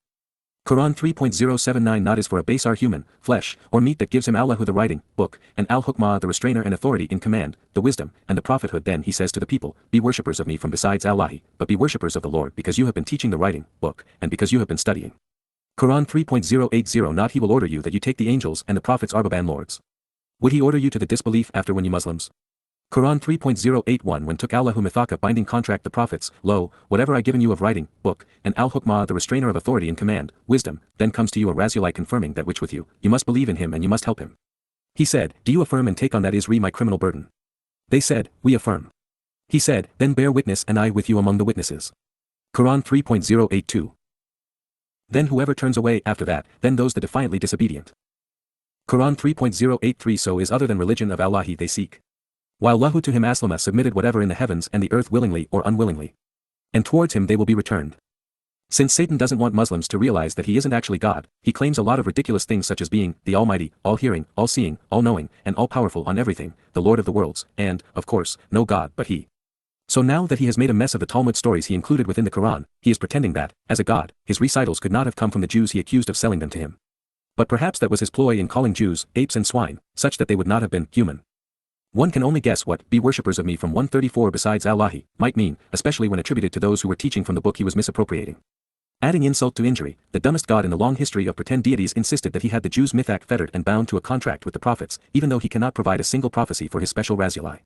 Quran 3.079 Not is for a basar human, flesh, or meat that gives him Allahu the writing, book, and al-hukmah the restrainer and authority in command, the wisdom, and the prophethood. Then he says to the people, be worshippers of me from besides Allahi, but be worshippers of the Lord because you have been teaching the writing, book, and because you have been studying. Quran 3.080 Not he will order you that you take the angels and the prophets arbaban lords. Would he order you to the disbelief after when you Muslims? Quran 3.081 When took Allahu mithaka binding contract the prophets, lo, whatever I given you of writing, book, and al-hukmah the restrainer of authority in command, wisdom, then comes to you a Rasulite confirming that which with you must believe in him and you must help him. He said, do you affirm and take on that Isri my criminal burden? They said, we affirm. He said, then bear witness and I with you among the witnesses. Quran 3.082 Then whoever turns away after that, then those the defiantly disobedient. Quran 3.083 So is other than religion of Allahi they seek. While Lahu to him Aslama submitted whatever in the heavens and the earth willingly or unwillingly. And towards him they will be returned. Since Satan doesn't want Muslims to realize that he isn't actually God, he claims a lot of ridiculous things such as being the Almighty, all-hearing, all-seeing, all-knowing, and all-powerful on everything, the Lord of the worlds, and, of course, no God but he. So now that he has made a mess of the Talmud stories he included within the Quran, he is pretending that, as a God, his recitals could not have come from the Jews he accused of selling them to him. But perhaps that was his ploy in calling Jews apes and swine, such that they would not have been human. One can only guess what be worshippers of me from 134 besides Allahi might mean, especially when attributed to those who were teaching from the book he was misappropriating. Adding insult to injury, the dumbest god in the long history of pretend deities insisted that he had the Jews' mithaq fettered and bound to a contract with the prophets, even though he cannot provide a single prophecy for his special Rasulai.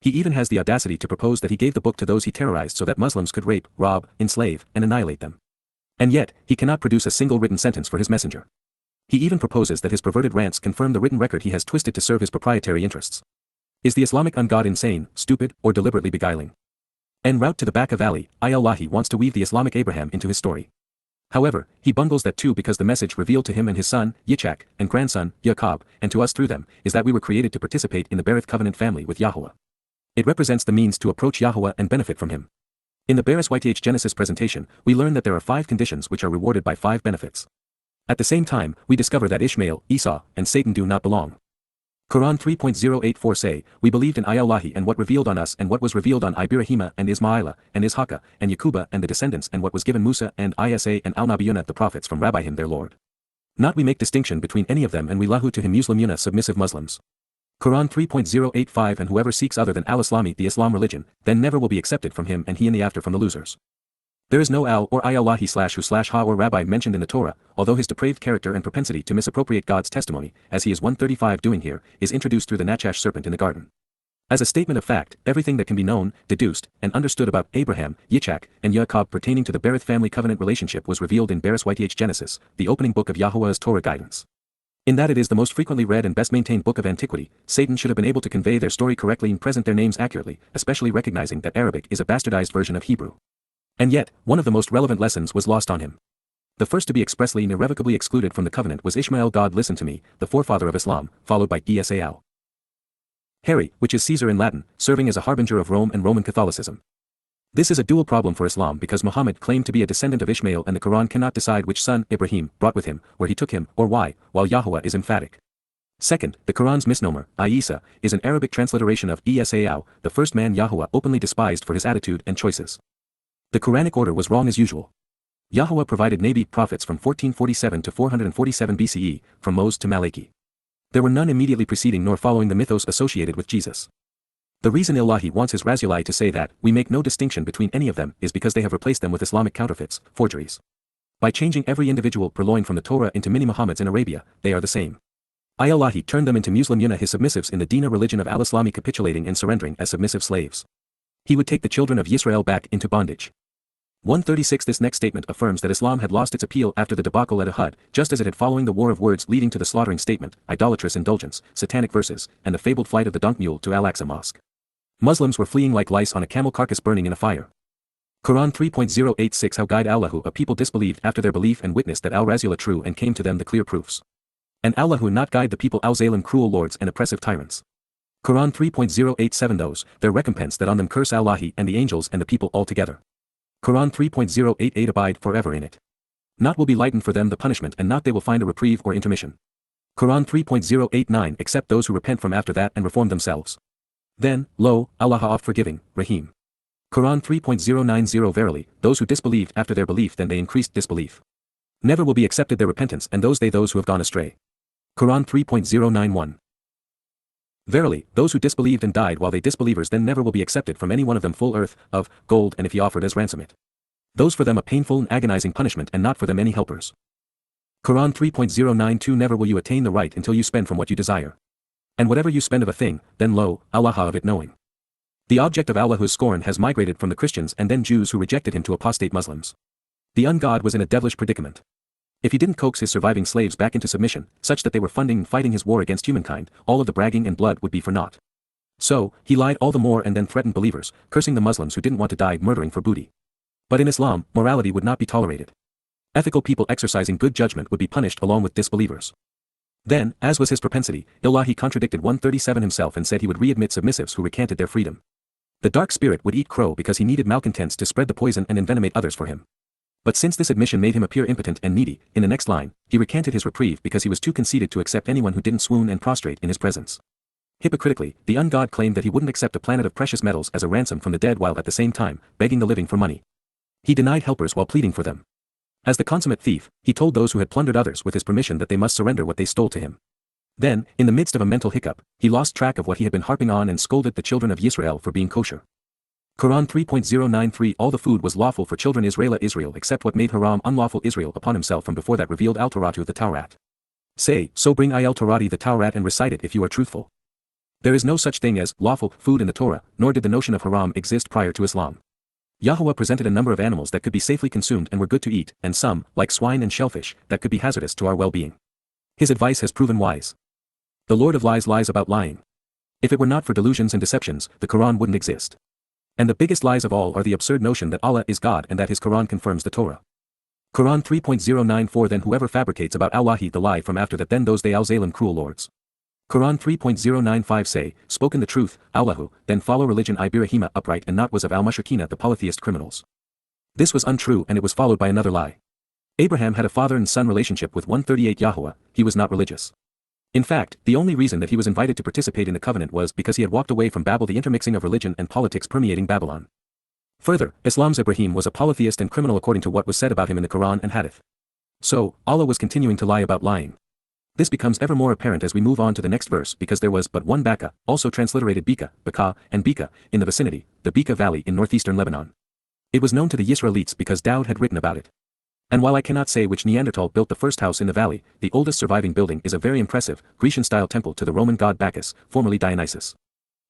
He even has the audacity to propose that he gave the book to those he terrorized so that Muslims could rape, rob, enslave, and annihilate them. And yet, he cannot produce a single written sentence for his messenger. He even proposes that his perverted rants confirm the written record he has twisted to serve his proprietary interests. Is the Islamic ungod insane, stupid, or deliberately beguiling? En route to the back of Ali, Allahi wants to weave the Islamic Abraham into his story. However, he bungles that too because the message revealed to him and his son, Yitzhak, and grandson, Yaakov, and to us through them, is that we were created to participate in the Berith covenant family with Yahowah. It represents the means to approach Yahowah and benefit from him. In the YYV5C1 Genesis presentation, we learn that there are 5 conditions which are rewarded by 5 benefits. At the same time, we discover that Ishmael, Esau, and Satan do not belong. Quran 3.084 say, we believed in Allahi and what revealed on us and what was revealed on Ibrahima and Ismaila, and Ishaqa, and Yaquba and the descendants and what was given Musa and Isa and al-Nabiyuna the prophets from Rabbihim their Lord. Not we make distinction between any of them and we lahu to him Muslimuna submissive Muslims. Quran 3.085 And whoever seeks other than al-Islami the Islam religion, then never will be accepted from him and he in the after from the losers. There is no al or Allahi/who/ha or rabbi mentioned in the Torah, although his depraved character and propensity to misappropriate God's testimony, as he is 135 doing here, is introduced through the Nachash serpent in the garden. As a statement of fact, everything that can be known, deduced, and understood about Abraham, Yitzhak, and Yaakov pertaining to the Berith family covenant relationship was revealed in YYV5C1 Genesis, the opening book of Yahowah's Torah guidance. In that it is the most frequently read and best maintained book of antiquity, Satan should have been able to convey their story correctly and present their names accurately, especially recognizing that Arabic is a bastardized version of Hebrew. And yet, one of the most relevant lessons was lost on him. The first to be expressly and irrevocably excluded from the covenant was Ishmael. God listen to me, the forefather of Islam, followed by Esau. Harry, which is Caesar in Latin, serving as a harbinger of Rome and Roman Catholicism. This is a dual problem for Islam because Muhammad claimed to be a descendant of Ishmael and the Quran cannot decide which son Ibrahim brought with him, where he took him, or why, while Yahowah is emphatic. Second, the Quran's misnomer, Isa, is an Arabic transliteration of Esau, the first man Yahowah openly despised for his attitude and choices. The Quranic order was wrong as usual. Yahowah provided Nabi prophets from 1447 to 447 BCE, from Moses to Malachi. There were none immediately preceding nor following the mythos associated with Jesus. The reason Ilahi wants his Rasulullah to say that we make no distinction between any of them is because they have replaced them with Islamic counterfeits, forgeries. By changing every individual purloined from the Torah into mini Muhammads in Arabia, they are the same. Ilahi turned them into Muslim Yuna, his submissives in the Dina religion of al-Islami, capitulating and surrendering as submissive slaves. He would take the children of Yisrael back into bondage. 136. This next statement affirms that Islam had lost its appeal after the debacle at Uhud, just as it had following the war of words leading to the slaughtering statement, idolatrous indulgence, satanic verses, and the fabled flight of the donkey mule to Al-Aqsa Mosque. Muslims were fleeing like lice on a camel carcass burning in a fire. Quran 3.086. How guide Allahu a people disbelieved after their belief and witnessed that Al-Rasulullah true and came to them the clear proofs. And Allahu not guide the people Al-Zalim cruel lords and oppressive tyrants. Quran 3.087. Those, their recompense that on them curse Allahi and the angels and the people altogether. Quran 3.088. Abide forever in it. Not will be lightened for them the punishment, and not they will find a reprieve or intermission. Quran 3.089. Except those who repent from after that and reform themselves. Then, lo, Allah oft forgiving, Rahim. Quran 3.090. Verily, those who disbelieved after their belief then they increased disbelief. Never will be accepted their repentance, and those who have gone astray. Quran 3.091. Verily, those who disbelieved and died while they disbelievers then never will be accepted from any one of them full earth, of gold, and if he offered as ransom it. Those for them a painful and agonizing punishment, and not for them any helpers. Quran 3.092. Never will you attain the right until you spend from what you desire. And whatever you spend of a thing, then lo, Allah of it knowing. The object of Allah's scorn has migrated from the Christians and then Jews who rejected him to apostate Muslims. The ungod was in a devilish predicament. If he didn't coax his surviving slaves back into submission, such that they were funding and fighting his war against humankind, all of the bragging and blood would be for naught. So, he lied all the more and then threatened believers, cursing the Muslims who didn't want to die murdering for booty. But in Islam, morality would not be tolerated. Ethical people exercising good judgment would be punished along with disbelievers. Then, as was his propensity, Ilahi contradicted 137 himself and said he would readmit submissives who recanted their freedom. The dark spirit would eat crow because he needed malcontents to spread the poison and envenomate others for him. But since this admission made him appear impotent and needy, in the next line, he recanted his reprieve because he was too conceited to accept anyone who didn't swoon and prostrate in his presence. Hypocritically, the ungod claimed that he wouldn't accept a planet of precious metals as a ransom from the dead while at the same time, begging the living for money. He denied helpers while pleading for them. As the consummate thief, he told those who had plundered others with his permission that they must surrender what they stole to him. Then, in the midst of a mental hiccup, he lost track of what he had been harping on and scolded the children of Yisrael for being kosher. Quran 3.093. All the food was lawful for children Israel except what made haram unlawful Israel upon himself from before that revealed al-Tawratu the Tawrat. Say, so bring al-Tawrati the Tawrat and recite it if you are truthful. There is no such thing as lawful food in the Torah, nor did the notion of haram exist prior to Islam. Yahowah presented a number of animals that could be safely consumed and were good to eat, and some, like swine and shellfish, that could be hazardous to our well-being. His advice has proven wise. The Lord of Lies lies about lying. If it were not for delusions and deceptions, the Quran wouldn't exist. And the biggest lies of all are the absurd notion that Allah is God and that his Quran confirms the Torah. Quran 3.094. Then whoever fabricates about Allahi the lie from after that, then those they al-Zalim cruel lords. Quran 3.095. Say, spoken the truth, Allahu, then follow religion Ibrahima upright and not was of al-Mushrikina the polytheist criminals. This was untrue and it was followed by another lie. Abraham had a father and son relationship with 138 Yahowah, he was not religious. In fact, the only reason that he was invited to participate in the covenant was because he had walked away from Babel, the intermixing of religion and politics permeating Babylon. Further, Islam's Ibrahim was a polytheist and criminal according to what was said about him in the Quran and Hadith. So, Allah was continuing to lie about lying. This becomes ever more apparent as we move on to the next verse because there was but one Baka, also transliterated Bika, Baka, and Bika, in the vicinity, the Bika Valley in northeastern Lebanon. It was known to the Yisraelites because Dowd had written about it. And while I cannot say which Neanderthal built the first house in the valley, the oldest surviving building is a very impressive, Grecian-style temple to the Roman god Bacchus, formerly Dionysus.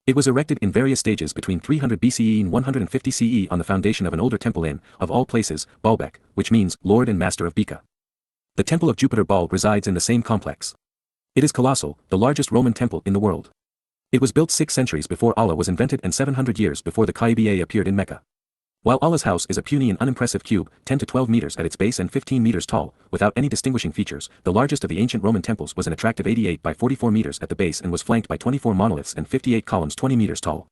It was erected in various stages between 300 BCE and 150 CE on the foundation of an older temple in, of all places, Baalbek, which means Lord and Master of Bika. The temple of Jupiter Baal resides in the same complex. It is colossal, the largest Roman temple in the world. It was built 6 centuries before Allah was invented and 700 years before the Kaaba appeared in Mecca. While Allah's house is a puny and unimpressive cube, 10 to 12 meters at its base and 15 meters tall, without any distinguishing features, the largest of the ancient Roman temples was an attractive 88 by 44 meters at the base and was flanked by 24 monoliths and 58 columns 20 meters tall.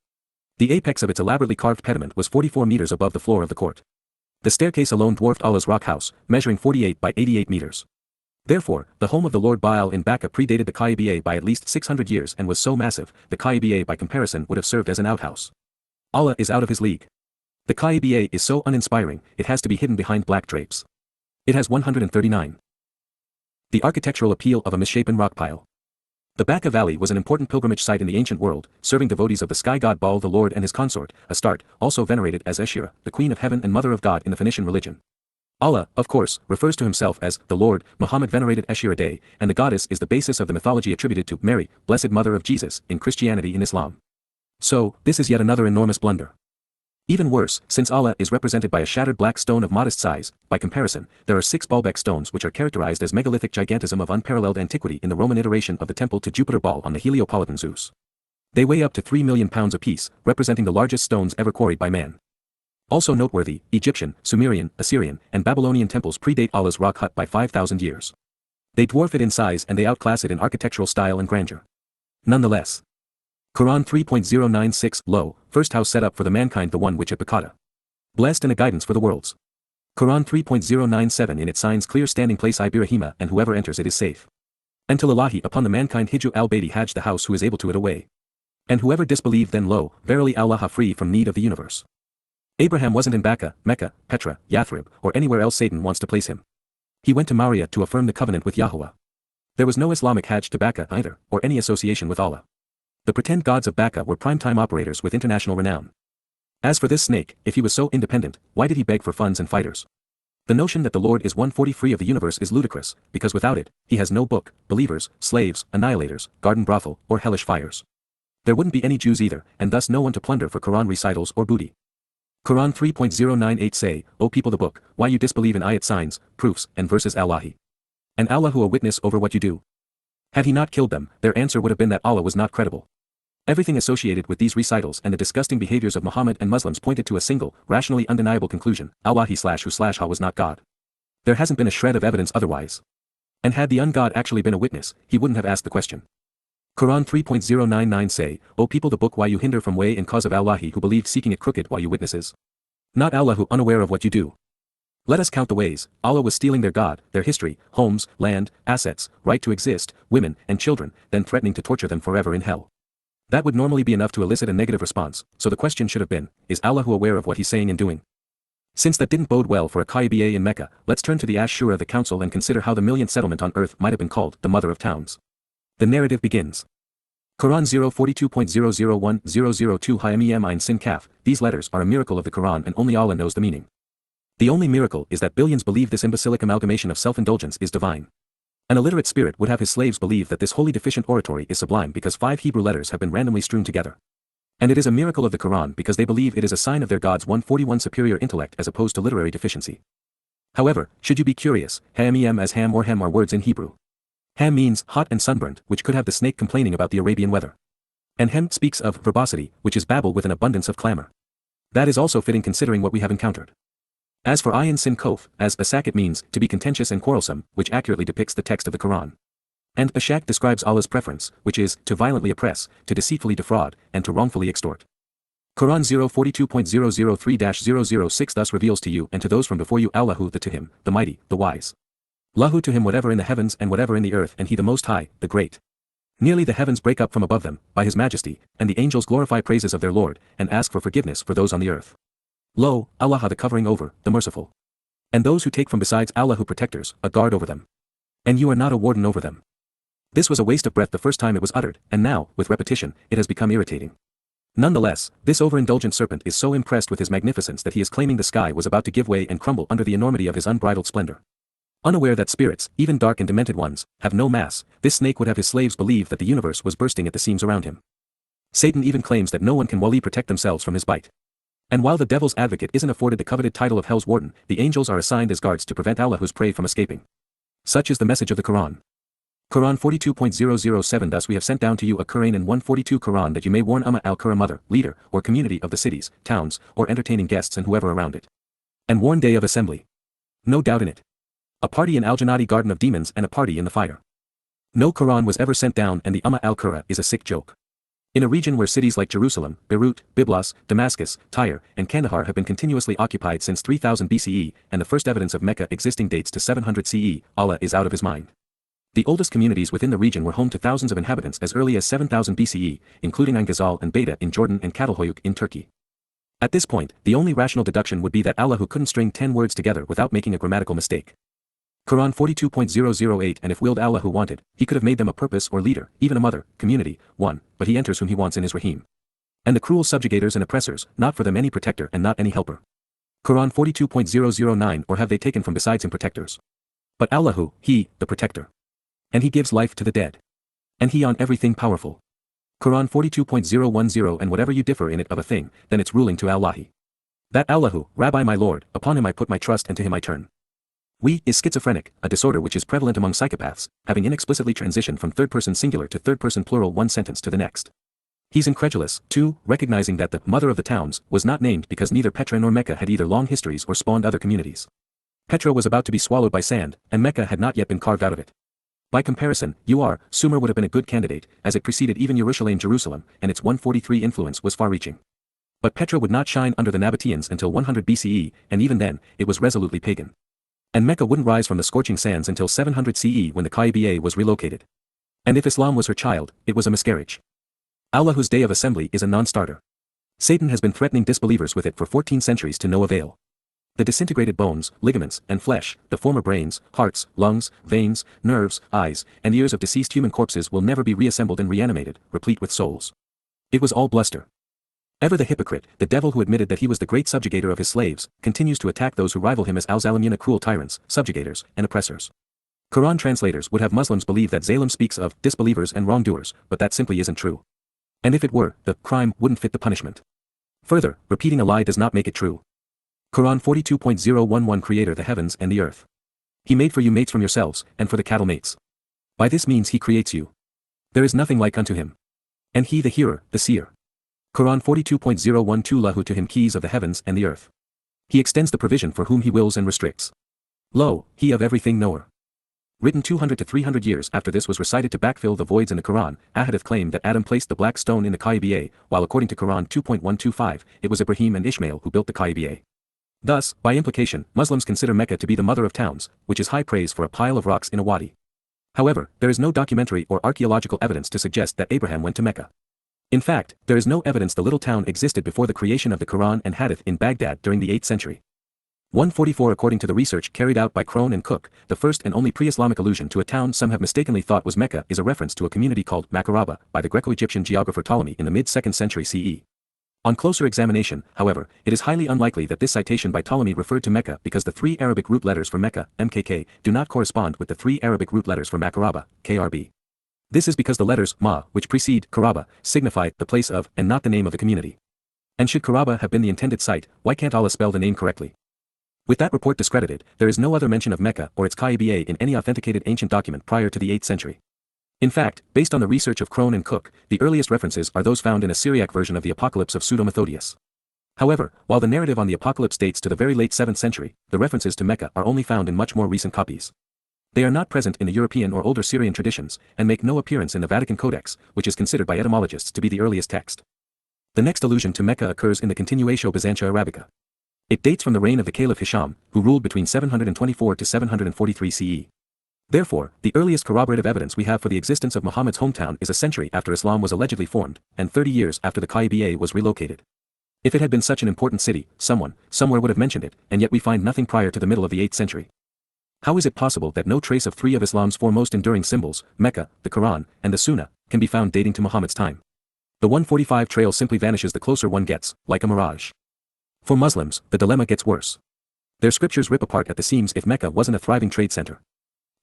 The apex of its elaborately carved pediment was 44 meters above the floor of the court. The staircase alone dwarfed Allah's rock house, measuring 48 by 88 meters. Therefore, the home of the Lord Baal in Baka predated the Kaaba by at least 600 years and was so massive, the Kaaba by comparison would have served as an outhouse. Allah is out of his league. The Kaaba is so uninspiring, it has to be hidden behind black drapes. It has 139. The architectural appeal of a misshapen rock pile. The Baka Valley was an important pilgrimage site in the ancient world, serving devotees of the sky god Baal the Lord and his consort, Astarte, also venerated as Eshira, the Queen of Heaven and Mother of God in the Phoenician religion. Allah, of course, refers to himself as the Lord. Muhammad venerated Eshira D, and the goddess is the basis of the mythology attributed to Mary, Blessed Mother of Jesus, in Christianity and Islam. So, this is yet another enormous blunder. Even worse, since Allah is represented by a shattered black stone of modest size, by comparison, there are 6 Baalbek stones which are characterized as megalithic gigantism of unparalleled antiquity in the Roman iteration of the temple to Jupiter Baal on the Heliopolitan Zeus. They weigh up to 3 million pounds apiece, representing the largest stones ever quarried by man. Also noteworthy, Egyptian, Sumerian, Assyrian, and Babylonian temples predate Allah's rock hut by 5,000 years. They dwarf it in size and they outclass it in architectural style and grandeur. Nonetheless, Quran 3.096 Lo, first house set up for the mankind, the one which at Bakata. Blessed and a guidance for the worlds. Quran 3.097 in its signs clear standing place Ibirahima, and whoever enters it is safe. Until Allahi upon the mankind Hiju al-Bayti Hajj the house who is able to it away. And whoever disbelieved then lo, verily Allah free from need of the universe. Abraham wasn't in Baka, Mecca, Petra, Yathrib, or anywhere else Satan wants to place him. He went to Maria to affirm the covenant with Yahowah. There was no Islamic Hajj to Baka either, or any association with Allah. The pretend gods of Baka were prime-time operators with international renown. As for this snake, if he was so independent, why did he beg for funds and fighters? The notion that the Lord is 140 free of the universe is ludicrous, because without it, he has no book, believers, slaves, annihilators, garden brothel, or hellish fires. There wouldn't be any Jews either, and thus no one to plunder for Quran recitals or booty. Quran 3.098 say, O people the book, why you disbelieve in ayat signs, proofs, and verses Allahi. And Allahu a witness over what you do. Had he not killed them, their answer would have been that Allah was not credible. Everything associated with these recitals and the disgusting behaviors of Muhammad and Muslims pointed to a single, rationally undeniable conclusion, Allahi/who/ha was not God. There hasn't been a shred of evidence otherwise. And had the ungod actually been a witness, he wouldn't have asked the question. Quran 3.099 say, O people the book why you hinder from way in cause of Allahi who believed seeking it crooked while you witnesses. Not Allah who unaware of what you do. Let us count the ways, Allah was stealing their God, their history, homes, land, assets, right to exist, women, and children, then threatening to torture them forever in hell. That would normally be enough to elicit a negative response, so the question should have been, is Allahu aware of what he's saying and doing? Since that didn't bode well for a Kaiba in Mecca, let's turn to the Ashura the council and consider how the millionth settlement on earth might have been called the mother of towns. The narrative begins. Quran 042.001002 Hayamim Ein Sin Kaf, these letters are a miracle of the Quran and only Allah knows the meaning. The only miracle is that billions believe this imbecilic amalgamation of self-indulgence is divine. An illiterate spirit would have his slaves believe that this wholly deficient oratory is sublime because 5 Hebrew letters have been randomly strewn together. And it is a miracle of the Quran because they believe it is a sign of their God's 141 superior intellect as opposed to literary deficiency. However, should you be curious, Ham as ham or hem are words in Hebrew. Ham means hot and sunburnt, which could have the snake complaining about the Arabian weather. And hem speaks of verbosity, which is babble with an abundance of clamor. That is also fitting considering what we have encountered. As for ayin sin kof, as Schacht it means, to be contentious and quarrelsome, which accurately depicts the text of the Quran. And Schacht describes Allah's preference, which is, to violently oppress, to deceitfully defraud, and to wrongfully extort. Quran 042.003-006 thus reveals to you and to those from before you Allahu the to him, the mighty, the wise. Lahu to him whatever in the heavens and whatever in the earth and he the most high, the great. Nearly the heavens break up from above them, by his majesty, and the angels glorify praises of their Lord, and ask for forgiveness for those on the earth. Lo, Allah the covering over, the merciful. And those who take from besides Allah who protectors, a guard over them. And you are not a warden over them. This was a waste of breath the first time it was uttered, and now, with repetition, it has become irritating. Nonetheless, this overindulgent serpent is so impressed with his magnificence that he is claiming the sky was about to give way and crumble under the enormity of his unbridled splendor. Unaware that spirits, even dark and demented ones, have no mass, this snake would have his slaves believe that the universe was bursting at the seams around him. Satan even claims that no one can wali protect themselves from his bite. And while the devil's advocate isn't afforded the coveted title of hell's warden, the angels are assigned as guards to prevent Allah's prey from escaping. Such is the message of the Quran. Quran 42.007 Thus we have sent down to you a Quran and 142 Quran that you may warn al-Qura mother, leader, or community of the cities, towns, or entertaining guests and whoever around it. And warn day of assembly. No doubt in it. A party in Al-Jannati garden of demons and a party in the fire. No Quran was ever sent down and the al-Qura is a sick joke. In a region where cities like Jerusalem, Beirut, Byblos, Damascus, Tyre, and Kandahar have been continuously occupied since 3000 BCE, and the first evidence of Mecca existing dates to 700 CE, Allah is out of his mind. The oldest communities within the region were home to thousands of inhabitants as early as 7000 BCE, including Ain Ghazal and Beta in Jordan and Catalhoyuk in Turkey. At this point, the only rational deduction would be that Allah couldn't string 10 words together without making a grammatical mistake. Quran 42.008. And if willed Allah who wanted, he could have made them a purpose or leader, even a mother, community, one, but he enters whom he wants in his Rahim. And the cruel subjugators and oppressors, not for them any protector and not any helper. Quran 42.009. Or have they taken from besides him protectors? But Allahu, he, the protector. And he gives life to the dead. And he on everything powerful. Quran 42.010. And whatever you differ in it of a thing, then it's ruling to Allahi. That Allahu, Rabbi my Lord, upon him I put my trust and to him I turn. We is schizophrenic, a disorder which is prevalent among psychopaths, having inexplicitly transitioned from third-person singular to third-person plural one sentence to the next. He's incredulous, too, recognizing that the mother of the towns was not named because neither Petra nor Mecca had either long histories or spawned other communities. Petra was about to be swallowed by sand, and Mecca had not yet been carved out of it. By comparison, Sumer would have been a good candidate, as it preceded even Jerusalem, and its 143 influence was far-reaching. But Petra would not shine under the Nabateans until 100 BCE, and even then, it was resolutely pagan. And Mecca wouldn't rise from the scorching sands until 700 CE when the Kaaba was relocated. And if Islam was her child, it was a miscarriage. Allah's day of assembly is a non-starter. Satan has been threatening disbelievers with it for 14 centuries to no avail. The disintegrated bones, ligaments, and flesh, the former brains, hearts, lungs, veins, nerves, eyes, and ears of deceased human corpses will never be reassembled and reanimated, replete with souls. It was all bluster. Ever the hypocrite, the devil who admitted that he was the great subjugator of his slaves, continues to attack those who rival him as al-Zalimina, cruel tyrants, subjugators, and oppressors. Quran translators would have Muslims believe that Zalim speaks of disbelievers and wrongdoers, but that simply isn't true. And if it were, the crime wouldn't fit the punishment. Further, repeating a lie does not make it true. Quran 42.011 Creator the heavens and the earth. He made for you mates from yourselves, and for the cattle mates. By this means he creates you. There is nothing like unto him. And he the hearer, the seer. Quran 42.012 Lahu to him keys of the heavens and the earth. He extends the provision for whom he wills and restricts. Lo, he of everything knower. Written 200 to 300 years after this was recited to backfill the voids in the Quran, Ahadith claimed that Adam placed the black stone in the Kaaba, while according to Quran 2.125, it was Ibrahim and Ishmael who built the Kaaba. Thus, by implication, Muslims consider Mecca to be the mother of towns, which is high praise for a pile of rocks in a wadi. However, there is no documentary or archaeological evidence to suggest that Abraham went to Mecca. In fact, there is no evidence the little town existed before the creation of the Quran and Hadith in Baghdad during the 8th century. 144 According to the research carried out by Crone and Cook, the first and only pre-Islamic allusion to a town some have mistakenly thought was Mecca is a reference to a community called Makaraba by the Greco-Egyptian geographer Ptolemy in the mid-2nd century CE. On closer examination, however, it is highly unlikely that this citation by Ptolemy referred to Mecca because the 3 Arabic root letters for Mecca, MKK, do not correspond with the 3 Arabic root letters for Makaraba, KRB. This is because the letters Ma, which precede Karaba, signify the place of and not the name of the community. And should Karaba have been the intended site, why can't Allah spell the name correctly? With that report discredited, there is no other mention of Mecca or its Kaaba in any authenticated ancient document prior to the 8th century. In fact, based on the research of Crone and Cook, the earliest references are those found in a Syriac version of the Apocalypse of Pseudo-Methodius. However, while the narrative on the Apocalypse dates to the very late 7th century, the references to Mecca are only found in much more recent copies. They are not present in the European or older Syrian traditions, and make no appearance in the Vatican Codex, which is considered by etymologists to be the earliest text. The next allusion to Mecca occurs in the Continuatio Byzantia Arabica. It dates from the reign of the Caliph Hisham, who ruled between 724 to 743 CE. Therefore, the earliest corroborative evidence we have for the existence of Muhammad's hometown is a century after Islam was allegedly formed, and 30 years after the Kaaba was relocated. If it had been such an important city, someone, somewhere would have mentioned it, and yet we find nothing prior to the middle of the 8th century. How is it possible that no trace of 3 of Islam's 4 most enduring symbols, Mecca, the Quran, and the Sunnah, can be found dating to Muhammad's time? The 145 trail simply vanishes the closer one gets, like a mirage. For Muslims, the dilemma gets worse. Their scriptures rip apart at the seams if Mecca wasn't a thriving trade center.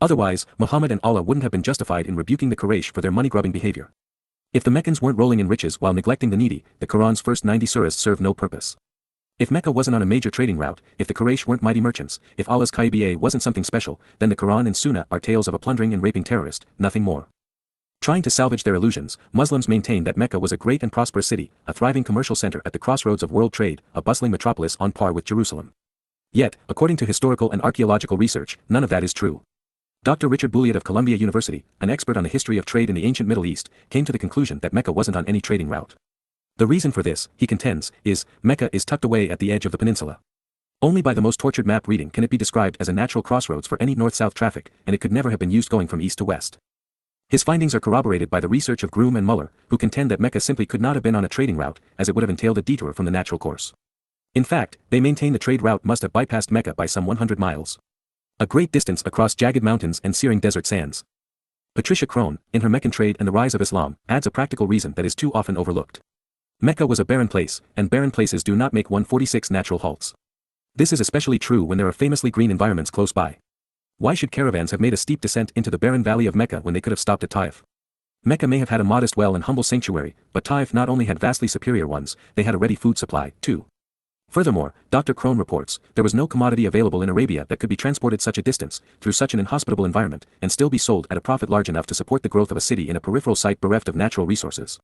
Otherwise, Muhammad and Allah wouldn't have been justified in rebuking the Quraysh for their money-grubbing behavior. If the Meccans weren't rolling in riches while neglecting the needy, the Quran's first 90 surahs serve no purpose. If Mecca wasn't on a major trading route, if the Quraysh weren't mighty merchants, if Allah's Kaaba wasn't something special, then the Quran and Sunnah are tales of a plundering and raping terrorist, nothing more. Trying to salvage their illusions, Muslims maintain that Mecca was a great and prosperous city, a thriving commercial center at the crossroads of world trade, a bustling metropolis on par with Jerusalem. Yet, according to historical and archaeological research, none of that is true. Dr. Richard Bulliet of Columbia University, an expert on the history of trade in the ancient Middle East, came to the conclusion that Mecca wasn't on any trading route. The reason for this, he contends, is, Mecca is tucked away at the edge of the peninsula. Only by the most tortured map reading can it be described as a natural crossroads for any north-south traffic, and it could never have been used going from east to west. His findings are corroborated by the research of Groom and Muller, who contend that Mecca simply could not have been on a trading route, as it would have entailed a detour from the natural course. In fact, they maintain the trade route must have bypassed Mecca by some 100 miles. A great distance across jagged mountains and searing desert sands. Patricia Crone, in her Meccan Trade and the Rise of Islam, adds a practical reason that is too often overlooked. Mecca was a barren place, and barren places do not make 146 natural halts. This is especially true when there are famously green environments close by. Why should caravans have made a steep descent into the barren valley of Mecca when they could have stopped at Taif? Mecca may have had a modest well and humble sanctuary, but Taif not only had vastly superior ones, they had a ready food supply, too. Furthermore, Dr. Crone reports, there was no commodity available in Arabia that could be transported such a distance, through such an inhospitable environment, and still be sold at a profit large enough to support the growth of a city in a peripheral site bereft of natural resources.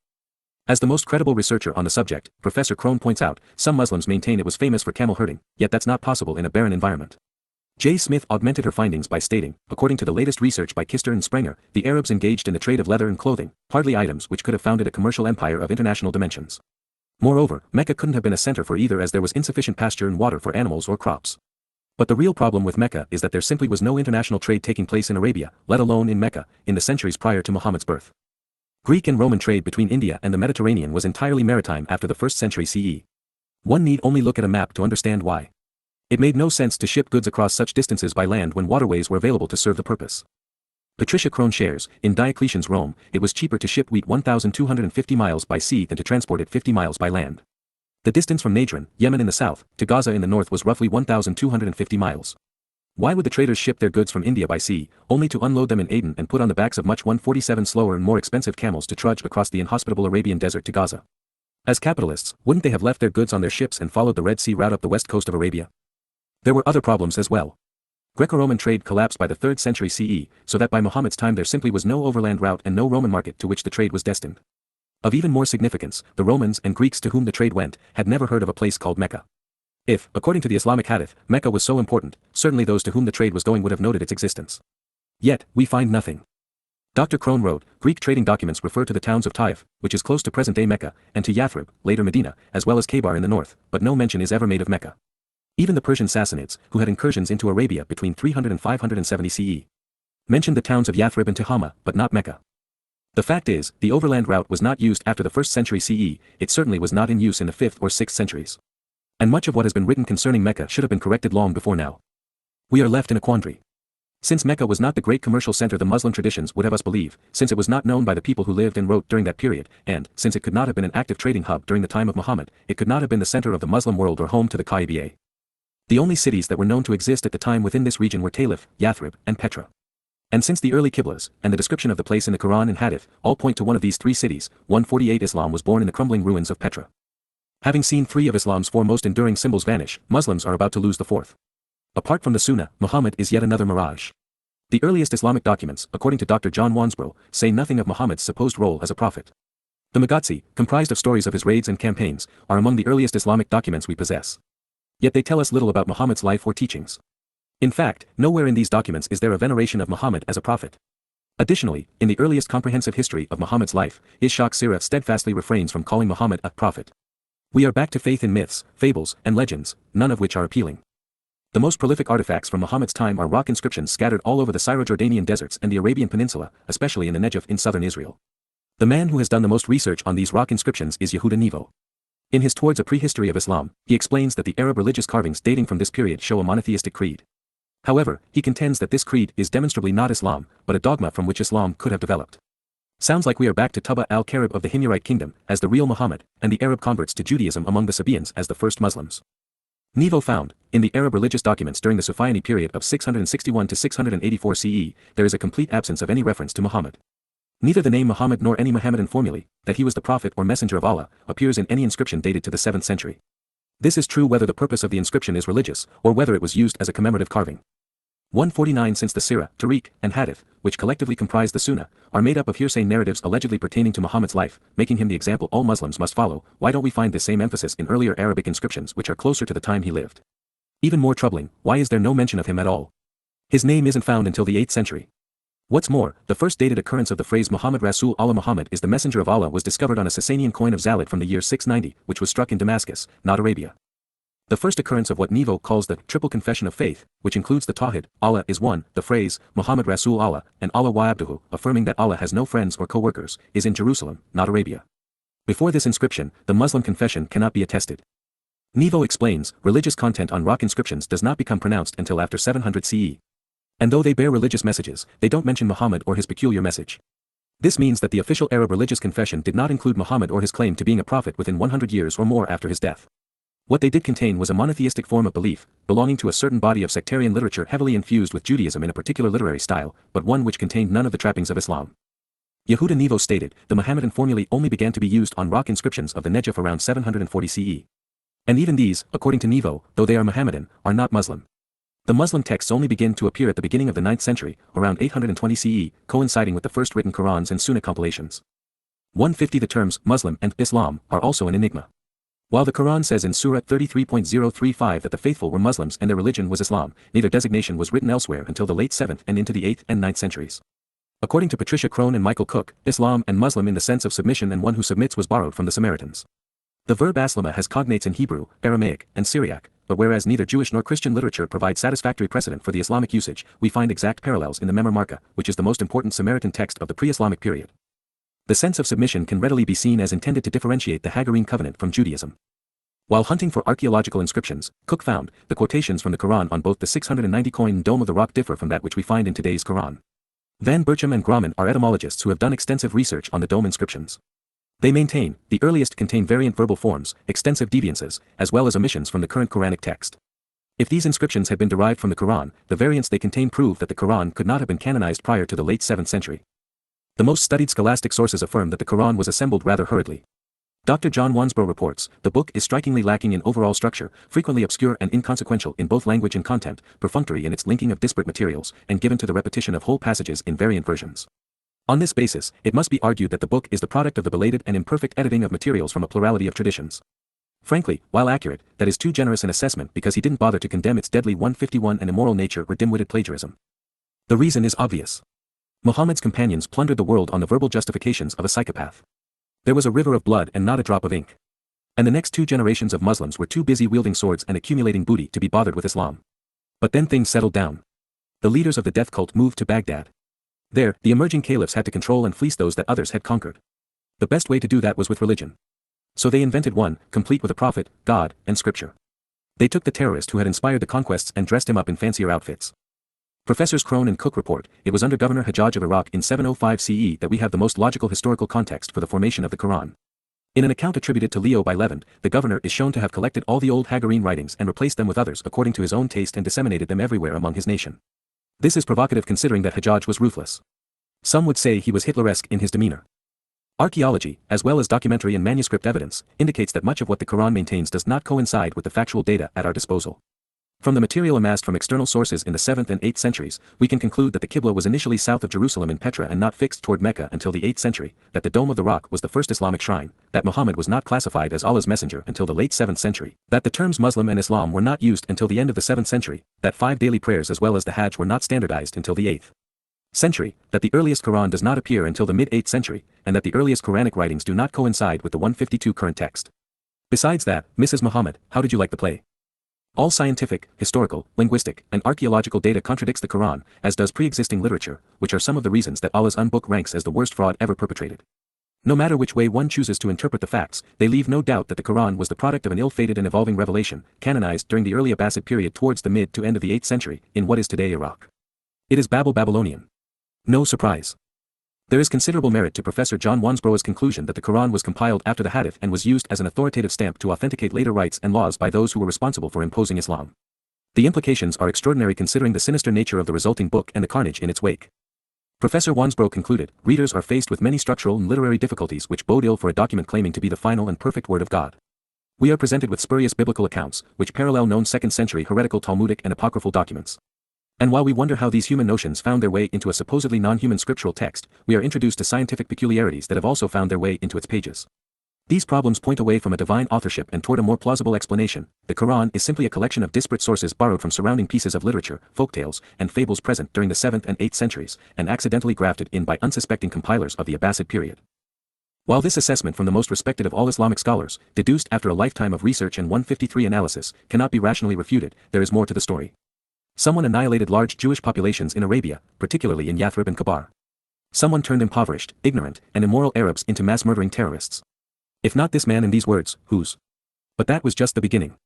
As the most credible researcher on the subject, Professor Crone points out, some Muslims maintain it was famous for camel herding, yet that's not possible in a barren environment. J. Smith augmented her findings by stating, according to the latest research by Kister and Sprenger, the Arabs engaged in the trade of leather and clothing, hardly items which could have founded a commercial empire of international dimensions. Moreover, Mecca couldn't have been a center for either as there was insufficient pasture and water for animals or crops. But the real problem with Mecca is that there simply was no international trade taking place in Arabia, let alone in Mecca, in the centuries prior to Muhammad's birth. Greek and Roman trade between India and the Mediterranean was entirely maritime after the 1st century CE. One need only look at a map to understand why. It made no sense to ship goods across such distances by land when waterways were available to serve the purpose. Patricia Crone shares, in Diocletian's Rome, it was cheaper to ship wheat 1,250 miles by sea than to transport it 50 miles by land. The distance from Najran, Yemen in the south, to Gaza in the north was roughly 1,250 miles. Why would the traders ship their goods from India by sea, only to unload them in Aden and put on the backs of much 147 slower and more expensive camels to trudge across the inhospitable Arabian desert to Gaza? As capitalists, wouldn't they have left their goods on their ships and followed the Red Sea route up the west coast of Arabia? There were other problems as well. Greco-Roman trade collapsed by the 3rd century CE, so that by Muhammad's time there simply was no overland route and no Roman market to which the trade was destined. Of even more significance, the Romans and Greeks to whom the trade went, had never heard of a place called Mecca. If, according to the Islamic Hadith, Mecca was so important, certainly those to whom the trade was going would have noted its existence. Yet, we find nothing. Dr. Crone wrote, Greek trading documents refer to the towns of Taif, which is close to present-day Mecca, and to Yathrib, later Medina, as well as Khaybar in the north, but no mention is ever made of Mecca. Even the Persian Sassanids, who had incursions into Arabia between 300 and 570 CE, mentioned the towns of Yathrib and Tihama, but not Mecca. The fact is, the overland route was not used after the 1st century CE, it certainly was not in use in the 5th or 6th centuries. And much of what has been written concerning Mecca should have been corrected long before now. We are left in a quandary. Since Mecca was not the great commercial center the Muslim traditions would have us believe, since it was not known by the people who lived and wrote during that period, and, since it could not have been an active trading hub during the time of Muhammad, it could not have been the center of the Muslim world or home to the Kaaba. The only cities that were known to exist at the time within this region were Taif, Yathrib, and Petra. And since the early Qiblas, and the description of the place in the Quran and Hadith, all point to one of these 3 cities, 148 Islam was born in the crumbling ruins of Petra. Having seen 3 of Islam's 4 most enduring symbols vanish, Muslims are about to lose the 4th. Apart from the Sunnah, Muhammad is yet another mirage. The earliest Islamic documents, according to Dr. John Wansbrough, say nothing of Muhammad's supposed role as a prophet. The Magazzi, comprised of stories of his raids and campaigns, are among the earliest Islamic documents we possess. Yet they tell us little about Muhammad's life or teachings. In fact, nowhere in these documents is there a veneration of Muhammad as a prophet. Additionally, in the earliest comprehensive history of Muhammad's life, Ishaq Sirah steadfastly refrains from calling Muhammad a prophet. We are back to faith in myths, fables, and legends, none of which are appealing. The most prolific artifacts from Muhammad's time are rock inscriptions scattered all over the Syro-Jordanian deserts and the Arabian Peninsula, especially in the Negev in southern Israel. The man who has done the most research on these rock inscriptions is Yehuda Nevo. In his Towards a Prehistory of Islam, he explains that the Arab religious carvings dating from this period show a monotheistic creed. However, he contends that this creed is demonstrably not Islam, but a dogma from which Islam could have developed. Sounds like we are back to Tuba al-Karib of the Himyarite kingdom as the real Muhammad, and the Arab converts to Judaism among the Sabaeans as the first Muslims. Nevo found, in the Arab religious documents during the Sufyani period of 661 to 684 CE, there is a complete absence of any reference to Muhammad. Neither the name Muhammad nor any Mohammedan formulae, that he was the prophet or messenger of Allah, appears in any inscription dated to the 7th century. This is true whether the purpose of the inscription is religious, or whether it was used as a commemorative carving. 149 Since the Sirah, Tariq, and Hadith, which collectively comprise the Sunnah, are made up of hearsay narratives allegedly pertaining to Muhammad's life, making him the example all Muslims must follow, why don't we find the same emphasis in earlier Arabic inscriptions which are closer to the time he lived? Even more troubling, why is there no mention of him at all? His name isn't found until the 8th century. What's more, the first dated occurrence of the phrase Muhammad Rasul Allah Muhammad is the messenger of Allah was discovered on a Sasanian coin of Zalid from the year 690, which was struck in Damascus, not Arabia. The first occurrence of what Nevo calls the triple confession of faith, which includes the Tawhid, Allah is one, the phrase, Muhammad Rasul Allah, and Allah wa abduhu, affirming that Allah has no friends or co-workers, is in Jerusalem, not Arabia. Before this inscription, the Muslim confession cannot be attested. Nevo explains, religious content on rock inscriptions does not become pronounced until after 700 CE. And though they bear religious messages, they don't mention Muhammad or his peculiar message. This means that the official Arab religious confession did not include Muhammad or his claim to being a prophet within 100 years or more after his death. What they did contain was a monotheistic form of belief, belonging to a certain body of sectarian literature heavily infused with Judaism in a particular literary style, but one which contained none of the trappings of Islam. Yehuda Nevo stated, the Mohammedan formulae only began to be used on rock inscriptions of the Negev around 740 CE. And even these, according to Nevo, though they are Mohammedan, are not Muslim. The Muslim texts only begin to appear at the beginning of the 9th century, around 820 CE, coinciding with the first written Qurans and Sunnah compilations. 150 The terms Muslim and Islam are also an enigma. While the Quran says in Surah 33.035 that the faithful were Muslims and their religion was Islam, neither designation was written elsewhere until the late 7th and into the 8th and 9th centuries. According to Patricia Crone and Michael Cook, Islam and Muslim in the sense of submission and one who submits was borrowed from the Samaritans. The verb aslama has cognates in Hebrew, Aramaic, and Syriac, but whereas neither Jewish nor Christian literature provides satisfactory precedent for the Islamic usage, we find exact parallels in the Memor Marca, which is the most important Samaritan text of the pre-Islamic period. The sense of submission can readily be seen as intended to differentiate the Hagarene covenant from Judaism. While hunting for archaeological inscriptions, Cook found, the quotations from the Quran on both the 690-coin Dome of the Rock differ from that which we find in today's Quran. Van Berchem and Grauman are etymologists who have done extensive research on the dome inscriptions. They maintain, the earliest contain variant verbal forms, extensive deviances, as well as omissions from the current Quranic text. If these inscriptions had been derived from the Quran, the variants they contain prove that the Quran could not have been canonized prior to the late 7th century. The most studied scholastic sources affirm that the Quran was assembled rather hurriedly. Dr. John Wansbrough reports, the book is strikingly lacking in overall structure, frequently obscure and inconsequential in both language and content, perfunctory in its linking of disparate materials, and given to the repetition of whole passages in variant versions. On this basis, it must be argued that the book is the product of the belated and imperfect editing of materials from a plurality of traditions. Frankly, while accurate, that is too generous an assessment because he didn't bother to condemn its deadly 151 and immoral nature or dim-witted plagiarism. The reason is obvious. Muhammad's companions plundered the world on the verbal justifications of a psychopath. There was a river of blood and not a drop of ink. And the next 2 generations of Muslims were too busy wielding swords and accumulating booty to be bothered with Islam. But then things settled down. The leaders of the death cult moved to Baghdad. There, the emerging caliphs had to control and fleece those that others had conquered. The best way to do that was with religion. So they invented one, complete with a prophet, God, and scripture. They took the terrorist who had inspired the conquests and dressed him up in fancier outfits. Professors Crone and Cook report, it was under Governor Hajjaj of Iraq in 705 CE that we have the most logical historical context for the formation of the Quran. In an account attributed to Leo by Levant, the governor is shown to have collected all the old Hagarene writings and replaced them with others according to his own taste and disseminated them everywhere among his nation. This is provocative considering that Hajjaj was ruthless. Some would say he was Hitleresque in his demeanor. Archaeology, as well as documentary and manuscript evidence, indicates that much of what the Quran maintains does not coincide with the factual data at our disposal. From the material amassed from external sources in the 7th and 8th centuries, we can conclude that the Qibla was initially south of Jerusalem in Petra and not fixed toward Mecca until the 8th century, that the Dome of the Rock was the first Islamic shrine, that Muhammad was not classified as Allah's messenger until the late 7th century, that the terms Muslim and Islam were not used until the end of the 7th century, that 5 daily prayers as well as the Hajj were not standardized until the 8th century, that the earliest Quran does not appear until the mid-8th century, and that the earliest Quranic writings do not coincide with the 152 current text. Besides that, Mrs. Muhammad, how did you like the play? All scientific, historical, linguistic, and archaeological data contradicts the Quran, as does pre-existing literature, which are some of the reasons that Allah's book ranks as the worst fraud ever perpetrated. No matter which way one chooses to interpret the facts, they leave no doubt that the Quran was the product of an ill-fated and evolving revelation, canonized during the early Abbasid period towards the mid to end of the 8th century, in what is today Iraq. It is Babylonian. No surprise. There is considerable merit to Professor John Wansbrough's conclusion that the Quran was compiled after the Hadith and was used as an authoritative stamp to authenticate later rites and laws by those who were responsible for imposing Islam. The implications are extraordinary considering the sinister nature of the resulting book and the carnage in its wake. Professor Wansbrough concluded, readers are faced with many structural and literary difficulties which bode ill for a document claiming to be the final and perfect word of God. We are presented with spurious biblical accounts, which parallel known 2nd century heretical Talmudic and apocryphal documents. And while we wonder how these human notions found their way into a supposedly non-human scriptural text, we are introduced to scientific peculiarities that have also found their way into its pages. These problems point away from a divine authorship and toward a more plausible explanation. The Quran is simply a collection of disparate sources borrowed from surrounding pieces of literature, folktales, and fables present during the 7th and 8th centuries, and accidentally grafted in by unsuspecting compilers of the Abbasid period. While this assessment from the most respected of all Islamic scholars, deduced after a lifetime of research and 153 analysis, cannot be rationally refuted, there is more to the story. Someone annihilated large Jewish populations in Arabia, particularly in Yathrib and Kabar. Someone turned impoverished, ignorant, and immoral Arabs into mass-murdering terrorists. If not this man in these words, whose? But that was just the beginning.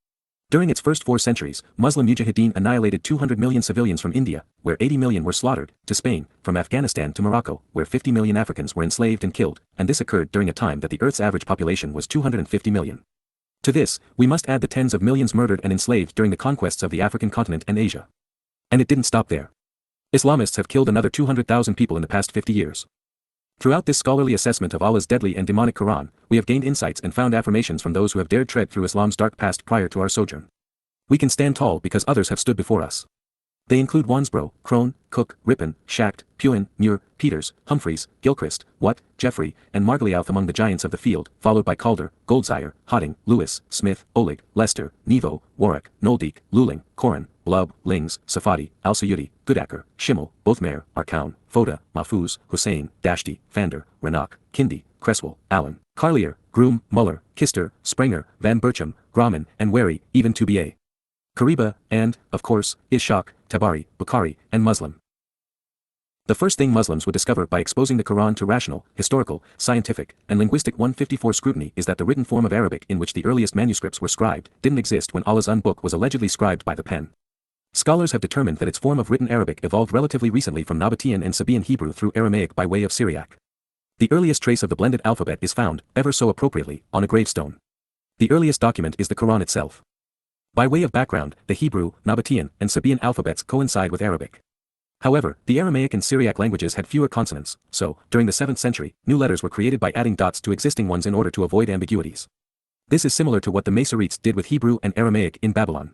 During its first 4 centuries, Muslim mujahideen annihilated 200 million civilians from India, where 80 million were slaughtered, to Spain, from Afghanistan to Morocco, where 50 million Africans were enslaved and killed, and this occurred during a time that the Earth's average population was 250 million. To this, we must add the tens of millions murdered and enslaved during the conquests of the African continent and Asia. And it didn't stop there. Islamists have killed another 200,000 people in the past 50 years. Throughout this scholarly assessment of Allah's deadly and demonic Quran, we have gained insights and found affirmations from those who have dared tread through Islam's dark past prior to our sojourn. We can stand tall because others have stood before us. They include Wansbrough, Crone, Cook, Rippin, Schacht, Puin, Muir, Peters, Humphreys, Gilchrist, Watt, Jeffery, and Margoliouth among the giants of the field, followed by Calder, Goldziher, Hawting, Lewis, Smith, Oleg, Lester, Nevo, Warraq, Noldeek, Luling, Koren, Glubb, Lings, Safadi, Al-Sayudi, Goodacker, Schimmel, Bothmer, Arkaun, Foda, Mahfouz, Hussein, Dashti, Vander, Renak, Kindi, Cresswell, Allen, Carlier, Groom, Muller, Kister, Sprenger, Van Burcham, Grauman, and Wary, even to B.A. Kariba, and, of course, Ishaq, Tabari, Bukhari, and Muslim. The first thing Muslims would discover by exposing the Quran to rational, historical, scientific, and linguistic 154 scrutiny is that the written form of Arabic in which the earliest manuscripts were scribed didn't exist when Allah's book was allegedly scribed by the pen. Scholars have determined that its form of written Arabic evolved relatively recently from Nabatean and Sabaean Hebrew through Aramaic by way of Syriac. The earliest trace of the blended alphabet is found, ever so appropriately, on a gravestone. The earliest document is the Quran itself. By way of background, the Hebrew, Nabatean, and Sabaean alphabets coincide with Arabic. However, the Aramaic and Syriac languages had fewer consonants, so, during the 7th century, new letters were created by adding dots to existing ones in order to avoid ambiguities. This is similar to what the Masoretes did with Hebrew and Aramaic in Babylon.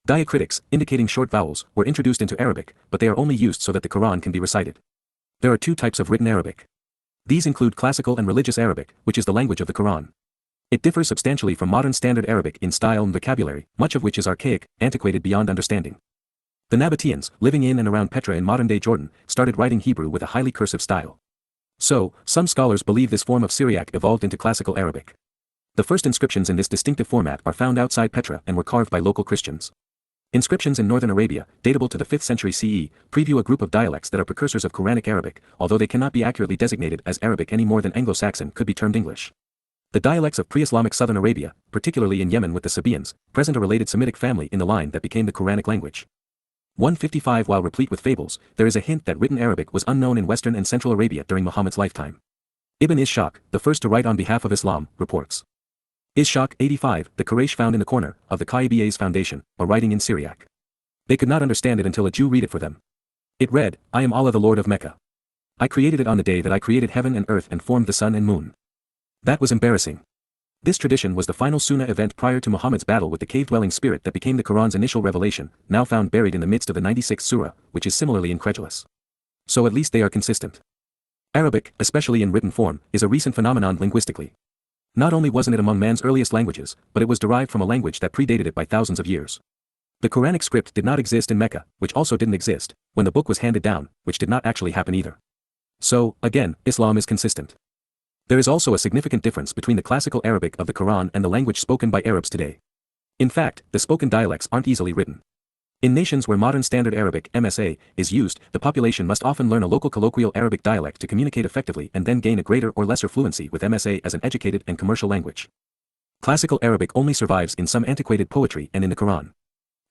Diacritics, indicating short vowels, were introduced into Arabic, but they are only used so that the Quran can be recited. There are 2 types of written Arabic. These include classical and religious Arabic, which is the language of the Quran. It differs substantially from modern standard Arabic in style and vocabulary, much of which is archaic, antiquated beyond understanding. The Nabateans, living in and around Petra in modern-day Jordan, started writing Hebrew with a highly cursive style. So, some scholars believe this form of Syriac evolved into classical Arabic. The first inscriptions in this distinctive format are found outside Petra and were carved by local Christians. Inscriptions in northern Arabia, datable to the 5th century CE, preview a group of dialects that are precursors of Quranic Arabic, although they cannot be accurately designated as Arabic any more than Anglo-Saxon could be termed English. The dialects of pre-Islamic southern Arabia, particularly in Yemen with the Sabaeans, present a related Semitic family in the line that became the Quranic language. 155 While replete with fables, there is a hint that written Arabic was unknown in Western and Central Arabia during Muhammad's lifetime. Ibn Ishaq, the first to write on behalf of Islam, reports. Ishaq 85, the Quraysh found in the corner of the Kaiba's foundation, a writing in Syriac. They could not understand it until a Jew read it for them. It read, I am Allah the Lord of Mecca. I created it on the day that I created heaven and earth and formed the sun and moon. That was embarrassing. This tradition was the final Sunnah event prior to Muhammad's battle with the cave-dwelling spirit that became the Quran's initial revelation, now found buried in the midst of the 96th surah, which is similarly incredulous. So at least they are consistent. Arabic, especially in written form, is a recent phenomenon linguistically. Not only wasn't it among man's earliest languages, but it was derived from a language that predated it by thousands of years. The Quranic script did not exist in Mecca, which also didn't exist when the book was handed down, which did not actually happen either. So, again, Islam is consistent. There is also a significant difference between the classical Arabic of the Quran and the language spoken by Arabs today. In fact, the spoken dialects aren't easily written. In nations where modern standard Arabic (MSA) is used, the population must often learn a local colloquial Arabic dialect to communicate effectively and then gain a greater or lesser fluency with MSA as an educated and commercial language. Classical Arabic only survives in some antiquated poetry and in the Quran.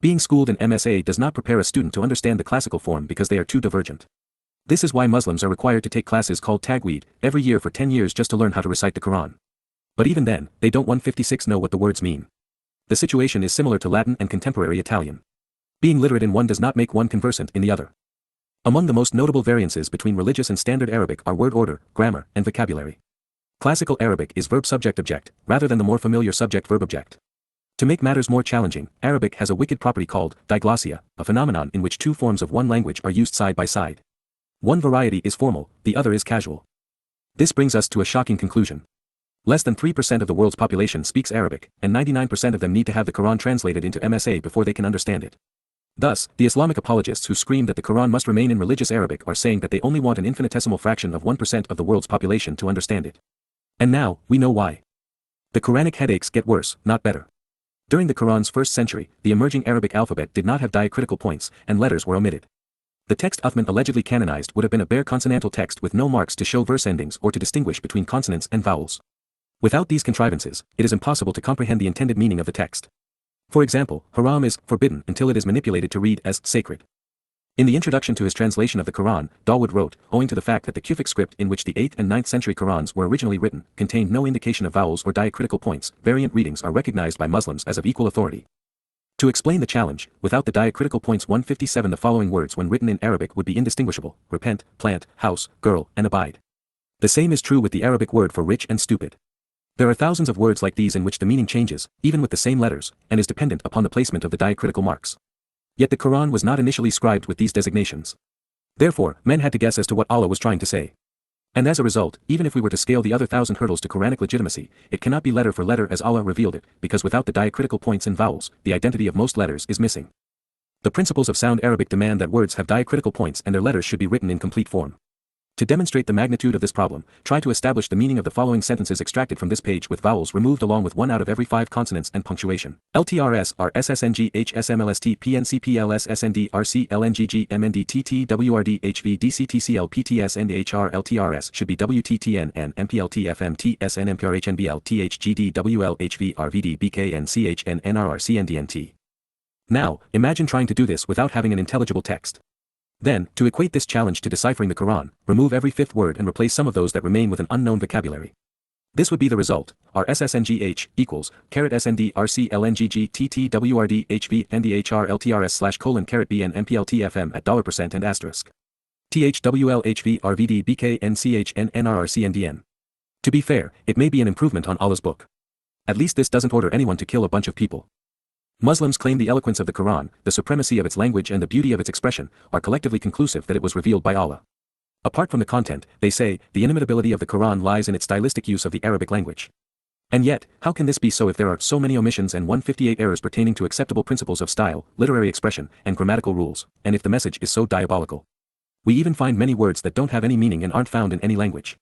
Being schooled in MSA does not prepare a student to understand the classical form because they are too divergent. This is why Muslims are required to take classes called Tajweed every year for 10 years just to learn how to recite the Quran. But even then, they don't 156 know what the words mean. The situation is similar to Latin and contemporary Italian. Being literate in one does not make one conversant in the other. Among the most notable variances between religious and standard Arabic are word order, grammar, and vocabulary. Classical Arabic is verb-subject-object, rather than the more familiar subject-verb-object. To make matters more challenging, Arabic has a wicked property called diglossia, a phenomenon in which 2 forms of one language are used side by side. One variety is formal, the other is casual. This brings us to a shocking conclusion. Less than 3% of the world's population speaks Arabic, and 99% of them need to have the Quran translated into MSA before they can understand it. Thus, the Islamic apologists who scream that the Quran must remain in religious Arabic are saying that they only want an infinitesimal fraction of 1% of the world's population to understand it. And now, we know why. The Quranic headaches get worse, not better. During the Quran's first century, the emerging Arabic alphabet did not have diacritical points, and letters were omitted. The text Uthman allegedly canonized would have been a bare consonantal text with no marks to show verse endings or to distinguish between consonants and vowels. Without these contrivances, it is impossible to comprehend the intended meaning of the text. For example, haram is forbidden until it is manipulated to read as sacred. In the introduction to his translation of the Quran, Dawood wrote, owing to the fact that the Kufic script in which the 8th and 9th century Qurans were originally written contained no indication of vowels or diacritical points, variant readings are recognized by Muslims as of equal authority. To explain the challenge, without the diacritical points 157 the following words when written in Arabic would be indistinguishable: repent, plant, house, girl, and abide. The same is true with the Arabic word for rich and stupid. There are thousands of words like these in which the meaning changes, even with the same letters, and is dependent upon the placement of the diacritical marks. Yet the Quran was not initially scribed with these designations. Therefore, men had to guess as to what Allah was trying to say. And as a result, even if we were to scale the other 1,000 hurdles to Quranic legitimacy, it cannot be letter for letter as Allah revealed it, because without the diacritical points and vowels, the identity of most letters is missing. The principles of sound Arabic demand that words have diacritical points and their letters should be written in complete form. To demonstrate the magnitude of this problem, try to establish the meaning of the following sentences extracted from this page with vowels removed along with 1 out of every 5 consonants and punctuation. LTRS R SSNG HSMLST PNCPLS SND RC LNGG MND TTWRD HV DCTCL PTS and HR LTRS should be WTTN and MPLT FMT SN MPRH NBL THGD WL HV RVD BK CH and NRR CNDNT. Now, imagine trying to do this without having an intelligible text. Then, to equate this challenge to deciphering the Quran, remove every 5th word and replace some of those that remain with an unknown vocabulary. This would be the result: RSSNGH equals SND RC LNGG TTWRD HV NDHR LTRS / B and MPLT FM at $% and asterisk. THWL HV RVD BK NCH and NRR CNDN. To be fair, it may be an improvement on Allah's book. At least this doesn't order anyone to kill a bunch of people. Muslims claim the eloquence of the Quran, the supremacy of its language and the beauty of its expression, are collectively conclusive that it was revealed by Allah. Apart from the content, they say, the inimitability of the Quran lies in its stylistic use of the Arabic language. And yet, how can this be so if there are so many omissions and 158 errors pertaining to acceptable principles of style, literary expression, and grammatical rules, and if the message is so diabolical? We even find many words that don't have any meaning and aren't found in any language.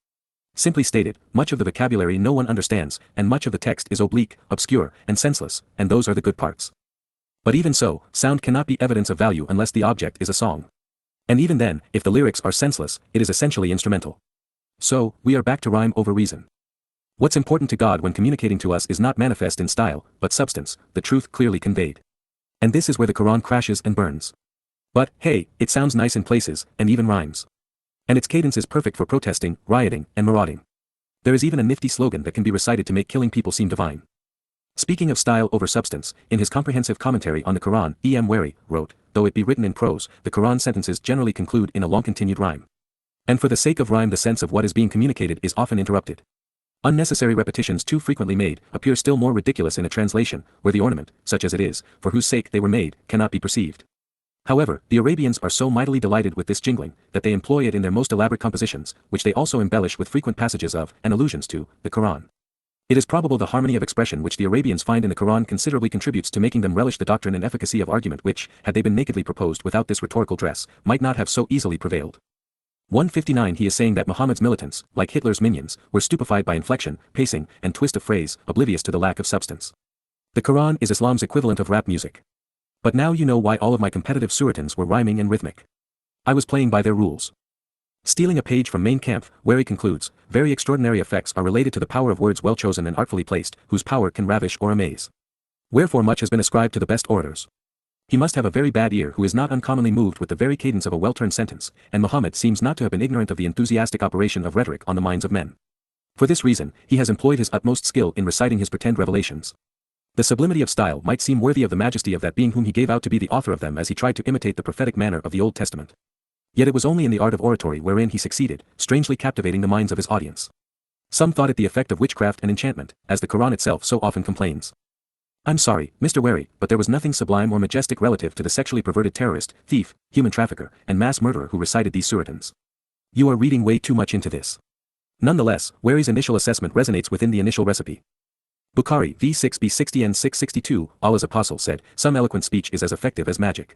Simply stated, much of the vocabulary no one understands, and much of the text is oblique, obscure, and senseless, and those are the good parts. But even so, sound cannot be evidence of value unless the object is a song. And even then, if the lyrics are senseless, it is essentially instrumental. So, we are back to rhyme over reason. What's important to God when communicating to us is not manifest in style, but substance, the truth clearly conveyed. And this is where the Quran crashes and burns. But, hey, it sounds nice in places, and even rhymes. And its cadence is perfect for protesting, rioting, and marauding. There is even a nifty slogan that can be recited to make killing people seem divine. Speaking of style over substance, in his comprehensive commentary on the Quran, E.M. Wary wrote, though it be written in prose, the Quran sentences generally conclude in a long-continued rhyme. And for the sake of rhyme the sense of what is being communicated is often interrupted. Unnecessary repetitions too frequently made appear still more ridiculous in a translation, where the ornament, such as it is, for whose sake they were made, cannot be perceived. However, the Arabians are so mightily delighted with this jingling, that they employ it in their most elaborate compositions, which they also embellish with frequent passages of, and allusions to, the Quran. It is probable the harmony of expression which the Arabians find in the Quran considerably contributes to making them relish the doctrine and efficacy of argument which, had they been nakedly proposed without this rhetorical dress, might not have so easily prevailed. 159 He is saying that Muhammad's militants, like Hitler's minions, were stupefied by inflection, pacing, and twist of phrase, oblivious to the lack of substance. The Quran is Islam's equivalent of rap music. But now you know why all of my competitive Suratuns were rhyming and rhythmic. I was playing by their rules. Stealing a page from Mein Kampf, where he concludes, very extraordinary effects are related to the power of words well chosen and artfully placed, whose power can ravish or amaze. Wherefore much has been ascribed to the best orators. He must have a very bad ear who is not uncommonly moved with the very cadence of a well-turned sentence, and Muhammad seems not to have been ignorant of the enthusiastic operation of rhetoric on the minds of men. For this reason, he has employed his utmost skill in reciting his pretend revelations. The sublimity of style might seem worthy of the majesty of that being whom he gave out to be the author of them as he tried to imitate the prophetic manner of the Old Testament. Yet it was only in the art of oratory wherein he succeeded, strangely captivating the minds of his audience. Some thought it the effect of witchcraft and enchantment, as the Quran itself so often complains. I'm sorry, Mr. Wary, but there was nothing sublime or majestic relative to the sexually perverted terrorist, thief, human trafficker, and mass murderer who recited these Suratuns. You are reading way too much into this. Nonetheless, Wary's initial assessment resonates within the initial recipe. Bukhari v6b60 and 662, Allah's apostle said, some eloquent speech is as effective as magic.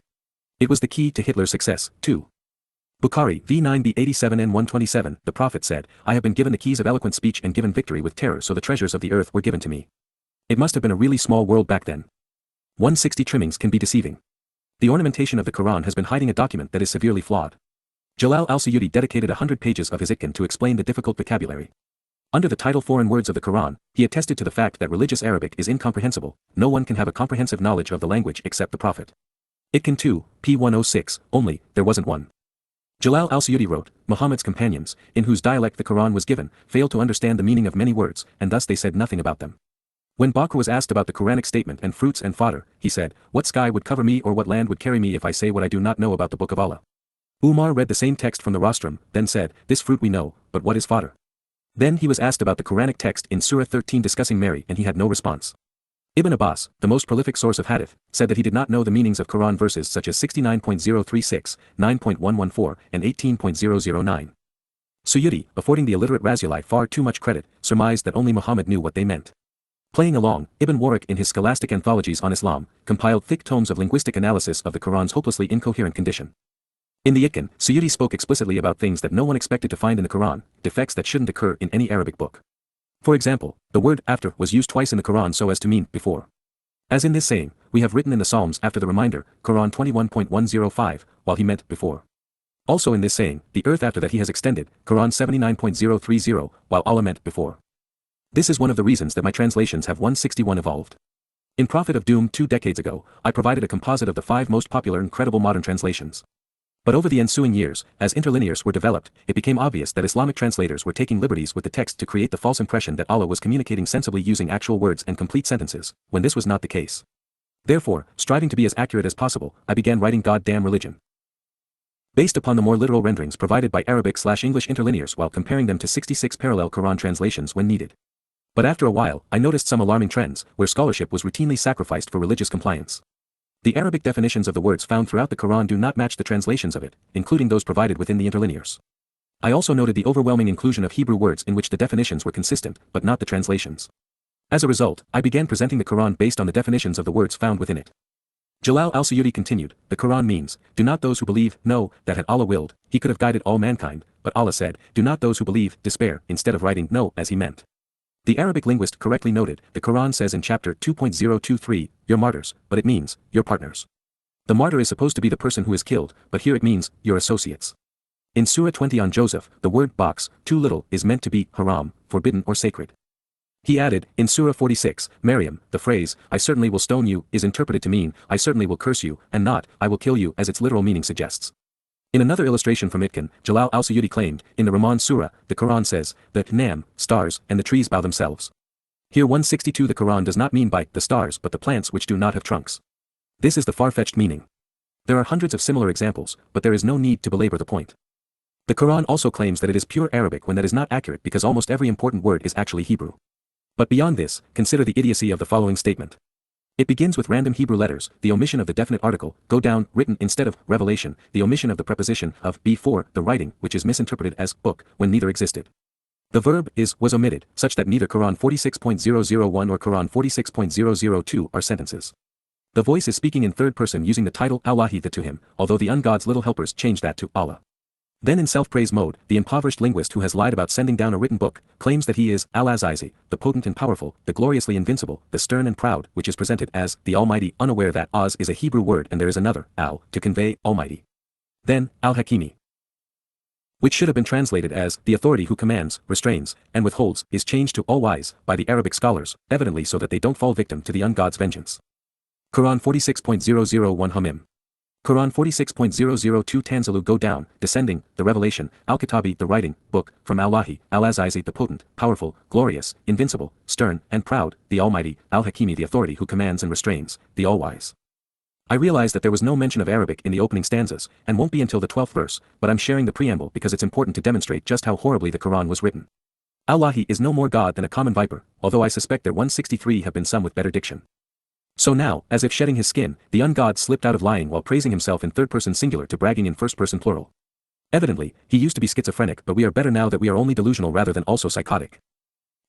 It was the key to Hitler's success, too. Bukhari v9b87 and 127, the prophet said, I have been given the keys of eloquent speech and given victory with terror, so the treasures of the earth were given to me. It must have been a really small world back then. 160 trimmings can be deceiving. The ornamentation of the Quran has been hiding a document that is severely flawed. Jalal al-Suyuti dedicated 100 pages of his Itqan to explain the difficult vocabulary. Under the title Foreign Words of the Quran, he attested to the fact that religious Arabic is incomprehensible, no one can have a comprehensive knowledge of the language except the Prophet. It can too, p. 106, only, there wasn't one. Jalal al-Suyuti wrote, Muhammad's companions, in whose dialect the Quran was given, failed to understand the meaning of many words, and thus they said nothing about them. When Bakr was asked about the Quranic statement and fruits and fodder, he said, what sky would cover me or what land would carry me if I say what I do not know about the Book of Allah? Umar read the same text from the rostrum, then said, this fruit we know, but what is fodder? Then he was asked about the Quranic text in Surah 13 discussing Mary and he had no response. Ibn Abbas, the most prolific source of hadith, said that he did not know the meanings of Quran verses such as 69.036, 9.114, and 18.009. Suyuti, affording the illiterate Raziali far too much credit, surmised that only Muhammad knew what they meant. Playing along, Ibn Warraq in his scholastic anthologies on Islam, compiled thick tomes of linguistic analysis of the Quran's hopelessly incoherent condition. In the Itqan, Suyuti spoke explicitly about things that no one expected to find in the Quran, defects that shouldn't occur in any Arabic book. For example, the word after was used twice in the Quran so as to mean before. As in this saying, we have written in the Psalms after the reminder, Quran 21.105, while he meant before. Also in this saying, the earth after that he has extended, Quran 79.030, while Allah meant before. This is one of the reasons that my translations have 161 evolved. In Prophet of Doom 2 decades ago, I provided a composite of the 5 most popular and credible modern translations. But over the ensuing years, as interlinears were developed, it became obvious that Islamic translators were taking liberties with the text to create the false impression that Allah was communicating sensibly using actual words and complete sentences, when this was not the case. Therefore, striving to be as accurate as possible, I began writing Goddamn Religion. Based upon the more literal renderings provided by Arabic/English interlinears while comparing them to 66 parallel Quran translations when needed. But after a while, I noticed some alarming trends, where scholarship was routinely sacrificed for religious compliance. The Arabic definitions of the words found throughout the Quran do not match the translations of it, including those provided within the interlinears. I also noted the overwhelming inclusion of Hebrew words in which the definitions were consistent, but not the translations. As a result, I began presenting the Quran based on the definitions of the words found within it. Jalal al-Suyuti continued, the Quran means, do not those who believe, know, that had Allah willed, he could have guided all mankind, but Allah said, do not those who believe, despair, instead of writing, know, as he meant. The Arabic linguist correctly noted, the Quran says in chapter 2.023, your martyrs, but it means, your partners. The martyr is supposed to be the person who is killed, but here it means, your associates. In Surah 20 on Joseph, the word box, too little, is meant to be haram, forbidden or sacred. He added, in Surah 46, Maryam, the phrase, I certainly will stone you, is interpreted to mean, I certainly will curse you, and not, I will kill you as its literal meaning suggests. In another illustration from Itqan, Jalal al-Suyuti claimed, in the Rahman Surah, the Quran says, the Nam, stars, and the trees bow themselves. Here 162 the Quran does not mean by the stars but the plants which do not have trunks. This is the far-fetched meaning. There are hundreds of similar examples, but there is no need to belabor the point. The Quran also claims that it is pure Arabic when that is not accurate because almost every important word is actually Hebrew. But beyond this, consider the idiocy of the following statement. It begins with random Hebrew letters, the omission of the definite article, go down, written instead of revelation, the omission of the preposition of before the writing, which is misinterpreted as book, when neither existed. The verb was omitted, such that neither Quran 46.001 or Quran 46.002 are sentences. The voice is speaking in third person using the title Allahi to him, although the ungod's little helpers change that to Allah. Then in self-praise mode, the impoverished linguist who has lied about sending down a written book, claims that he is Al-Azizi, the potent and powerful, the gloriously invincible, the stern and proud, which is presented as the Almighty, unaware that Az is a Hebrew word and there is another, Al, to convey Almighty. Then, Al-Hakimi, which should have been translated as the authority who commands, restrains, and withholds, is changed to all-wise by the Arabic scholars, evidently so that they don't fall victim to the ungod's vengeance. Quran 46.001 Hamim. Quran 46.002 Tanzilu go down, descending, the revelation, Al-Kitabi the writing, book, from Allahi, Al-Azizi the potent, powerful, glorious, invincible, stern, and proud, the Almighty, Al-Hakimi the authority who commands and restrains, the all-wise. I realize that there was no mention of Arabic in the opening stanzas, and won't be until the 12th verse, but I'm sharing the preamble because it's important to demonstrate just how horribly the Quran was written. Allahi is no more God than a common viper, although I suspect there 163 have been some with better diction. So now, as if shedding his skin, the ungod slipped out of lying while praising himself in third-person singular to bragging in first-person plural. Evidently, he used to be schizophrenic but we are better now that we are only delusional rather than also psychotic.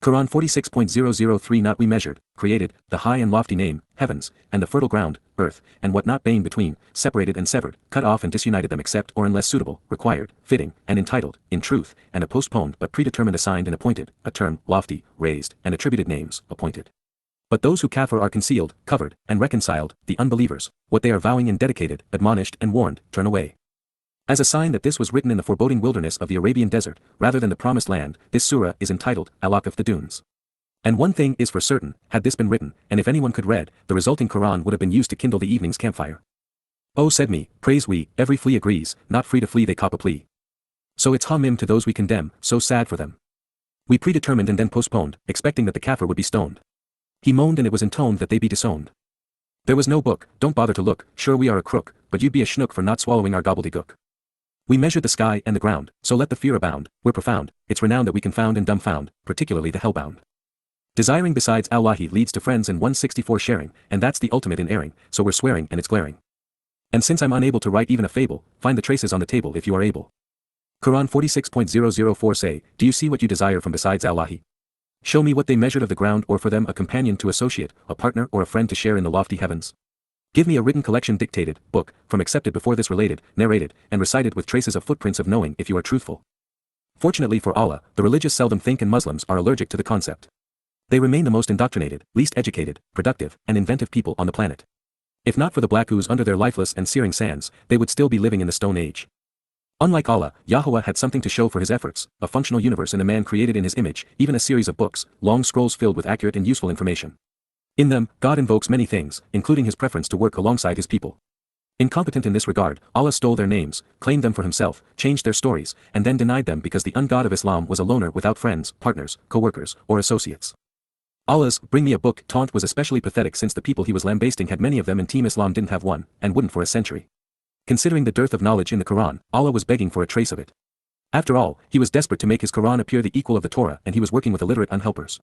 Quran 46.003 Not we measured, created, the high and lofty name, heavens, and the fertile ground, earth, and what not bane between, separated and severed, cut off and disunited them except or unless suitable, required, fitting, and entitled, in truth, and a postponed but predetermined assigned and appointed, a term, lofty, raised, and attributed names, appointed. But those who kafir are concealed, covered, and reconciled, the unbelievers, what they are vowing and dedicated, admonished and warned, turn away. As a sign that this was written in the foreboding wilderness of the Arabian desert, rather than the promised land, this surah is entitled, Al-Aqaf the Dunes. And one thing is for certain, had this been written, and if anyone could read, the resulting Quran would have been used to kindle the evening's campfire. Oh said me, praise we, every flea agrees, not free to flee they cop a plea. So it's ha-mim to those we condemn, so sad for them. We predetermined and then postponed, expecting that the kafir would be stoned. He moaned and it was intoned that they be disowned. There was no book, don't bother to look, sure we are a crook, but you'd be a schnook for not swallowing our gobbledygook. We measured the sky and the ground, so let the fear abound, we're profound, it's renowned that we confound and dumbfound, particularly the hellbound. Desiring besides Allahi leads to friends and 164 sharing, and that's the ultimate in erring, so we're swearing and it's glaring. And since I'm unable to write even a fable, find the traces on the table if you are able. Quran 46.004 say, do you see what you desire from besides Allahi? Show me what they measured of the ground or for them a companion to associate, a partner or a friend to share in the lofty heavens. Give me a written collection dictated, book, from accepted before this related, narrated, and recited with traces of footprints of knowing if you are truthful. Fortunately for Allah, the religious seldom think and Muslims are allergic to the concept. They remain the most indoctrinated, least educated, productive, and inventive people on the planet. If not for the black ooze under their lifeless and searing sands, they would still be living in the Stone Age. Unlike Allah, Yahowah had something to show for his efforts, a functional universe in a man created in his image, even a series of books, long scrolls filled with accurate and useful information. In them, God invokes many things, including his preference to work alongside his people. Incompetent in this regard, Allah stole their names, claimed them for himself, changed their stories, and then denied them because the ungod of Islam was a loner without friends, partners, co-workers, or associates. Allah's bring me a book taunt was especially pathetic since the people he was lambasting had many of them and Team Islam didn't have one, and wouldn't for a century. Considering the dearth of knowledge in the Quran, Allah was begging for a trace of it. After all, he was desperate to make his Quran appear the equal of the Torah and he was working with illiterate unhelpers.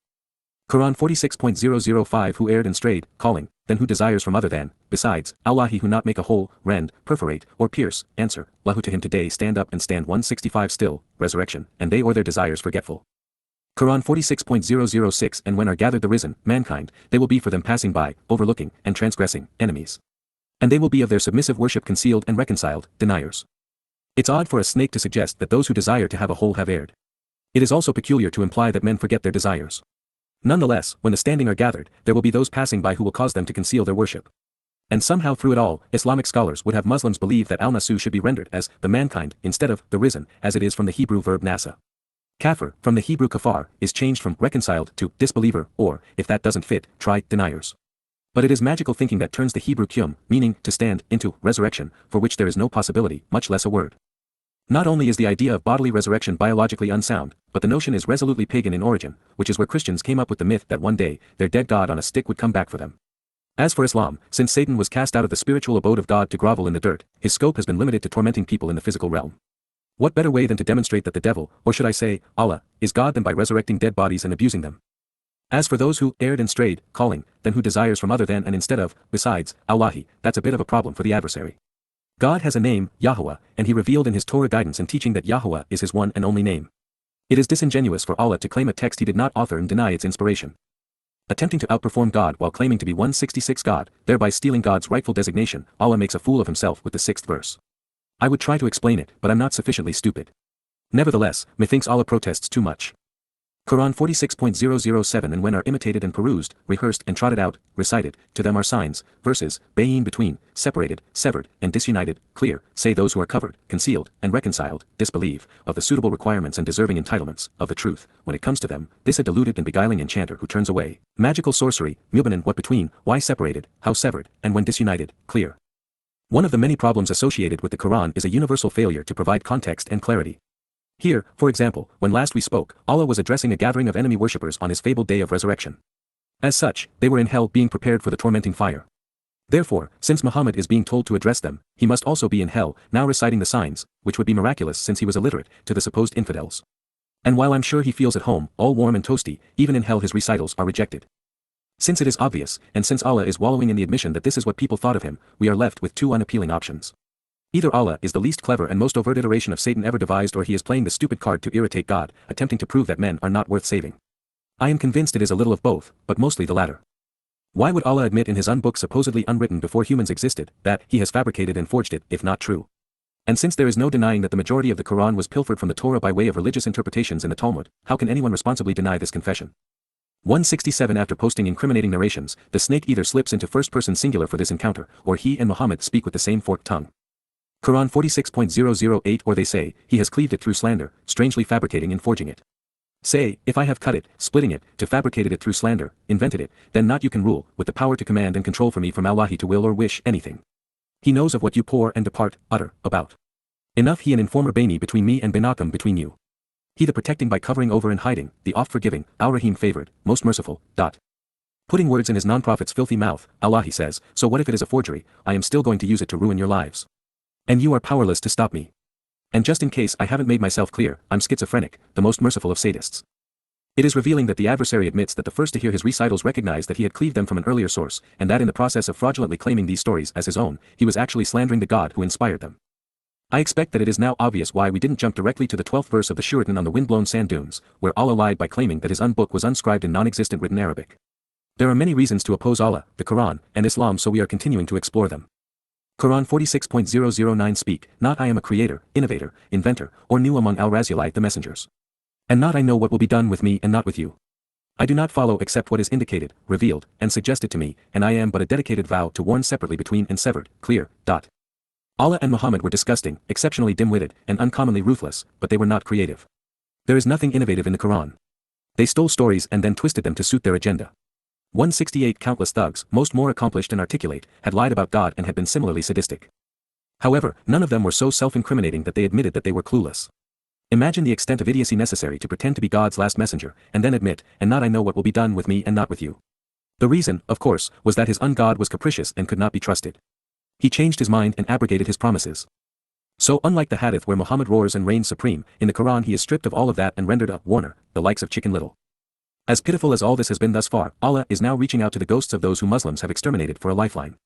Quran 46.005 Who erred and strayed, calling, then who desires from other than, besides, Allahi who not make a hole, rend, perforate, or pierce, answer, Lahu to him today stand up and stand 165 still, resurrection, and they or their desires forgetful. Quran 46.006 And when are gathered the risen, mankind, they will be for them passing by, overlooking, and transgressing, enemies. And they will be of their submissive worship concealed and reconciled, deniers. It's odd for a snake to suggest that those who desire to have a hole have erred. It is also peculiar to imply that men forget their desires. Nonetheless, when the standing are gathered, there will be those passing by who will cause them to conceal their worship. And somehow through it all, Islamic scholars would have Muslims believe that al-nasu should be rendered as the mankind instead of the risen, as it is from the Hebrew verb nasa. Kafir, from the Hebrew kafar, is changed from reconciled to disbeliever, or, if that doesn't fit, try deniers. But it is magical thinking that turns the Hebrew kyum, meaning to stand, into resurrection, for which there is no possibility, much less a word. Not only is the idea of bodily resurrection biologically unsound, but the notion is resolutely pagan in origin, which is where Christians came up with the myth that one day, their dead God on a stick would come back for them. As for Islam, since Satan was cast out of the spiritual abode of God to grovel in the dirt, his scope has been limited to tormenting people in the physical realm. What better way than to demonstrate that the devil, or should I say, Allah, is God than by resurrecting dead bodies and abusing them? As for those who erred and strayed, calling, then who desires from other than and instead of, besides, Allahi, that's a bit of a problem for the adversary. God has a name, Yahowah, and he revealed in his Torah guidance and teaching that Yahowah is his one and only name. It is disingenuous for Allah to claim a text he did not author and deny its inspiration. Attempting to outperform God while claiming to be 166 God, thereby stealing God's rightful designation, Allah makes a fool of himself with the 6th verse. I would try to explain it, but I'm not sufficiently stupid. Nevertheless, methinks Allah protests too much. Quran 46.007 And when are imitated and perused, rehearsed and trotted out, recited, to them are signs, verses, bayin between, separated, severed, and disunited, clear, say those who are covered, concealed, and reconciled, disbelieve, of the suitable requirements and deserving entitlements, of the truth, when it comes to them, this a deluded and beguiling enchanter who turns away, magical sorcery, mubanin what between, why separated, how severed, and when disunited, clear. One of the many problems associated with the Quran is a universal failure to provide context and clarity. Here, for example, when last we spoke, Allah was addressing a gathering of enemy worshippers on his fabled day of resurrection. As such, they were in hell being prepared for the tormenting fire. Therefore, since Muhammad is being told to address them, he must also be in hell, now reciting the signs, which would be miraculous since he was illiterate, to the supposed infidels. And while I'm sure he feels at home, all warm and toasty, even in hell his recitals are rejected. Since it is obvious, and since Allah is wallowing in the admission that this is what people thought of him, we are left with two unappealing options. Either Allah is the least clever and most overt iteration of Satan ever devised or he is playing the stupid card to irritate God, attempting to prove that men are not worth saving. I am convinced it is a little of both, but mostly the latter. Why would Allah admit in his own book supposedly unwritten before humans existed, that he has fabricated and forged it, if not true? And since there is no denying that the majority of the Quran was pilfered from the Torah by way of religious interpretations in the Talmud, how can anyone responsibly deny this confession? 167 After posting incriminating narrations, the snake either slips into first-person singular for this encounter, or he and Muhammad speak with the same forked tongue. Quran 46.008 Or they say, he has cleaved it through slander, strangely fabricating and forging it. Say, if I have cut it, splitting it, to fabricated it through slander, invented it, then not you can rule, with the power to command and control for me from Allahi to will or wish anything. He knows of what you pour and depart, utter, about. Enough he an informer baini between me and Benakam between you. He the protecting by covering over and hiding, the oft forgiving, Al-Rahim favored, most merciful, Putting words in his non-prophet's filthy mouth, Allah says, so what if it is a forgery, I am still going to use it to ruin your lives. And you are powerless to stop me. And just in case I haven't made myself clear, I'm schizophrenic, the most merciful of sadists. It is revealing that the adversary admits that the first to hear his recitals recognized that he had cleaved them from an earlier source, and that in the process of fraudulently claiming these stories as his own, he was actually slandering the God who inspired them. I expect that it is now obvious why we didn't jump directly to the 12th verse of the Suratun on the windblown sand dunes, where Allah lied by claiming that his book was unscribed in non-existent written Arabic. There are many reasons to oppose Allah, the Quran, and Islam, so we are continuing to explore them. Quran 46.009 Speak, not I am a creator, innovator, inventor, or new among al-Razuli the messengers. And not I know what will be done with me and not with you. I do not follow except what is indicated, revealed, and suggested to me, and I am but a dedicated vow to warn separately between and severed, clear. Allah and Muhammad were disgusting, exceptionally dim-witted, and uncommonly ruthless, but they were not creative. There is nothing innovative in the Quran. They stole stories and then twisted them to suit their agenda. 168 Countless thugs, most more accomplished and articulate, had lied about God and had been similarly sadistic. However, none of them were so self-incriminating that they admitted that they were clueless. Imagine the extent of idiocy necessary to pretend to be God's last messenger, and then admit, and not I know what will be done with me and not with you. The reason, of course, was that his ungod was capricious and could not be trusted. He changed his mind and abrogated his promises. So unlike the Hadith where Muhammad roars and reigns supreme, in the Quran he is stripped of all of that and rendered a warner, the likes of Chicken Little. As pitiful as all this has been thus far, Allah is now reaching out to the ghosts of those who Muslims have exterminated for a lifeline.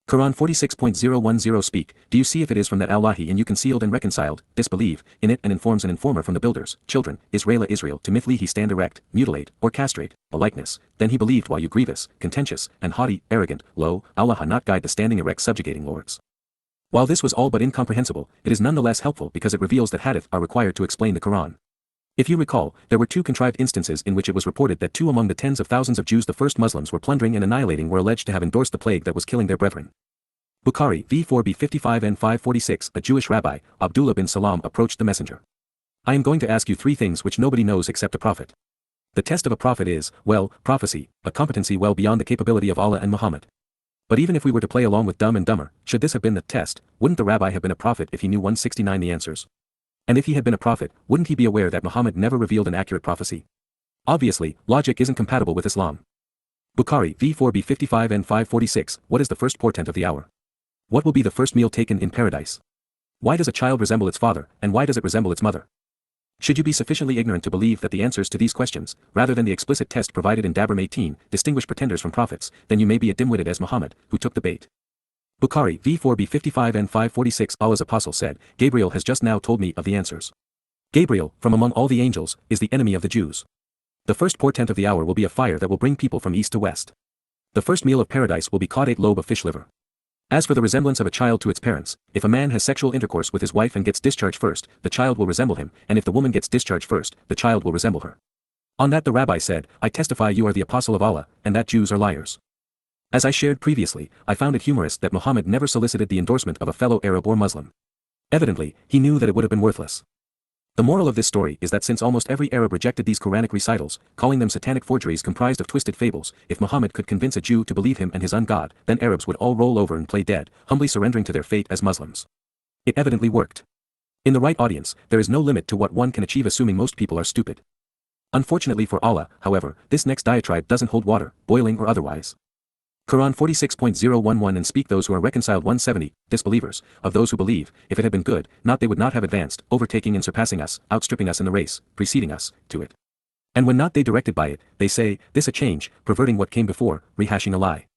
Quran 46.010 Speak, do you see if it is from that Allahi and you concealed and reconciled, disbelieve, in it and informs an informer from the builders, children, Israel to mithli he stand erect, mutilate, or castrate, a likeness, then he believed while you grievous, contentious, and haughty, arrogant, lo, Allah not guide the standing erect subjugating lords. While this was all but incomprehensible, it is nonetheless helpful because it reveals that hadith are required to explain the Quran. If you recall, there were two contrived instances in which it was reported that two among the tens of thousands of Jews the first Muslims were plundering and annihilating were alleged to have endorsed the plague that was killing their brethren. Bukhari v4b 55 and 546 A Jewish rabbi, Abdullah bin Salam approached the messenger. I am going to ask you three things which nobody knows except a prophet. The test of a prophet is, well, prophecy, a competency well beyond the capability of Allah and Muhammad. But even if we were to play along with Dumb and Dumber, should this have been the test, wouldn't the rabbi have been a prophet if he knew 169 the answers? And if he had been a prophet, wouldn't he be aware that Muhammad never revealed an accurate prophecy? Obviously, logic isn't compatible with Islam. Bukhari v4b 55 and 546 What is the first portent of the hour? What will be the first meal taken in paradise? Why does a child resemble its father, and why does it resemble its mother? Should you be sufficiently ignorant to believe that the answers to these questions, rather than the explicit test provided in Dabram 18, distinguish pretenders from prophets, then you may be as dim-witted as Muhammad, who took the bait. Bukhari v4b 55 and 546 Allah's apostle said, Gabriel has just now told me of the answers. Gabriel, from among all the angels, is the enemy of the Jews. The first portent of the hour will be a fire that will bring people from east to west. The first meal of paradise will be caudate lobe of fish liver. As for the resemblance of a child to its parents, if a man has sexual intercourse with his wife and gets discharged first, the child will resemble him, and if the woman gets discharged first, the child will resemble her. On that the rabbi said, I testify you are the apostle of Allah, and that Jews are liars. As I shared previously, I found it humorous that Muhammad never solicited the endorsement of a fellow Arab or Muslim. Evidently, he knew that it would have been worthless. The moral of this story is that since almost every Arab rejected these Quranic recitals, calling them satanic forgeries comprised of twisted fables, if Muhammad could convince a Jew to believe him and his ungod, then Arabs would all roll over and play dead, humbly surrendering to their fate as Muslims. It evidently worked. In the right audience, there is no limit to what one can achieve assuming most people are stupid. Unfortunately for Allah, however, this next diatribe doesn't hold water, boiling or otherwise. Quran 46.011 And speak those who are reconciled 170, disbelievers, of those who believe, if it had been good, they would not have advanced, overtaking and surpassing us, outstripping us in the race, preceding us, to it. And when not they directed by it, they say, this a change, perverting what came before, rehashing a lie.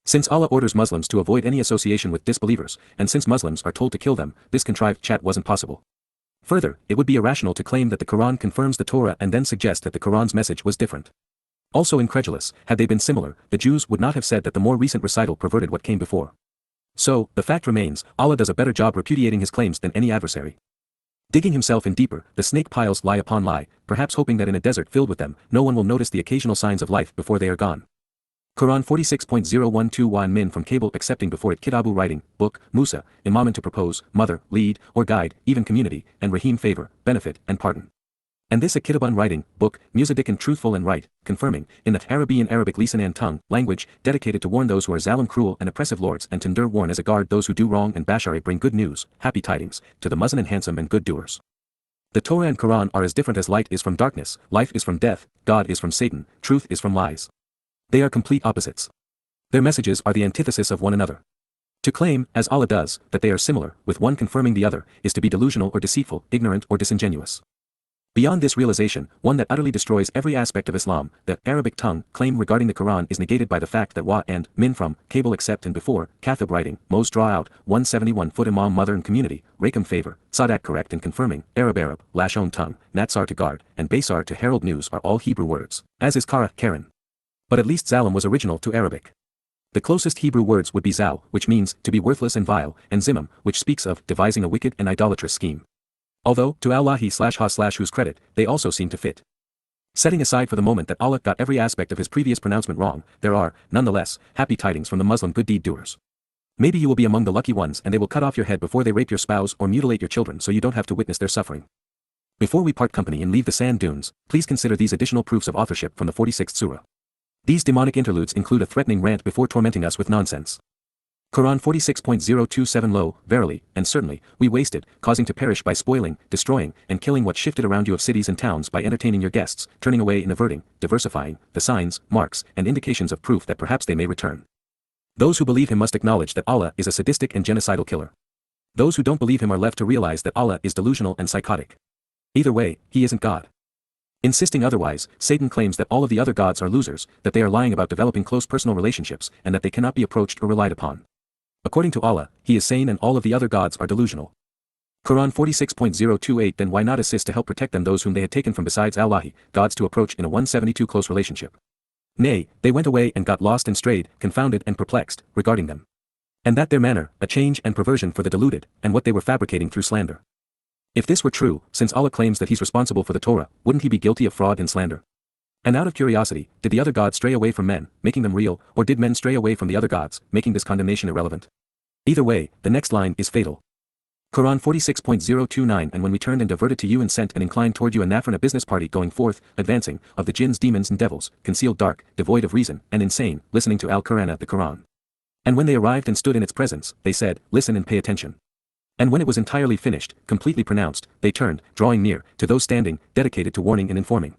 Since Allah orders Muslims to avoid any association with disbelievers, and since Muslims are told to kill them, this contrived chat wasn't possible. Further, it would be irrational to claim that the Quran confirms the Torah and then suggest that the Quran's message was different. Also incredulous, had they been similar, the Jews would not have said that the more recent recital perverted what came before. So, the fact remains, Allah does a better job repudiating his claims than any adversary. Digging himself in deeper, the snake piles lie upon lie, perhaps hoping that in a desert filled with them, no one will notice the occasional signs of life before they are gone. Quran 46.012 Min from Cable accepting before it Kitabu writing, book, Musa, Imaman to propose, mother, lead, or guide, even community, and Rahim favor, benefit, and pardon. And this a Kitabun writing, book, Musadic and truthful and right, confirming, in the Arabian Arabic lisanan tongue, language, dedicated to warn those who are zalim cruel and oppressive lords and Tundur warn as a guard those who do wrong and Bashari bring good news, happy tidings, to the Muslim and handsome and good doers. The Torah and Quran are as different as light is from darkness, life is from death, God is from Satan, truth is from lies. They are complete opposites. Their messages are the antithesis of one another. To claim, as Allah does, that they are similar, with one confirming the other, is to be delusional or deceitful, ignorant or disingenuous. Beyond this realization, one that utterly destroys every aspect of Islam, the Arabic tongue claim regarding the Quran is negated by the fact that wa and min from, Cable accept and before, Kathab writing, Mos draw out, 171 foot Imam mother and community, Rakam favor, Sadak correct and confirming, Arab, Lashon tongue, Natsar to guard, and Basar to herald news are all Hebrew words, as is Kara, Karen. But at least Zalim was original to Arabic. The closest Hebrew words would be Zal, which means, to be worthless and vile, and Zimam, which speaks of, devising a wicked and idolatrous scheme. Although, to Allahi/ha/whose credit, they also seem to fit. Setting aside for the moment that Allah got every aspect of his previous pronouncement wrong, there are, nonetheless, happy tidings from the Muslim good deed doers. Maybe you will be among the lucky ones and they will cut off your head before they rape your spouse or mutilate your children so you don't have to witness their suffering. Before we part company and leave the sand dunes, please consider these additional proofs of authorship from the 46th surah. These demonic interludes include a threatening rant before tormenting us with nonsense. Quran 46.027 Lo, verily, and certainly, we wasted, causing to perish by spoiling, destroying, and killing what shifted around you of cities and towns by entertaining your guests, turning away and averting, diversifying, the signs, marks, and indications of proof that perhaps they may return. Those who believe him must acknowledge that Allah is a sadistic and genocidal killer. Those who don't believe him are left to realize that Allah is delusional and psychotic. Either way, he isn't God. Insisting otherwise, Satan claims that all of the other gods are losers, that they are lying about developing close personal relationships, and that they cannot be approached or relied upon. According to Allah, he is sane and all of the other gods are delusional. Quran 46.028 Then why not assist to help protect them those whom they had taken from besides Allahi, gods to approach in a 172 close relationship? Nay, they went away and got lost and strayed, confounded and perplexed, regarding them. And that their manner, a change and perversion for the deluded, and what they were fabricating through slander. If this were true, since Allah claims that he's responsible for the Torah, wouldn't he be guilty of fraud and slander? And out of curiosity, did the other gods stray away from men, making them real, or did men stray away from the other gods, making this condemnation irrelevant? Either way, the next line is fatal. Quran 46.029 And when we turned and diverted to you and sent and inclined toward you a Nafran a business party going forth, advancing, of the jinns demons and devils, concealed dark, devoid of reason, and insane, listening to Al-Qur'ana the Quran. And when they arrived and stood in its presence, they said, listen and pay attention. And when it was entirely finished, completely pronounced, they turned, drawing near, to those standing, dedicated to warning and informing.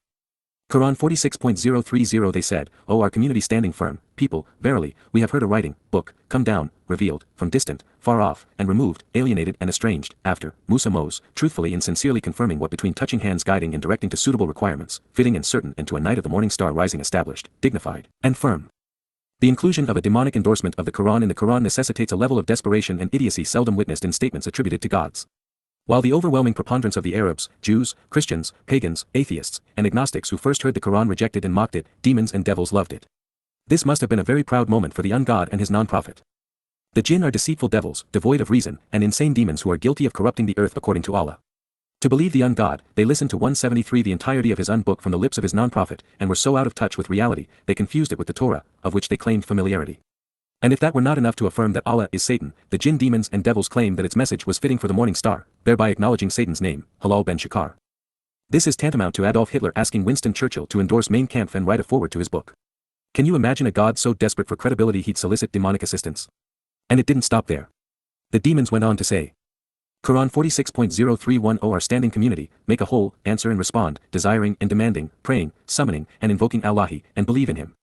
Quran 46.030 They said, O our community standing firm, people, verily, we have heard a writing, book, come down, revealed, from distant, far off, and removed, alienated and estranged, after, Musa Mose, truthfully and sincerely confirming what between touching hands guiding and directing to suitable requirements, fitting and certain and to a night of the morning star rising established, dignified, and firm. The inclusion of a demonic endorsement of the Quran in the Quran necessitates a level of desperation and idiocy seldom witnessed in statements attributed to gods. While the overwhelming preponderance of the Arabs, Jews, Christians, pagans, atheists, and agnostics who first heard the Quran rejected and mocked it, demons and devils loved it. This must have been a very proud moment for the ungod and his non-prophet. The jinn are deceitful devils, devoid of reason, and insane demons who are guilty of corrupting the earth according to Allah. To believe the ungod, they listened to 173 the entirety of his unbook from the lips of his non-prophet, and were so out of touch with reality, they confused it with the Torah, of which they claimed familiarity. And if that were not enough to affirm that Allah is Satan, the jinn demons and devils claimed that its message was fitting for the morning star, thereby acknowledging Satan's name, Halal ben Shakar. This is tantamount to Adolf Hitler asking Winston Churchill to endorse Mein Kampf and write a foreword to his book. Can you imagine a god so desperate for credibility he'd solicit demonic assistance? And it didn't stop there. The demons went on to say, Quran 46.031 O our standing community, make a whole, answer and respond, desiring and demanding, praying, summoning, and invoking Allahi, and believe in him.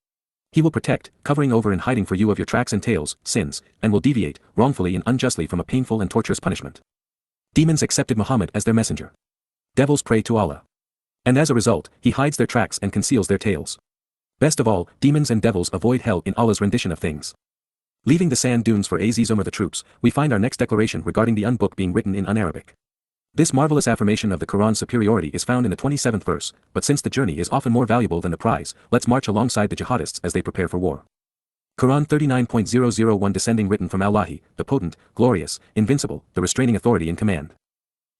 He will protect, covering over and hiding for you of your tracks and tails, sins, and will deviate, wrongfully and unjustly from a painful and torturous punishment. Demons accepted Muhammad as their messenger. Devils pray to Allah. And as a result, he hides their tracks and conceals their tails. Best of all, demons and devils avoid hell in Allah's rendition of things. Leaving the sand dunes for Azizum or the troops, we find our next declaration regarding the unbook being written in un-Arabic. This marvelous affirmation of the Quran's superiority is found in the 27th verse, but since the journey is often more valuable than the prize, let's march alongside the jihadists as they prepare for war. Quran 39.001 Descending written from Allahi, the potent, glorious, invincible, the restraining authority in command.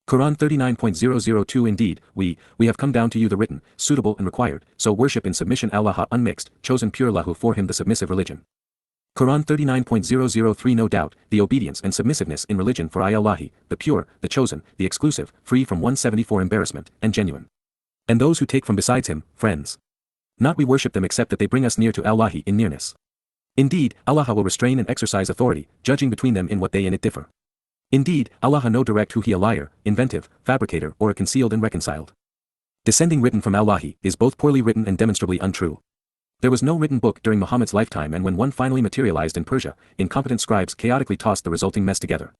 Quran 39.002 Indeed, we have come down to you the written, suitable and required, so worship in submission Allah unmixed, chosen pure lahu for him the submissive religion. Quran 39.003 No doubt, the obedience and submissiveness in religion for Allahi, the pure, the chosen, the exclusive, free from 174 embarrassment, and genuine. And those who take from besides him, friends. Not we worship them except that they bring us near to Allahi in nearness. Indeed, Allah will restrain and exercise authority, judging between them in what they in it differ. Indeed, Allah no direct who he a liar, inventive, fabricator or a concealed and reconciled. Descending written from Allahi is both poorly written and demonstrably untrue. There was no written book during Muhammad's lifetime, and when one finally materialized in Persia, incompetent scribes chaotically tossed the resulting mess together.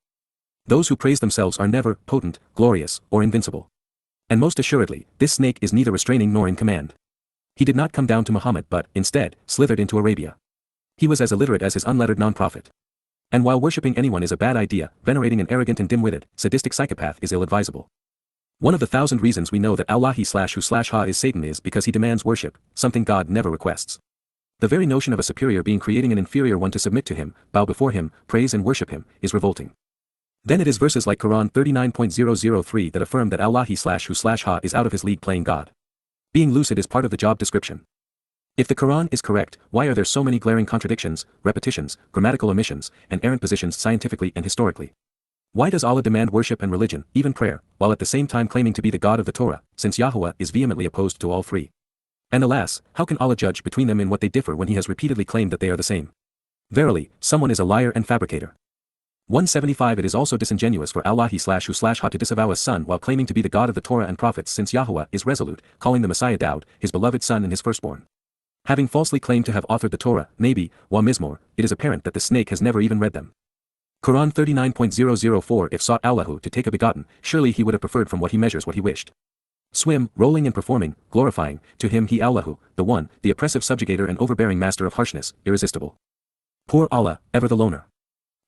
Those who praise themselves are never potent, glorious, or invincible. And most assuredly, this snake is neither restraining nor in command. He did not come down to Muhammad but, instead, slithered into Arabia. He was as illiterate as his unlettered non-prophet. And while worshipping anyone is a bad idea, venerating an arrogant and dim-witted, sadistic psychopath is ill-advisable. One of the 1,000 reasons we know that Allah/who/ha is Satan is because he demands worship, something God never requests. The very notion of a superior being creating an inferior one to submit to him, bow before him, praise and worship him, is revolting. Then it is verses like Quran 39.003 that affirm that Allah/who/ha is out of his league playing God. Being lucid is part of the job description. If the Quran is correct, why are there so many glaring contradictions, repetitions, grammatical omissions, and errant positions scientifically and historically? Why does Allah demand worship and religion, even prayer, while at the same time claiming to be the God of the Torah, since Yahowah is vehemently opposed to all three? And alas, how can Allah judge between them in what they differ when he has repeatedly claimed that they are the same? Verily, someone is a liar and fabricator. 175 It is also disingenuous for Allah/who/ha to disavow a son while claiming to be the God of the Torah and prophets, since Yahowah is resolute, calling the Messiah Daud, his beloved son and his firstborn. Having falsely claimed to have authored the Torah, Nabi, wa Mizmor, it is apparent that the snake has never even read them. Quran 39.004 If sought Allahu to take a begotten, surely he would have preferred from what he measures what he wished. Swim, rolling and performing, glorifying, to him he Allahu, the one, the oppressive subjugator and overbearing master of harshness, irresistible. Poor Allah, ever the loner.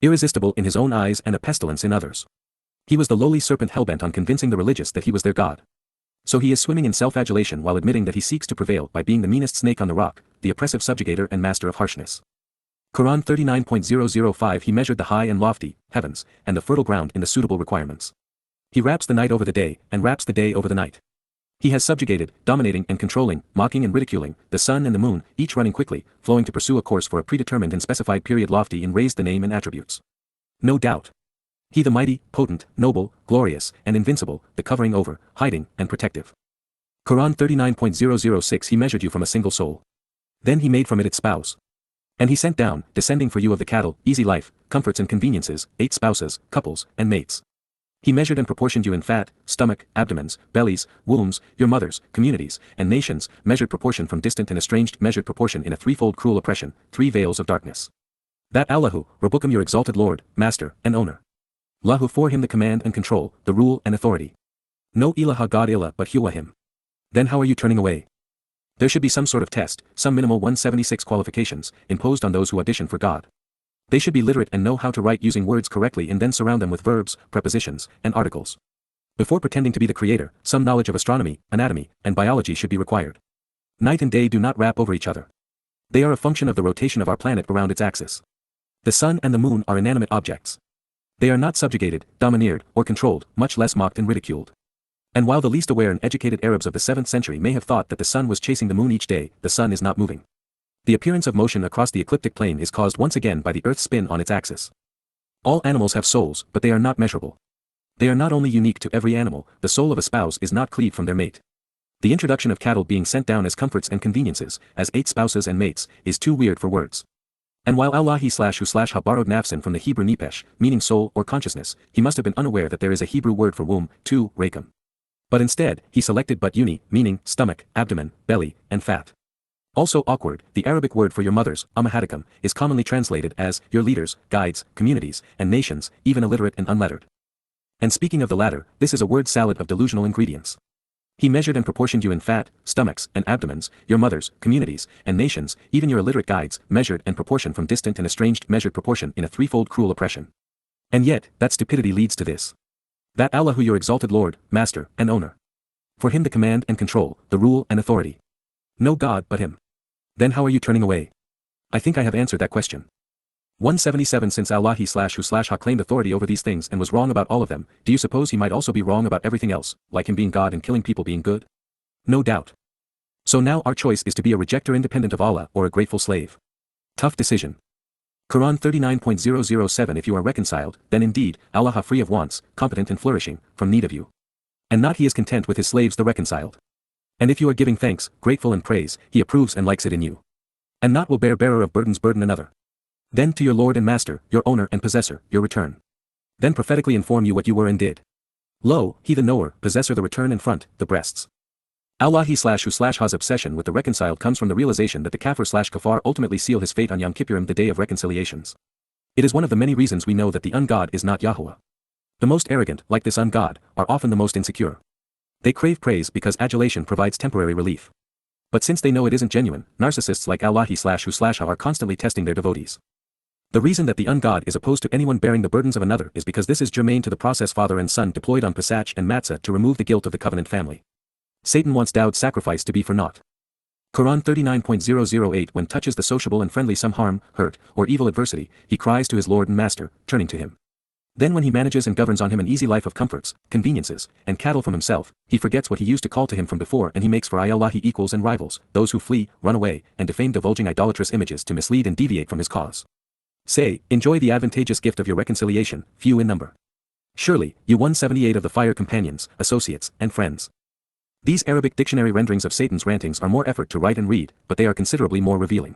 Irresistible in his own eyes and a pestilence in others. He was the lowly serpent hellbent on convincing the religious that he was their God. So he is swimming in self-adulation while admitting that he seeks to prevail by being the meanest snake on the rock, the oppressive subjugator and master of harshness. Quran 39.005 He measured the high and lofty, heavens, and the fertile ground in the suitable requirements. He wraps the night over the day, and wraps the day over the night. He has subjugated, dominating and controlling, mocking and ridiculing, the sun and the moon, each running quickly, flowing to pursue a course for a predetermined and specified period, lofty and raised the name and attributes. No doubt. He the mighty, potent, noble, glorious, and invincible, the covering over, hiding, and protective. Quran 39.006 He measured you from a single soul. Then he made from it its spouse. And he sent down, descending for you of the cattle, easy life, comforts and conveniences, 8 spouses, couples, and mates. He measured and proportioned you in fat, stomach, abdomens, bellies, wombs, your mothers, communities, and nations, measured proportion from distant and estranged, measured proportion in a threefold cruel oppression, 3 veils of darkness. That Allahu, Rabbukum your exalted Lord, Master, and Owner. Lahu for him the command and control, the rule and authority. No ilaha God illa but huwa him. Then how are you turning away? There should be some sort of test, some minimal 176 qualifications, imposed on those who audition for God. They should be literate and know how to write using words correctly and then surround them with verbs, prepositions, and articles. Before pretending to be the creator, some knowledge of astronomy, anatomy, and biology should be required. Night and day do not wrap over each other. They are a function of the rotation of our planet around its axis. The sun and the moon are inanimate objects. They are not subjugated, domineered, or controlled, much less mocked and ridiculed. And while the least aware and educated Arabs of the 7th century may have thought that the sun was chasing the moon each day, the sun is not moving. The appearance of motion across the ecliptic plane is caused once again by the Earth's spin on its axis. All animals have souls, but they are not measurable. They are not only unique to every animal, the soul of a spouse is not cleaved from their mate. The introduction of cattle being sent down as comforts and conveniences, as 8 spouses and mates, is too weird for words. And while Allah/who/ha borrowed nafsin from the Hebrew nepesh, meaning soul or consciousness, he must have been unaware that there is a Hebrew word for womb, too, rakim. But instead, he selected but uni, meaning stomach, abdomen, belly, and fat. Also awkward, the Arabic word for your mothers, ummahatikum, is commonly translated as your leaders, guides, communities, and nations, even illiterate and unlettered. And speaking of the latter, this is a word salad of delusional ingredients. He measured and proportioned you in fat, stomachs, and abdomens, your mothers, communities, and nations, even your illiterate guides, measured and proportioned from distant and estranged, measured proportion in a threefold cruel oppression. And yet, that stupidity leads to this. That Allahu your exalted Lord, Master, and Owner. For him the command and control, the rule and authority. No God but him. Then how are you turning away? I think I have answered that question. 177 Since Allah/who/ha claimed authority over these things and was wrong about all of them, do you suppose he might also be wrong about everything else, like him being God and killing people being good? No doubt. So now our choice is to be a rejecter independent of Allah or a grateful slave. Tough decision. Quran 39.007 If you are reconciled, then indeed, Allah free of wants, competent and flourishing, from need of you. And not he is content with his slaves the reconciled. And if you are giving thanks, grateful and praise, he approves and likes it in you. And not will bearer of burdens burden another. Then to your Lord and Master, your owner and possessor, your return. Then prophetically inform you what you were and did. Lo, he the knower, possessor the return and front, the breasts. Allah/who/ha's obsession with the reconciled comes from the realization that the kafir/kafar ultimately seal his fate on Yom Kippurim, the day of reconciliations. It is one of the many reasons we know that the ungod is not Yahowah. The most arrogant, like this ungod, are often the most insecure. They crave praise because adulation provides temporary relief. But since they know it isn't genuine, narcissists like Allah/who/ha are constantly testing their devotees. The reason that the ungod is opposed to anyone bearing the burdens of another is because this is germane to the process father and son deployed on Pesach and Matzah to remove the guilt of the covenant family. Satan wants Dowd's sacrifice to be for naught. Quran 39.008 When touches the sociable and friendly some harm, hurt, or evil adversity, he cries to his Lord and Master, turning to him. Then when he manages and governs on him an easy life of comforts, conveniences, and cattle from himself, he forgets what he used to call to him from before and he makes for Allah equals and rivals, those who flee, run away, and defame divulging idolatrous images to mislead and deviate from his cause. Say, enjoy the advantageous gift of your reconciliation, few in number. Surely, you 178 of the fire companions, associates, and friends. These Arabic dictionary renderings of Satan's rantings are more effort to write and read, but they are considerably more revealing.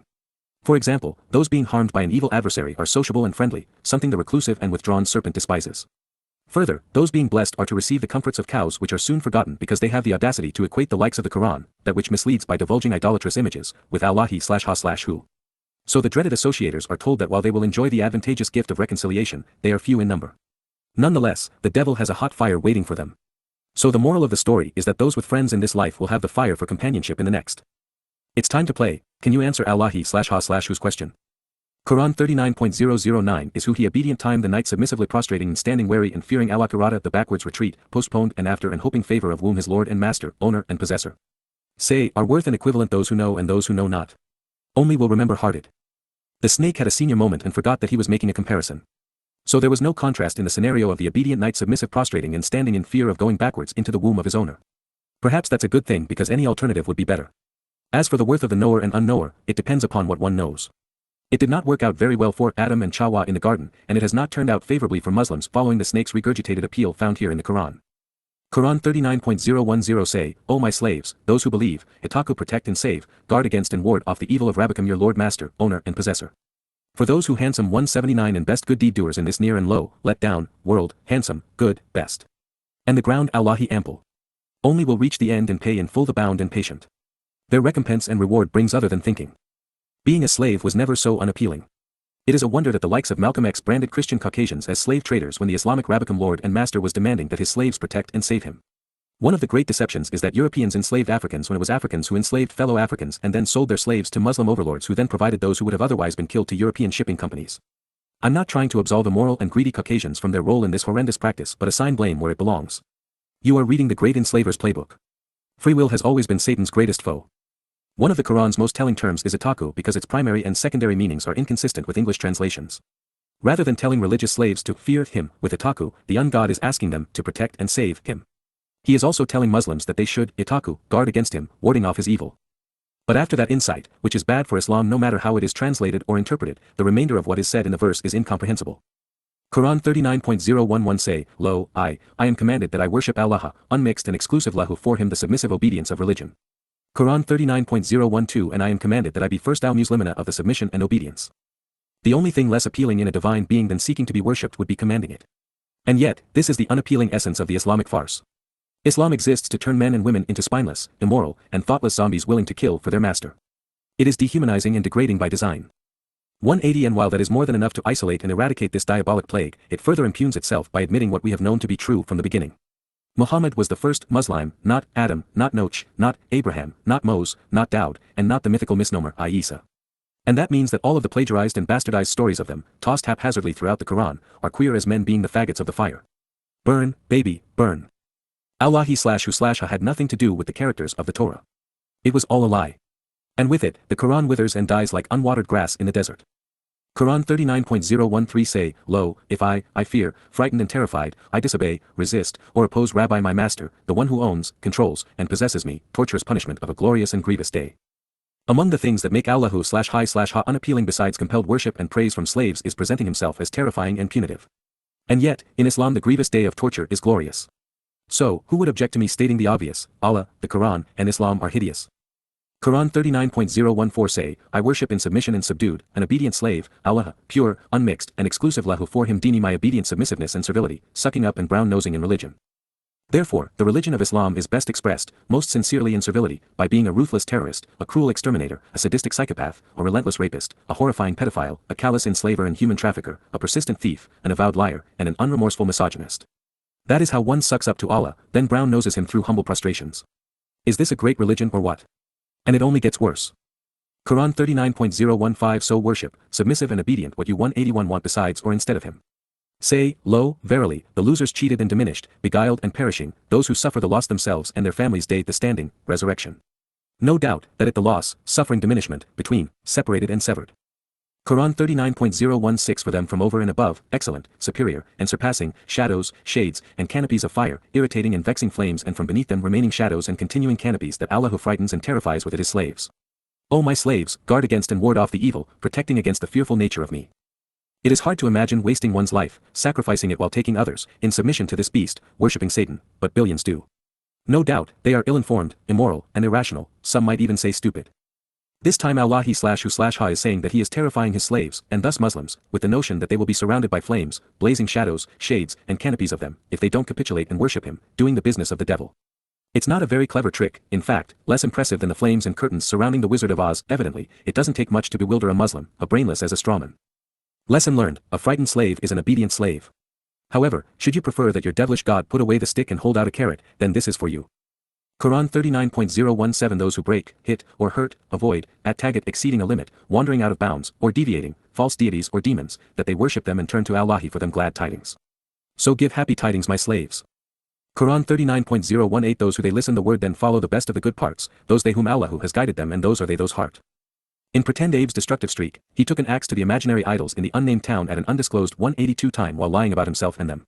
For example, those being harmed by an evil adversary are sociable and friendly, something the reclusive and withdrawn serpent despises. Further, those being blessed are to receive the comforts of cows which are soon forgotten because they have the audacity to equate the likes of the Quran, that which misleads by divulging idolatrous images, with Allah/ha/who. So the dreaded associators are told that while they will enjoy the advantageous gift of reconciliation, they are few in number. Nonetheless, the devil has a hot fire waiting for them. So the moral of the story is that those with friends in this life will have the fire for companionship in the next. It's time to play. Can you answer Allah/ha/who's question? Quran 39.009 Is who he obedient time the night submissively prostrating and standing wary and fearing Allah karata the backwards retreat, postponed and after and hoping favor of whom his Lord and Master, owner and possessor. Say, are worth and equivalent those who know and those who know not. Only will remember hearted. The snake had a senior moment and forgot that he was making a comparison. So there was no contrast in the scenario of the obedient knight submissive prostrating and standing in fear of going backwards into the womb of his owner. Perhaps that's a good thing because any alternative would be better. As for the worth of the knower and unknower, it depends upon what one knows. It did not work out very well for Adam and Chawwa in the garden, and it has not turned out favorably for Muslims following the snake's regurgitated appeal found here in the Quran. Quran 39.010 Say, O my slaves, those who believe, Itaku protect and save, guard against and ward off the evil of Rabbicum your Lord Master, owner and possessor. For those who handsome 179 and best good deed doers in this near and low, let down, world, handsome, good, best. And the ground Allahi ample. Only will reach the end and pay in full the bound and patient. Their recompense and reward brings other than thinking. Being a slave was never so unappealing. It is a wonder that the likes of Malcolm X branded Christian Caucasians as slave traders when the Islamic Rabbicum Lord and Master was demanding that his slaves protect and save him. One of the great deceptions is that Europeans enslaved Africans when it was Africans who enslaved fellow Africans and then sold their slaves to Muslim overlords who then provided those who would have otherwise been killed to European shipping companies. I'm not trying to absolve immoral and greedy Caucasians from their role in this horrendous practice but assign blame where it belongs. You are reading the great enslaver's playbook. Free will has always been Satan's greatest foe. One of the Quran's most telling terms is itaku because its primary and secondary meanings are inconsistent with English translations. Rather than telling religious slaves to fear him with itaku, the ungod is asking them to protect and save him. He is also telling Muslims that they should, itaku, guard against him, warding off his evil. But after that insight, which is bad for Islam no matter how it is translated or interpreted, the remainder of what is said in the verse is incomprehensible. Quran 39.011 Say, Lo, I am commanded that I worship Allah, unmixed and exclusive lahu for him the submissive obedience of religion. Quran 39.012 And I am commanded that I be first al-Muslimina of the submission and obedience. The only thing less appealing in a divine being than seeking to be worshipped would be commanding it. And yet, this is the unappealing essence of the Islamic farce. Islam exists to turn men and women into spineless, immoral, and thoughtless zombies willing to kill for their master. It is dehumanizing and degrading by design. 180 And while that is more than enough to isolate and eradicate this diabolic plague, it further impugns itself by admitting what we have known to be true from the beginning. Muhammad was the first Muslim, not Adam, not Noach, not Abraham, not Moses, not Daud, and not the mythical misnomer Isa. And that means that all of the plagiarized and bastardized stories of them, tossed haphazardly throughout the Quran, are queer as men being the faggots of the fire. Burn, baby, burn. Allah/who/ha had nothing to do with the characters of the Torah. It was all a lie. And with it, the Quran withers and dies like unwatered grass in the desert. Quran 39.013 say, Lo, if I fear, frightened and terrified, I disobey, resist, or oppose Rabbi my master, the one who owns, controls, and possesses me, torturous punishment of a glorious and grievous day. Among the things that make Allahu/High/Ha unappealing besides compelled worship and praise from slaves is presenting himself as terrifying and punitive. And yet, in Islam the grievous day of torture is glorious. So, who would object to me stating the obvious? Allah, the Quran, and Islam are hideous. Quran 39.014 say, I worship in submission and subdued, an obedient slave, Allah, pure, unmixed, and exclusive lahu for him dini my obedient submissiveness and servility, sucking up and brown-nosing in religion. Therefore, the religion of Islam is best expressed, most sincerely in servility, by being a ruthless terrorist, a cruel exterminator, a sadistic psychopath, a relentless rapist, a horrifying pedophile, a callous enslaver and human trafficker, a persistent thief, an avowed liar, and an unremorseful misogynist. That is how one sucks up to Allah, then brown-noses him through humble prostrations. Is this a great religion or what? And it only gets worse. Quran 39.015 So worship, submissive and obedient what you 181 want besides or instead of him. Say, Lo, verily, the losers cheated and diminished, beguiled and perishing, those who suffer the loss themselves and their families day the standing, resurrection. No doubt, that at the loss, suffering diminishment, between, separated and severed. Quran 39.016 For them from over and above, excellent, superior, and surpassing, shadows, shades, and canopies of fire, irritating and vexing flames and from beneath them remaining shadows and continuing canopies that Allah who frightens and terrifies with it his slaves. O my slaves, guard against and ward off the evil, protecting against the fearful nature of me. It is hard to imagine wasting one's life, sacrificing it while taking others, in submission to this beast, worshipping Satan, but billions do. No doubt, they are ill-informed, immoral, and irrational, some might even say stupid. This time Allah/Hu/Ha is saying that he is terrifying his slaves, and thus Muslims, with the notion that they will be surrounded by flames, blazing shadows, shades, and canopies of them, if they don't capitulate and worship him, doing the business of the devil. It's not a very clever trick, in fact, less impressive than the flames and curtains surrounding the Wizard of Oz. Evidently, it doesn't take much to bewilder a Muslim, a brainless as a strawman. Lesson learned, a frightened slave is an obedient slave. However, should you prefer that your devilish god put away the stick and hold out a carrot, then this is for you. Quran 39.017 Those who break, hit, or hurt, avoid, at target exceeding a limit, wandering out of bounds, or deviating, false deities or demons, that they worship them and turn to Allah for them glad tidings. So give happy tidings my slaves. Quran 39.018 Those who they listen the word then follow the best of the good parts, those they whom Allah has guided them and those are they those heart. In Pretend Abe's destructive streak, he took an axe to the imaginary idols in the unnamed town at an undisclosed 182 time while lying about himself and them.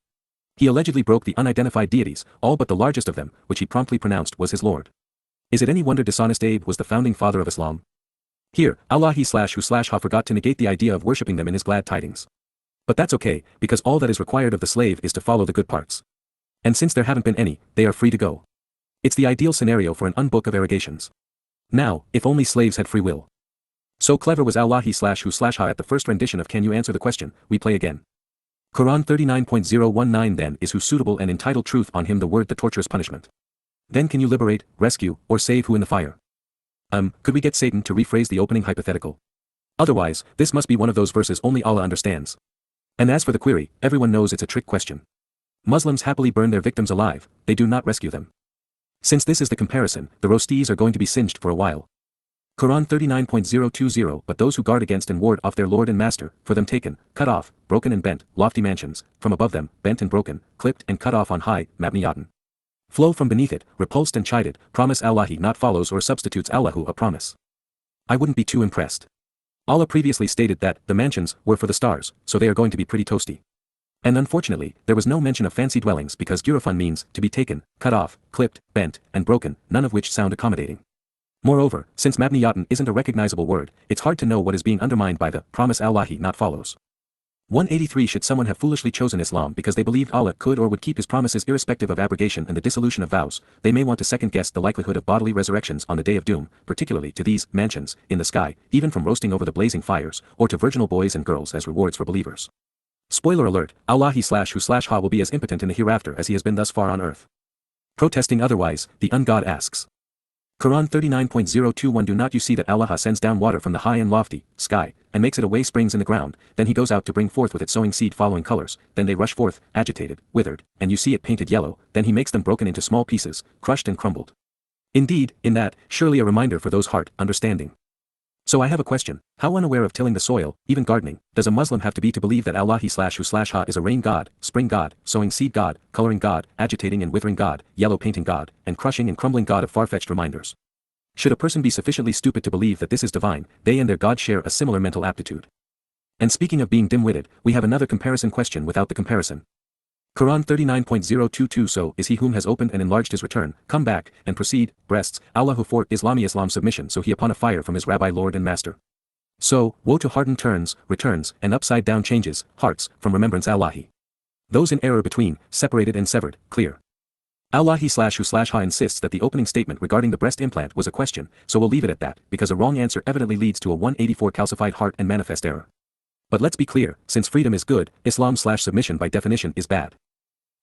He allegedly broke the unidentified deities, all but the largest of them, which he promptly pronounced was his Lord. Is it any wonder dishonest Abe was the founding father of Islam? Here, Allah/Hu/Ha forgot to negate the idea of worshipping them in his glad tidings. But that's okay, because all that is required of the slave is to follow the good parts. And since there haven't been any, they are free to go. It's the ideal scenario for an unbook of arrogations. Now, if only slaves had free will. So clever was Allah/Hu/Ha at the first rendition of Can You Answer the Question, we play again. Quran 39.019 Then is who suitable and entitled truth on him the word the torturous punishment. Then can you liberate, rescue, or save who in the fire? Could we get Satan to rephrase the opening hypothetical? Otherwise, this must be one of those verses only Allah understands. And as for the query, everyone knows it's a trick question. Muslims happily burn their victims alive, they do not rescue them. Since this is the comparison, the roasties are going to be singed for a while. Quran 39.020 But those who guard against and ward off their Lord and Master, for them taken, cut off, broken and bent, lofty mansions, from above them, bent and broken, clipped and cut off on high, mabniyatan. Flow from beneath it, repulsed and chided, promise Allahi not follows or substitutes Allahu a promise. I wouldn't be too impressed. Allah previously stated that the mansions were for the stars, so they are going to be pretty toasty. And unfortunately, there was no mention of fancy dwellings because Gurafan means to be taken, cut off, clipped, bent, and broken, none of which sound accommodating. Moreover, since mabniyatan isn't a recognizable word, it's hard to know what is being undermined by the promise Allahi not follows. 183 Should someone have foolishly chosen Islam because they believed Allah could or would keep his promises irrespective of abrogation and the dissolution of vows, they may want to second-guess the likelihood of bodily resurrections on the day of doom, particularly to these mansions in the sky, even from roasting over the blazing fires, or to virginal boys and girls as rewards for believers. Spoiler alert, Allah/Hu/Ha will be as impotent in the hereafter as he has been thus far on earth. Protesting otherwise, the ungod asks. Quran 39.021 Do not you see that Allah sends down water from the high and lofty sky, and makes it away springs in the ground, then he goes out to bring forth with it sowing seed following colors, then they rush forth, agitated, withered, and you see it painted yellow, then he makes them broken into small pieces, crushed and crumbled. Indeed, in that, surely a reminder for those heart understanding. So I have a question, how unaware of tilling the soil, even gardening, does a Muslim have to be to believe that Allah/Hu/Ha is a rain god, spring god, sowing seed god, coloring god, agitating and withering god, yellow painting god, and crushing and crumbling god of far-fetched reminders? Should a person be sufficiently stupid to believe that this is divine, they and their god share a similar mental aptitude. And speaking of being dim-witted, we have another comparison question without the comparison. Quran 39.022 So is he whom has opened and enlarged his return, come back, and proceed, breasts, Allahu for Islam submission so he upon a fire from his Rabbi Lord and Master. So, woe to hardened turns, returns, and upside-down changes, hearts, from remembrance Allahi. Those in error between, separated and severed, clear. Allahi/who/ha insists that the opening statement regarding the breast implant was a question, so we'll leave it at that, because a wrong answer evidently leads to a 184 calcified heart and manifest error. But let's be clear, since freedom is good, Islam/submission by definition is bad.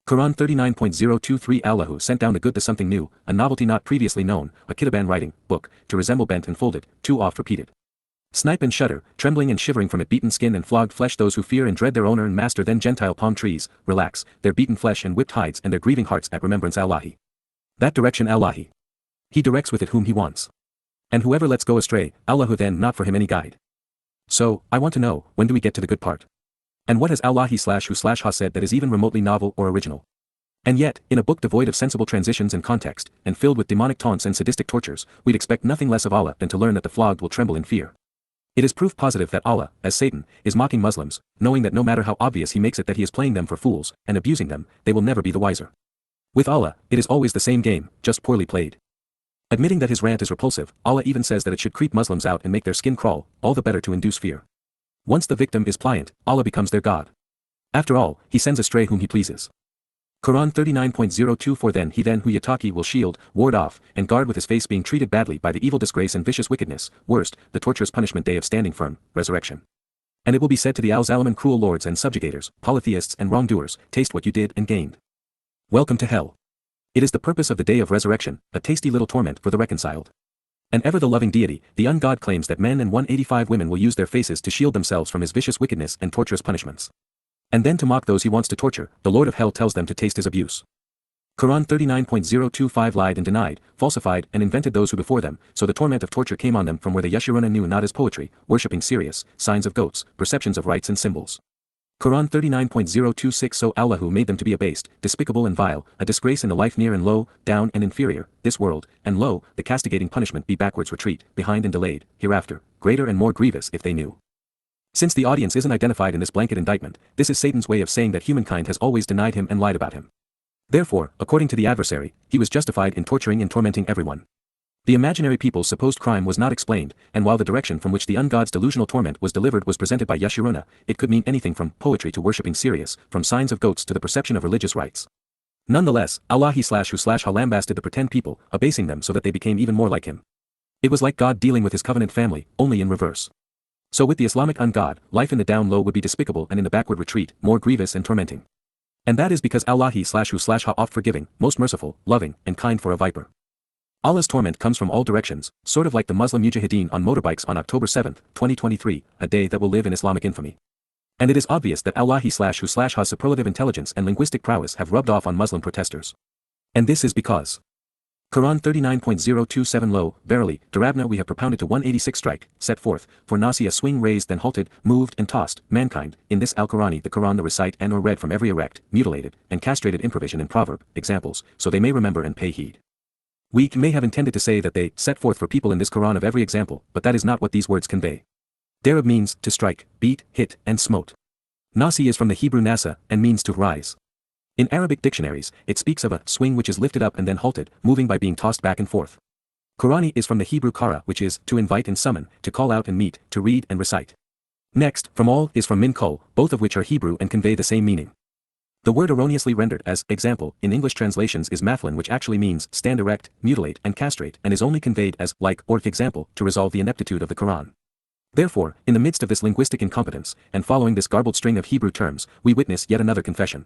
Quran 39.023 Allahu sent down the good to something new, a novelty not previously known, a kitaban writing, book, to resemble bent and folded, too oft repeated. Snipe and shudder, trembling and shivering from it beaten skin and flogged flesh those who fear and dread their owner and master then Gentile palm trees, relax, their beaten flesh and whipped hides and their grieving hearts at remembrance Allahi. That direction Allahi. He directs with it whom he wants. And whoever lets go astray, Allahu then not for him any guide. So, I want to know, when do we get to the good part? And what has Allahi/who/ha said that is even remotely novel or original? And yet, in a book devoid of sensible transitions and context, and filled with demonic taunts and sadistic tortures, we'd expect nothing less of Allah than to learn that the flogged will tremble in fear. It is proof positive that Allah, as Satan, is mocking Muslims, knowing that no matter how obvious he makes it that he is playing them for fools, and abusing them, they will never be the wiser. With Allah, it is always the same game, just poorly played. Admitting that his rant is repulsive, Allah even says that it should creep Muslims out and make their skin crawl, all the better to induce fear. Once the victim is pliant, Allah becomes their God. After all, he sends astray whom he pleases. Quran 39.024 Then he who yataki will shield, ward off, and guard with his face being treated badly by the evil disgrace and vicious wickedness, worst, the torturous punishment day of standing firm, resurrection. And it will be said to the al-Zaliman cruel lords and subjugators, polytheists and wrongdoers, taste what you did and gained. Welcome to hell. It is the purpose of the day of resurrection, a tasty little torment for the reconciled. And ever the loving deity, the ungod claims that men and 185 women will use their faces to shield themselves from his vicious wickedness and torturous punishments. And then to mock those he wants to torture, the Lord of hell tells them to taste his abuse. Quran 39.025 Lied and denied, falsified and invented those who before them, so the torment of torture came on them from where the Yeshuruna knew not as poetry, worshipping Sirius, signs of goats, perceptions of rites and symbols. Quran 39.026 So Allahu made them to be abased, despicable and vile, a disgrace in the life near and low, down and inferior, this world, and lo, the castigating punishment be backwards retreat, behind and delayed, hereafter, greater and more grievous if they knew. Since the audience isn't identified in this blanket indictment, this is Satan's way of saying that humankind has always denied him and lied about him. Therefore, according to the adversary, he was justified in torturing and tormenting everyone. The imaginary people's supposed crime was not explained, and while the direction from which the ungod's delusional torment was delivered was presented by Yeshuruna, it could mean anything from poetry to worshipping Sirius, from signs of goats to the perception of religious rites. Nonetheless, Allahi/who/ha lambasted the pretend people, abasing them so that they became even more like him. It was like God dealing with his covenant family, only in reverse. So with the Islamic ungod, life in the down low would be despicable and in the backward retreat, more grievous and tormenting. And that is because Allahi/who/ha oft forgiving, most merciful, loving, and kind for a viper. Allah's torment comes from all directions, sort of like the Muslim mujahideen on motorbikes on October 7, 2023, a day that will live in Islamic infamy. And it is obvious that Allahi/who/ha's superlative intelligence and linguistic prowess have rubbed off on Muslim protesters. And this is because Quran 39.027 Lo, verily, Darabna we have propounded to 186 strike, set forth, for Nasi a swing raised then halted, moved and tossed, mankind, in this Al-Qurani the Quran the recite and or read from every erect, mutilated, and castrated improvision and proverb, examples, so they may remember and pay heed. We may have intended to say that they set forth for people in this Quran of every example, but that is not what these words convey. Darab means to strike, beat, hit, and smote. Nasi is from the Hebrew nasa, and means to rise. In Arabic dictionaries, it speaks of a swing which is lifted up and then halted, moving by being tossed back and forth. Qurani is from the Hebrew kara, which is to invite and summon, to call out and meet, to read and recite. Next, from all is from min kol, both of which are Hebrew and convey the same meaning. The word erroneously rendered as example in English translations is mathlin, which actually means stand erect, mutilate and castrate, and is only conveyed as like or example to resolve the ineptitude of the Quran. Therefore, in the midst of this linguistic incompetence, and following this garbled string of Hebrew terms, we witness yet another confession.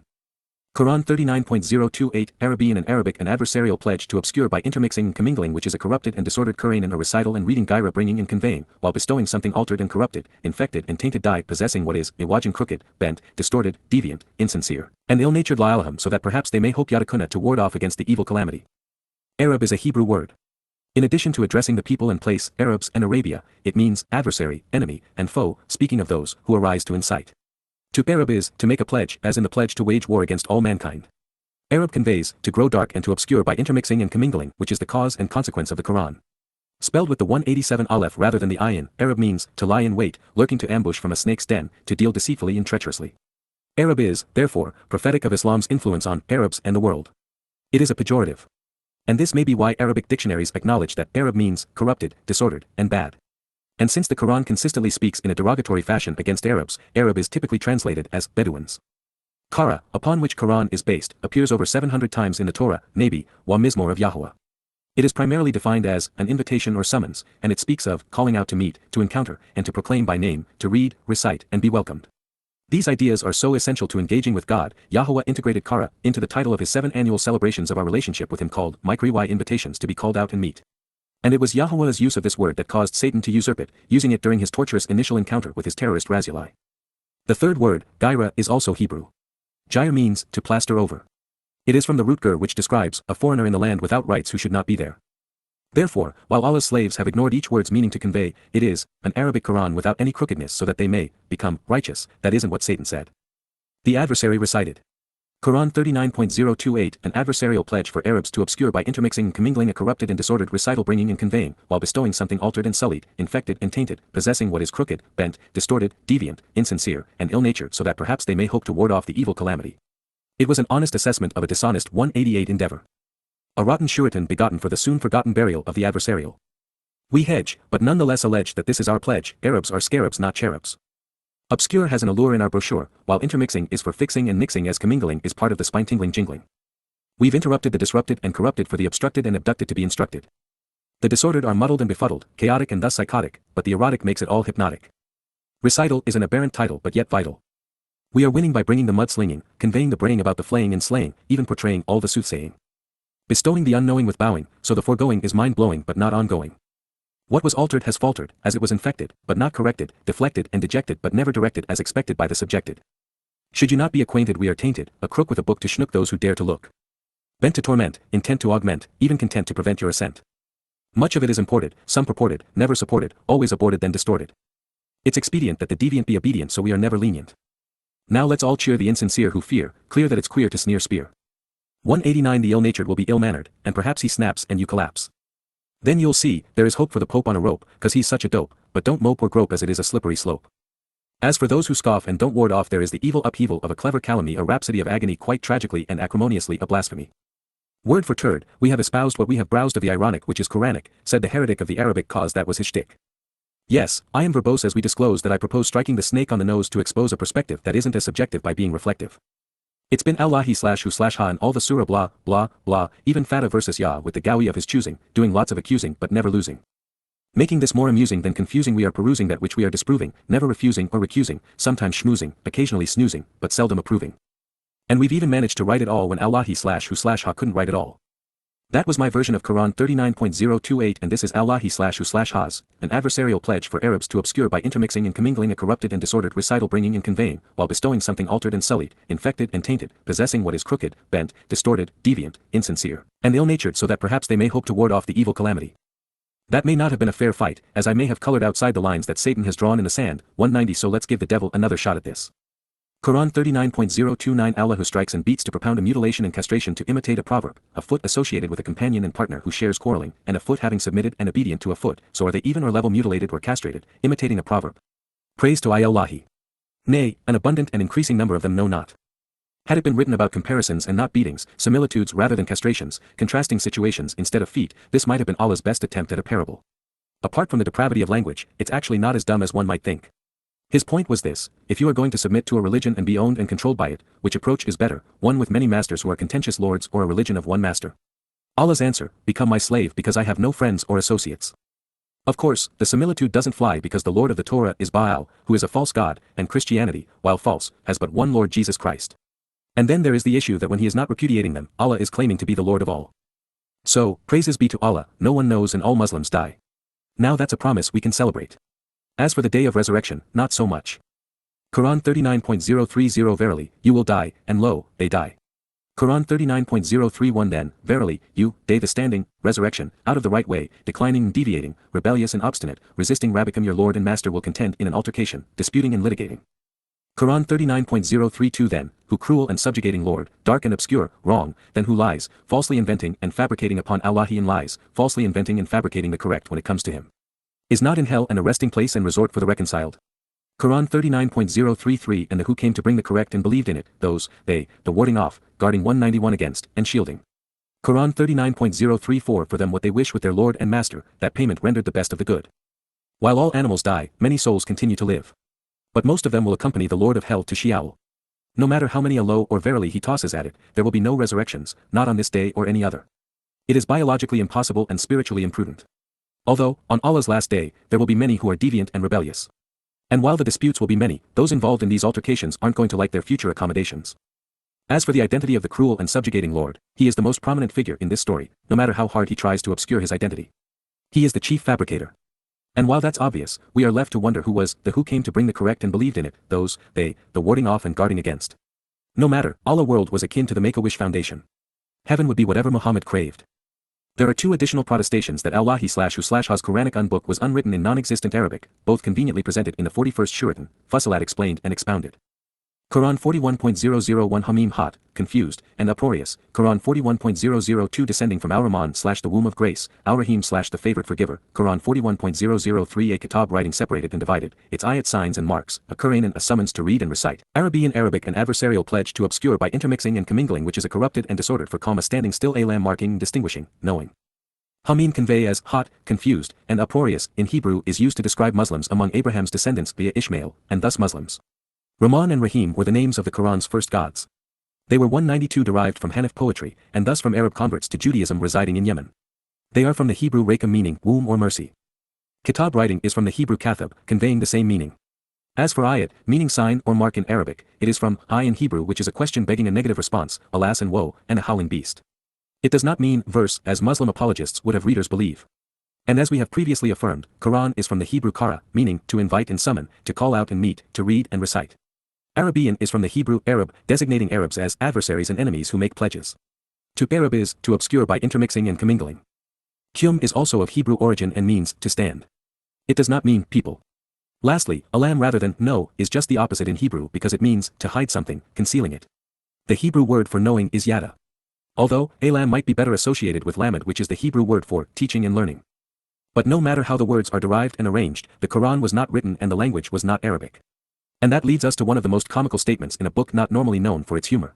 Quran 39.028 Arabian and Arabic an adversarial pledge to obscure by intermixing and commingling, which is a corrupted and disordered Quran and a recital and reading gaira bringing and conveying, while bestowing something altered and corrupted, infected and tainted dye possessing what is iwajin crooked, bent, distorted, deviant, insincere, and ill-natured la'alahum, so that perhaps they may hope yadakuna to ward off against the evil calamity. Arab is a Hebrew word. In addition to addressing the people and place, Arabs and Arabia, it means adversary, enemy, and foe, speaking of those who arise to incite. To Arab is to make a pledge, as in the pledge to wage war against all mankind. Arab conveys to grow dark and to obscure by intermixing and commingling, which is the cause and consequence of the Quran. Spelled with the 187 aleph rather than the ayin, Arab means, to lie in wait, lurking to ambush from a snake's den, to deal deceitfully and treacherously. Arab is, therefore, prophetic of Islam's influence on Arabs and the world. It is a pejorative. And this may be why Arabic dictionaries acknowledge that Arab means corrupted, disordered, and bad. And since the Quran consistently speaks in a derogatory fashion against Arabs, Arab is typically translated as Bedouins. Kara, upon which Quran is based, appears over 700 times in the Torah, Nabi, wa Mizmor of Yahowah. It is primarily defined as an invitation or summons, and it speaks of calling out to meet, to encounter, and to proclaim by name, to read, recite, and be welcomed. These ideas are so essential to engaging with God, Yahowah integrated Kara into the title of his 7 annual celebrations of our relationship with him called Mikriwai invitations to be called out and meet. And it was Yahowah's use of this word that caused Satan to usurp it, using it during his torturous initial encounter with his terrorist Raziali. The third word, Gaira, is also Hebrew. Jair means, to plaster over. It is from the root ger which describes a foreigner in the land without rights who should not be there. Therefore, while Allah's slaves have ignored each word's meaning to convey, it is an Arabic Quran without any crookedness so that they may become righteous. That isn't what Satan said. The adversary recited. Quran 39.028 An adversarial pledge for Arabs to obscure by intermixing and commingling a corrupted and disordered recital bringing and conveying, while bestowing something altered and sullied, infected and tainted, possessing what is crooked, bent, distorted, deviant, insincere, and ill-natured so that perhaps they may hope to ward off the evil calamity. It was an honest assessment of a dishonest 188 endeavor. A rotten Suratun begotten for the soon-forgotten burial of the adversarial. We hedge, but nonetheless allege that this is our pledge, Arabs are scarabs not cherubs. Obscure has an allure in our brochure, while intermixing is for fixing and mixing as commingling is part of the spine-tingling jingling. We've interrupted the disrupted and corrupted for the obstructed and abducted to be instructed. The disordered are muddled and befuddled, chaotic and thus psychotic, but the erotic makes it all hypnotic. Recital is an aberrant title but yet vital. We are winning by bringing the mudslinging, conveying the braying about the flaying and slaying, even portraying all the soothsaying. Bestowing the unknowing with bowing, so the foregoing is mind-blowing but not ongoing. What was altered has faltered, as it was infected, but not corrected, deflected and dejected but never directed as expected by the subjected. Should you not be acquainted we are tainted, a crook with a book to schnook those who dare to look. Bent to torment, intent to augment, even content to prevent your ascent. Much of it is imported, some purported, never supported, always aborted then distorted. It's expedient that the deviant be obedient so we are never lenient. Now let's all cheer the insincere who fear, clear that it's queer to sneer spear. 189 The ill-natured will be ill-mannered, and perhaps he snaps and you collapse. Then you'll see, there is hope for the Pope on a rope, cause he's such a dope, but don't mope or grope as it is a slippery slope. As for those who scoff and don't ward off there is the evil upheaval of a clever calumny a rhapsody of agony quite tragically and acrimoniously a blasphemy. Word for turd, we have espoused what we have browsed of the ironic which is Quranic, said the heretic of the Arabic cause that was his shtick. Yes, I am verbose as we disclose that I propose striking the snake on the nose to expose a perspective that isn't as subjective by being reflective. It's been Allahi/who/ha and all the surah blah, blah, blah, even Fatah versus Yah with the Gawi of his choosing, doing lots of accusing but never losing. Making this more amusing than confusing we are perusing that which we are disproving, never refusing or recusing, sometimes schmoozing, occasionally snoozing, but seldom approving. And we've even managed to write it all when Allahi/who/ha couldn't write it all. That was my version of Quran 39.028 and this is Allahi/who/ha's, an adversarial pledge for Arabs to obscure by intermixing and commingling a corrupted and disordered recital bringing and conveying, while bestowing something altered and sullied, infected and tainted, possessing what is crooked, bent, distorted, deviant, insincere, and ill-natured so that perhaps they may hope to ward off the evil calamity. That may not have been a fair fight, as I may have colored outside the lines that Satan has drawn in the sand, 190 so let's give the devil another shot at this. Quran 39.029 Allah who strikes and beats to propound a mutilation and castration to imitate a proverb, a foot associated with a companion and partner who shares quarreling, and a foot having submitted and obedient to a foot, so are they even or level mutilated or castrated, imitating a proverb. Praise to Allahi. Nay, an abundant and increasing number of them know not. Had it been written about comparisons and not beatings, similitudes rather than castrations, contrasting situations instead of feet, this might have been Allah's best attempt at a parable. Apart from the depravity of language, it's actually not as dumb as one might think. His point was this: if you are going to submit to a religion and be owned and controlled by it, which approach is better, one with many masters who are contentious lords or a religion of one master? Allah's answer: become my slave because I have no friends or associates. Of course, the similitude doesn't fly because the Lord of the Torah is Baal, who is a false god, and Christianity, while false, has but one Lord Jesus Christ. And then there is the issue that when he is not repudiating them, Allah is claiming to be the Lord of all. So, praises be to Allah, no one knows and all Muslims die. Now that's a promise we can celebrate. As for the day of resurrection, not so much. Quran 39.030 Verily, you will die, and lo, they die. Quran 39.031 Then, verily, you, they the standing, resurrection, out of the right way, declining and deviating, rebellious and obstinate, resisting Rabbicum your Lord and Master will contend in an altercation, disputing and litigating. Quran 39.032 Then, who cruel and subjugating Lord, dark and obscure, wrong, then who lies, falsely inventing and fabricating upon Allahian lies, falsely inventing and fabricating the correct when it comes to him. Is not in hell an resting place and resort for the reconciled? Quran 39.033 And the who came to bring the correct and believed in it, those, they, the warding off, guarding 191 against, and shielding. Quran 39.034 For them what they wish with their Lord and Master, that payment rendered the best of the good. While all animals die, many souls continue to live. But most of them will accompany the Lord of Hell to Sheol. No matter how many alo or verily he tosses at it, there will be no resurrections, not on this day or any other. It is biologically impossible and spiritually imprudent. Although, on Allah's last day, there will be many who are deviant and rebellious. And while the disputes will be many, those involved in these altercations aren't going to like their future accommodations. As for the identity of the cruel and subjugating Lord, he is the most prominent figure in this story, no matter how hard he tries to obscure his identity. He is the chief fabricator. And while that's obvious, we are left to wonder who was the who came to bring the correct and believed in it, those, they, the warding off and guarding against. No matter, Allah world was akin to the Make-A-Wish Foundation. Heaven would be whatever Muhammad craved. There are two additional protestations that Allahi/who/His Quranic book was unwritten in non-existent Arabic, both conveniently presented in the 41st Suratun, Fussilat explained and expounded. Quran 41.001 Hamim hot, confused, and uproarious, Quran 41.002 descending from Ar-Rahman/the womb of grace, Ar-Rahim/the favorite forgiver, Quran 41.003 A kitab writing separated and divided, its ayat signs and marks, a Quran and a summons to read and recite, Arabian Arabic an adversarial pledge to obscure by intermixing and commingling which is a corrupted and disordered for comma standing still alam marking distinguishing, knowing. Hamim convey as hot, confused, and uproarious in Hebrew is used to describe Muslims among Abraham's descendants via Ishmael, and thus Muslims. Rahman and Rahim were the names of the Quran's first gods. They were 192 derived from Hanif poetry, and thus from Arab converts to Judaism residing in Yemen. They are from the Hebrew Rekam meaning womb or mercy. Kitab writing is from the Hebrew Kathab, conveying the same meaning. As for ayat, meaning sign or mark in Arabic, it is from I in Hebrew which is a question begging a negative response, alas and woe, and a howling beast. It does not mean verse as Muslim apologists would have readers believe. And as we have previously affirmed, Quran is from the Hebrew kara, meaning to invite and summon, to call out and meet, to read and recite. Arabian is from the Hebrew Arab, designating Arabs as adversaries and enemies who make pledges. To Arab is, to obscure by intermixing and commingling. Qum is also of Hebrew origin and means, to stand. It does not mean people. Lastly, alam rather than know is just the opposite in Hebrew because it means to hide something, concealing it. The Hebrew word for knowing is yada. Although, alam might be better associated with lamed which is the Hebrew word for teaching and learning. But no matter how the words are derived and arranged, the Quran was not written and the language was not Arabic. And that leads us to one of the most comical statements in a book not normally known for its humor.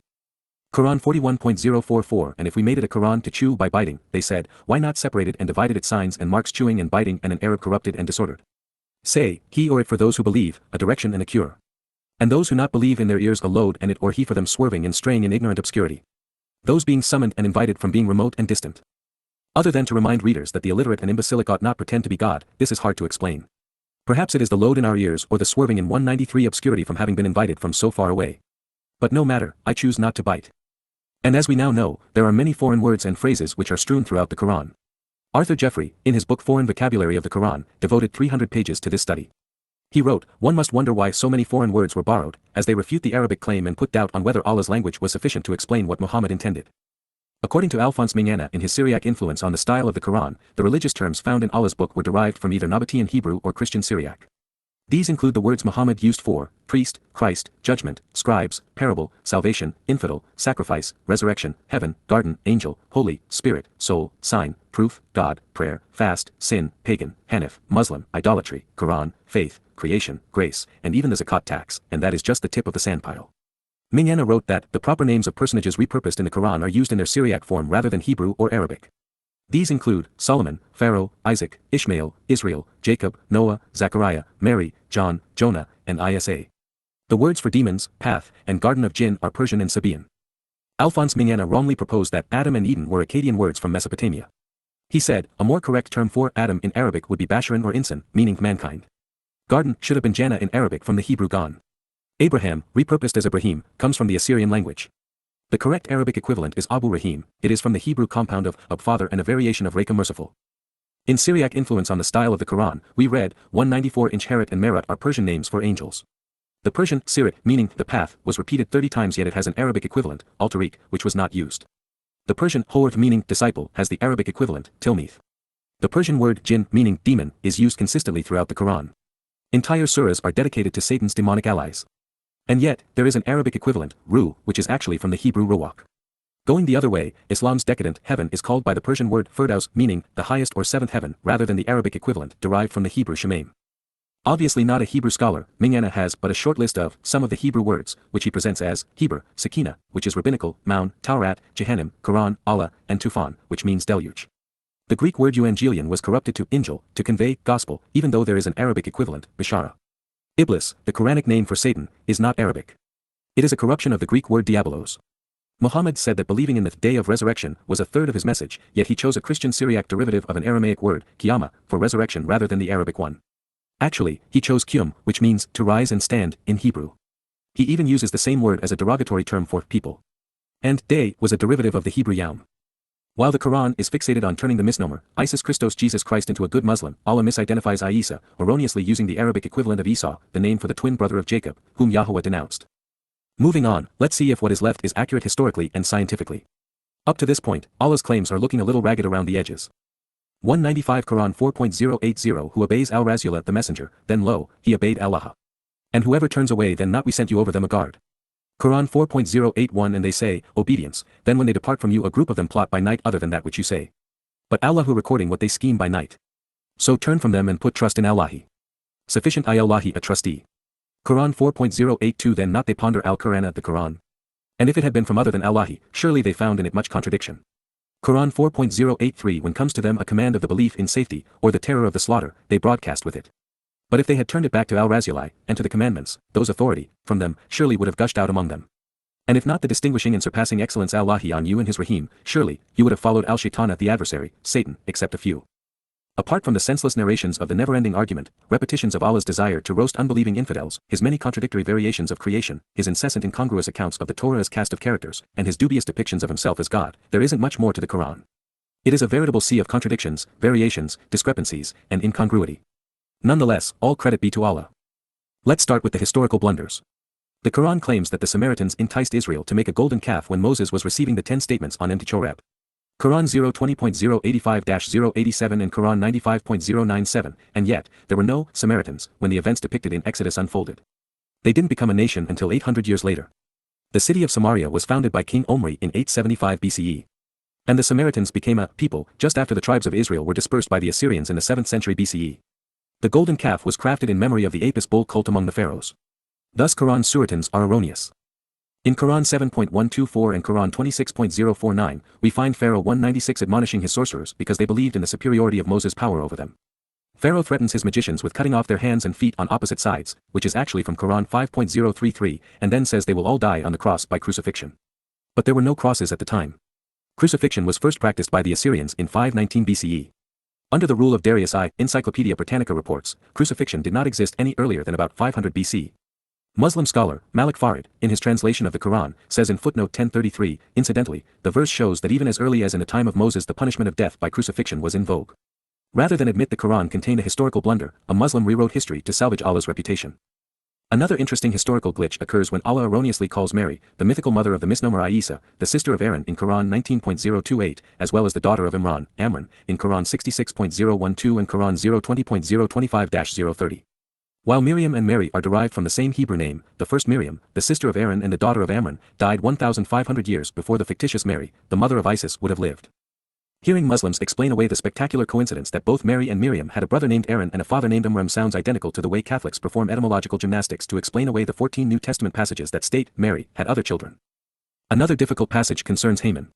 Quran 41.044 And if we made it a Quran to chew by biting, they said, why not separated and divided its signs and marks chewing and biting and an Arab corrupted and disordered? Say, he or it for those who believe, a direction and a cure. And those who not believe in their ears a load and it or he for them swerving and straying in ignorant obscurity. Those being summoned and invited from being remote and distant. Other than to remind readers that the illiterate and imbecilic ought not pretend to be God, this is hard to explain. Perhaps it is the load in our ears or the swerving in 193 obscurity from having been invited from so far away. But no matter, I choose not to bite. And as we now know, there are many foreign words and phrases which are strewn throughout the Quran. Arthur Jeffery, in his book Foreign Vocabulary of the Quran, devoted 300 pages to this study. He wrote, one must wonder why so many foreign words were borrowed, as they refute the Arabic claim and put doubt on whether Allah's language was sufficient to explain what Muhammad intended. According to Alphonse Mingana in his Syriac influence on the style of the Quran, the religious terms found in Allah's book were derived from either Nabatean Hebrew or Christian Syriac. These include the words Muhammad used for priest, Christ, judgment, scribes, parable, salvation, infidel, sacrifice, resurrection, heaven, garden, angel, holy, spirit, soul, sign, proof, God, prayer, fast, sin, pagan, Hanif, Muslim, idolatry, Quran, faith, creation, grace, and even the zakat tax, and that is just the tip of the sandpile. Mingana wrote that the proper names of personages repurposed in the Quran are used in their Syriac form rather than Hebrew or Arabic. These include Solomon, Pharaoh, Isaac, Ishmael, Israel, Jacob, Noah, Zechariah, Mary, John, Jonah, and Isa. The words for demons, path, and garden of Jinn are Persian and Sabaean. Alphonse Mingana wrongly proposed that Adam and Eden were Akkadian words from Mesopotamia. He said, a more correct term for Adam in Arabic would be Basharan or Insan, meaning mankind. Garden should have been Jannah in Arabic from the Hebrew Gan. Abraham, repurposed as Ibrahim, comes from the Assyrian language. The correct Arabic equivalent is Abu Rahim, it is from the Hebrew compound of father and a variation of Reka merciful. In Syriac influence on the style of the Quran, we read, 194-inch Herat and Merat are Persian names for angels. The Persian, Sirat, meaning the path, was repeated 30 times yet it has an Arabic equivalent, Al-Tariq, which was not used. The Persian, Hort meaning disciple, has the Arabic equivalent, Tilmith. The Persian word jinn, meaning demon, is used consistently throughout the Quran. Entire surahs are dedicated to Satan's demonic allies. And yet, there is an Arabic equivalent, ruh, which is actually from the Hebrew ruach. Going the other way, Islam's decadent heaven is called by the Persian word firdaus, meaning the highest or seventh heaven, rather than the Arabic equivalent derived from the Hebrew shemaim. Obviously not a Hebrew scholar, Mingana has but a short list of some of the Hebrew words, which he presents as Heber, Sakina, which is rabbinical, Maun, Taurat, Jehannim, Quran, Allah, and Tufan, which means deluge. The Greek word euangelion was corrupted to injil, to convey gospel, even though there is an Arabic equivalent, bishara. Iblis, the Quranic name for Satan, is not Arabic. It is a corruption of the Greek word diabolos. Muhammad said that believing in the day of resurrection was a third of his message, yet he chose a Christian Syriac derivative of an Aramaic word, qiyamah, for resurrection rather than the Arabic one. Actually, he chose qiyam, which means to rise and stand, in Hebrew. He even uses the same word as a derogatory term for people. And day was a derivative of the Hebrew yawm. While the Quran is fixated on turning the misnomer, Isis Christos Jesus Christ into a good Muslim, Allah misidentifies Isa, erroneously using the Arabic equivalent of Esau, the name for the twin brother of Jacob, whom Yahowah denounced. Moving on, let's see if what is left is accurate historically and scientifically. Up to this point, Allah's claims are looking a little ragged around the edges. 195 Quran 4.080 Who obeys al-Rasulullah the messenger, then lo, he obeyed Allah. And whoever turns away then not we sent you over them a guard. Quran 4.081 And they say, obedience, then when they depart from you a group of them plot by night other than that which you say. But Allah who recording what they scheme by night. So turn from them and put trust in Allahi. Sufficient Allahi a trustee. Quran 4.082 Then not they ponder al-Quran at the Quran. And if it had been from other than Allahi, surely they found in it much contradiction. Quran 4.083 When comes to them a command of the belief in safety, or the terror of the slaughter, they broadcast with it. But if they had turned it back to al-Rasulullah, and to the commandments, those authority, from them, surely would have gushed out among them. And if not the distinguishing and surpassing excellence Allahi on you and his Rahim, surely, you would have followed al-Shaitan the adversary, Satan, except a few. Apart from the senseless narrations of the never-ending argument, repetitions of Allah's desire to roast unbelieving infidels, his many contradictory variations of creation, his incessant incongruous accounts of the Torah as cast of characters, and his dubious depictions of himself as God, there isn't much more to the Quran. It is a veritable sea of contradictions, variations, discrepancies, and incongruity. Nonetheless, all credit be to Allah. Let's start with the historical blunders. The Quran claims that the Samaritans enticed Israel to make a golden calf when Moses was receiving the 10 statements on empty Choreb. Quran 020.085-087 and Quran 95.097, and yet, there were no Samaritans when the events depicted in Exodus unfolded. They didn't become a nation until 800 years later. The city of Samaria was founded by King Omri in 875 BCE. And the Samaritans became a people just after the tribes of Israel were dispersed by the Assyrians in the 7th century BCE. The golden calf was crafted in memory of the Apis bull cult among the pharaohs. Thus Quran Suratuns are erroneous. In Quran 7.124 and Quran 26.049, we find Pharaoh 196 admonishing his sorcerers because they believed in the superiority of Moses' power over them. Pharaoh threatens his magicians with cutting off their hands and feet on opposite sides, which is actually from Quran 5.033, and then says they will all die on the cross by crucifixion. But there were no crosses at the time. Crucifixion was first practiced by the Assyrians in 519 BCE. Under the rule of Darius I, Encyclopedia Britannica reports, crucifixion did not exist any earlier than about 500 BC. Muslim scholar, Malik Farid, in his translation of the Quran, says in footnote 1033, incidentally, the verse shows that even as early as in the time of Moses the punishment of death by crucifixion was in vogue. Rather than admit the Quran contained a historical blunder, a Muslim rewrote history to salvage Allah's reputation. Another interesting historical glitch occurs when Allah erroneously calls Mary, the mythical mother of the misnomer Isa, the sister of Aaron in Quran 19.028, as well as the daughter of Imran, Amran, in Quran 66.012 and Quran 020.025-030. While Miriam and Mary are derived from the same Hebrew name, the first Miriam, the sister of Aaron and the daughter of Amran, died 1,500 years before the fictitious Mary, the mother of Isis, would have lived. Hearing Muslims explain away the spectacular coincidence that both Mary and Miriam had a brother named Aaron and a father named Amram sounds identical to the way Catholics perform etymological gymnastics to explain away the 14 New Testament passages that state Mary had other children. Another difficult passage concerns Haman.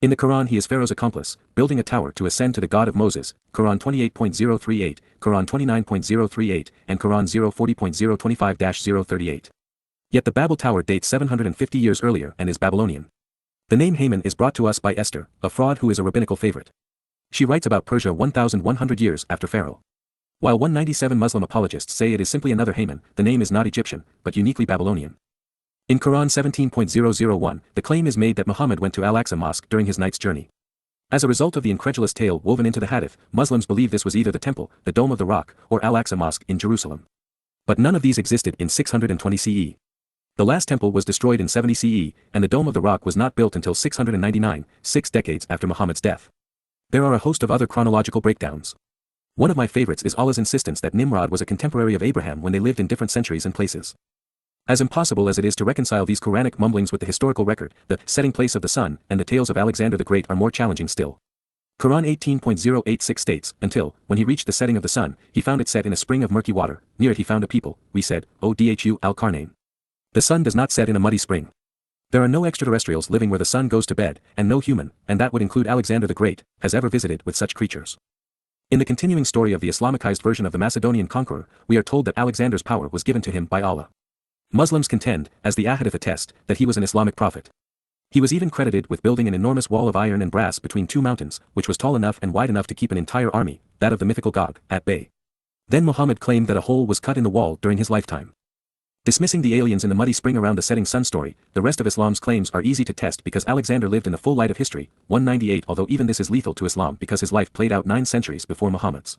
In the Quran he is Pharaoh's accomplice, building a tower to ascend to the God of Moses, Quran 28.038, Quran 29.038, and Quran 040.025-038. Yet the Babel Tower dates 750 years earlier and is Babylonian. The name Haman is brought to us by Esther, a fraud who is a rabbinical favorite. She writes about Persia 1,100 years after Pharaoh. While 197 Muslim apologists say it is simply another Haman, the name is not Egyptian, but uniquely Babylonian. In Quran 17.001, the claim is made that Muhammad went to Al-Aqsa Mosque during his night's journey. As a result of the incredulous tale woven into the Hadith, Muslims believe this was either the temple, the Dome of the Rock, or Al-Aqsa Mosque in Jerusalem. But none of these existed in 620 CE. The last temple was destroyed in 70 CE, and the Dome of the Rock was not built until 699, 6 decades after Muhammad's death. There are a host of other chronological breakdowns. One of my favorites is Allah's insistence that Nimrod was a contemporary of Abraham when they lived in different centuries and places. As impossible as it is to reconcile these Quranic mumblings with the historical record, the setting place of the sun and the tales of Alexander the Great are more challenging still. Quran 18.086 states, until, when he reached the setting of the sun, he found it set in a spring of murky water, near it he found a people, we said, O Dhu al-Qarnayn. The sun does not set in a muddy spring. There are no extraterrestrials living where the sun goes to bed, and no human, and that would include Alexander the Great, has ever visited with such creatures. In the continuing story of the Islamicized version of the Macedonian conqueror, we are told that Alexander's power was given to him by Allah. Muslims contend, as the Ahadith attest, that he was an Islamic prophet. He was even credited with building an enormous wall of iron and brass between two mountains, which was tall enough and wide enough to keep an entire army, that of the mythical Gog, at bay. Then Muhammad claimed that a hole was cut in the wall during his lifetime. Dismissing the aliens in the muddy spring around the setting sun story, the rest of Islam's claims are easy to test because Alexander lived in the full light of history, 198, although even this is lethal to Islam because his life played out 9 centuries before Muhammad's.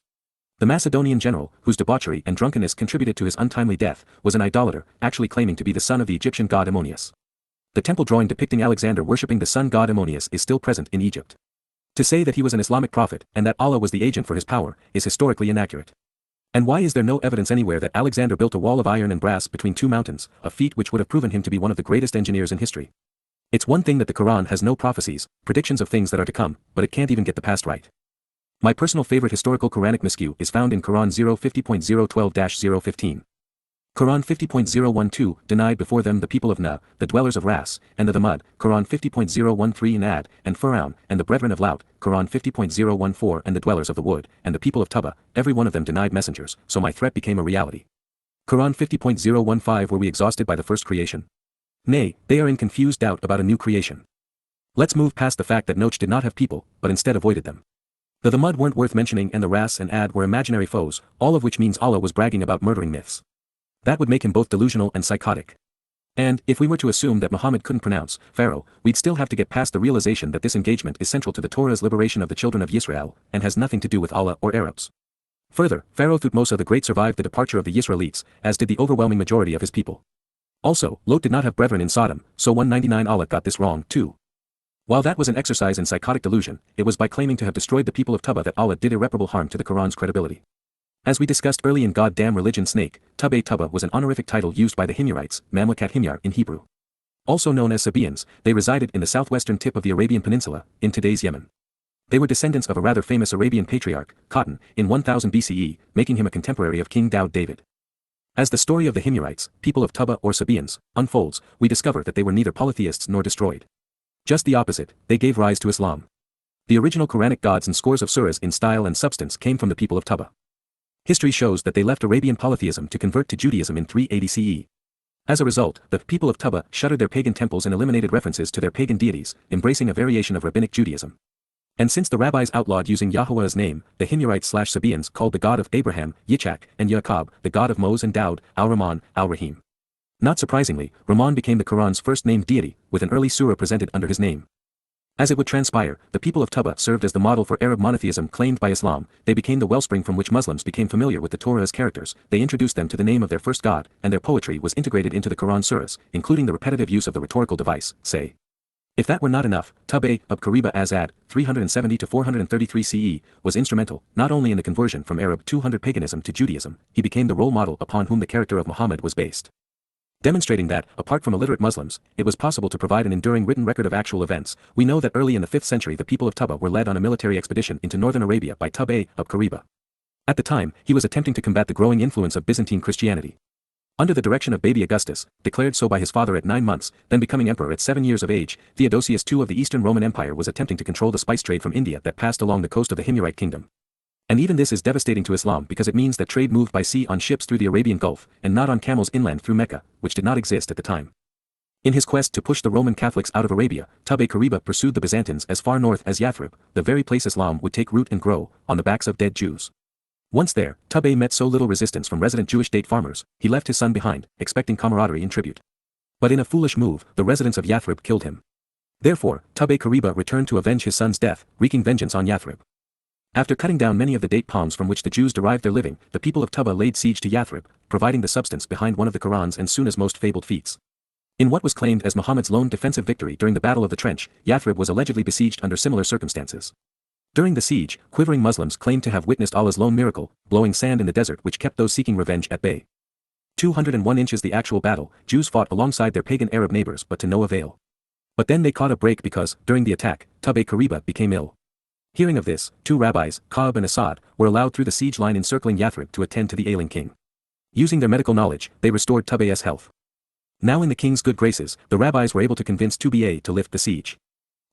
The Macedonian general, whose debauchery and drunkenness contributed to his untimely death, was an idolater, actually claiming to be the son of the Egyptian god Ammonius. The temple drawing depicting Alexander worshipping the sun god Ammonius is still present in Egypt. To say that he was an Islamic prophet and that Allah was the agent for his power is historically inaccurate. And why is there no evidence anywhere that Alexander built a wall of iron and brass between two mountains, a feat which would have proven him to be one of the greatest engineers in history? It's one thing that the Quran has no prophecies, predictions of things that are to come, but it can't even get the past right. My personal favorite historical Quranic miscue is found in Quran 050.012-015. Quran 50.012, denied before them the people of Na, the dwellers of Ras, and of the mud, Quran 50.013 in Ad, and Pharaoh, and the brethren of Lut, Quran 50.014 and the dwellers of the wood, and the people of Tubba, every one of them denied messengers, so my threat became a reality. Quran 50.015 were we exhausted by the first creation? Nay, they are in confused doubt about a new creation. Let's move past the fact that Noach did not have people, but instead avoided them. Though the mud weren't worth mentioning and the Ras and Ad were imaginary foes, all of which means Allah was bragging about murdering myths. That would make him both delusional and psychotic. And, if we were to assume that Muhammad couldn't pronounce Pharaoh, we'd still have to get past the realization that this engagement is central to the Torah's liberation of the children of Yisrael, and has nothing to do with Allah or Arabs. Further, Pharaoh Thutmose the Great survived the departure of the Yisraelites, as did the overwhelming majority of his people. Also, Lot did not have brethren in Sodom, so 199 Allah got this wrong, too. While that was an exercise in psychotic delusion, it was by claiming to have destroyed the people of Tubba that Allah did irreparable harm to the Quran's credibility. As we discussed early in Goddamn Religion Snake, Tubba was an honorific title used by the Himyarites, Mamlukat Himyar in Hebrew. Also known as Sabaeans, they resided in the southwestern tip of the Arabian Peninsula, in today's Yemen. They were descendants of a rather famous Arabian patriarch, Cotton, in 1000 BCE, making him a contemporary of King Daud David. As the story of the Himyarites, people of Tubba or Sabaeans, unfolds, we discover that they were neither polytheists nor destroyed. Just the opposite, they gave rise to Islam. The original Quranic gods and scores of surahs in style and substance came from the people of Tubba. History shows that they left Arabian polytheism to convert to Judaism in 380 CE. As a result, the people of Tubba shuttered their pagan temples and eliminated references to their pagan deities, embracing a variation of rabbinic Judaism. And since the rabbis outlawed using Yahowah's name, the Himyarites/Sabaeans called the God of Abraham, Yitzhak, and Yaakov, the God of Moses and Daud, Al-Rahman, Al-Rahim. Not surprisingly, Rahman became the Quran's first named deity, with an early surah presented under his name. As it would transpire, the people of Tubba served as the model for Arab monotheism claimed by Islam. They became the wellspring from which Muslims became familiar with the Torah's characters. They introduced them to the name of their first god, and their poetry was integrated into the Quran surahs, including the repetitive use of the rhetorical device, say. If that were not enough, Tubba of Qariba as ad, 370 to 433 CE, was instrumental, not only in the conversion from Arab 200 paganism to Judaism, he became the role model upon whom the character of Muhammad was based. Demonstrating that, apart from illiterate Muslims, it was possible to provide an enduring written record of actual events. We know that early in the 5th century the people of Tubba were led on a military expedition into northern Arabia by Tubba of Qariba. At the time, he was attempting to combat the growing influence of Byzantine Christianity. Under the direction of baby Augustus, declared so by his father at 9 months, then becoming emperor at 7 years of age, Theodosius II of the Eastern Roman Empire was attempting to control the spice trade from India that passed along the coast of the Himyarite kingdom. And even this is devastating to Islam because it means that trade moved by sea on ships through the Arabian Gulf, and not on camels inland through Mecca, which did not exist at the time. In his quest to push the Roman Catholics out of Arabia, Tubba Qariba pursued the Byzantines as far north as Yathrib, the very place Islam would take root and grow, on the backs of dead Jews. Once there, Tubba met so little resistance from resident Jewish date farmers, he left his son behind, expecting camaraderie and tribute. But in a foolish move, the residents of Yathrib killed him. Therefore, Tubba Qariba returned to avenge his son's death, wreaking vengeance on Yathrib. After cutting down many of the date palms from which the Jews derived their living, the people of Tubba laid siege to Yathrib, providing the substance behind one of the Quran's and Sunnah's most fabled feats. In what was claimed as Muhammad's lone defensive victory during the Battle of the Trench, Yathrib was allegedly besieged under similar circumstances. During the siege, quivering Muslims claimed to have witnessed Allah's lone miracle, blowing sand in the desert which kept those seeking revenge at bay. 201 inches the actual battle, Jews fought alongside their pagan Arab neighbors but to no avail. But then they caught a break because, during the attack, Tubbe Kariba became ill. Hearing of this, two rabbis, Ka'b and Asad, were allowed through the siege line encircling Yathrib to attend to the ailing king. Using their medical knowledge, they restored Tubbe's health. Now in the king's good graces, the rabbis were able to convince Tubbe to lift the siege.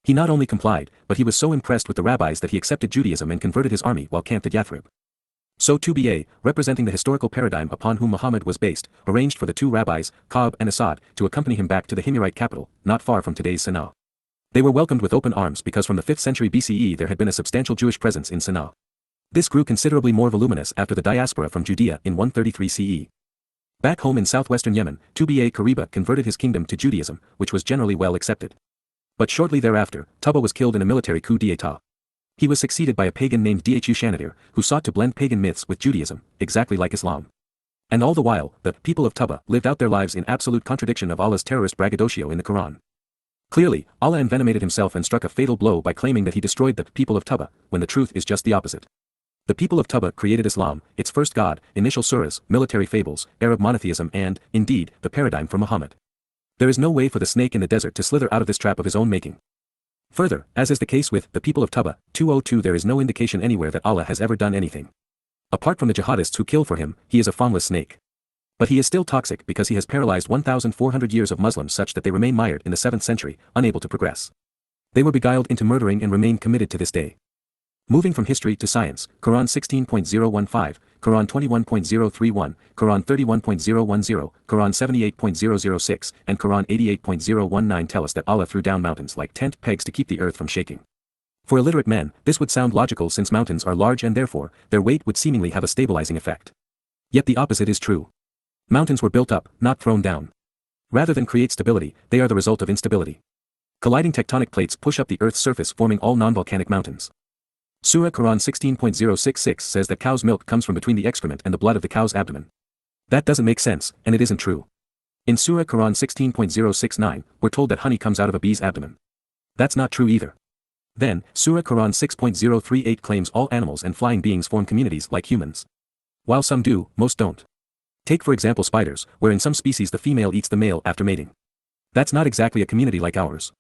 He not only complied, but he was so impressed with the rabbis that he accepted Judaism and converted his army while camped at Yathrib. So Tubbe, representing the historical paradigm upon whom Muhammad was based, arranged for the two rabbis, Ka'b and Asad, to accompany him back to the Himyarite capital, not far from today's Sana'a. They were welcomed with open arms because from the 5th century BCE there had been a substantial Jewish presence in Sana'a. This grew considerably more voluminous after the diaspora from Judea in 133 CE. Back home in southwestern Yemen, Tubbe Kariba converted his kingdom to Judaism, which was generally well accepted. But shortly thereafter, Tubbe was killed in a military coup d'état. He was succeeded by a pagan named Dhu Shanadir, who sought to blend pagan myths with Judaism, exactly like Islam. And all the while, the people of Tubbe lived out their lives in absolute contradiction of Allah's terrorist braggadocio in the Quran. Clearly, Allah envenomated himself and struck a fatal blow by claiming that he destroyed the people of Tubbe, when the truth is just the opposite. The people of Tubbe created Islam, its first god, initial surahs, military fables, Arab monotheism and, indeed, the paradigm for Muhammad. There is no way for the snake in the desert to slither out of this trap of his own making. Further, as is the case with the people of Tubbe, 202 there is no indication anywhere that Allah has ever done anything. Apart from the jihadists who kill for him, he is a formless snake. But he is still toxic because he has paralyzed 1,400 years of Muslims such that they remain mired in the 7th century, unable to progress. They were beguiled into murdering and remain committed to this day. Moving from history to science, Quran 16.015, Quran 21.031, Quran 31.010, Quran 78.006, and Quran 88.019 tell us that Allah threw down mountains like tent pegs to keep the earth from shaking. For illiterate men, this would sound logical since mountains are large and therefore, their weight would seemingly have a stabilizing effect. Yet the opposite is true. Mountains were built up, not thrown down. Rather than create stability, they are the result of instability. Colliding tectonic plates push up the Earth's surface forming all non-volcanic mountains. Surah Quran 16.066 says that cow's milk comes from between the excrement and the blood of the cow's abdomen. That doesn't make sense, and it isn't true. In Surah Quran 16.069, we're told that honey comes out of a bee's abdomen. That's not true either. Then, Surah Quran 6.038 claims all animals and flying beings form communities like humans. While some do, most don't. Take for example spiders, where in some species the female eats the male after mating. That's not exactly a community like ours.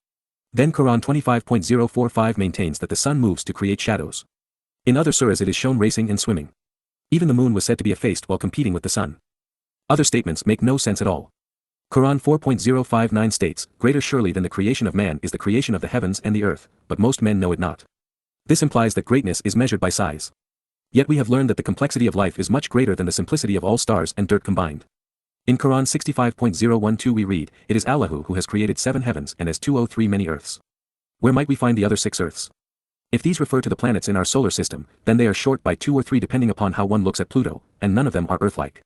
Then Quran 25.045 maintains that the sun moves to create shadows. In other surahs it is shown racing and swimming. Even the moon was said to be effaced while competing with the sun. Other statements make no sense at all. Quran 4.059 states, "Greater surely than the creation of man is the creation of the heavens and the earth, but most men know it not." This implies that greatness is measured by size. Yet we have learned that the complexity of life is much greater than the simplicity of all stars and dirt combined. In Quran 65.012 we read, "It is Allah who has created 7 heavens and has 203 many earths." Where might we find the other 6 earths? If these refer to the planets in our solar system, then they are short by 2 or 3 depending upon how one looks at Pluto, and none of them are Earth-like.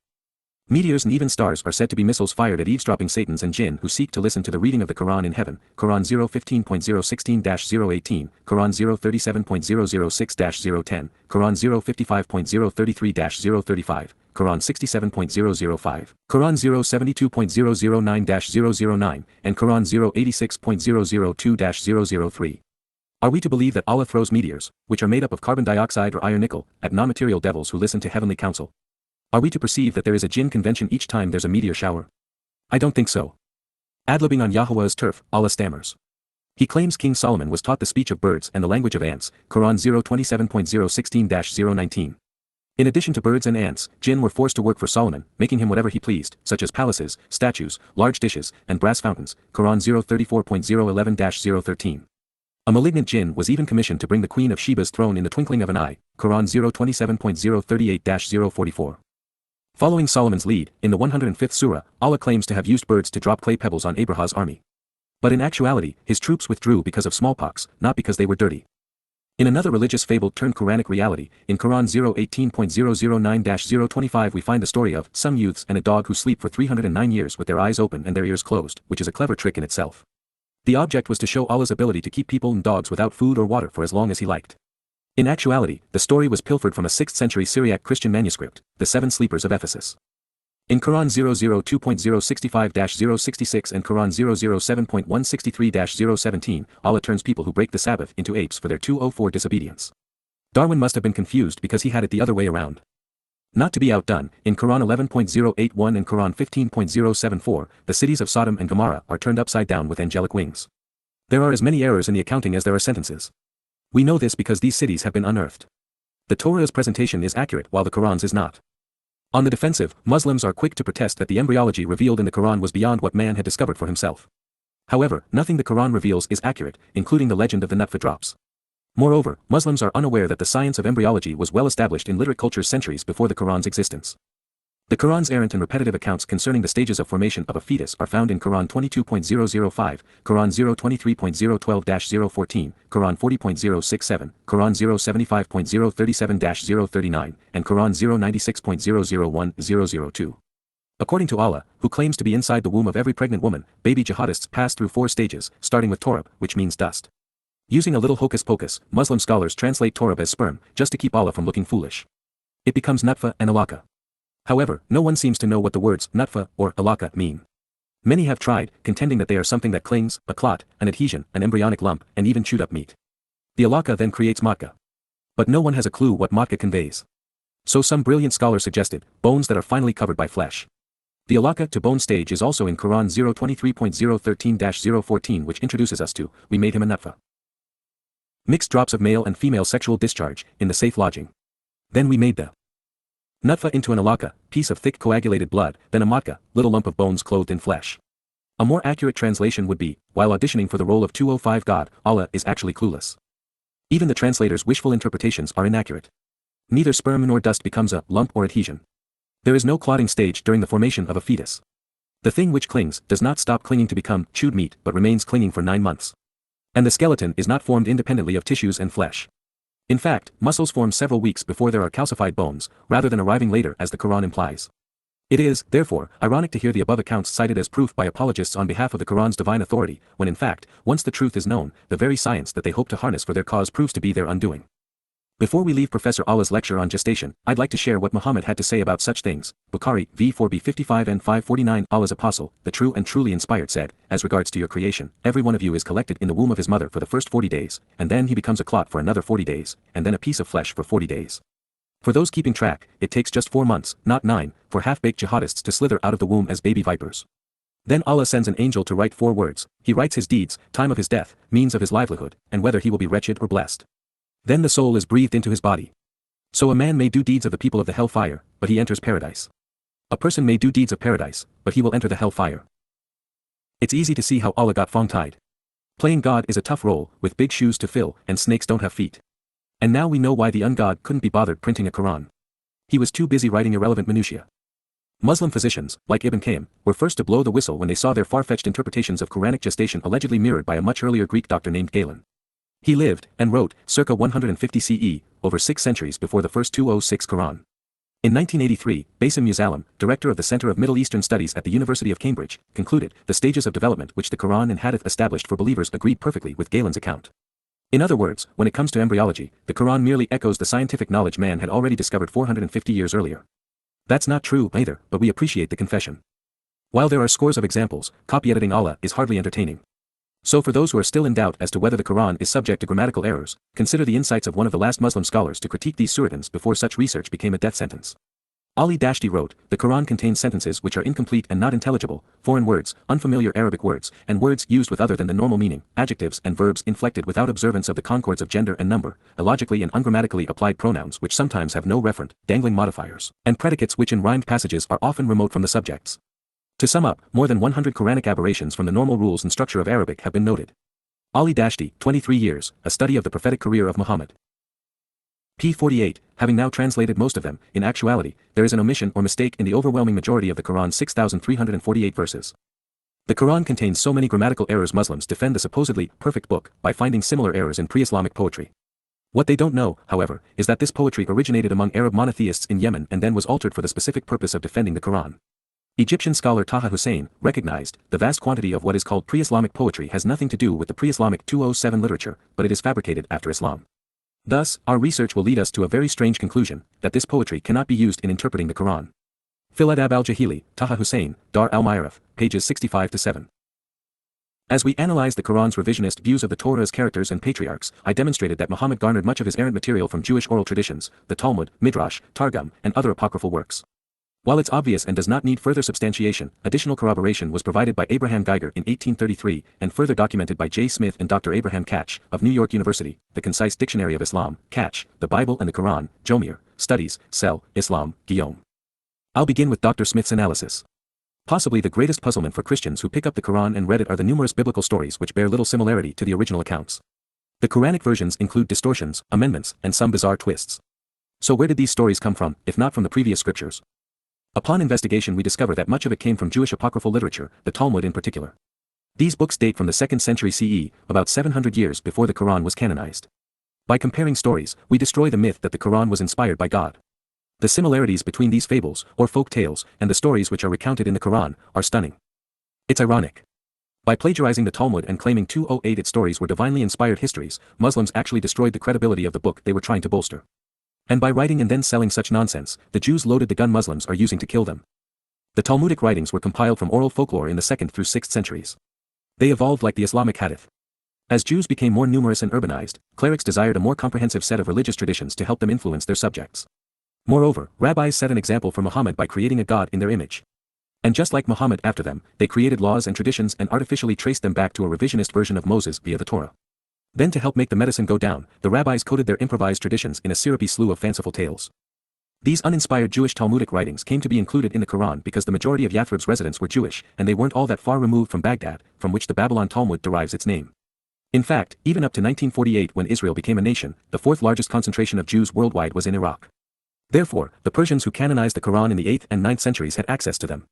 Meteors and even stars are said to be missiles fired at eavesdropping Satans and jinn who seek to listen to the reading of the Quran in heaven, Quran 015.016-018, Quran 037.006-010, Quran 055.033-035, Quran 67.005, Quran 072.009-009, and Quran 086.002-003. Are we to believe that Allah throws meteors, which are made up of carbon dioxide or iron nickel, at non-material devils who listen to heavenly counsel? Are we to perceive that there is a jinn convention each time there's a meteor shower? I don't think so. Ad-libbing on Yahowah's turf, Allah stammers. He claims King Solomon was taught the speech of birds and the language of ants, Quran 027.016-019. In addition to birds and ants, jinn were forced to work for Solomon, making him whatever he pleased, such as palaces, statues, large dishes, and brass fountains, Quran 034.011-013. A malignant jinn was even commissioned to bring the Queen of Sheba's throne in the twinkling of an eye, Quran 027.038-044. Following Solomon's lead, in the 105th surah, Allah claims to have used birds to drop clay pebbles on Abraha's army. But in actuality, his troops withdrew because of smallpox, not because they were dirty. In another religious fable turned Quranic reality, in Quran 018.009-025 we find the story of some youths and a dog who sleep for 309 years with their eyes open and their ears closed, which is a clever trick in itself. The object was to show Allah's ability to keep people and dogs without food or water for as long as he liked. In actuality, the story was pilfered from a 6th century Syriac Christian manuscript, The Seven Sleepers of Ephesus. In Quran 002.065-066 and Quran 007.163-017, Allah turns people who break the Sabbath into apes for their 204 disobedience. Darwin must have been confused because he had it the other way around. Not to be outdone, in Quran 11.081 and Quran 15.074, the cities of Sodom and Gomorrah are turned upside down with angelic wings. There are as many errors in the accounting as there are sentences. We know this because these cities have been unearthed. The Torah's presentation is accurate while the Quran's is not. On the defensive, Muslims are quick to protest that the embryology revealed in the Quran was beyond what man had discovered for himself. However, nothing the Quran reveals is accurate, including the legend of the nutfa drops. Moreover, Muslims are unaware that the science of embryology was well established in literate cultures centuries before the Quran's existence. The Quran's errant and repetitive accounts concerning the stages of formation of a fetus are found in Quran 22.005, Quran 023.012-014, Quran 40.067, Quran 075.037-039, and Quran 096.001-002. According to Allah, who claims to be inside the womb of every pregnant woman, baby jihadists pass through 4 stages, starting with Towrah, which means dust. Using a little hocus pocus, Muslim scholars translate Towrah as sperm, just to keep Allah from looking foolish. It becomes nutfa and alaka. However, no one seems to know what the words nutfa or alaka mean. Many have tried, contending that they are something that clings, a clot, an adhesion, an embryonic lump, and even chewed up meat. The alaka then creates matka. But no one has a clue what matka conveys. So some brilliant scholar suggested, bones that are finally covered by flesh. The alaka to bone stage is also in Quran 023.013-014, which introduces us to, we made him a nutfa. Mixed drops of male and female sexual discharge, in the safe lodging. Then we made the nutfa into an alaka, piece of thick coagulated blood, then a matka, little lump of bones clothed in flesh. A more accurate translation would be, while auditioning for the role of 205 God, Allah is actually clueless. Even the translator's wishful interpretations are inaccurate. Neither sperm nor dust becomes a lump or adhesion. There is no clotting stage during the formation of a fetus. The thing which clings does not stop clinging to become chewed meat but remains clinging for 9 months. And the skeleton is not formed independently of tissues and flesh. In fact, muscles form several weeks before there are calcified bones, rather than arriving later as the Quran implies. It is, therefore, ironic to hear the above accounts cited as proof by apologists on behalf of the Quran's divine authority, when in fact, once the truth is known, the very science that they hope to harness for their cause proves to be their undoing. Before we leave Professor Allah's lecture on gestation, I'd like to share what Muhammad had to say about such things. Bukhari, v4b 55 and 549. Allah's apostle, the true and truly inspired, said, as regards to your creation, every one of you is collected in the womb of his mother for the first 40 days, and then he becomes a clot for another 40 days, and then a piece of flesh for 40 days. For those keeping track, it takes just 4 months, not 9, for half-baked jihadists to slither out of the womb as baby vipers. Then Allah sends an angel to write 4 words. He writes his deeds, time of his death, means of his livelihood, and whether he will be wretched or blessed. Then the soul is breathed into his body. So a man may do deeds of the people of the hell fire, but he enters paradise. A person may do deeds of paradise, but he will enter the hell fire. It's easy to see how Allah got fong-tied. Playing God is a tough role, with big shoes to fill, and snakes don't have feet. And now we know why the ungod couldn't be bothered printing a Quran. He was too busy writing irrelevant minutiae. Muslim physicians, like Ibn Qayyim, were first to blow the whistle when they saw their far-fetched interpretations of Quranic gestation allegedly mirrored by a much earlier Greek doctor named Galen. He lived, and wrote, circa 150 CE, over 6 centuries before the first 206 Quran. In 1983, Bassem Musalam, director of the Center of Middle Eastern Studies at the University of Cambridge, concluded, the stages of development which the Quran and Hadith established for believers agreed perfectly with Galen's account. In other words, when it comes to embryology, the Quran merely echoes the scientific knowledge man had already discovered 450 years earlier. That's not true either, but we appreciate the confession. While there are scores of examples, copy editing Allah is hardly entertaining. So for those who are still in doubt as to whether the Quran is subject to grammatical errors, consider the insights of one of the last Muslim scholars to critique these suratuns before such research became a death sentence. Ali Dashti wrote, the Quran contains sentences which are incomplete and not intelligible, foreign words, unfamiliar Arabic words, and words used with other than the normal meaning, adjectives and verbs inflected without observance of the concords of gender and number, illogically and ungrammatically applied pronouns which sometimes have no referent, dangling modifiers, and predicates which in rhymed passages are often remote from the subjects. To sum up, more than 100 Quranic aberrations from the normal rules and structure of Arabic have been noted. Ali Dashti, 23 years, a study of the prophetic career of Muhammad. p. 48, having now translated most of them, in actuality, there is an omission or mistake in the overwhelming majority of the Quran's 6,348 verses. The Quran contains so many grammatical errors. Muslims defend the supposedly perfect book by finding similar errors in pre-Islamic poetry. What they don't know, however, is that this poetry originated among Arab monotheists in Yemen and then was altered for the specific purpose of defending the Quran. Egyptian scholar Taha Hussein recognized, the vast quantity of what is called pre-Islamic poetry has nothing to do with the pre-Islamic 207 literature, but it is fabricated after Islam. Thus, our research will lead us to a very strange conclusion, that this poetry cannot be used in interpreting the Quran. Fil Adab al-Jahili, Taha Hussein, Dar al-Ma'arif, pages 65-7. As we analyzed the Quran's revisionist views of the Torah's characters and patriarchs, I demonstrated that Muhammad garnered much of his errant material from Jewish oral traditions, the Talmud, Midrash, Targum, and other apocryphal works. While it's obvious and does not need further substantiation, additional corroboration was provided by Abraham Geiger in 1833, and further documented by J. Smith and Dr. Abraham Catch, of New York University, The Concise Dictionary of Islam, Catch, The Bible and the Quran, Jomir, Studies, Cell, Islam, Guillaume. I'll begin with Dr. Smith's analysis. Possibly the greatest puzzlement for Christians who pick up the Quran and read it are the numerous biblical stories which bear little similarity to the original accounts. The Quranic versions include distortions, amendments, and some bizarre twists. So where did these stories come from, if not from the previous scriptures? Upon investigation we discover that much of it came from Jewish apocryphal literature, the Talmud in particular. These books date from the 2nd century CE, about 700 years before the Quran was canonized. By comparing stories, we destroy the myth that the Quran was inspired by God. The similarities between these fables, or folk tales, and the stories which are recounted in the Quran, are stunning. It's ironic. By plagiarizing the Talmud and claiming 208 stories were divinely inspired histories, Muslims actually destroyed the credibility of the book they were trying to bolster. And by writing and then selling such nonsense, the Jews loaded the gun Muslims are using to kill them. The Talmudic writings were compiled from oral folklore in the 2nd through 6th centuries. They evolved like the Islamic Hadith. As Jews became more numerous and urbanized, clerics desired a more comprehensive set of religious traditions to help them influence their subjects. Moreover, rabbis set an example for Muhammad by creating a god in their image. And just like Muhammad after them, they created laws and traditions and artificially traced them back to a revisionist version of Moses via the Torah. Then to help make the medicine go down, the rabbis coded their improvised traditions in a syrupy slew of fanciful tales. These uninspired Jewish Talmudic writings came to be included in the Quran because the majority of Yathrib's residents were Jewish, and they weren't all that far removed from Baghdad, from which the Babylon Talmud derives its name. In fact, even up to 1948 when Israel became a nation, the 4th largest concentration of Jews worldwide was in Iraq. Therefore, the Persians who canonized the Quran in the 8th and 9th centuries had access to them.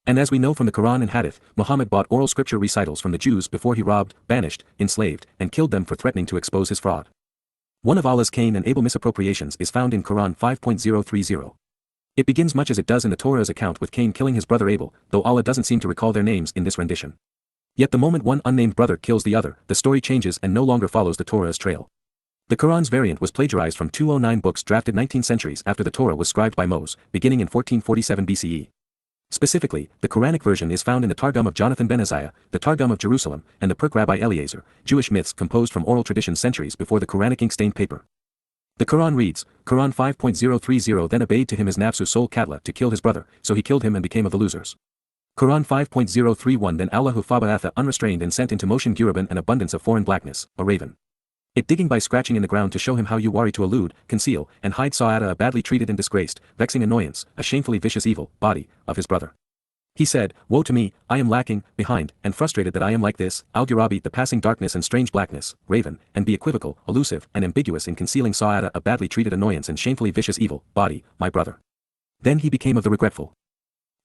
And as we know from the Quran and Hadith, Muhammad bought oral scripture recitals from the Jews before he robbed, banished, enslaved, and killed them for threatening to expose his fraud. One of Allah's Cain and Abel misappropriations is found in Quran 5.030. It begins much as it does in the Torah's account with Cain killing his brother Abel, though Allah doesn't seem to recall their names in this rendition. Yet the moment one unnamed brother kills the other, the story changes and no longer follows the Torah's trail. The Quran's variant was plagiarized from 209 books drafted 19 centuries after the Torah was scribed by Moses, beginning in 1447 BCE. Specifically, the Quranic version is found in the Targum of Jonathan ben Isaiah, the Targum of Jerusalem, and the Perk Rabbi Eliezer, Jewish myths composed from oral tradition centuries before the Quranic ink-stained paper. The Quran reads, Quran 5.030 Then obeyed to him his nafsu soul Katla to kill his brother, so he killed him and became of the losers. Quran 5.031 Then Allahu Fabaatha unrestrained and sent into motion Gurubin an abundance of foreign blackness, a raven. It digging by scratching in the ground to show him how you worry to elude, conceal, and hide Sa'ada a badly treated and disgraced, vexing annoyance, a shamefully vicious evil, body, of his brother. He said, Woe to me, I am lacking, behind, and frustrated that I am like this, Al-Gurabi the passing darkness and strange blackness, raven, and be equivocal, elusive, and ambiguous in concealing Sa'ada a badly treated annoyance and shamefully vicious evil, body, my brother. Then he became of the regretful.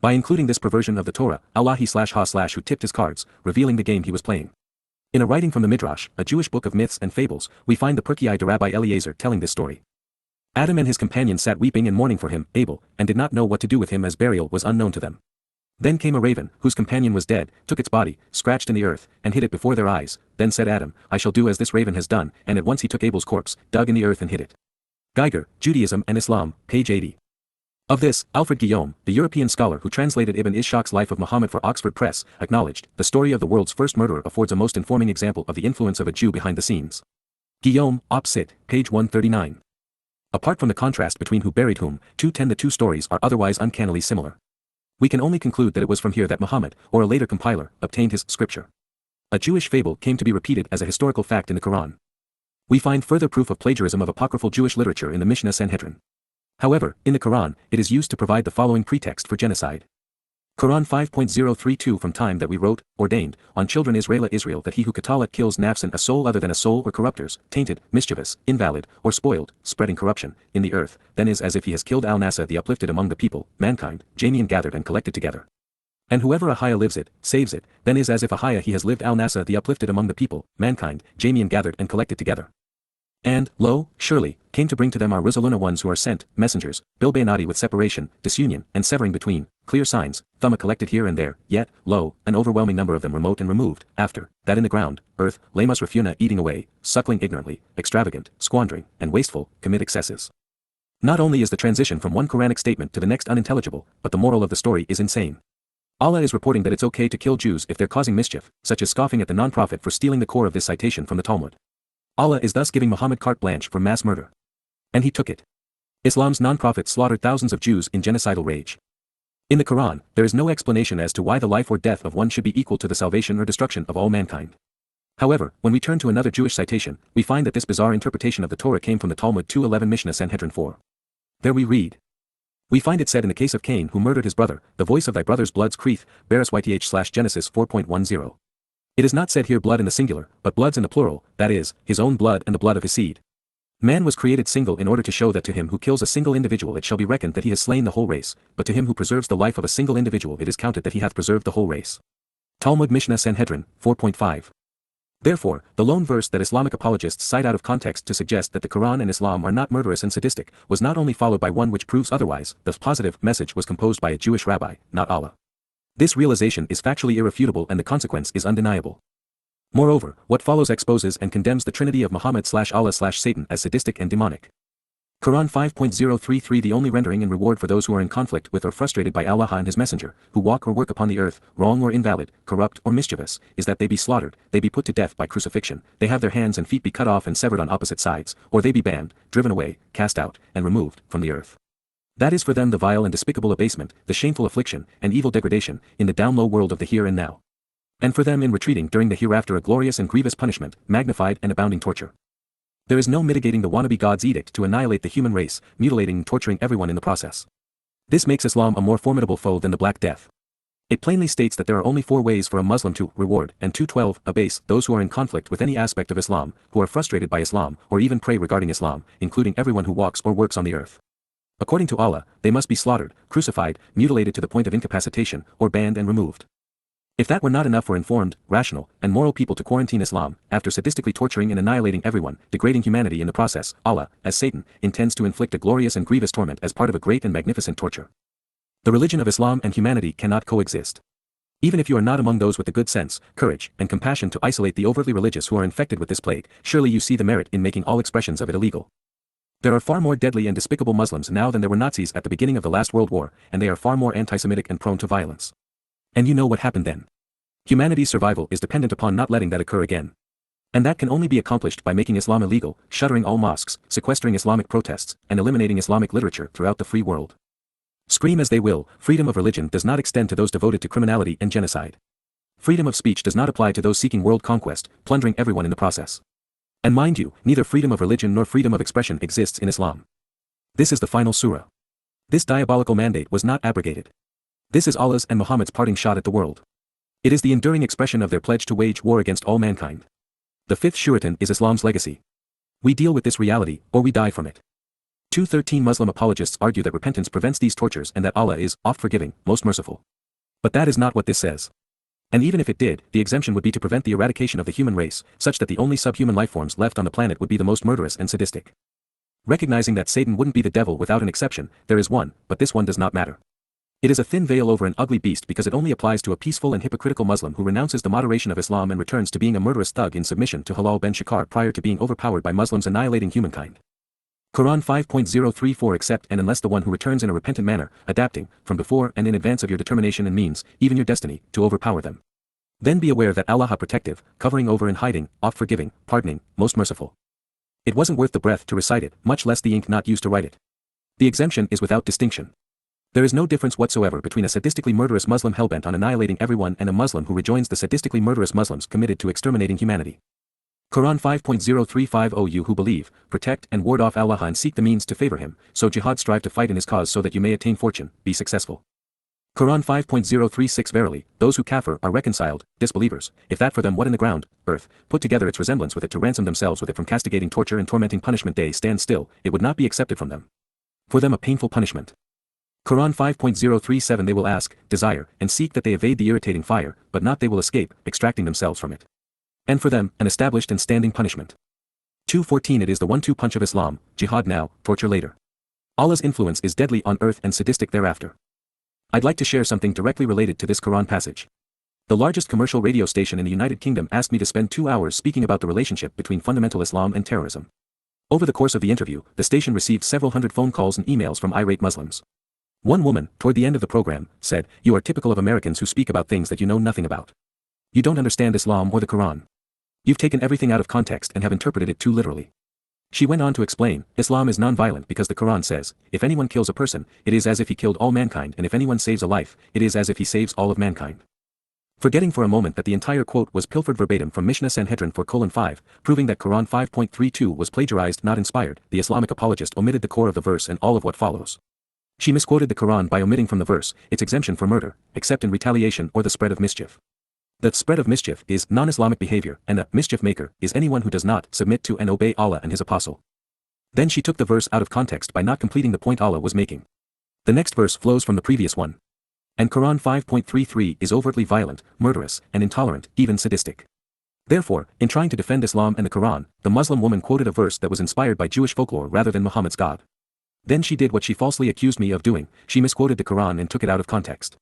By including this perversion of the Torah, Allah/ha/who tipped his cards, revealing the game he was playing. In a writing from the Midrash, a Jewish book of myths and fables, we find the Perkei de Rabbi Eliezer telling this story. Adam and his companions sat weeping and mourning for him, Abel, and did not know what to do with him as burial was unknown to them. Then came a raven, whose companion was dead, took its body, scratched in the earth, and hid it before their eyes. Then said Adam, I shall do as this raven has done, and at once he took Abel's corpse, dug in the earth and hid it. Geiger, Judaism and Islam, page 80. Of this, Alfred Guillaume, the European scholar who translated Ibn Ishaq's Life of Muhammad for Oxford Press, acknowledged, the story of the world's first murderer affords a most informing example of the influence of a Jew behind the scenes. Guillaume, Op. Cit., page 139. Apart from the contrast between who buried whom, 210 the two stories are otherwise uncannily similar. We can only conclude that it was from here that Muhammad, or a later compiler, obtained his scripture. A Jewish fable came to be repeated as a historical fact in the Quran. We find further proof of plagiarism of apocryphal Jewish literature in the Mishnah Sanhedrin. However, in the Quran, it is used to provide the following pretext for genocide. Quran 5.032 From time that we wrote, ordained, on children Israel that he who katalat kills nafsan a soul other than a soul or corrupters, tainted, mischievous, invalid, or spoiled, spreading corruption, in the earth, then is as if he has killed al-nasa the uplifted among the people, mankind, Jamian gathered and collected together. And whoever Ahaya lives it, saves it, then is as if Ahaya he has lived al-nasa the uplifted among the people, mankind, Jamian gathered and collected together. And, lo, surely, came to bring to them our Rizaluna ones who are sent, messengers, bilbayanati with separation, disunion, and severing between, clear signs, thumma collected here and there, yet, lo, an overwhelming number of them remote and removed, after, that in the ground, earth, lamas refuna eating away, suckling ignorantly, extravagant, squandering, and wasteful, commit excesses. Not only is the transition from one Quranic statement to the next unintelligible, but the moral of the story is insane. Allah is reporting that it's okay to kill Jews if they're causing mischief, such as scoffing at the non-prophet for stealing the core of this citation from the Talmud. Allah is thus giving Muhammad carte blanche for mass murder. And he took it. Islam's non-prophet slaughtered thousands of Jews in genocidal rage. In the Quran, there is no explanation as to why the life or death of one should be equal to the salvation or destruction of all mankind. However, when we turn to another Jewish citation, we find that this bizarre interpretation of the Torah came from the Talmud 2:11 Mishnah Sanhedrin 4. There we read. We find it said in the case of Cain who murdered his brother, the voice of thy brother's blood's creeth, beareth YTH/Genesis 4.10. It is not said here blood in the singular, but bloods in the plural, that is, his own blood and the blood of his seed. Man was created single in order to show that to him who kills a single individual it shall be reckoned that he has slain the whole race, but to him who preserves the life of a single individual it is counted that he hath preserved the whole race. Talmud Mishnah Sanhedrin 4.5. Therefore, the lone verse that Islamic apologists cite out of context to suggest that the Quran and Islam are not murderous and sadistic was not only followed by one which proves otherwise. The positive message was composed by a Jewish rabbi, not Allah. This realization is factually irrefutable and the consequence is undeniable. Moreover, what follows exposes and condemns the trinity of Muhammad/Allah/Satan as sadistic and demonic. Quran 5.033 The only rendering and reward for those who are in conflict with or frustrated by Allah and His Messenger, who walk or work upon the earth, wrong or invalid, corrupt or mischievous, is that they be slaughtered, they be put to death by crucifixion, they have their hands and feet be cut off and severed on opposite sides, or they be banned, driven away, cast out, and removed from the earth. That is for them the vile and despicable abasement, the shameful affliction, and evil degradation, in the down low world of the here and now. And for them in retreating during the hereafter a glorious and grievous punishment, magnified and abounding torture. There is no mitigating the wannabe God's edict to annihilate the human race, mutilating and torturing everyone in the process. This makes Islam a more formidable foe than the Black Death. It plainly states that there are only 4 ways for a Muslim to reward and 2:12 abase those who are in conflict with any aspect of Islam, who are frustrated by Islam, or even pray regarding Islam, including everyone who walks or works on the earth. According to Allah, they must be slaughtered, crucified, mutilated to the point of incapacitation, or banned and removed. If that were not enough for informed, rational, and moral people to quarantine Islam, after sadistically torturing and annihilating everyone, degrading humanity in the process, Allah, as Satan, intends to inflict a glorious and grievous torment as part of a great and magnificent torture. The religion of Islam and humanity cannot coexist. Even if you are not among those with the good sense, courage, and compassion to isolate the overtly religious who are infected with this plague, surely you see the merit in making all expressions of it illegal. There are far more deadly and despicable Muslims now than there were Nazis at the beginning of the last World War, and they are far more anti-Semitic and prone to violence. And you know what happened then. Humanity's survival is dependent upon not letting that occur again. And that can only be accomplished by making Islam illegal, shuttering all mosques, sequestering Islamic protests, and eliminating Islamic literature throughout the free world. Scream as they will, freedom of religion does not extend to those devoted to criminality and genocide. Freedom of speech does not apply to those seeking world conquest, plundering everyone in the process. And mind you, neither freedom of religion nor freedom of expression exists in Islam. This is the final surah. This diabolical mandate was not abrogated. This is Allah's and Muhammad's parting shot at the world. It is the enduring expression of their pledge to wage war against all mankind. The 5th Suratun is Islam's legacy. We deal with this reality, or we die from it. 213 Muslim apologists argue that repentance prevents these tortures and that Allah is oft-forgiving, most merciful. But that is not what this says. And even if it did, the exemption would be to prevent the eradication of the human race, such that the only subhuman lifeforms left on the planet would be the most murderous and sadistic. Recognizing that Satan wouldn't be the devil without an exception, there is one, but this one does not matter. It is a thin veil over an ugly beast because it only applies to a peaceful and hypocritical Muslim who renounces the moderation of Islam and returns to being a murderous thug in submission to Halal ben Shakar prior to being overpowered by Muslims annihilating humankind. Quran 5.034 Except and unless the one who returns in a repentant manner, adapting, from before and in advance of your determination and means, even your destiny, to overpower them. Then be aware that Allah protective, covering over and hiding, oft-forgiving, pardoning, most merciful. It wasn't worth the breath to recite it, much less the ink not used to write it. The exemption is without distinction. There is no difference whatsoever between a sadistically murderous Muslim hellbent on annihilating everyone and a Muslim who rejoins the sadistically murderous Muslims committed to exterminating humanity. Quran 5.0350 You who believe, protect and ward off Allah and seek the means to favor Him, so jihad strive to fight in His cause so that you may attain fortune, be successful. Quran 5.036 Verily, those who kafir are reconciled, disbelievers, if that for them what in the ground, earth, put together its resemblance with it to ransom themselves with it from castigating torture and tormenting punishment day stand still, it would not be accepted from them. For them a painful punishment. Quran 5.037 They will ask, desire, and seek that they evade the irritating fire, but not they will escape, extracting themselves from it. And for them, an established and standing punishment. 2:14 It is the 1-2 punch of Islam, jihad now, torture later. Allah's influence is deadly on earth and sadistic thereafter. I'd like to share something directly related to this Quran passage. The largest commercial radio station in the United Kingdom asked me to spend 2 hours speaking about the relationship between fundamental Islam and terrorism. Over the course of the interview, the station received several hundred phone calls and emails from irate Muslims. One woman, toward the end of the program, said, "You are typical of Americans who speak about things that you know nothing about. You don't understand Islam or the Quran. You've taken everything out of context and have interpreted it too literally." She went on to explain, Islam is non-violent because the Quran says, if anyone kills a person, it is as if he killed all mankind, and if anyone saves a life, it is as if he saves all of mankind. Forgetting for a moment that the entire quote was pilfered verbatim from Mishnah Sanhedrin 4:5, proving that Quran 5.32 was plagiarized not inspired, the Islamic apologist omitted the core of the verse and all of what follows. She misquoted the Quran by omitting from the verse its exemption for murder, except in retaliation or the spread of mischief. The spread of mischief is non-Islamic behavior, and the mischief maker is anyone who does not submit to and obey Allah and His Apostle. Then she took the verse out of context by not completing the point Allah was making. The next verse flows from the previous one. And Quran 5.33 is overtly violent, murderous, and intolerant, even sadistic. Therefore, in trying to defend Islam and the Quran, the Muslim woman quoted a verse that was inspired by Jewish folklore rather than Muhammad's God. Then she did what she falsely accused me of doing, she misquoted the Quran and took it out of context.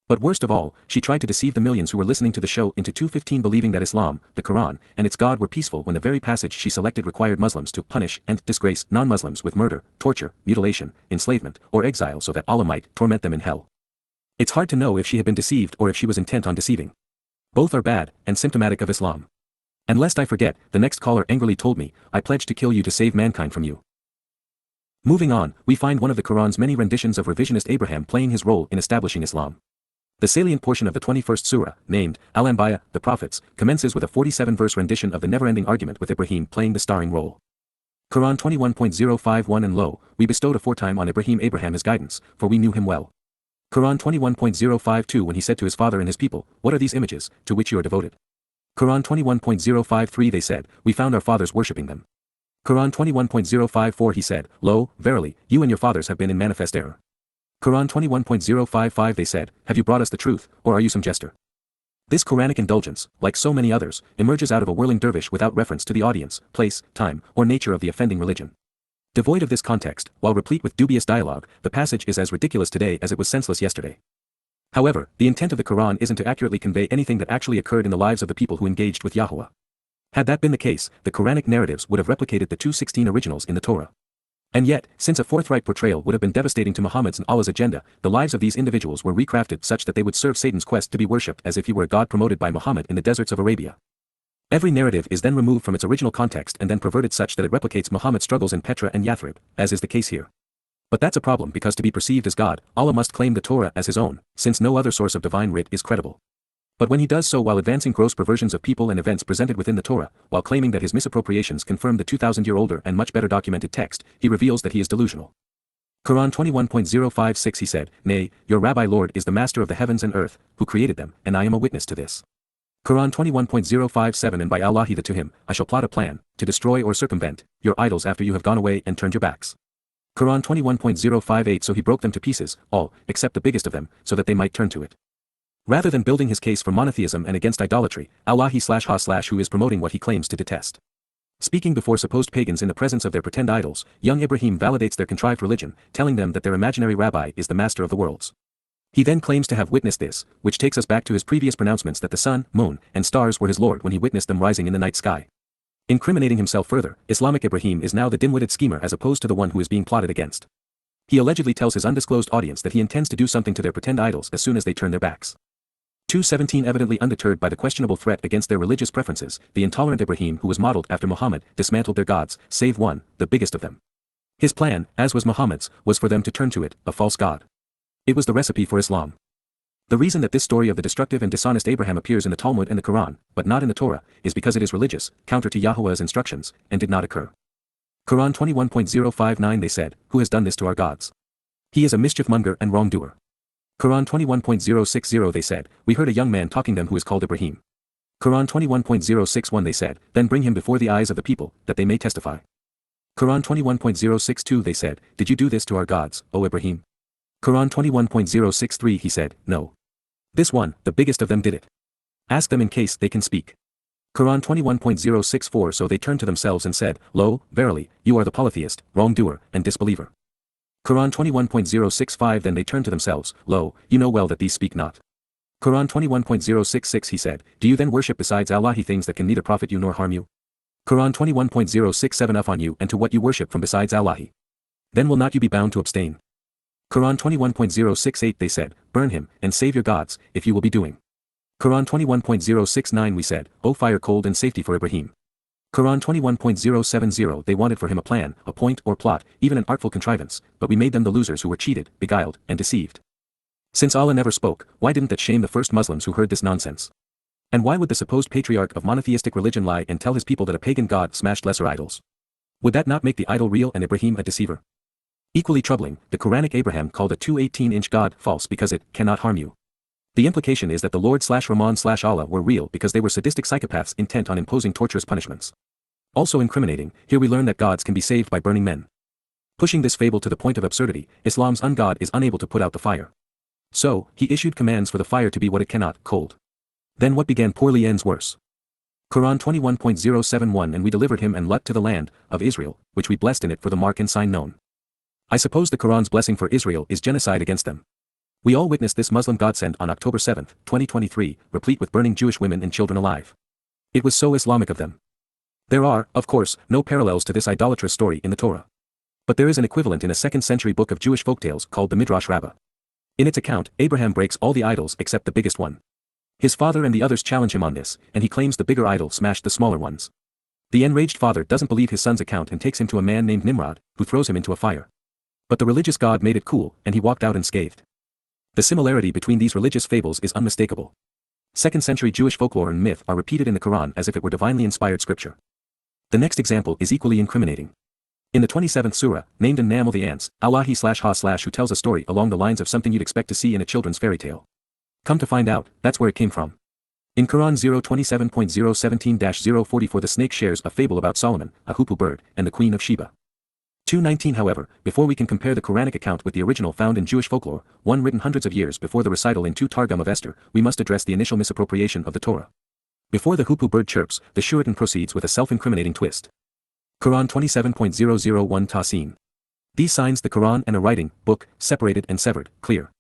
But worst of all, she tried to deceive the millions who were listening to the show into 2:15 believing that Islam, the Quran, and its God were peaceful when the very passage she selected required Muslims to punish and disgrace non-Muslims with murder, torture, mutilation, enslavement, or exile so that Allah might torment them in hell. It's hard to know if she had been deceived or if she was intent on deceiving. Both are bad and symptomatic of Islam. And lest I forget, the next caller angrily told me, "I pledge to kill you to save mankind from you." Moving on, we find one of the Quran's many renditions of revisionist Abraham playing his role in establishing Islam. The salient portion of the 21st surah, named Al-Anbiya, the Prophets, commences with a 47-verse rendition of the never-ending argument with Ibrahim playing the starring role. Quran 21.051 And lo, we bestowed aforetime on Abraham his guidance, for we knew him well. Quran 21.052 When he said to his father and his people, "What are these images, to which you are devoted?" Quran 21.053 They said, "We found our fathers worshipping them." Quran 21.054 He said, "Lo, verily, you and your fathers have been in manifest error." Quran 21.055 They said, "Have you brought us the truth, or are you some jester?" This Quranic indulgence, like so many others, emerges out of a whirling dervish without reference to the audience, place, time, or nature of the offending religion. Devoid of this context, while replete with dubious dialogue, the passage is as ridiculous today as it was senseless yesterday. However, the intent of the Quran isn't to accurately convey anything that actually occurred in the lives of the people who engaged with Yahowah. Had that been the case, the Quranic narratives would have replicated the 2:16 originals in the Torah. And yet, since a forthright portrayal would have been devastating to Muhammad's and Allah's agenda, the lives of these individuals were recrafted such that they would serve Satan's quest to be worshipped as if he were a god promoted by Muhammad in the deserts of Arabia. Every narrative is then removed from its original context and then perverted such that it replicates Muhammad's struggles in Petra and Yathrib, as is the case here. But that's a problem because to be perceived as God, Allah must claim the Torah as his own, since no other source of divine writ is credible. But when he does so while advancing gross perversions of people and events presented within the Torah, while claiming that his misappropriations confirm the 2,000-year-older and much better documented text, he reveals that he is delusional. Quran 21.056 He said, "Nay, your Rabbi Lord is the master of the heavens and earth, who created them, and I am a witness to this." Quran 21.057 And by Allah that to him, I shall plot a plan, to destroy or circumvent, your idols after you have gone away and turned your backs. Quran 21.058 So he broke them to pieces, all, except the biggest of them, so that they might turn to it. Rather than building his case for monotheism and against idolatry, Allah/Ha/who is promoting what he claims to detest. Speaking before supposed pagans in the presence of their pretend idols, young Ibrahim validates their contrived religion, telling them that their imaginary rabbi is the master of the worlds. He then claims to have witnessed this, which takes us back to his previous pronouncements that the sun, moon, and stars were his Lord when he witnessed them rising in the night sky. Incriminating himself further, Islamic Ibrahim is now the dim-witted schemer as opposed to the one who is being plotted against. He allegedly tells his undisclosed audience that he intends to do something to their pretend idols as soon as they turn their backs. 2:17 Evidently undeterred by the questionable threat against their religious preferences, the intolerant Ibrahim who was modeled after Muhammad dismantled their gods, save one, the biggest of them. His plan, as was Muhammad's, was for them to turn to it, a false god. It was the recipe for Islam. The reason that this story of the destructive and dishonest Abraham appears in the Talmud and the Quran, but not in the Torah, is because it is religious, counter to Yahowah's instructions, and did not occur. Quran 21.059 They said, "Who has done this to our gods? He is a mischief-monger and wrongdoer." Quran 21.060 They said, "We heard a young man talking them who is called Ibrahim." Quran 21.061 They said, "Then bring him before the eyes of the people, that they may testify." Quran 21.062 They said, "Did you do this to our gods, O Ibrahim?" Quran 21.063 He said, "No. This one, the biggest of them did it. Ask them in case they can speak." Quran 21.064 So they turned to themselves and said, "Lo, verily, you are the polytheist, wrongdoer, and disbeliever." Quran 21.065 Then they turned to themselves, "Lo, you know well that these speak not." Quran 21.066 He said, "Do you then worship besides Allah things that can neither profit you nor harm you?" Quran 21.067 Up on you and to what you worship from besides Allah. Then will not you be bound to abstain? Quran 21.068 They said, burn him, and save your gods, if you will be doing. Quran 21.069 We said, O fire cold and safety for Ibrahim. Quran 21.070 They wanted for him a plan, a point or plot, even an artful contrivance, but we made them the losers who were cheated, beguiled, and deceived. Since Allah never spoke, why didn't that shame the first Muslims who heard this nonsense? And why would the supposed patriarch of monotheistic religion lie and tell his people that a pagan god smashed lesser idols? Would that not make the idol real and Ibrahim a deceiver? Equally troubling, the Quranic Abraham called a 218-inch god false because it cannot harm you. The implication is that the Lord/Rahman/Allah were real because they were sadistic psychopaths intent on imposing torturous punishments. Also incriminating, here we learn that gods can be saved by burning men. Pushing this fable to the point of absurdity, Islam's ungod is unable to put out the fire. So, he issued commands for the fire to be what it cannot, cold. Then what began poorly ends worse. Quran 21.071 And we delivered him and Lut to the land of Israel, which we blessed in it for the mark and sign known. I suppose the Quran's blessing for Israel is genocide against them. We all witnessed this Muslim godsend on October 7, 2023, replete with burning Jewish women and children alive. It was so Islamic of them. There are, of course, no parallels to this idolatrous story in the Torah. But there is an equivalent in a 2nd century book of Jewish folktales called the Midrash Rabbah. In its account, Abraham breaks all the idols except the biggest one. His father and the others challenge him on this, and he claims the bigger idol smashed the smaller ones. The enraged father doesn't believe his son's account and takes him to a man named Nimrod, who throws him into a fire. But the religious god made it cool, and he walked out unscathed. The similarity between these religious fables is unmistakable. 2nd century Jewish folklore and myth are repeated in the Quran as if it were divinely inspired scripture. The next example is equally incriminating. In the 27th surah, named An-Naml the ants, Allah/Ha/ who tells a story along the lines of something you'd expect to see in a children's fairy tale. Come to find out, that's where it came from. In Quran 027.017-044 the snake shares a fable about Solomon, a hoopoe bird, and the Queen of Sheba. 219 However, before we can compare the Quranic account with the original found in Jewish folklore, one written hundreds of years before the recital in 2 Targum of Esther, we must address the initial misappropriation of the Torah. Before the hoopoe bird chirps, the Suratun proceeds with a self-incriminating twist. Quran 27.001 Tasin. These signs the Quran and a writing, book, separated and severed, clear.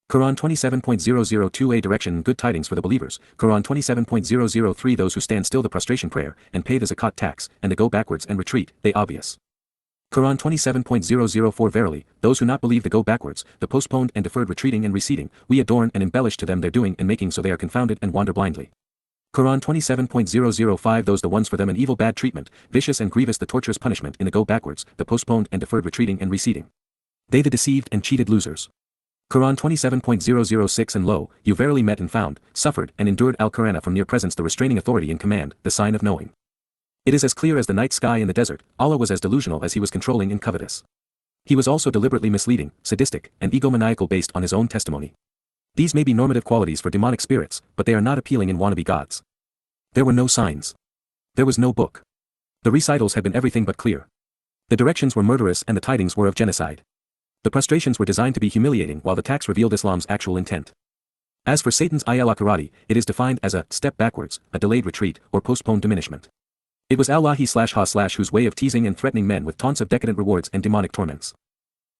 Quran 27.002 A direction and good tidings for the believers, Quran 27.003 Those who stand still the prostration prayer, and pay the zakat tax, and the go backwards and retreat, they obvious. Quran 27.004 Verily, those who not believe the go backwards, the postponed and deferred retreating and receding, we adorn and embellish to them their doing and making so they are confounded and wander blindly. Quran 27.005 Those the ones for them an evil bad treatment, vicious and grievous the torturous punishment in the go backwards, the postponed and deferred retreating and receding. They the deceived and cheated losers. Quran 27.006 And lo, you verily met and found, suffered and endured al-Qur'ana from near presence the restraining authority in command, the sign of knowing. It is as clear as the night sky in the desert, Allah was as delusional as he was controlling and covetous. He was also deliberately misleading, sadistic, and egomaniacal based on his own testimony. These may be normative qualities for demonic spirits, but they are not appealing in wannabe gods. There were no signs. There was no book. The recitals had been everything but clear. The directions were murderous and the tidings were of genocide. The prostrations were designed to be humiliating while the tax revealed Islam's actual intent. As for Satan's ayal-akarati, it is defined as a step backwards, a delayed retreat, or postponed diminishment. It was Allah/Ha/ whose way of teasing and threatening men with taunts of decadent rewards and demonic torments.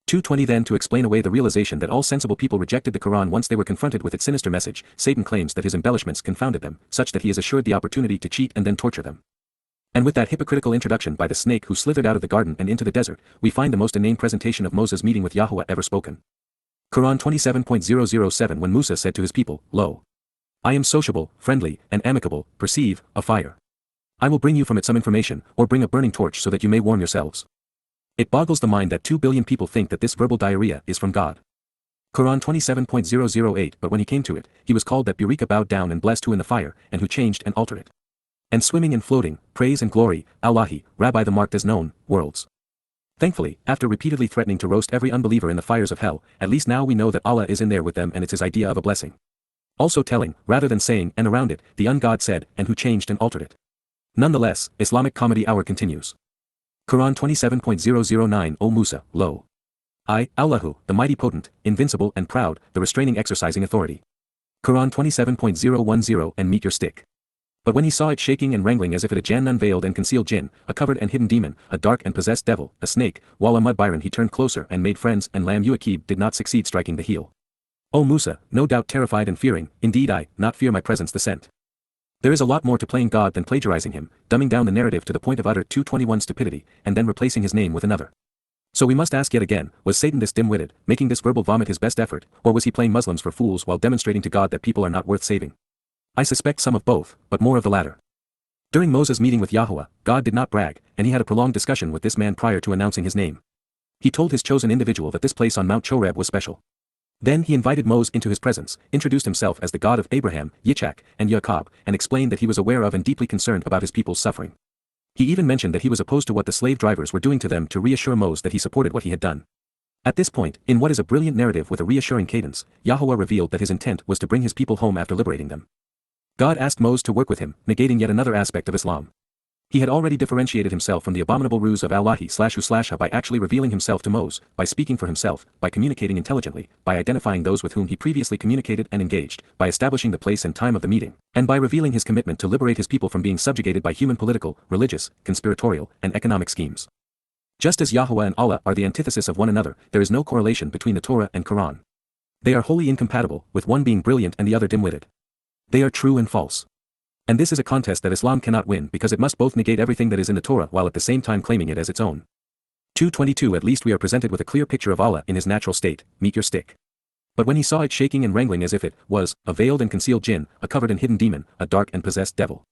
220 Then to explain away the realization that all sensible people rejected the Quran once they were confronted with its sinister message, Satan claims that his embellishments confounded them, such that he is assured the opportunity to cheat and then torture them. And with that hypocritical introduction by the snake who slithered out of the garden and into the desert, we find the most inane presentation of Moses' meeting with Yahowah ever spoken. Quran 27.007 When Musa said to his people, Lo! I am sociable, friendly, and amicable, perceive, a fire. I will bring you from it some information, or bring a burning torch so that you may warm yourselves. It boggles the mind that 2 billion people think that this verbal diarrhea is from God. Quran 27.008 But when he came to it, he was called that Burika bowed down and blessed who in the fire, and who changed and altered it. And swimming and floating, praise and glory, Allahi, Rabbi the marked as known, worlds. Thankfully, after repeatedly threatening to roast every unbeliever in the fires of hell, at least now we know that Allah is in there with them and it's his idea of a blessing. Also telling, rather than saying, and around it, the ungod said, and who changed and altered it. Nonetheless, Islamic Comedy Hour continues. Quran 27.009 O Musa, lo! I, Allahu, the mighty potent, invincible and proud, the restraining exercising authority. Quran 27.010 And meet your stick. But when he saw it shaking and wrangling as if it a Jann unveiled and concealed jinn, a covered and hidden demon, a dark and possessed devil, a snake, Walla Mudbyron he turned closer and made friends and Lam Uaqib did not succeed striking the heel. O Musa, no doubt terrified and fearing, indeed I, not fear my presence the sent. There is a lot more to playing God than plagiarizing him, dumbing down the narrative to the point of utter 221 stupidity, and then replacing his name with another. So we must ask yet again, was Satan this dim-witted, making this verbal vomit his best effort, or was he playing Muslims for fools while demonstrating to God that people are not worth saving? I suspect some of both, but more of the latter. During Moses' meeting with Yahowah, God did not brag, and he had a prolonged discussion with this man prior to announcing his name. He told his chosen individual that this place on Mount Choreb was special. Then he invited Moses into his presence, introduced himself as the God of Abraham, Yitzhak, and Jacob, and explained that he was aware of and deeply concerned about his people's suffering. He even mentioned that he was opposed to what the slave drivers were doing to them to reassure Moses that he supported what he had done. At this point, in what is a brilliant narrative with a reassuring cadence, Yahowah revealed that his intent was to bring his people home after liberating them. God asked Moses to work with him, negating yet another aspect of Islam. He had already differentiated himself from the abominable ruse of Allah/Hu/Ha by actually revealing himself to Moses, by speaking for himself, by communicating intelligently, by identifying those with whom he previously communicated and engaged, by establishing the place and time of the meeting, and by revealing his commitment to liberate his people from being subjugated by human political, religious, conspiratorial, and economic schemes. Just as Yahowah and Allah are the antithesis of one another, there is no correlation between the Torah and Quran. They are wholly incompatible, with one being brilliant and the other dim-witted. They are true and false. And this is a contest that Islam cannot win because it must both negate everything that is in the Torah while at the same time claiming it as its own. 222 At least we are presented with a clear picture of Allah in his natural state, meet your stick. But when he saw it shaking and wrangling as if it was a veiled and concealed jinn, a covered and hidden demon, a dark and possessed devil.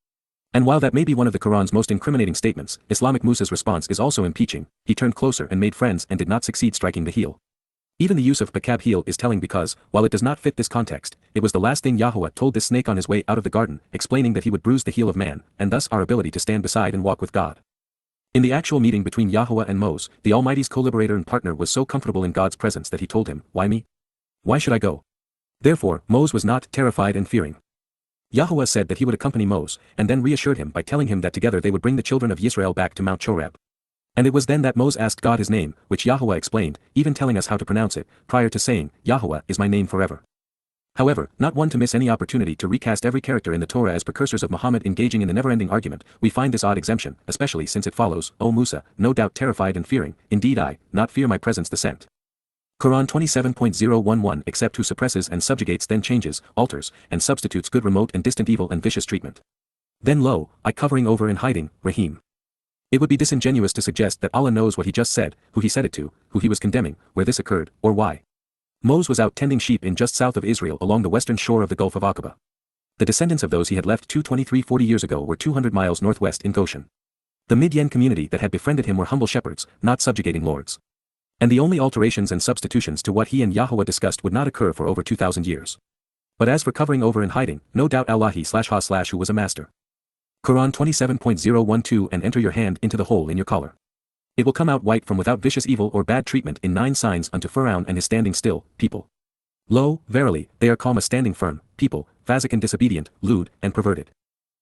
And while that may be one of the Quran's most incriminating statements, Islamic Musa's response is also impeaching. He turned closer and made friends and did not succeed striking the heel. Even the use of pakab heel is telling because, while it does not fit this context, it was the last thing Yahowah told this snake on his way out of the garden, explaining that he would bruise the heel of man, and thus our ability to stand beside and walk with God. In the actual meeting between Yahowah and Moses, the Almighty's co-liberator and partner was so comfortable in God's presence that he told him, "Why me? Why should I go?" Therefore, Moses was not terrified and fearing. Yahowah said that he would accompany Moses, and then reassured him by telling him that together they would bring the children of Israel back to Mount Choreb. And it was then that Moses asked God his name, which Yahowah explained, even telling us how to pronounce it, prior to saying, "Yahowah is my name forever." However, not one to miss any opportunity to recast every character in the Torah as precursors of Muhammad engaging in the never-ending argument, we find this odd exemption, especially since it follows, "O Musa, no doubt terrified and fearing, indeed I, not fear my presence the sent." Quran 27.011 Except who suppresses and subjugates then changes, alters, and substitutes good remote and distant evil and vicious treatment. Then lo, I covering over and hiding, Rahim. It would be disingenuous to suggest that Allah knows what he just said, who he said it to, who he was condemning, where this occurred, or why. Moses was out tending sheep in just south of Israel along the western shore of the Gulf of Aqaba. The descendants of those he had left 223 years ago were 200 miles northwest in Goshen. The Midian community that had befriended him were humble shepherds, not subjugating lords. And the only alterations and substitutions to what he and Yahowah discussed would not occur for over 2,000 years. But as for covering over and hiding, no doubt Allah/Ha/who was a master. Quran 27.012 And enter your hand into the hole in your collar. It will come out white from without vicious evil or bad treatment in 9 signs unto Pharaoh and his standing still, people. Lo, verily, they are calm as standing firm, people, phasic and disobedient, lewd, and perverted.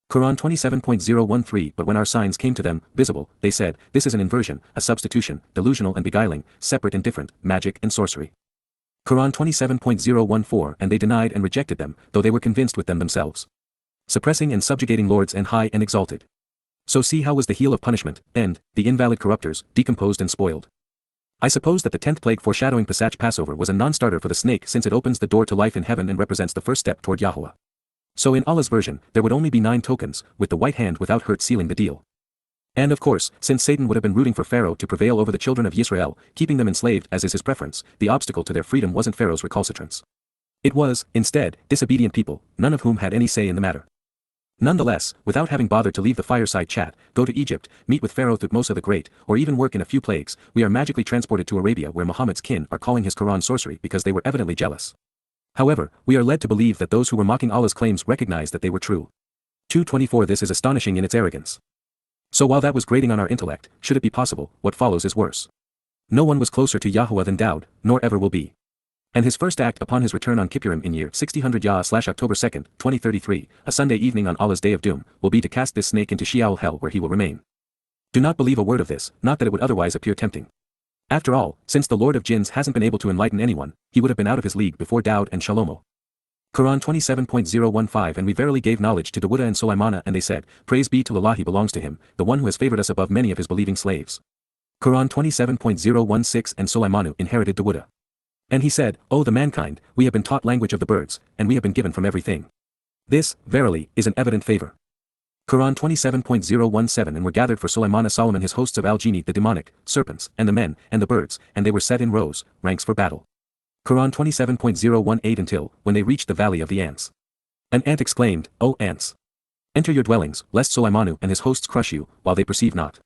Quran 27.013 But when our signs came to them, visible, they said, this is an inversion, a substitution, delusional and beguiling, separate and different, magic and sorcery. Quran 27.014 And they denied and rejected them, though they were convinced with them themselves. Suppressing and subjugating lords and high and exalted. So see how was the heel of punishment, and, the invalid corrupters, decomposed and spoiled. I suppose that the 10th plague foreshadowing Pesach Passover was a non-starter for the snake since it opens the door to life in heaven and represents the first step toward Yahowah. So in Allah's version, there would only be 9 tokens, with the white hand without hurt sealing the deal. And of course, since Satan would have been rooting for Pharaoh to prevail over the children of Israel, keeping them enslaved as is his preference, the obstacle to their freedom wasn't Pharaoh's recalcitrance. It was, instead, disobedient people, none of whom had any say in the matter. Nonetheless, without having bothered to leave the fireside chat, go to Egypt, meet with Pharaoh Thutmose the Great, or even work in a few plagues, we are magically transported to Arabia where Muhammad's kin are calling his Quran sorcery because they were evidently jealous. However, we are led to believe that those who were mocking Allah's claims recognized that they were true. 224 This is astonishing in its arrogance. So while that was grating on our intellect, should it be possible, what follows is worse. No one was closer to Yahowah than Daud, nor ever will be. And his first act upon his return on Kippurim in year 6000 Yah/October 2nd, 2033, a Sunday evening on Allah's Day of Doom, will be to cast this snake into Sheol hell where he will remain. Do not believe a word of this, not that it would otherwise appear tempting. After all, since the Lord of Jinns hasn't been able to enlighten anyone, he would have been out of his league before Daud and Shalomo. Quran 27.015 And we verily gave knowledge to Dawuda and Sulaimana and they said, Praise be to Allah, he belongs to him, the one who has favored us above many of his believing slaves. Quran 27.016 And Sulaimanu inherited Dawuda. And he said, O the mankind, we have been taught language of the birds, and we have been given from everything. This, verily, is an evident favor. Quran 27.017 And were gathered for Solomon his hosts of al-Jinni the demonic, serpents, and the men, and the birds, and they were set in rows, ranks for battle. Quran 27.018 Until, when they reached the valley of the ants. An ant exclaimed, O ants! Enter your dwellings, lest Soleimanu and his hosts crush you, while they perceive not.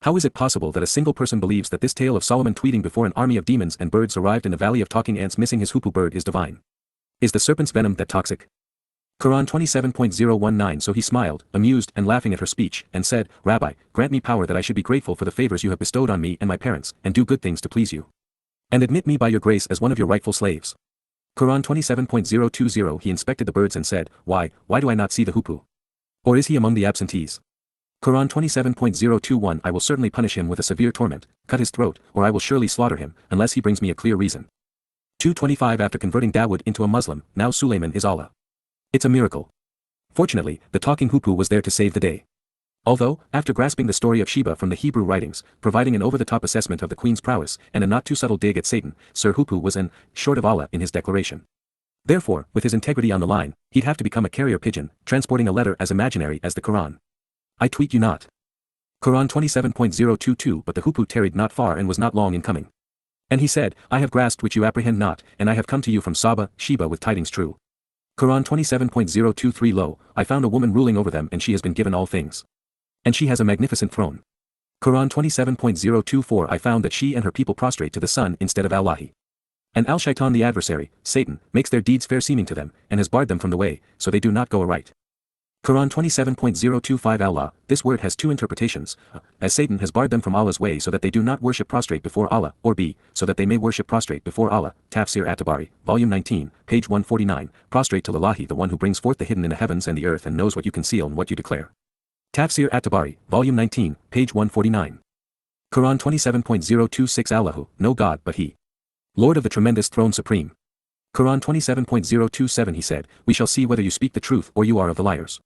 How is it possible that a single person believes that this tale of Solomon tweeting before an army of demons and birds arrived in the valley of talking ants missing his hoopoe bird is divine? Is the serpent's venom that toxic? Quran 27.019 So he smiled, amused and laughing at her speech, and said, Rabbi, grant me power that I should be grateful for the favors you have bestowed on me and my parents, and do good things to please you. And admit me by your grace as one of your rightful slaves. Quran 27.020 He inspected the birds and said, Why do I not see the hoopoe? Or is he among the absentees? Quran 27.021 I will certainly punish him with a severe torment, cut his throat, or I will surely slaughter him, unless he brings me a clear reason. 225 After converting Dawood into a Muslim, now Suleiman is Allah. It's a miracle. Fortunately, the talking hoopoe was there to save the day. Although, after grasping the story of Sheba from the Hebrew writings, providing an over-the-top assessment of the queen's prowess, and a not-too-subtle dig at Satan, Sir Hoopoe was short of Allah in his declaration. Therefore, with his integrity on the line, he'd have to become a carrier pigeon, transporting a letter as imaginary as the Quran. I tweet you not. Quran 27.022 But the hoopoe tarried not far and was not long in coming. And he said, I have grasped which you apprehend not, and I have come to you from Sheba with tidings true. Quran 27.023 Lo, I found a woman ruling over them and she has been given all things. And she has a magnificent throne. Quran 27.024 I found that she and her people prostrate to the sun instead of Allahi. And Al-Shaitan the adversary, Satan, makes their deeds fair seeming to them, and has barred them from the way, so they do not go aright. Quran 27.025 Allah, this word has two interpretations, as Satan has barred them from Allah's way so that they do not worship prostrate before Allah, or b, so that they may worship prostrate before Allah, Tafsir at-Tabari, Volume 19, page 149, prostrate to Allahi the one who brings forth the hidden in the heavens and the earth and knows what you conceal and what you declare. Tafsir at-Tabari, Volume 19, page 149. Quran 27.026 Allahu, no God but He. Lord of the tremendous throne supreme. Quran 27.027 He said, we shall see whether you speak the truth or you are of the liars.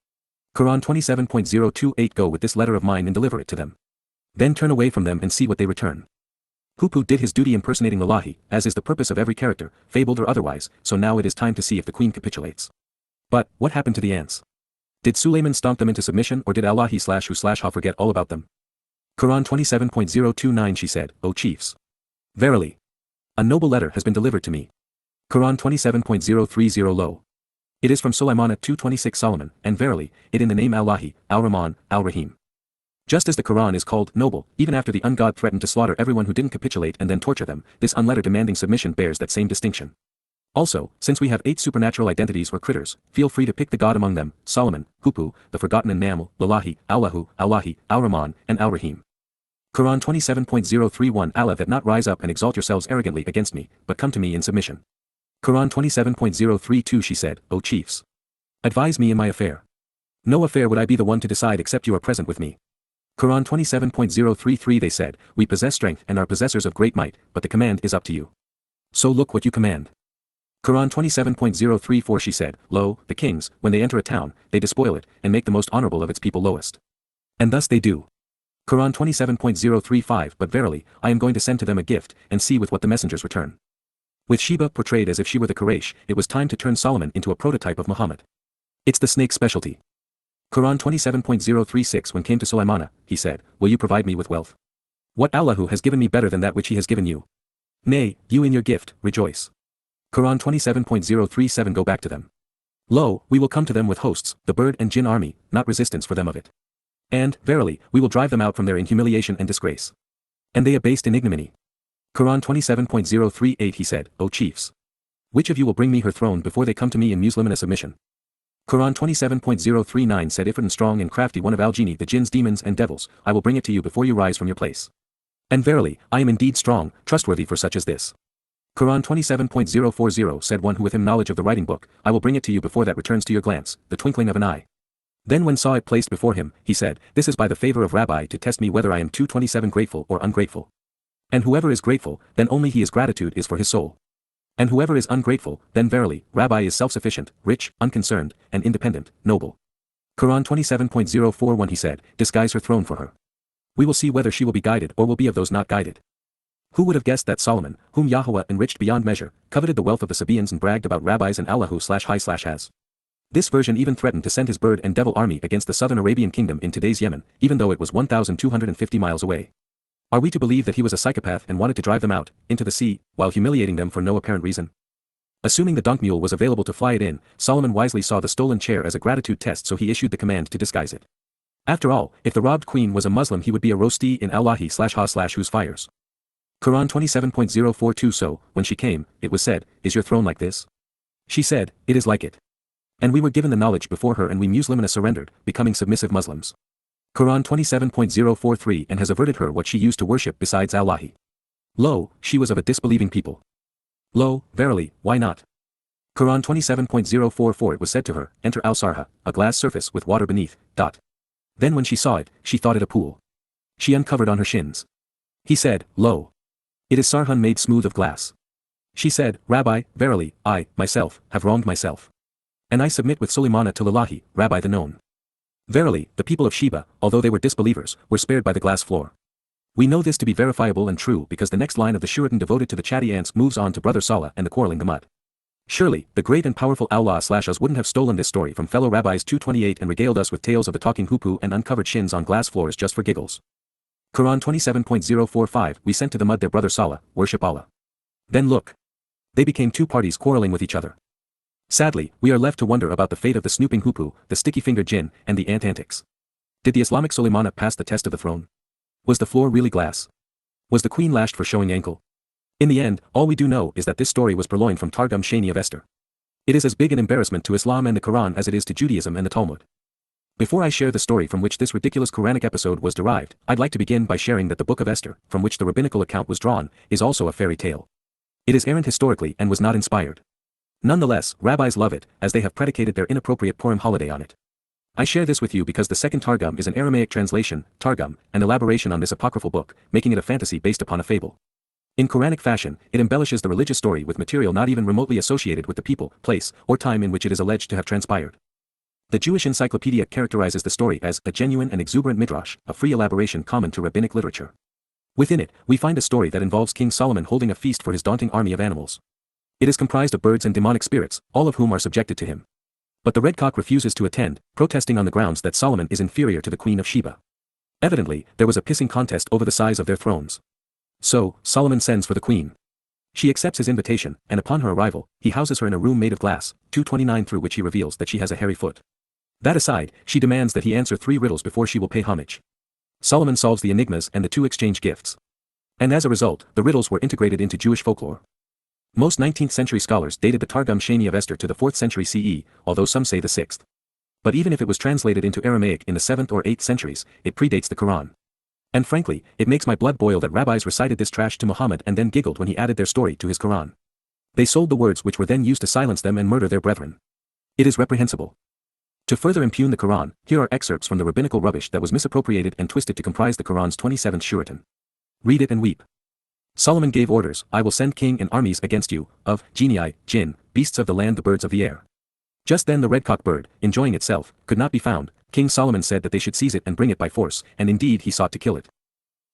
Quran 27.028 Go with this letter of mine and deliver it to them. Then turn away from them and see what they return. Hoopoe did his duty impersonating Allahi, as is the purpose of every character, fabled or otherwise, so now it is time to see if the queen capitulates. But, what happened to the ants? Did Suleiman stomp them into submission or did Allahi/who/ha forget all about them? Quran 27.029 She said, O chiefs! Verily! A noble letter has been delivered to me. Quran 27.030 Lo. It is from Sulaiman at 226 Solomon, and verily, it in the name Allahi, Al-Rahman, Al-Rahim. Just as the Quran is called noble, even after the ungod threatened to slaughter everyone who didn't capitulate and then torture them, this unletter demanding submission bears that same distinction. Also, since we have 8 supernatural identities or critters, feel free to pick the god among them, Solomon, Hoopoe, the forgotten and Naml, Lallahi, Allahu, Allahi, Al-Rahman, and Al-Rahim. Quran 27.031 Allah that not rise up and exalt yourselves arrogantly against me, but come to me in submission. Quran 27.032 She said, O chiefs! Advise me in my affair. No affair would I be the one to decide except you are present with me. Quran 27.033 They said, we possess strength and are possessors of great might, but the command is up to you. So look what you command. Quran 27.034 She said, Lo, the kings, when they enter a town, they despoil it, and make the most honorable of its people lowest. And thus they do. Quran 27.035 But verily, I am going to send to them a gift, and see with what the messengers return. With Sheba portrayed as if she were the Quraysh, it was time to turn Solomon into a prototype of Muhammad. It's the snake's specialty. Quran 27.036 When came to Sulaimana, he said, Will you provide me with wealth? What Allahu has given me better than that which he has given you? Nay, you in your gift, rejoice. Quran 27.037 Go back to them. Lo, we will come to them with hosts, the bird and jinn army, not resistance for them of it. And, verily, we will drive them out from there in humiliation and disgrace. And they abased in ignominy. Quran 27.038 He said, O chiefs! Which of you will bring me her throne before they come to me in muslimina submission? Quran 27.039 said Ifrit and strong and crafty one of al-Jinni the jinns demons and devils, I will bring it to you before you rise from your place. And verily, I am indeed strong, trustworthy for such as this. Quran 27.040 said one who with him knowledge of the writing book, I will bring it to you before that returns to your glance, the twinkling of an eye. Then when saw it placed before him, he said, This is by the favor of Rabbi to test me whether I am 227 grateful or ungrateful. And whoever is grateful, then only he is gratitude is for his soul. And whoever is ungrateful, then verily, Rabbi is self-sufficient, rich, unconcerned, and independent, noble. Quran 27.041 He said, Disguise her throne for her. We will see whether she will be guided or will be of those not guided. Who would have guessed that Solomon, whom Yahowah enriched beyond measure, coveted the wealth of the Sabaeans and bragged about rabbis and Allahu/high/has? This version even threatened to send his bird and devil army against the southern Arabian kingdom in today's Yemen, even though it was 1,250 miles away. Are we to believe that he was a psychopath and wanted to drive them out, into the sea, while humiliating them for no apparent reason? Assuming the donk mule was available to fly it in, Solomon wisely saw the stolen chair as a gratitude test, so he issued the command to disguise it. After all, if the robbed queen was a Muslim, he would be a roasti in Allahi/ha/whose fires. Quran 27.042. So, when she came, it was said, "Is your throne like this?" She said, "It is like it. And we were given the knowledge before her, and we Muslimina surrendered, becoming submissive Muslims." Quran 27.043. And has averted her what she used to worship besides Allahi. Lo, she was of a disbelieving people. Lo, verily, why not? Quran 27.044. It was said to her, "Enter al-Sarha, a glass surface with water beneath." Then when she saw it, she thought it a pool. She uncovered on her shins. He said, "Lo, it is Sarhan made smooth of glass." She said, "Rabbi, verily, I, myself, have wronged myself. And I submit with Suleimana to Lillahi, Rabbi the known." Verily, the people of Sheba, although they were disbelievers, were spared by the glass floor. We know this to be verifiable and true because the next line of the Suratun devoted to the chatty ants moves on to Brother Salah and the quarreling Gamut. Surely, the great and powerful Allah/us wouldn't have stolen this story from fellow rabbis 228 and regaled us with tales of the talking hoopoe and uncovered shins on glass floors just for giggles. Quran 27.045. We sent to the mud their brother Salah, worship Allah. Then look. They became two parties quarreling with each other. Sadly, we are left to wonder about the fate of the snooping hoopoe, the sticky-fingered jinn, and the ant antics. Did the Islamic Suleimana pass the test of the throne? Was the floor really glass? Was the queen lashed for showing ankle? In the end, all we do know is that this story was purloined from Targum Shani of Esther. It is as big an embarrassment to Islam and the Quran as it is to Judaism and the Talmud. Before I share the story from which this ridiculous Quranic episode was derived, I'd like to begin by sharing that the Book of Esther, from which the rabbinical account was drawn, is also a fairy tale. It is errant historically and was not inspired. Nonetheless, rabbis love it, as they have predicated their inappropriate Purim holiday on it. I share this with you because the second Targum is an Aramaic translation, Targum, and elaboration on this apocryphal book, making it a fantasy based upon a fable. In Quranic fashion, it embellishes the religious story with material not even remotely associated with the people, place, or time in which it is alleged to have transpired. The Jewish Encyclopedia characterizes the story as a genuine and exuberant midrash, a free elaboration common to rabbinic literature. Within it, we find a story that involves King Solomon holding a feast for his daunting army of animals. It is comprised of birds and demonic spirits, all of whom are subjected to him. But the red cock refuses to attend, protesting on the grounds that Solomon is inferior to the Queen of Sheba. Evidently, there was a pissing contest over the size of their thrones. So, Solomon sends for the queen. She accepts his invitation, and upon her arrival, he houses her in a room made of glass, 229, through which he reveals that she has a hairy foot. That aside, she demands that he answer 3 riddles before she will pay homage. Solomon solves the enigmas and the two exchange gifts. And as a result, the riddles were integrated into Jewish folklore. Most 19th century scholars dated the Targum Shani of Esther to the 4th century CE, although some say the 6th. But even if it was translated into Aramaic in the 7th or 8th centuries, it predates the Quran. And frankly, it makes my blood boil that rabbis recited this trash to Muhammad and then giggled when he added their story to his Quran. They sold the words which were then used to silence them and murder their brethren. It is reprehensible. To further impugn the Quran, here are excerpts from the rabbinical rubbish that was misappropriated and twisted to comprise the Quran's 27th Suratun. Read it and weep. Solomon gave orders, "I will send king and armies against you, of genii, jinn, beasts of the land, the birds of the air." Just then the red-cocked bird, enjoying itself, could not be found. King Solomon said that they should seize it and bring it by force, and indeed he sought to kill it.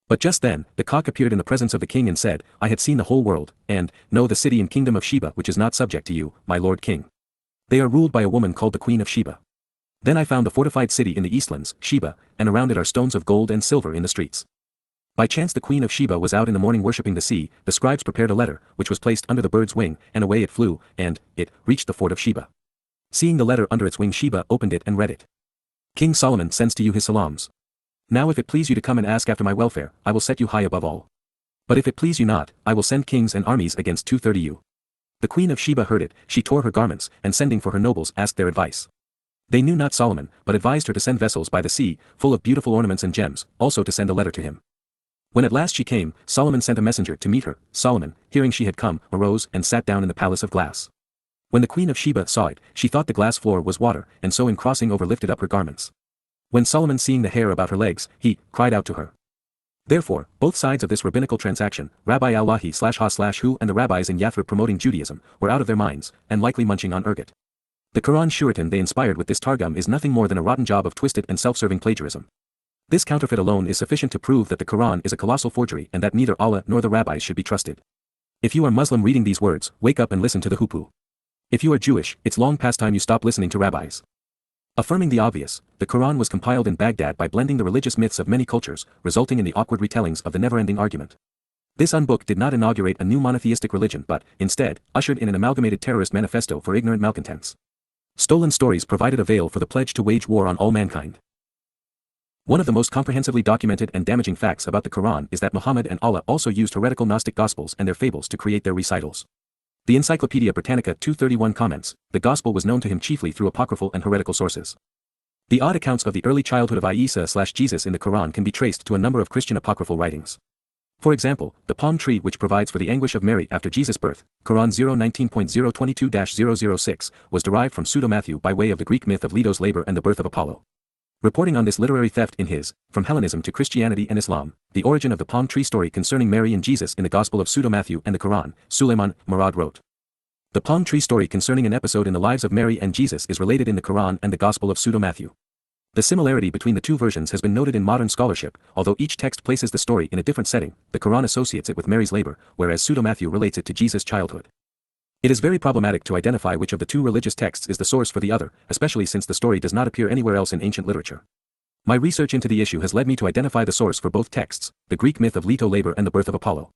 But just then, the cock appeared in the presence of the king and said, "I had seen the whole world, and know the city and kingdom of Sheba which is not subject to you, my lord king. They are ruled by a woman called the Queen of Sheba. Then I found the fortified city in the eastlands, Sheba, and around it are stones of gold and silver in the streets. By chance the Queen of Sheba was out in the morning worshipping the sea, the scribes prepared a letter, which was placed under the bird's wing, and away it flew, and, it, reached the fort of Sheba. Seeing the letter under its wing, Sheba opened it and read it. King Solomon sends to you his salams. Now if it please you to come and ask after my welfare, I will set you high above all. But if it please you not, I will send kings and armies against 230 you. The Queen of Sheba heard it, she tore her garments, and sending for her nobles asked their advice. They knew not Solomon, but advised her to send vessels by the sea, full of beautiful ornaments and gems, also to send a letter to him. When at last she came, Solomon sent a messenger to meet her. Solomon, hearing she had come, arose and sat down in the palace of glass. When the Queen of Sheba saw it, she thought the glass floor was water, and so in crossing over lifted up her garments. When Solomon, seeing the hair about her legs, he cried out to her. Therefore, both sides of this rabbinical transaction, Rabbi Allahi/ha/who and the rabbis in Yathrib promoting Judaism, were out of their minds, and likely munching on ergot. The Quran Suratun they inspired with this Targum is nothing more than a rotten job of twisted and self-serving plagiarism. This counterfeit alone is sufficient to prove that the Quran is a colossal forgery and that neither Allah nor the rabbis should be trusted. If you are Muslim reading these words, wake up and listen to the hoopoe. If you are Jewish, it's long past time you stop listening to rabbis. Affirming the obvious, the Quran was compiled in Baghdad by blending the religious myths of many cultures, resulting in the awkward retellings of the never-ending argument. This unbook did not inaugurate a new monotheistic religion but, instead, ushered in an amalgamated terrorist manifesto for ignorant malcontents. Stolen stories provided a veil for the pledge to wage war on all mankind. One of the most comprehensively documented and damaging facts about the Quran is that Muhammad and Allah also used heretical Gnostic Gospels and their fables to create their recitals. The Encyclopedia Britannica 231 comments, the Gospel was known to him chiefly through apocryphal and heretical sources. The odd accounts of the early childhood of Isa/Jesus in the Quran can be traced to a number of Christian apocryphal writings. For example, the palm tree which provides for the anguish of Mary after Jesus' birth, Quran 019.022-006, was derived from Pseudo-Matthew by way of the Greek myth of Leto's labor and the birth of Apollo. Reporting on this literary theft in his, From Hellenism to Christianity and Islam, The Origin of the Palm Tree Story Concerning Mary and Jesus in the Gospel of Pseudo-Matthew and the Quran, Suleiman Murad wrote. The palm tree story concerning an episode in the lives of Mary and Jesus is related in the Quran and the Gospel of Pseudo-Matthew. The similarity between the two versions has been noted in modern scholarship, although each text places the story in a different setting. The Quran associates it with Mary's labor, whereas Pseudo-Matthew relates it to Jesus' childhood. It is very problematic to identify which of the two religious texts is the source for the other, especially since the story does not appear anywhere else in ancient literature. My research into the issue has led me to identify the source for both texts, the Greek myth of Leto labor and the birth of Apollo.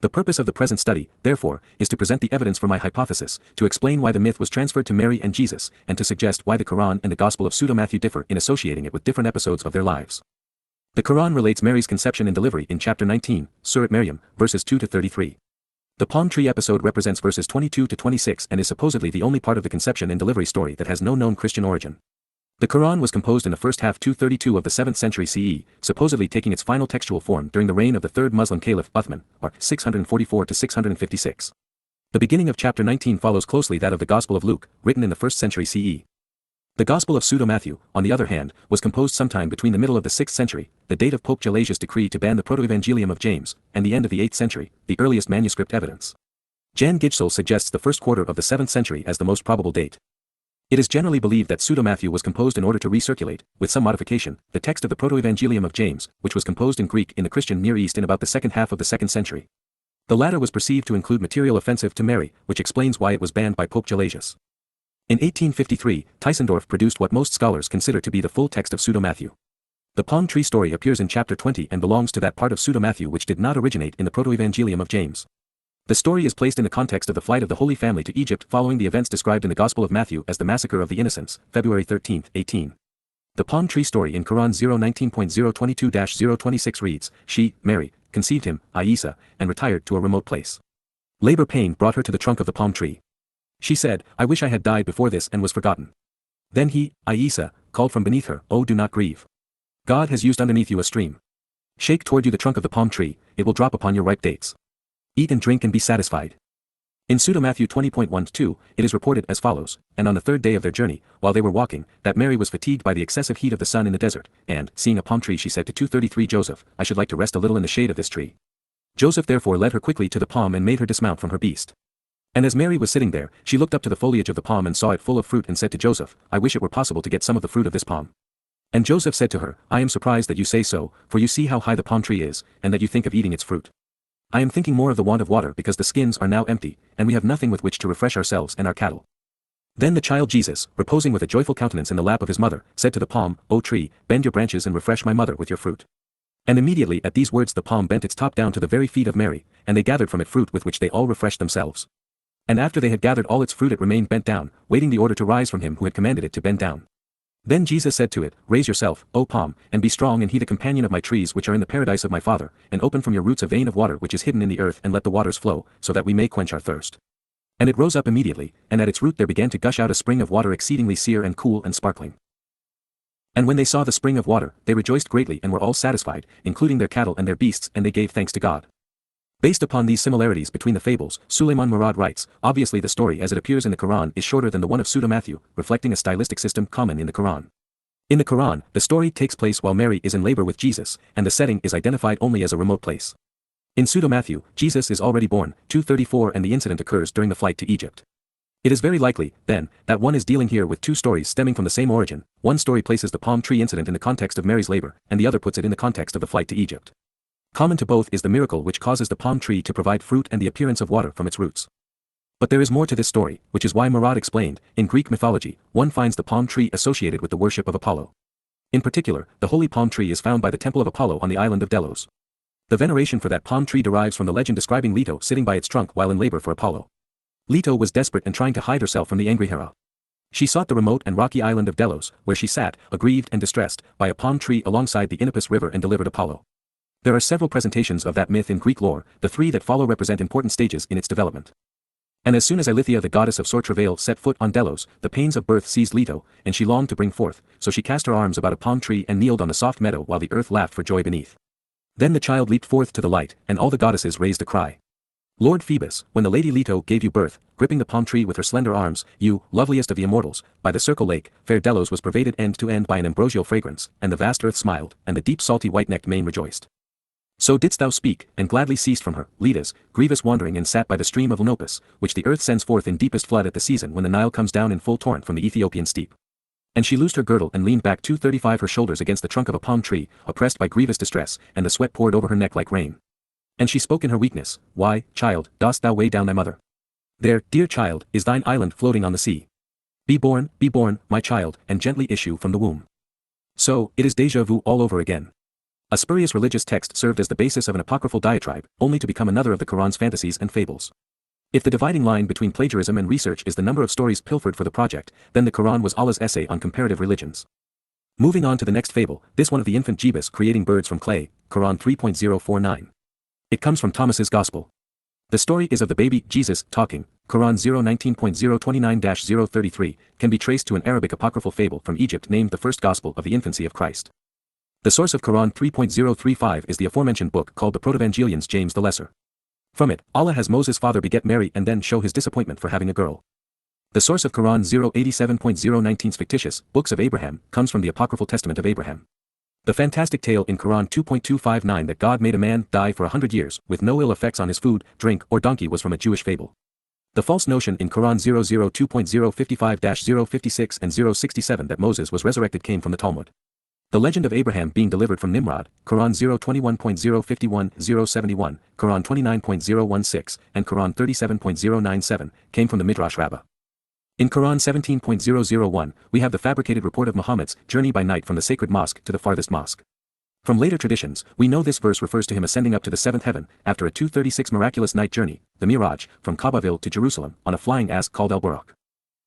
The purpose of the present study, therefore, is to present the evidence for my hypothesis, to explain why the myth was transferred to Mary and Jesus, and to suggest why the Quran and the Gospel of Pseudo-Matthew differ in associating it with different episodes of their lives. The Quran relates Mary's conception and delivery in chapter 19, Surat Maryam, verses 2-33. The palm tree episode represents verses 22-26 and is supposedly the only part of the conception and delivery story that has no known Christian origin. The Quran was composed in the first half 232 of the 7th century CE, supposedly taking its final textual form during the reign of the third Muslim caliph Uthman, or 644-656. The beginning of chapter 19 follows closely that of the Gospel of Luke, written in the 1st century CE. The Gospel of Pseudo-Matthew, on the other hand, was composed sometime between the middle of the 6th century, the date of Pope Gelasius' decree to ban the Proto-Evangelium of James, and the end of the 8th century, the earliest manuscript evidence. Jan Gijssel suggests the first quarter of the 7th century as the most probable date. It is generally believed that Pseudo-Matthew was composed in order to recirculate, with some modification, the text of the Proto-Evangelium of James, which was composed in Greek in the Christian Near East in about the second half of the 2nd century. The latter was perceived to include material offensive to Mary, which explains why it was banned by Pope Gelasius. In 1853, Teissendorf produced what most scholars consider to be the full text of Pseudo-Matthew. The palm tree story appears in chapter 20 and belongs to that part of Pseudo-Matthew which did not originate in the Proto-Evangelium of James. The story is placed in the context of the flight of the Holy Family to Egypt following the events described in the Gospel of Matthew as the Massacre of the Innocents, February 13, 18. The palm tree story in Quran 019.022-026 reads, She, Mary, conceived him, Isa, and retired to a remote place. Labor pain brought her to the trunk of the palm tree. She said, I wish I had died before this and was forgotten. Then he, Isa, called from beneath her, Oh, do not grieve. God has used underneath you a stream. Shake toward you the trunk of the palm tree, it will drop upon your ripe dates. Eat and drink and be satisfied. In Pseudo-Matthew 20.1-2, it is reported as follows, And on the third day of their journey, while they were walking, that Mary was fatigued by the excessive heat of the sun in the desert, and, seeing a palm tree she said to 233 Joseph, I should like to rest a little in the shade of this tree. Joseph therefore led her quickly to the palm and made her dismount from her beast. And as Mary was sitting there, she looked up to the foliage of the palm and saw it full of fruit and said to Joseph, I wish it were possible to get some of the fruit of this palm. And Joseph said to her, I am surprised that you say so, for you see how high the palm tree is, and that you think of eating its fruit. I am thinking more of the want of water because the skins are now empty, and we have nothing with which to refresh ourselves and our cattle. Then the child Jesus, reposing with a joyful countenance in the lap of his mother, said to the palm, O tree, bend your branches and refresh my mother with your fruit. And immediately at these words the palm bent its top down to the very feet of Mary, and they gathered from it fruit with which they all refreshed themselves. And after they had gathered all its fruit it remained bent down, waiting the order to rise from him who had commanded it to bend down. Then Jesus said to it, Raise yourself, O palm, and be strong and he the companion of my trees which are in the paradise of my Father, and open from your roots a vein of water which is hidden in the earth and let the waters flow, so that we may quench our thirst. And it rose up immediately, and at its root there began to gush out a spring of water exceedingly clear and cool and sparkling. And when they saw the spring of water, they rejoiced greatly and were all satisfied, including their cattle and their beasts, and they gave thanks to God. Based upon these similarities between the fables, Suleiman Murad writes, Obviously the story as it appears in the Quran is shorter than the one of Pseudo-Matthew, reflecting a stylistic system common in the Quran. In the Quran, the story takes place while Mary is in labor with Jesus, and the setting is identified only as a remote place. In Pseudo-Matthew, Jesus is already born, 234, and the incident occurs during the flight to Egypt. It is very likely, then, that one is dealing here with two stories stemming from the same origin. One story places the palm tree incident in the context of Mary's labor, and the other puts it in the context of the flight to Egypt. Common to both is the miracle which causes the palm tree to provide fruit and the appearance of water from its roots. But there is more to this story, which is why Murad explained, in Greek mythology, one finds the palm tree associated with the worship of Apollo. In particular, the holy palm tree is found by the temple of Apollo on the island of Delos. The veneration for that palm tree derives from the legend describing Leto sitting by its trunk while in labor for Apollo. Leto was desperate and trying to hide herself from the angry Hera. She sought the remote and rocky island of Delos, where she sat, aggrieved and distressed, by a palm tree alongside the Inipus River and delivered Apollo. There are several presentations of that myth in Greek lore, the three that follow represent important stages in its development. And as soon as Eilithia the goddess of sore travail set foot on Delos, the pains of birth seized Leto, and she longed to bring forth, so she cast her arms about a palm tree and kneeled on the soft meadow while the earth laughed for joy beneath. Then the child leaped forth to the light, and all the goddesses raised a cry. Lord Phoebus, when the lady Leto gave you birth, gripping the palm tree with her slender arms, you, loveliest of the immortals, by the circle lake, fair Delos was pervaded end to end by an ambrosial fragrance, and the vast earth smiled, and the deep salty white-necked main rejoiced. So didst thou speak, and gladly ceased from her, Ledas, grievous wandering and sat by the stream of Onopus, which the earth sends forth in deepest flood at the season when the Nile comes down in full torrent from the Ethiopian steep. And she loosed her girdle and leaned back 235 her shoulders against the trunk of a palm tree, oppressed by grievous distress, and the sweat poured over her neck like rain. And she spoke in her weakness, Why, child, dost thou weigh down thy mother? There, dear child, is thine island floating on the sea. Be born, my child, and gently issue from the womb. So, it is déjà vu all over again. A spurious religious text served as the basis of an apocryphal diatribe, only to become another of the Quran's fantasies and fables. If the dividing line between plagiarism and research is the number of stories pilfered for the project, then the Quran was Allah's essay on comparative religions. Moving on to the next fable, this one of the infant Jebus creating birds from clay, Quran 3.049. It comes from Thomas's Gospel. The story is of the baby Jesus talking, Quran 019.029-033, can be traced to an Arabic apocryphal fable from Egypt named the First Gospel of the Infancy of Christ. The source of Quran 3.035 is the aforementioned book called the Protevangelions James the Lesser. From it, Allah has Moses' father beget Mary and then show his disappointment for having a girl. The source of Quran 087.019's fictitious Books of Abraham comes from the apocryphal Testament of Abraham. The fantastic tale in Quran 2.259 that God made a man die for 100 years with no ill effects on his food, drink, or donkey was from a Jewish fable. The false notion in Quran 002.055-056 and 067 that Moses was resurrected came from the Talmud. The legend of Abraham being delivered from Nimrod, Quran 021.051-071, Quran 29.016, and Quran 37.097, came from the Midrash Rabbah. In Quran 17.001, we have the fabricated report of Muhammad's journey by night from the sacred mosque to the farthest mosque. From later traditions, we know this verse refers to him ascending up to the seventh heaven, after a 236 miraculous night journey, the Miraj, from Kaabaville to Jerusalem, on a flying ass called al-Buraq.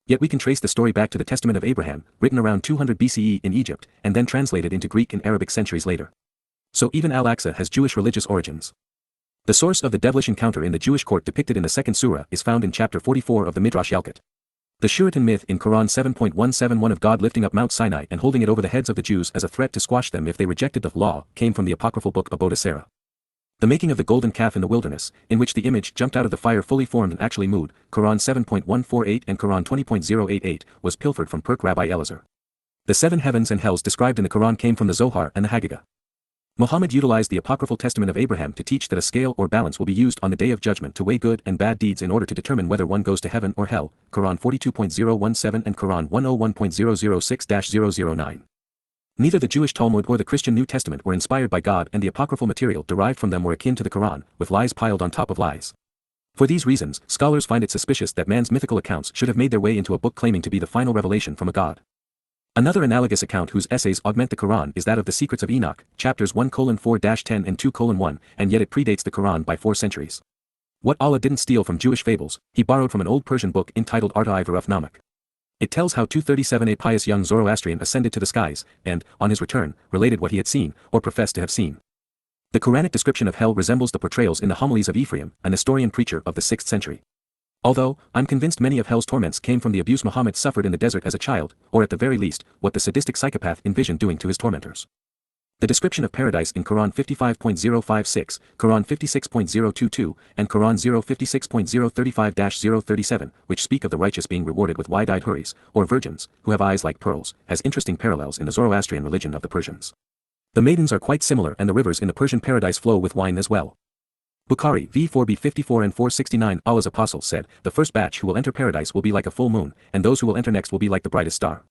Yet we can trace the story back to the Testament of Abraham, written around 200 BCE in Egypt, and then translated into Greek and Arabic centuries later. So even Al-Aqsa has Jewish religious origins. The source of the devilish encounter in the Jewish court depicted in the second surah is found in chapter 44 of the Midrash Yalkut. The Suratun myth in Quran 7.171 of God lifting up Mount Sinai and holding it over the heads of the Jews as a threat to squash them if they rejected the law, came from the apocryphal book Abodah Sarah. The making of the golden calf in the wilderness, in which the image jumped out of the fire fully formed and actually moved, Quran 7.148 and Quran 20.088, was pilfered from Perk Rabbi Elazar. The seven heavens and hells described in the Quran came from the Zohar and the Haggadah. Muhammad utilized the apocryphal testament of Abraham to teach that a scale or balance will be used on the day of judgment to weigh good and bad deeds in order to determine whether one goes to heaven or hell, Quran 42.017 and Quran 101.006-009. Neither the Jewish Talmud or the Christian New Testament were inspired by God, and the apocryphal material derived from them were akin to the Quran, with lies piled on top of lies. For these reasons, scholars find it suspicious that man's mythical accounts should have made their way into a book claiming to be the final revelation from a god. Another analogous account whose essays augment the Quran is that of the Secrets of Enoch, chapters 1:4-10 and 2:1, and yet it predates the Quran by 4 centuries. What Allah didn't steal from Jewish fables, he borrowed from an old Persian book entitled Arta'i Verafnamik. It tells how 237 a pious young Zoroastrian ascended to the skies, and, on his return, related what he had seen, or professed to have seen. The Quranic description of hell resembles the portrayals in the homilies of Ephraim, a Nestorian preacher of the 6th century. Although, I'm convinced many of hell's torments came from the abuse Muhammad suffered in the desert as a child, or at the very least, what the sadistic psychopath envisioned doing to his tormentors. The description of paradise in Quran 55.056, Quran 56.022, and Quran 056.035-037, which speak of the righteous being rewarded with wide-eyed houris, or virgins, who have eyes like pearls, has interesting parallels in the Zoroastrian religion of the Persians. The maidens are quite similar, and the rivers in the Persian paradise flow with wine as well. Bukhari v4b 54 and 469. Allah's apostle said, the first batch who will enter paradise will be like a full moon, and those who will enter next will be like the brightest star.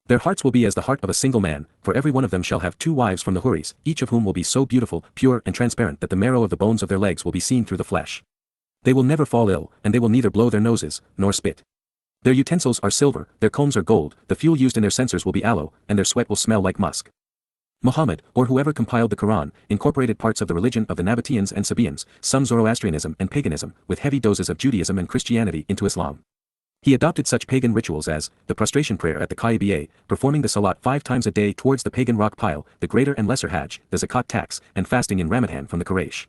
Their hearts will be as the heart of a single man, for every one of them shall have 2 wives from the houris, each of whom will be so beautiful, pure and transparent that the marrow of the bones of their legs will be seen through the flesh. They will never fall ill, and they will neither blow their noses, nor spit. Their utensils are silver, their combs are gold, the fuel used in their censers will be aloe, and their sweat will smell like musk. Muhammad, or whoever compiled the Quran, incorporated parts of the religion of the Nabateans and Sabaeans, some Zoroastrianism and paganism, with heavy doses of Judaism and Christianity into Islam. He adopted such pagan rituals as the prostration prayer at the Kaaba, performing the Salat 5 times a day towards the pagan rock pile, the greater and lesser Hajj, the Zakat tax, and fasting in Ramadan from the Quraysh.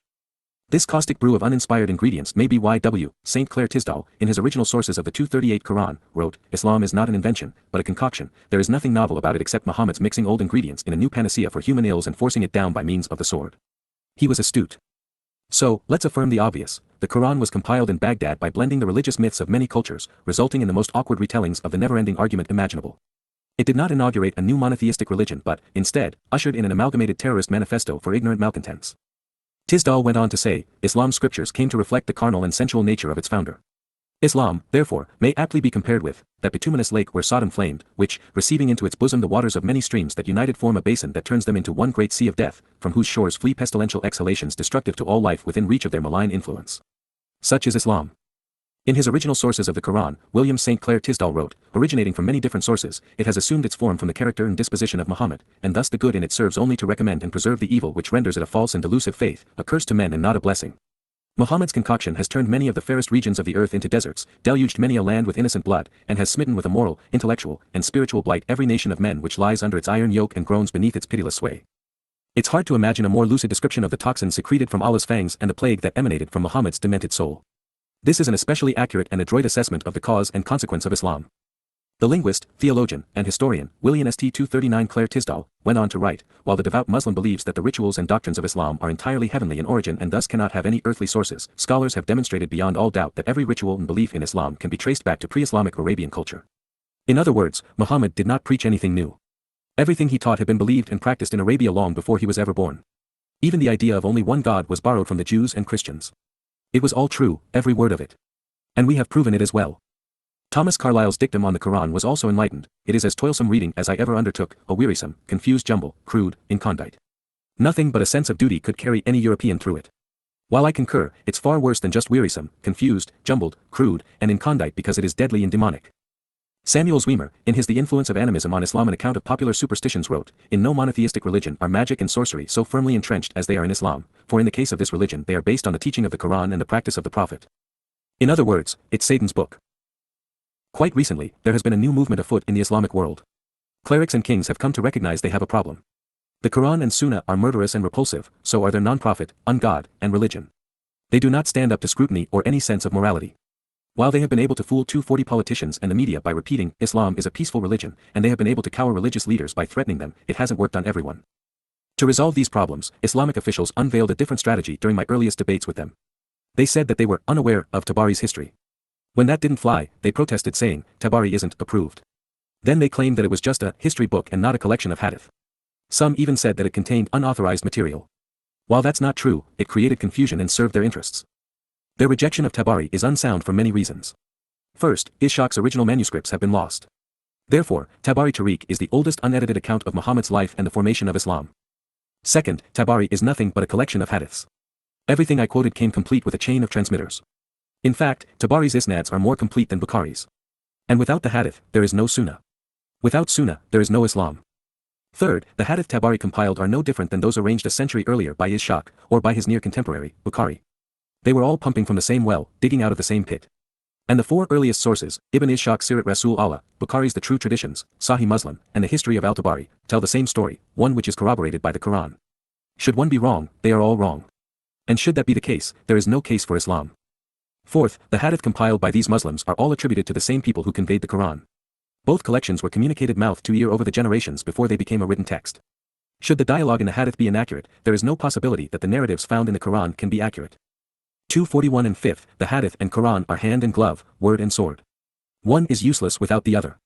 This caustic brew of uninspired ingredients may be YW. St. Clair Tisdall, in his original sources of the 238 Quran, wrote, Islam is not an invention, but a concoction. There is nothing novel about it except Muhammad's mixing old ingredients in a new panacea for human ills and forcing it down by means of the sword. He was astute. So, let's affirm the obvious. The Quran was compiled in Baghdad by blending the religious myths of many cultures, resulting in the most awkward retellings of the never-ending argument imaginable. It did not inaugurate a new monotheistic religion but, instead, ushered in an amalgamated terrorist manifesto for ignorant malcontents. Tisdall went on to say, Islam's scriptures came to reflect the carnal and sensual nature of its founder. Islam, therefore, may aptly be compared with that bituminous lake where Sodom flamed, which, receiving into its bosom the waters of many streams that united form a basin that turns them into one great sea of death, from whose shores flee pestilential exhalations destructive to all life within reach of their malign influence. Such is Islam. In his original sources of the Quran, William St. Clair Tisdall wrote, originating from many different sources, it has assumed its form from the character and disposition of Muhammad, and thus the good in it serves only to recommend and preserve the evil which renders it a false and delusive faith, a curse to men and not a blessing. Muhammad's concoction has turned many of the fairest regions of the earth into deserts, deluged many a land with innocent blood, and has smitten with a moral, intellectual, and spiritual blight every nation of men which lies under its iron yoke and groans beneath its pitiless sway. It's hard to imagine a more lucid description of the toxins secreted from Allah's fangs and the plague that emanated from Muhammad's demented soul. This is an especially accurate and adroit assessment of the cause and consequence of Islam. The linguist, theologian, and historian, William St. 239 Clair Tisdall, went on to write, while the devout Muslim believes that the rituals and doctrines of Islam are entirely heavenly in origin and thus cannot have any earthly sources, scholars have demonstrated beyond all doubt that every ritual and belief in Islam can be traced back to pre-Islamic Arabian culture. In other words, Muhammad did not preach anything new. Everything he taught had been believed and practiced in Arabia long before he was ever born. Even the idea of only one God was borrowed from the Jews and Christians. It was all true, every word of it. And we have proven it as well. Thomas Carlyle's dictum on the Quran was also enlightened, it is as toilsome reading as I ever undertook, a wearisome, confused jumble, crude, incondite. Nothing but a sense of duty could carry any European through it. While I concur, it's far worse than just wearisome, confused, jumbled, crude, and incondite because it is deadly and demonic. Samuel Margoliouth, in his The Influence of Animism on Islam, an account of popular superstitions, wrote, in no monotheistic religion are magic and sorcery so firmly entrenched as they are in Islam, for in the case of this religion they are based on the teaching of the Quran and the practice of the Prophet. In other words, it's Satan's book. Quite recently, there has been a new movement afoot in the Islamic world. Clerics and kings have come to recognize they have a problem. The Quran and Sunnah are murderous and repulsive, so are their non-prophet, ungod, and religion. They do not stand up to scrutiny or any sense of morality. While they have been able to fool 240 politicians and the media by repeating, Islam is a peaceful religion, and they have been able to cower religious leaders by threatening them, it hasn't worked on everyone. To resolve these problems, Islamic officials unveiled a different strategy during my earliest debates with them. They said that they were unaware of Tabari's history. When that didn't fly, they protested saying, Tabari isn't approved. Then they claimed that it was just a history book and not a collection of hadith. Some even said that it contained unauthorized material. While that's not true, it created confusion and served their interests. Their rejection of Tabari is unsound for many reasons. First, Schacht's original manuscripts have been lost. Therefore, Tabari Tariq is the oldest unedited account of Muhammad's life and the formation of Islam. Second, Tabari is nothing but a collection of hadiths. Everything I quoted came complete with a chain of transmitters. In fact, Tabari's isnads are more complete than Bukhari's. And without the hadith, there is no Sunnah. Without Sunnah, there is no Islam. Third, the hadith Tabari compiled are no different than those arranged a century earlier by Schacht, or by his near contemporary, Bukhari. They were all pumping from the same well, digging out of the same pit. And the four earliest sources, Ibn Ishaq's Sirat Rasul Allah, Bukhari's The True Traditions, Sahih Muslim, and the History of Al-Tabari, tell the same story, one which is corroborated by the Quran. Should one be wrong, they are all wrong. And should that be the case, there is no case for Islam. Fourth, the hadith compiled by these Muslims are all attributed to the same people who conveyed the Quran. Both collections were communicated mouth to ear over the generations before they became a written text. Should the dialogue in the hadith be inaccurate, there is no possibility that the narratives found in the Quran can be accurate. 241 and fifth, the hadith and Quran are hand and glove, word and sword. One is useless without the other.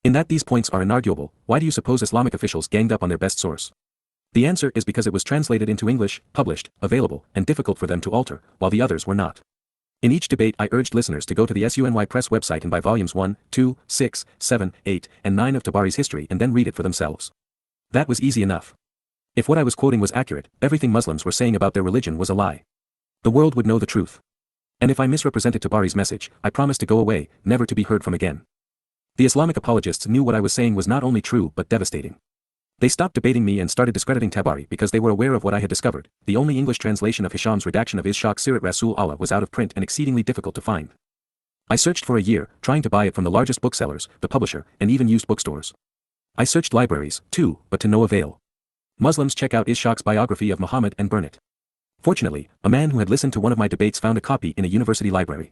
In that these points are inarguable, why do you suppose Islamic officials ganged up on their best source? The answer is because it was translated into English, published, available, and difficult for them to alter, while the others were not. In each debate I urged listeners to go to the SUNY Press website and buy volumes 1, 2, 6, 7, 8, and 9 of Tabari's history and then read it for themselves. That was easy enough. If what I was quoting was accurate, everything Muslims were saying about their religion was a lie. The world would know the truth. And if I misrepresented Tabari's message, I promise to go away, never to be heard from again. The Islamic apologists knew what I was saying was not only true but devastating. They stopped debating me and started discrediting Tabari because they were aware of what I had discovered. The only English translation of Hisham's redaction of Ishaq Sirat Rasul Allah was out of print and exceedingly difficult to find. I searched for a year, trying to buy it from the largest booksellers, the publisher, and even used bookstores. I searched libraries, too, but to no avail. Muslims check out Ishaq's biography of Muhammad and burn it. Fortunately, a man who had listened to one of my debates found a copy in a university library.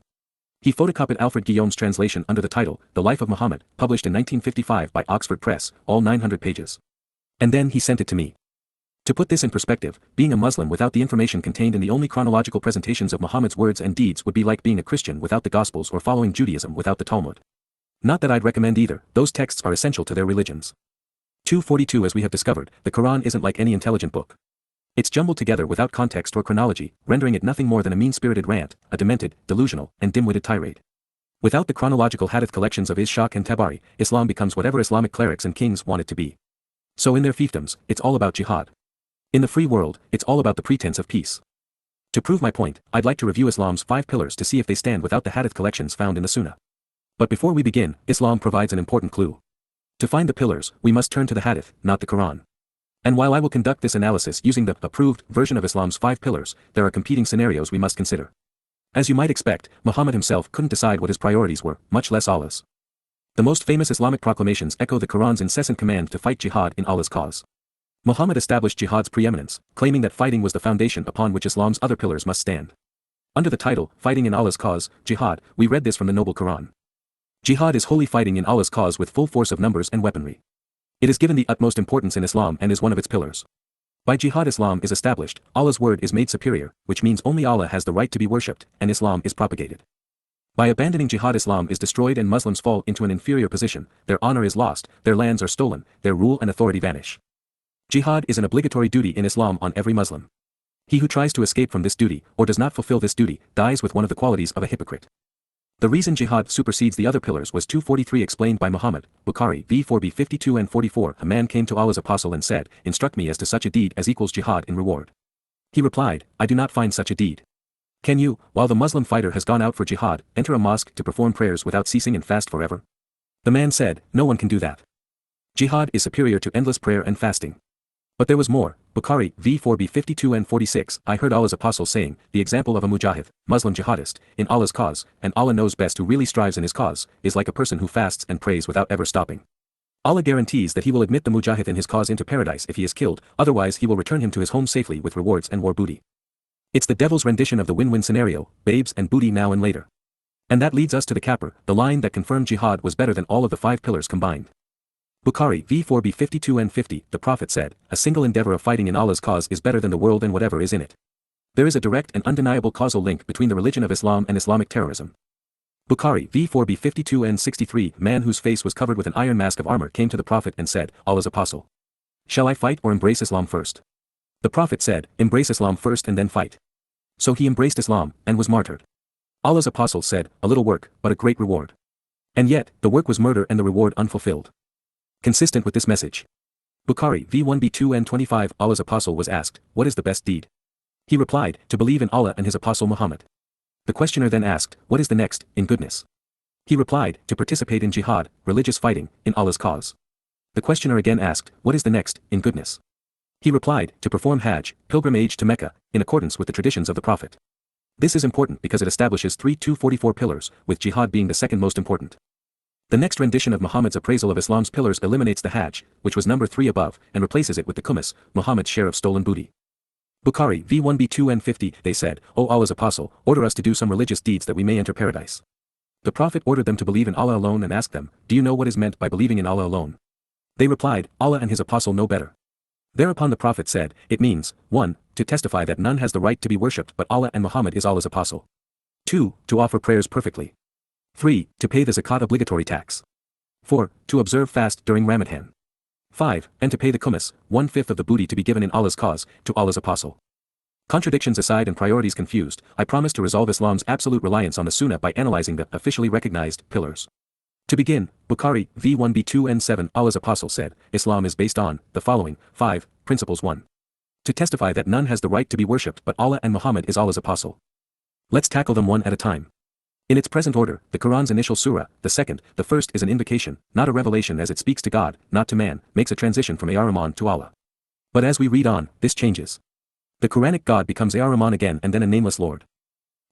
He photocopied Alfred Guillaume's translation under the title, The Life of Muhammad, published in 1955 by Oxford Press, all 900 pages. And then he sent it to me. To put this in perspective, being a Muslim without the information contained in the only chronological presentations of Muhammad's words and deeds would be like being a Christian without the Gospels or following Judaism without the Talmud. Not that I'd recommend either, those texts are essential to their religions. 242 As we have discovered, the Quran isn't like any intelligent book. It's jumbled together without context or chronology, rendering it nothing more than a mean-spirited rant, a demented, delusional, and dim-witted tirade. Without the chronological hadith collections of Ishaq and Tabari, Islam becomes whatever Islamic clerics and kings want it to be. So in their fiefdoms, it's all about jihad. In the free world, it's all about the pretense of peace. To prove my point, I'd like to review Islam's 5 pillars to see if they stand without the hadith collections found in the Sunnah. But before we begin, Islam provides an important clue. To find the pillars, we must turn to the hadith, not the Quran. And while I will conduct this analysis using the approved version of Islam's 5 pillars, there are competing scenarios we must consider. As you might expect, Muhammad himself couldn't decide what his priorities were, much less Allah's. The most famous Islamic proclamations echo the Quran's incessant command to fight jihad in Allah's cause. Muhammad established jihad's preeminence, claiming that fighting was the foundation upon which Islam's other pillars must stand. Under the title, Fighting in Allah's Cause, Jihad, we read this from the Noble Quran. Jihad is holy fighting in Allah's cause with full force of numbers and weaponry. It is given the utmost importance in Islam and is one of its pillars. By jihad Islam is established, Allah's word is made superior, which means only Allah has the right to be worshipped, and Islam is propagated. By abandoning jihad Islam is destroyed and Muslims fall into an inferior position, their honor is lost, their lands are stolen, their rule and authority vanish. Jihad is an obligatory duty in Islam on every Muslim. He who tries to escape from this duty, or does not fulfill this duty, dies with one of the qualities of a hypocrite. The reason jihad supersedes the other pillars was 243 explained by Muhammad, Bukhari v4b 52 and 44. A man came to Allah's apostle and said, Instruct me as to such a deed as equals jihad in reward. He replied, I do not find such a deed. Can you, while the Muslim fighter has gone out for jihad, enter a mosque to perform prayers without ceasing and fast forever? The man said, No one can do that. Jihad is superior to endless prayer and fasting. But there was more. Bukhari v4b 52 and 46. I heard Allah's apostle saying, the example of a mujahid, Muslim jihadist, in Allah's cause, and Allah knows best who really strives in his cause, is like a person who fasts and prays without ever stopping. Allah guarantees that he will admit the mujahid in his cause into paradise if he is killed, otherwise he will return him to his home safely with rewards and war booty. It's the devil's rendition of the win-win scenario, babes and booty now and later. And that leads us to the capper, the line that confirmed jihad was better than all of the 5 pillars combined. Bukhari v4b 52 and 50. The Prophet said, a single endeavor of fighting in Allah's cause is better than the world and whatever is in it. There is a direct and undeniable causal link between the religion of Islam and Islamic terrorism. Bukhari v4b 52 and 63. Man whose face was covered with an iron mask of armor came to the Prophet and said, Allah's apostle, shall I fight or embrace Islam first? The Prophet said, embrace Islam first and then fight. So he embraced Islam, and was martyred. Allah's apostle said, a little work, but a great reward. And yet, the work was murder and the reward unfulfilled. Consistent with this message. Bukhari v1b2 and 25. Allah's apostle was asked, what is the best deed? He replied, to believe in Allah and his apostle Muhammad. The questioner then asked, what is the next, in goodness? He replied, to participate in jihad, religious fighting, in Allah's cause. The questioner again asked, what is the next, in goodness? He replied, to perform Hajj, pilgrimage to Mecca, in accordance with the traditions of the Prophet. This is important because it establishes 244 pillars, with jihad being the second most important. The next rendition of Muhammad's appraisal of Islam's pillars eliminates the Hajj, which was number 3 above, and replaces it with the Kumus, Muhammad's share of stolen booty. Bukhari v1b2 and 50. They said, O Allah's apostle, order us to do some religious deeds that we may enter paradise. The Prophet ordered them to believe in Allah alone and asked them, do you know what is meant by believing in Allah alone? They replied, Allah and his apostle know better. Thereupon the Prophet said, it means, 1. To testify that none has the right to be worshipped but Allah and Muhammad is Allah's apostle. 2. To offer prayers perfectly. 3. To pay the zakat obligatory tax. 4. To observe fast during Ramadan. 5. And to pay the kumus, 1/5 of the booty to be given in Allah's cause, to Allah's apostle. Contradictions aside and priorities confused, I promise to resolve Islam's absolute reliance on the Sunnah by analyzing the officially recognized pillars. To begin, Bukhari v1b2 and 7. Allah's apostle said, Islam is based on the following 5 principles. 1. To testify that none has the right to be worshipped but Allah and Muhammad is Allah's apostle. Let's tackle them one at a time. In its present order, the Quran's initial surah, the first is an invocation, not a revelation, as it speaks to God, not to man, makes a transition from Ar-Rahman to Allah. But as we read on, this changes. The Quranic God becomes Ar-Rahman again and then a nameless Lord.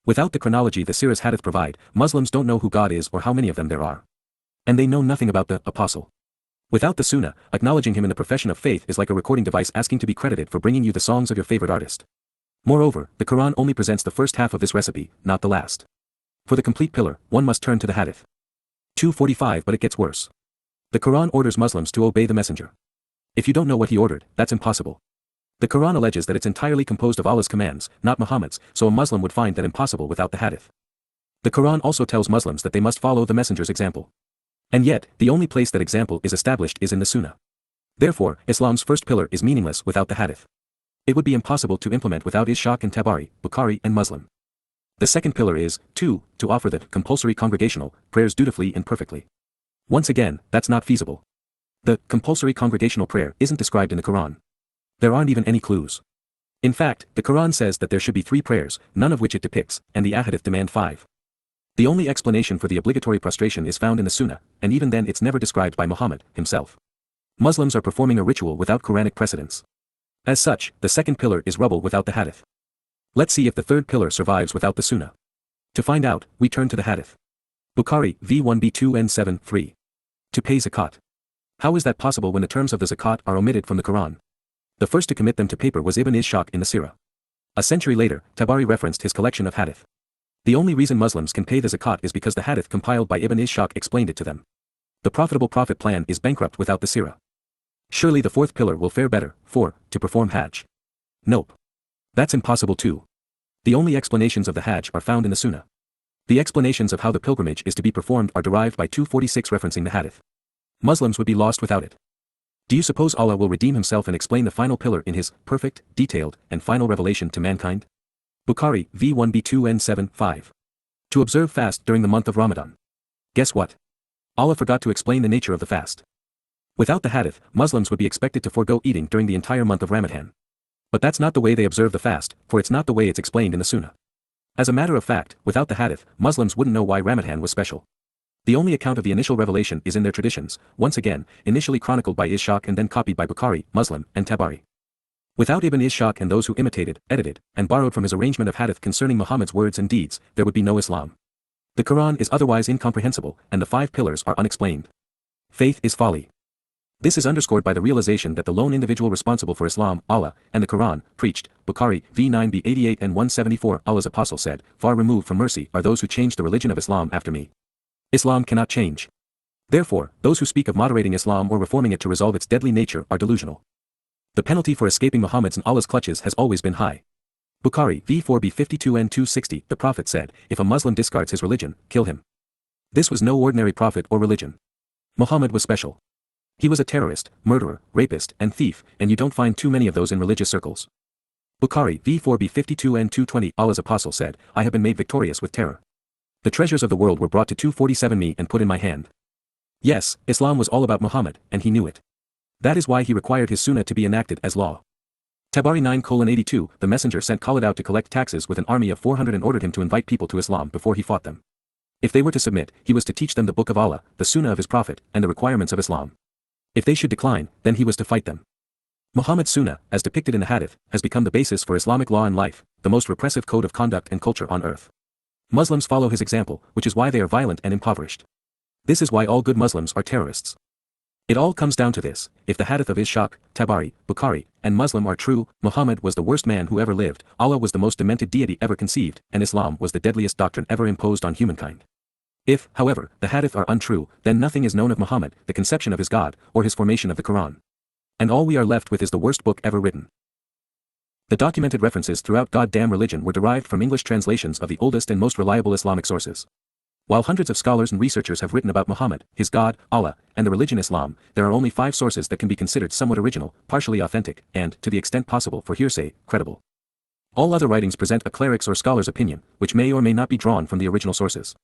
Without the chronology the Surah's Hadith provide, Muslims don't know who God is or how many of them there are. And they know nothing about the Apostle. Without the Sunnah, acknowledging him in the profession of faith is like a recording device asking to be credited for bringing you the songs of your favorite artist. Moreover, the Quran only presents the first half of this recipe, not the last. For the complete pillar, one must turn to the Hadith. 245. But it gets worse. The Quran orders Muslims to obey the Messenger. If you don't know what he ordered, that's impossible. The Quran alleges that it's entirely composed of Allah's commands, not Muhammad's, so a Muslim would find that impossible without the Hadith. The Quran also tells Muslims that they must follow the Messenger's example. And yet, the only place that example is established is in the Sunnah. Therefore, Islam's first pillar is meaningless without the Hadith. It would be impossible to implement without Ishaq and Tabari, Bukhari and Muslim. The second pillar is, 2, to offer the compulsory congregational prayers dutifully and perfectly. Once again, that's not feasible. The compulsory congregational prayer isn't described in the Quran. There aren't even any clues. In fact, the Quran says that there should be 3 prayers, none of which it depicts, and the Ahadith demand 5. The only explanation for the obligatory prostration is found in the Sunnah, and even then it's never described by Muhammad himself. Muslims are performing a ritual without Quranic precedence. As such, the second pillar is rubble without the Hadith. Let's see if the third pillar survives without the Sunnah. To find out, we turn to the Hadith. Bukhari, v1b2n7, 3. To pay zakat. How is that possible when the terms of the zakat are omitted from the Quran? The first to commit them to paper was Ibn Ishaq in the Sirah. A century later, Tabari referenced his collection of Hadith. The only reason Muslims can pay the zakat is because the Hadith compiled by Ibn Ishaq explained it to them. The profitable prophet plan is bankrupt without the Sirah. Surely the fourth pillar will fare better, 4, to perform Hajj. Nope. That's impossible too. The only explanations of the Hajj are found in the Sunnah. The explanations of how the pilgrimage is to be performed are derived by 246 referencing the Hadith. Muslims would be lost without it. Do you suppose Allah will redeem himself and explain the final pillar in his perfect, detailed, and final revelation to mankind? Bukhari, v1b2n7, 5. To observe fast during the month of Ramadan. Guess what? Allah forgot to explain the nature of the fast. Without the Hadith, Muslims would be expected to forego eating during the entire month of Ramadan. But that's not the way they observe the fast, for it's not the way it's explained in the Sunnah. As a matter of fact, without the Hadith, Muslims wouldn't know why Ramadan was special. The only account of the initial revelation is in their traditions, once again, initially chronicled by Ishaq and then copied by Bukhari, Muslim, and Tabari. Without Ibn Ishaq and those who imitated, edited, and borrowed from his arrangement of Hadith concerning Muhammad's words and deeds, there would be no Islam. The Quran is otherwise incomprehensible, and the 5 pillars are unexplained. Faith is folly. This is underscored by the realization that the lone individual responsible for Islam, Allah, and the Quran, preached, Bukhari, v9b 88 and 174, Allah's apostle said, far removed from mercy are those who change the religion of Islam after me. Islam cannot change. Therefore, those who speak of moderating Islam or reforming it to resolve its deadly nature are delusional. The penalty for escaping Muhammad's and Allah's clutches has always been high. Bukhari, v4b 52 and 260, the Prophet said, if a Muslim discards his religion, kill him. This was no ordinary prophet or religion. Muhammad was special. He was a terrorist, murderer, rapist, and thief, and you don't find too many of those in religious circles. Bukhari, v4b 52 and 220, Allah's apostle said, I have been made victorious with terror. The treasures of the world were brought to 247 me and put in my hand. Yes, Islam was all about Muhammad, and he knew it. That is why he required his sunnah to be enacted as law. Tabari 9:82, the messenger sent Khalid out to collect taxes with an army of 400 and ordered him to invite people to Islam before he fought them. If they were to submit, he was to teach them the book of Allah, the sunnah of his prophet, and the requirements of Islam. If they should decline, then he was to fight them. Muhammad's sunnah, as depicted in the Hadith, has become the basis for Islamic law and life, the most repressive code of conduct and culture on earth. Muslims follow his example, which is why they are violent and impoverished. This is why all good Muslims are terrorists. It all comes down to this: if the Hadith of Ishaq, Tabari, Bukhari, and Muslim are true, Muhammad was the worst man who ever lived, Allah was the most demented deity ever conceived, and Islam was the deadliest doctrine ever imposed on humankind. If, however, the Hadith are untrue, then nothing is known of Muhammad, the conception of his God, or his formation of the Quran. And all we are left with is the worst book ever written. The documented references throughout goddamn religion were derived from English translations of the oldest and most reliable Islamic sources. While hundreds of scholars and researchers have written about Muhammad, his God, Allah, and the religion Islam, there are only 5 sources that can be considered somewhat original, partially authentic, and, to the extent possible for hearsay, credible. All other writings present a cleric's or scholar's opinion, which may or may not be drawn from the original sources.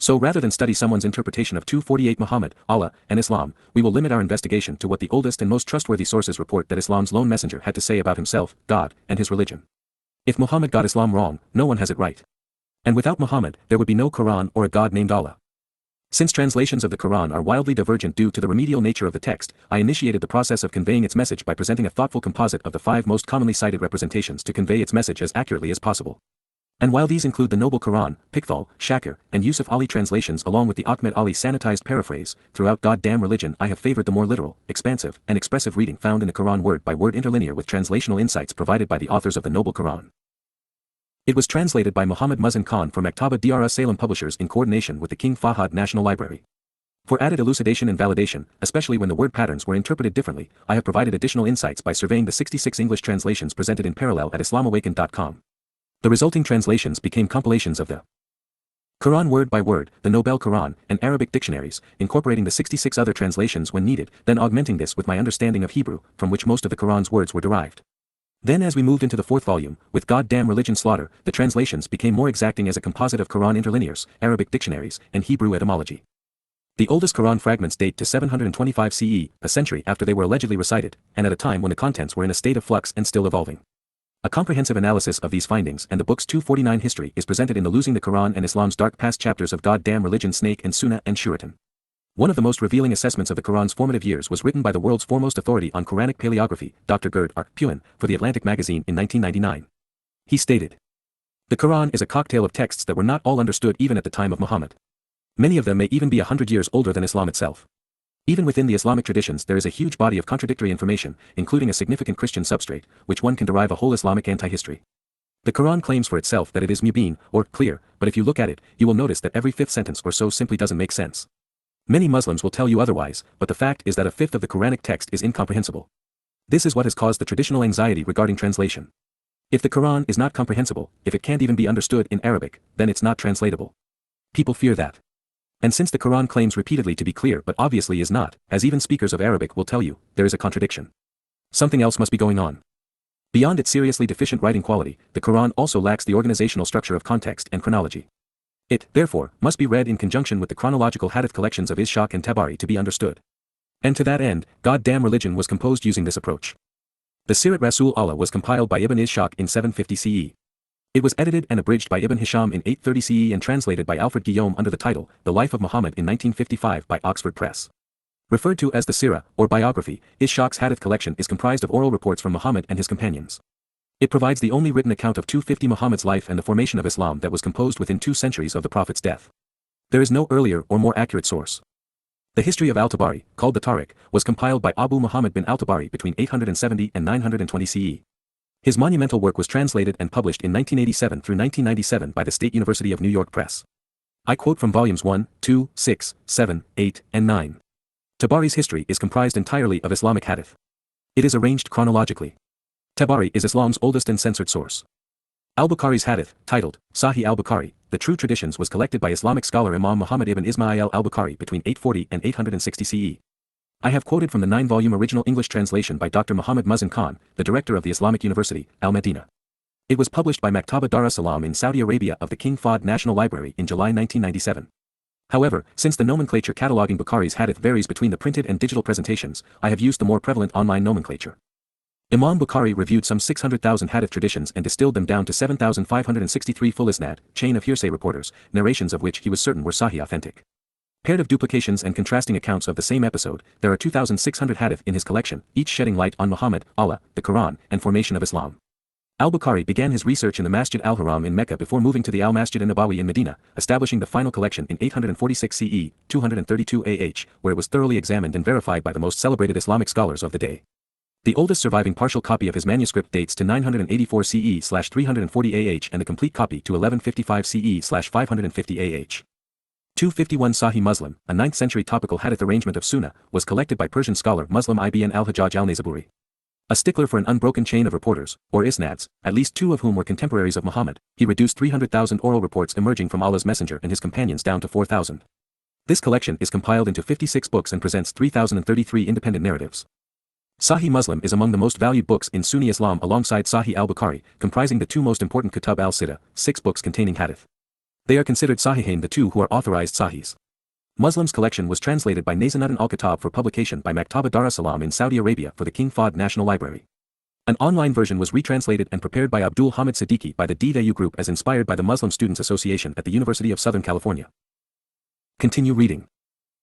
So rather than study someone's interpretation of 248 Muhammad, Allah, and Islam, we will limit our investigation to what the oldest and most trustworthy sources report that Islam's lone messenger had to say about himself, God, and his religion. If Muhammad got Islam wrong, no one has it right. And without Muhammad, there would be no Quran or a God named Allah. Since translations of the Quran are wildly divergent due to the remedial nature of the text, I initiated the process of conveying its message by presenting a thoughtful composite of the 5 most commonly cited representations to convey its message as accurately as possible. And while these include the Noble Quran, Pickthall, Shaker, and Yusuf Ali translations along with the Ahmed Ali sanitized paraphrase, throughout goddamn religion I have favored the more literal, expansive, and expressive reading found in the Quran word by word interlinear with translational insights provided by the authors of the Noble Quran. It was translated by Muhammad Muzzin Khan for Maktaba Dr. Salem Publishers in coordination with the King Fahd National Library. For added elucidation and validation, especially when the word patterns were interpreted differently, I have provided additional insights by surveying the 66 English translations presented in parallel at islamawakened.com. The resulting translations became compilations of the Quran word by word, the Nobel Quran, and Arabic dictionaries, incorporating the 66 other translations when needed, then augmenting this with my understanding of Hebrew, from which most of the Quran's words were derived. Then as we moved into the 4th volume, with Goddamn Religion Slaughter, the translations became more exacting as a composite of Quran interlinears, Arabic dictionaries, and Hebrew etymology. The oldest Quran fragments date to 725 CE, a century after they were allegedly recited, and at a time when the contents were in a state of flux and still evolving. A comprehensive analysis of these findings and the book's 249 history is presented in the Losing the Quran and Islam's Dark Past chapters of Goddamn Religion Snake and Sunnah and Suratun. One of the most revealing assessments of the Quran's formative years was written by the world's foremost authority on Quranic paleography, Dr. Gerd Puin, for The Atlantic magazine in 1999. He stated, "The Quran is a cocktail of texts that were not all understood even at the time of Muhammad. Many of them may even be 100 years older than Islam itself. Even within the Islamic traditions there is a huge body of contradictory information, including a significant Christian substrate, which one can derive a whole Islamic anti-history. The Quran claims for itself that it is mubin, or clear, but if you look at it, you will notice that every 5th sentence or so simply doesn't make sense. Many Muslims will tell you otherwise, but the fact is that a 5th of the Quranic text is incomprehensible. This is what has caused the traditional anxiety regarding translation. If the Quran is not comprehensible, if it can't even be understood in Arabic, then it's not translatable. People fear that. And since the Quran claims repeatedly to be clear but obviously is not, as even speakers of Arabic will tell you, there is a contradiction. Something else must be going on. Beyond its seriously deficient writing quality, the Quran also lacks the organizational structure of context and chronology. It, therefore, must be read in conjunction with the chronological hadith collections of Ishaq and Tabari to be understood. And to that end, Goddamn Religion was composed using this approach. The Sirat Rasul Allah was compiled by Ibn Ishaq in 750 CE. It was edited and abridged by Ibn Hisham in 830 CE and translated by Alfred Guillaume under the title, The Life of Muhammad in 1955 by Oxford Press. Referred to as the Sirah, or biography, Ishaq's hadith collection is comprised of oral reports from Muhammad and his companions. It provides the only written account of 250 Muhammad's life and the formation of Islam that was composed within 2 centuries of the Prophet's death. There is no earlier or more accurate source. The history of Al-Tabari, called the Tariq, was compiled by Abu Muhammad bin Al-Tabari between 870 and 920 CE. His monumental work was translated and published in 1987 through 1997 by the State University of New York Press. I quote from volumes 1, 2, 6, 7, 8, and 9. Tabari's history is comprised entirely of Islamic hadith. It is arranged chronologically. Tabari is Islam's oldest and censored source. Al-Bukhari's hadith, titled Sahih al-Bukhari, The True Traditions, was collected by Islamic scholar Imam Muhammad ibn Ismail al-Bukhari between 840 and 860 CE. I have quoted from the 9-volume original English translation by Dr. Muhammad Muzzin Khan, the director of the Islamic University, Al-Madinah. It was published by Maktaba Dar es Salaam in Saudi Arabia of the King Fahd National Library in July 1997. However, since the nomenclature cataloging Bukhari's hadith varies between the printed and digital presentations, I have used the more prevalent online nomenclature. Imam Bukhari reviewed some 600,000 hadith traditions and distilled them down to 7,563 full isnad, chain of hearsay reporters, narrations of which he was certain were sahih authentic. Paired of duplications and contrasting accounts of the same episode, there are 2,600 hadith in his collection, each shedding light on Muhammad, Allah, the Quran, and formation of Islam. Al-Bukhari began his research in the Masjid al-Haram in Mecca before moving to the Al-Masjid an-Nabawi in Medina, establishing the final collection in 846 CE, 232 AH, where it was thoroughly examined and verified by the most celebrated Islamic scholars of the day. The oldest surviving partial copy of his manuscript dates to 984 CE/340 AH and the complete copy to 1155 CE/550 AH. 251 Sahih Muslim, a 9th century topical hadith arrangement of Sunnah, was collected by Persian scholar Muslim ibn al-Hajjaj al-Naysaburi. A stickler for an unbroken chain of reporters, or isnads, at least 2 of whom were contemporaries of Muhammad, he reduced 300,000 oral reports emerging from Allah's Messenger and his companions down to 4,000. This collection is compiled into 56 books and presents 3,033 independent narratives. Sahih Muslim is among the most valued books in Sunni Islam alongside Sahih al-Bukhari, comprising the 2 most important Kitab al-Sittah, 6 books containing hadith. They are considered Sahihain, the 2 who are authorized Sahihs. Muslim's collection was translated by Nazanuddin al-Kitab for publication by Maktaba Dar es Salaam in Saudi Arabia for the King Fahd National Library. An online version was retranslated and prepared by Abdul Hamid Siddiqui by the DVU group as inspired by the Muslim Students Association at the University of Southern California. Continue reading.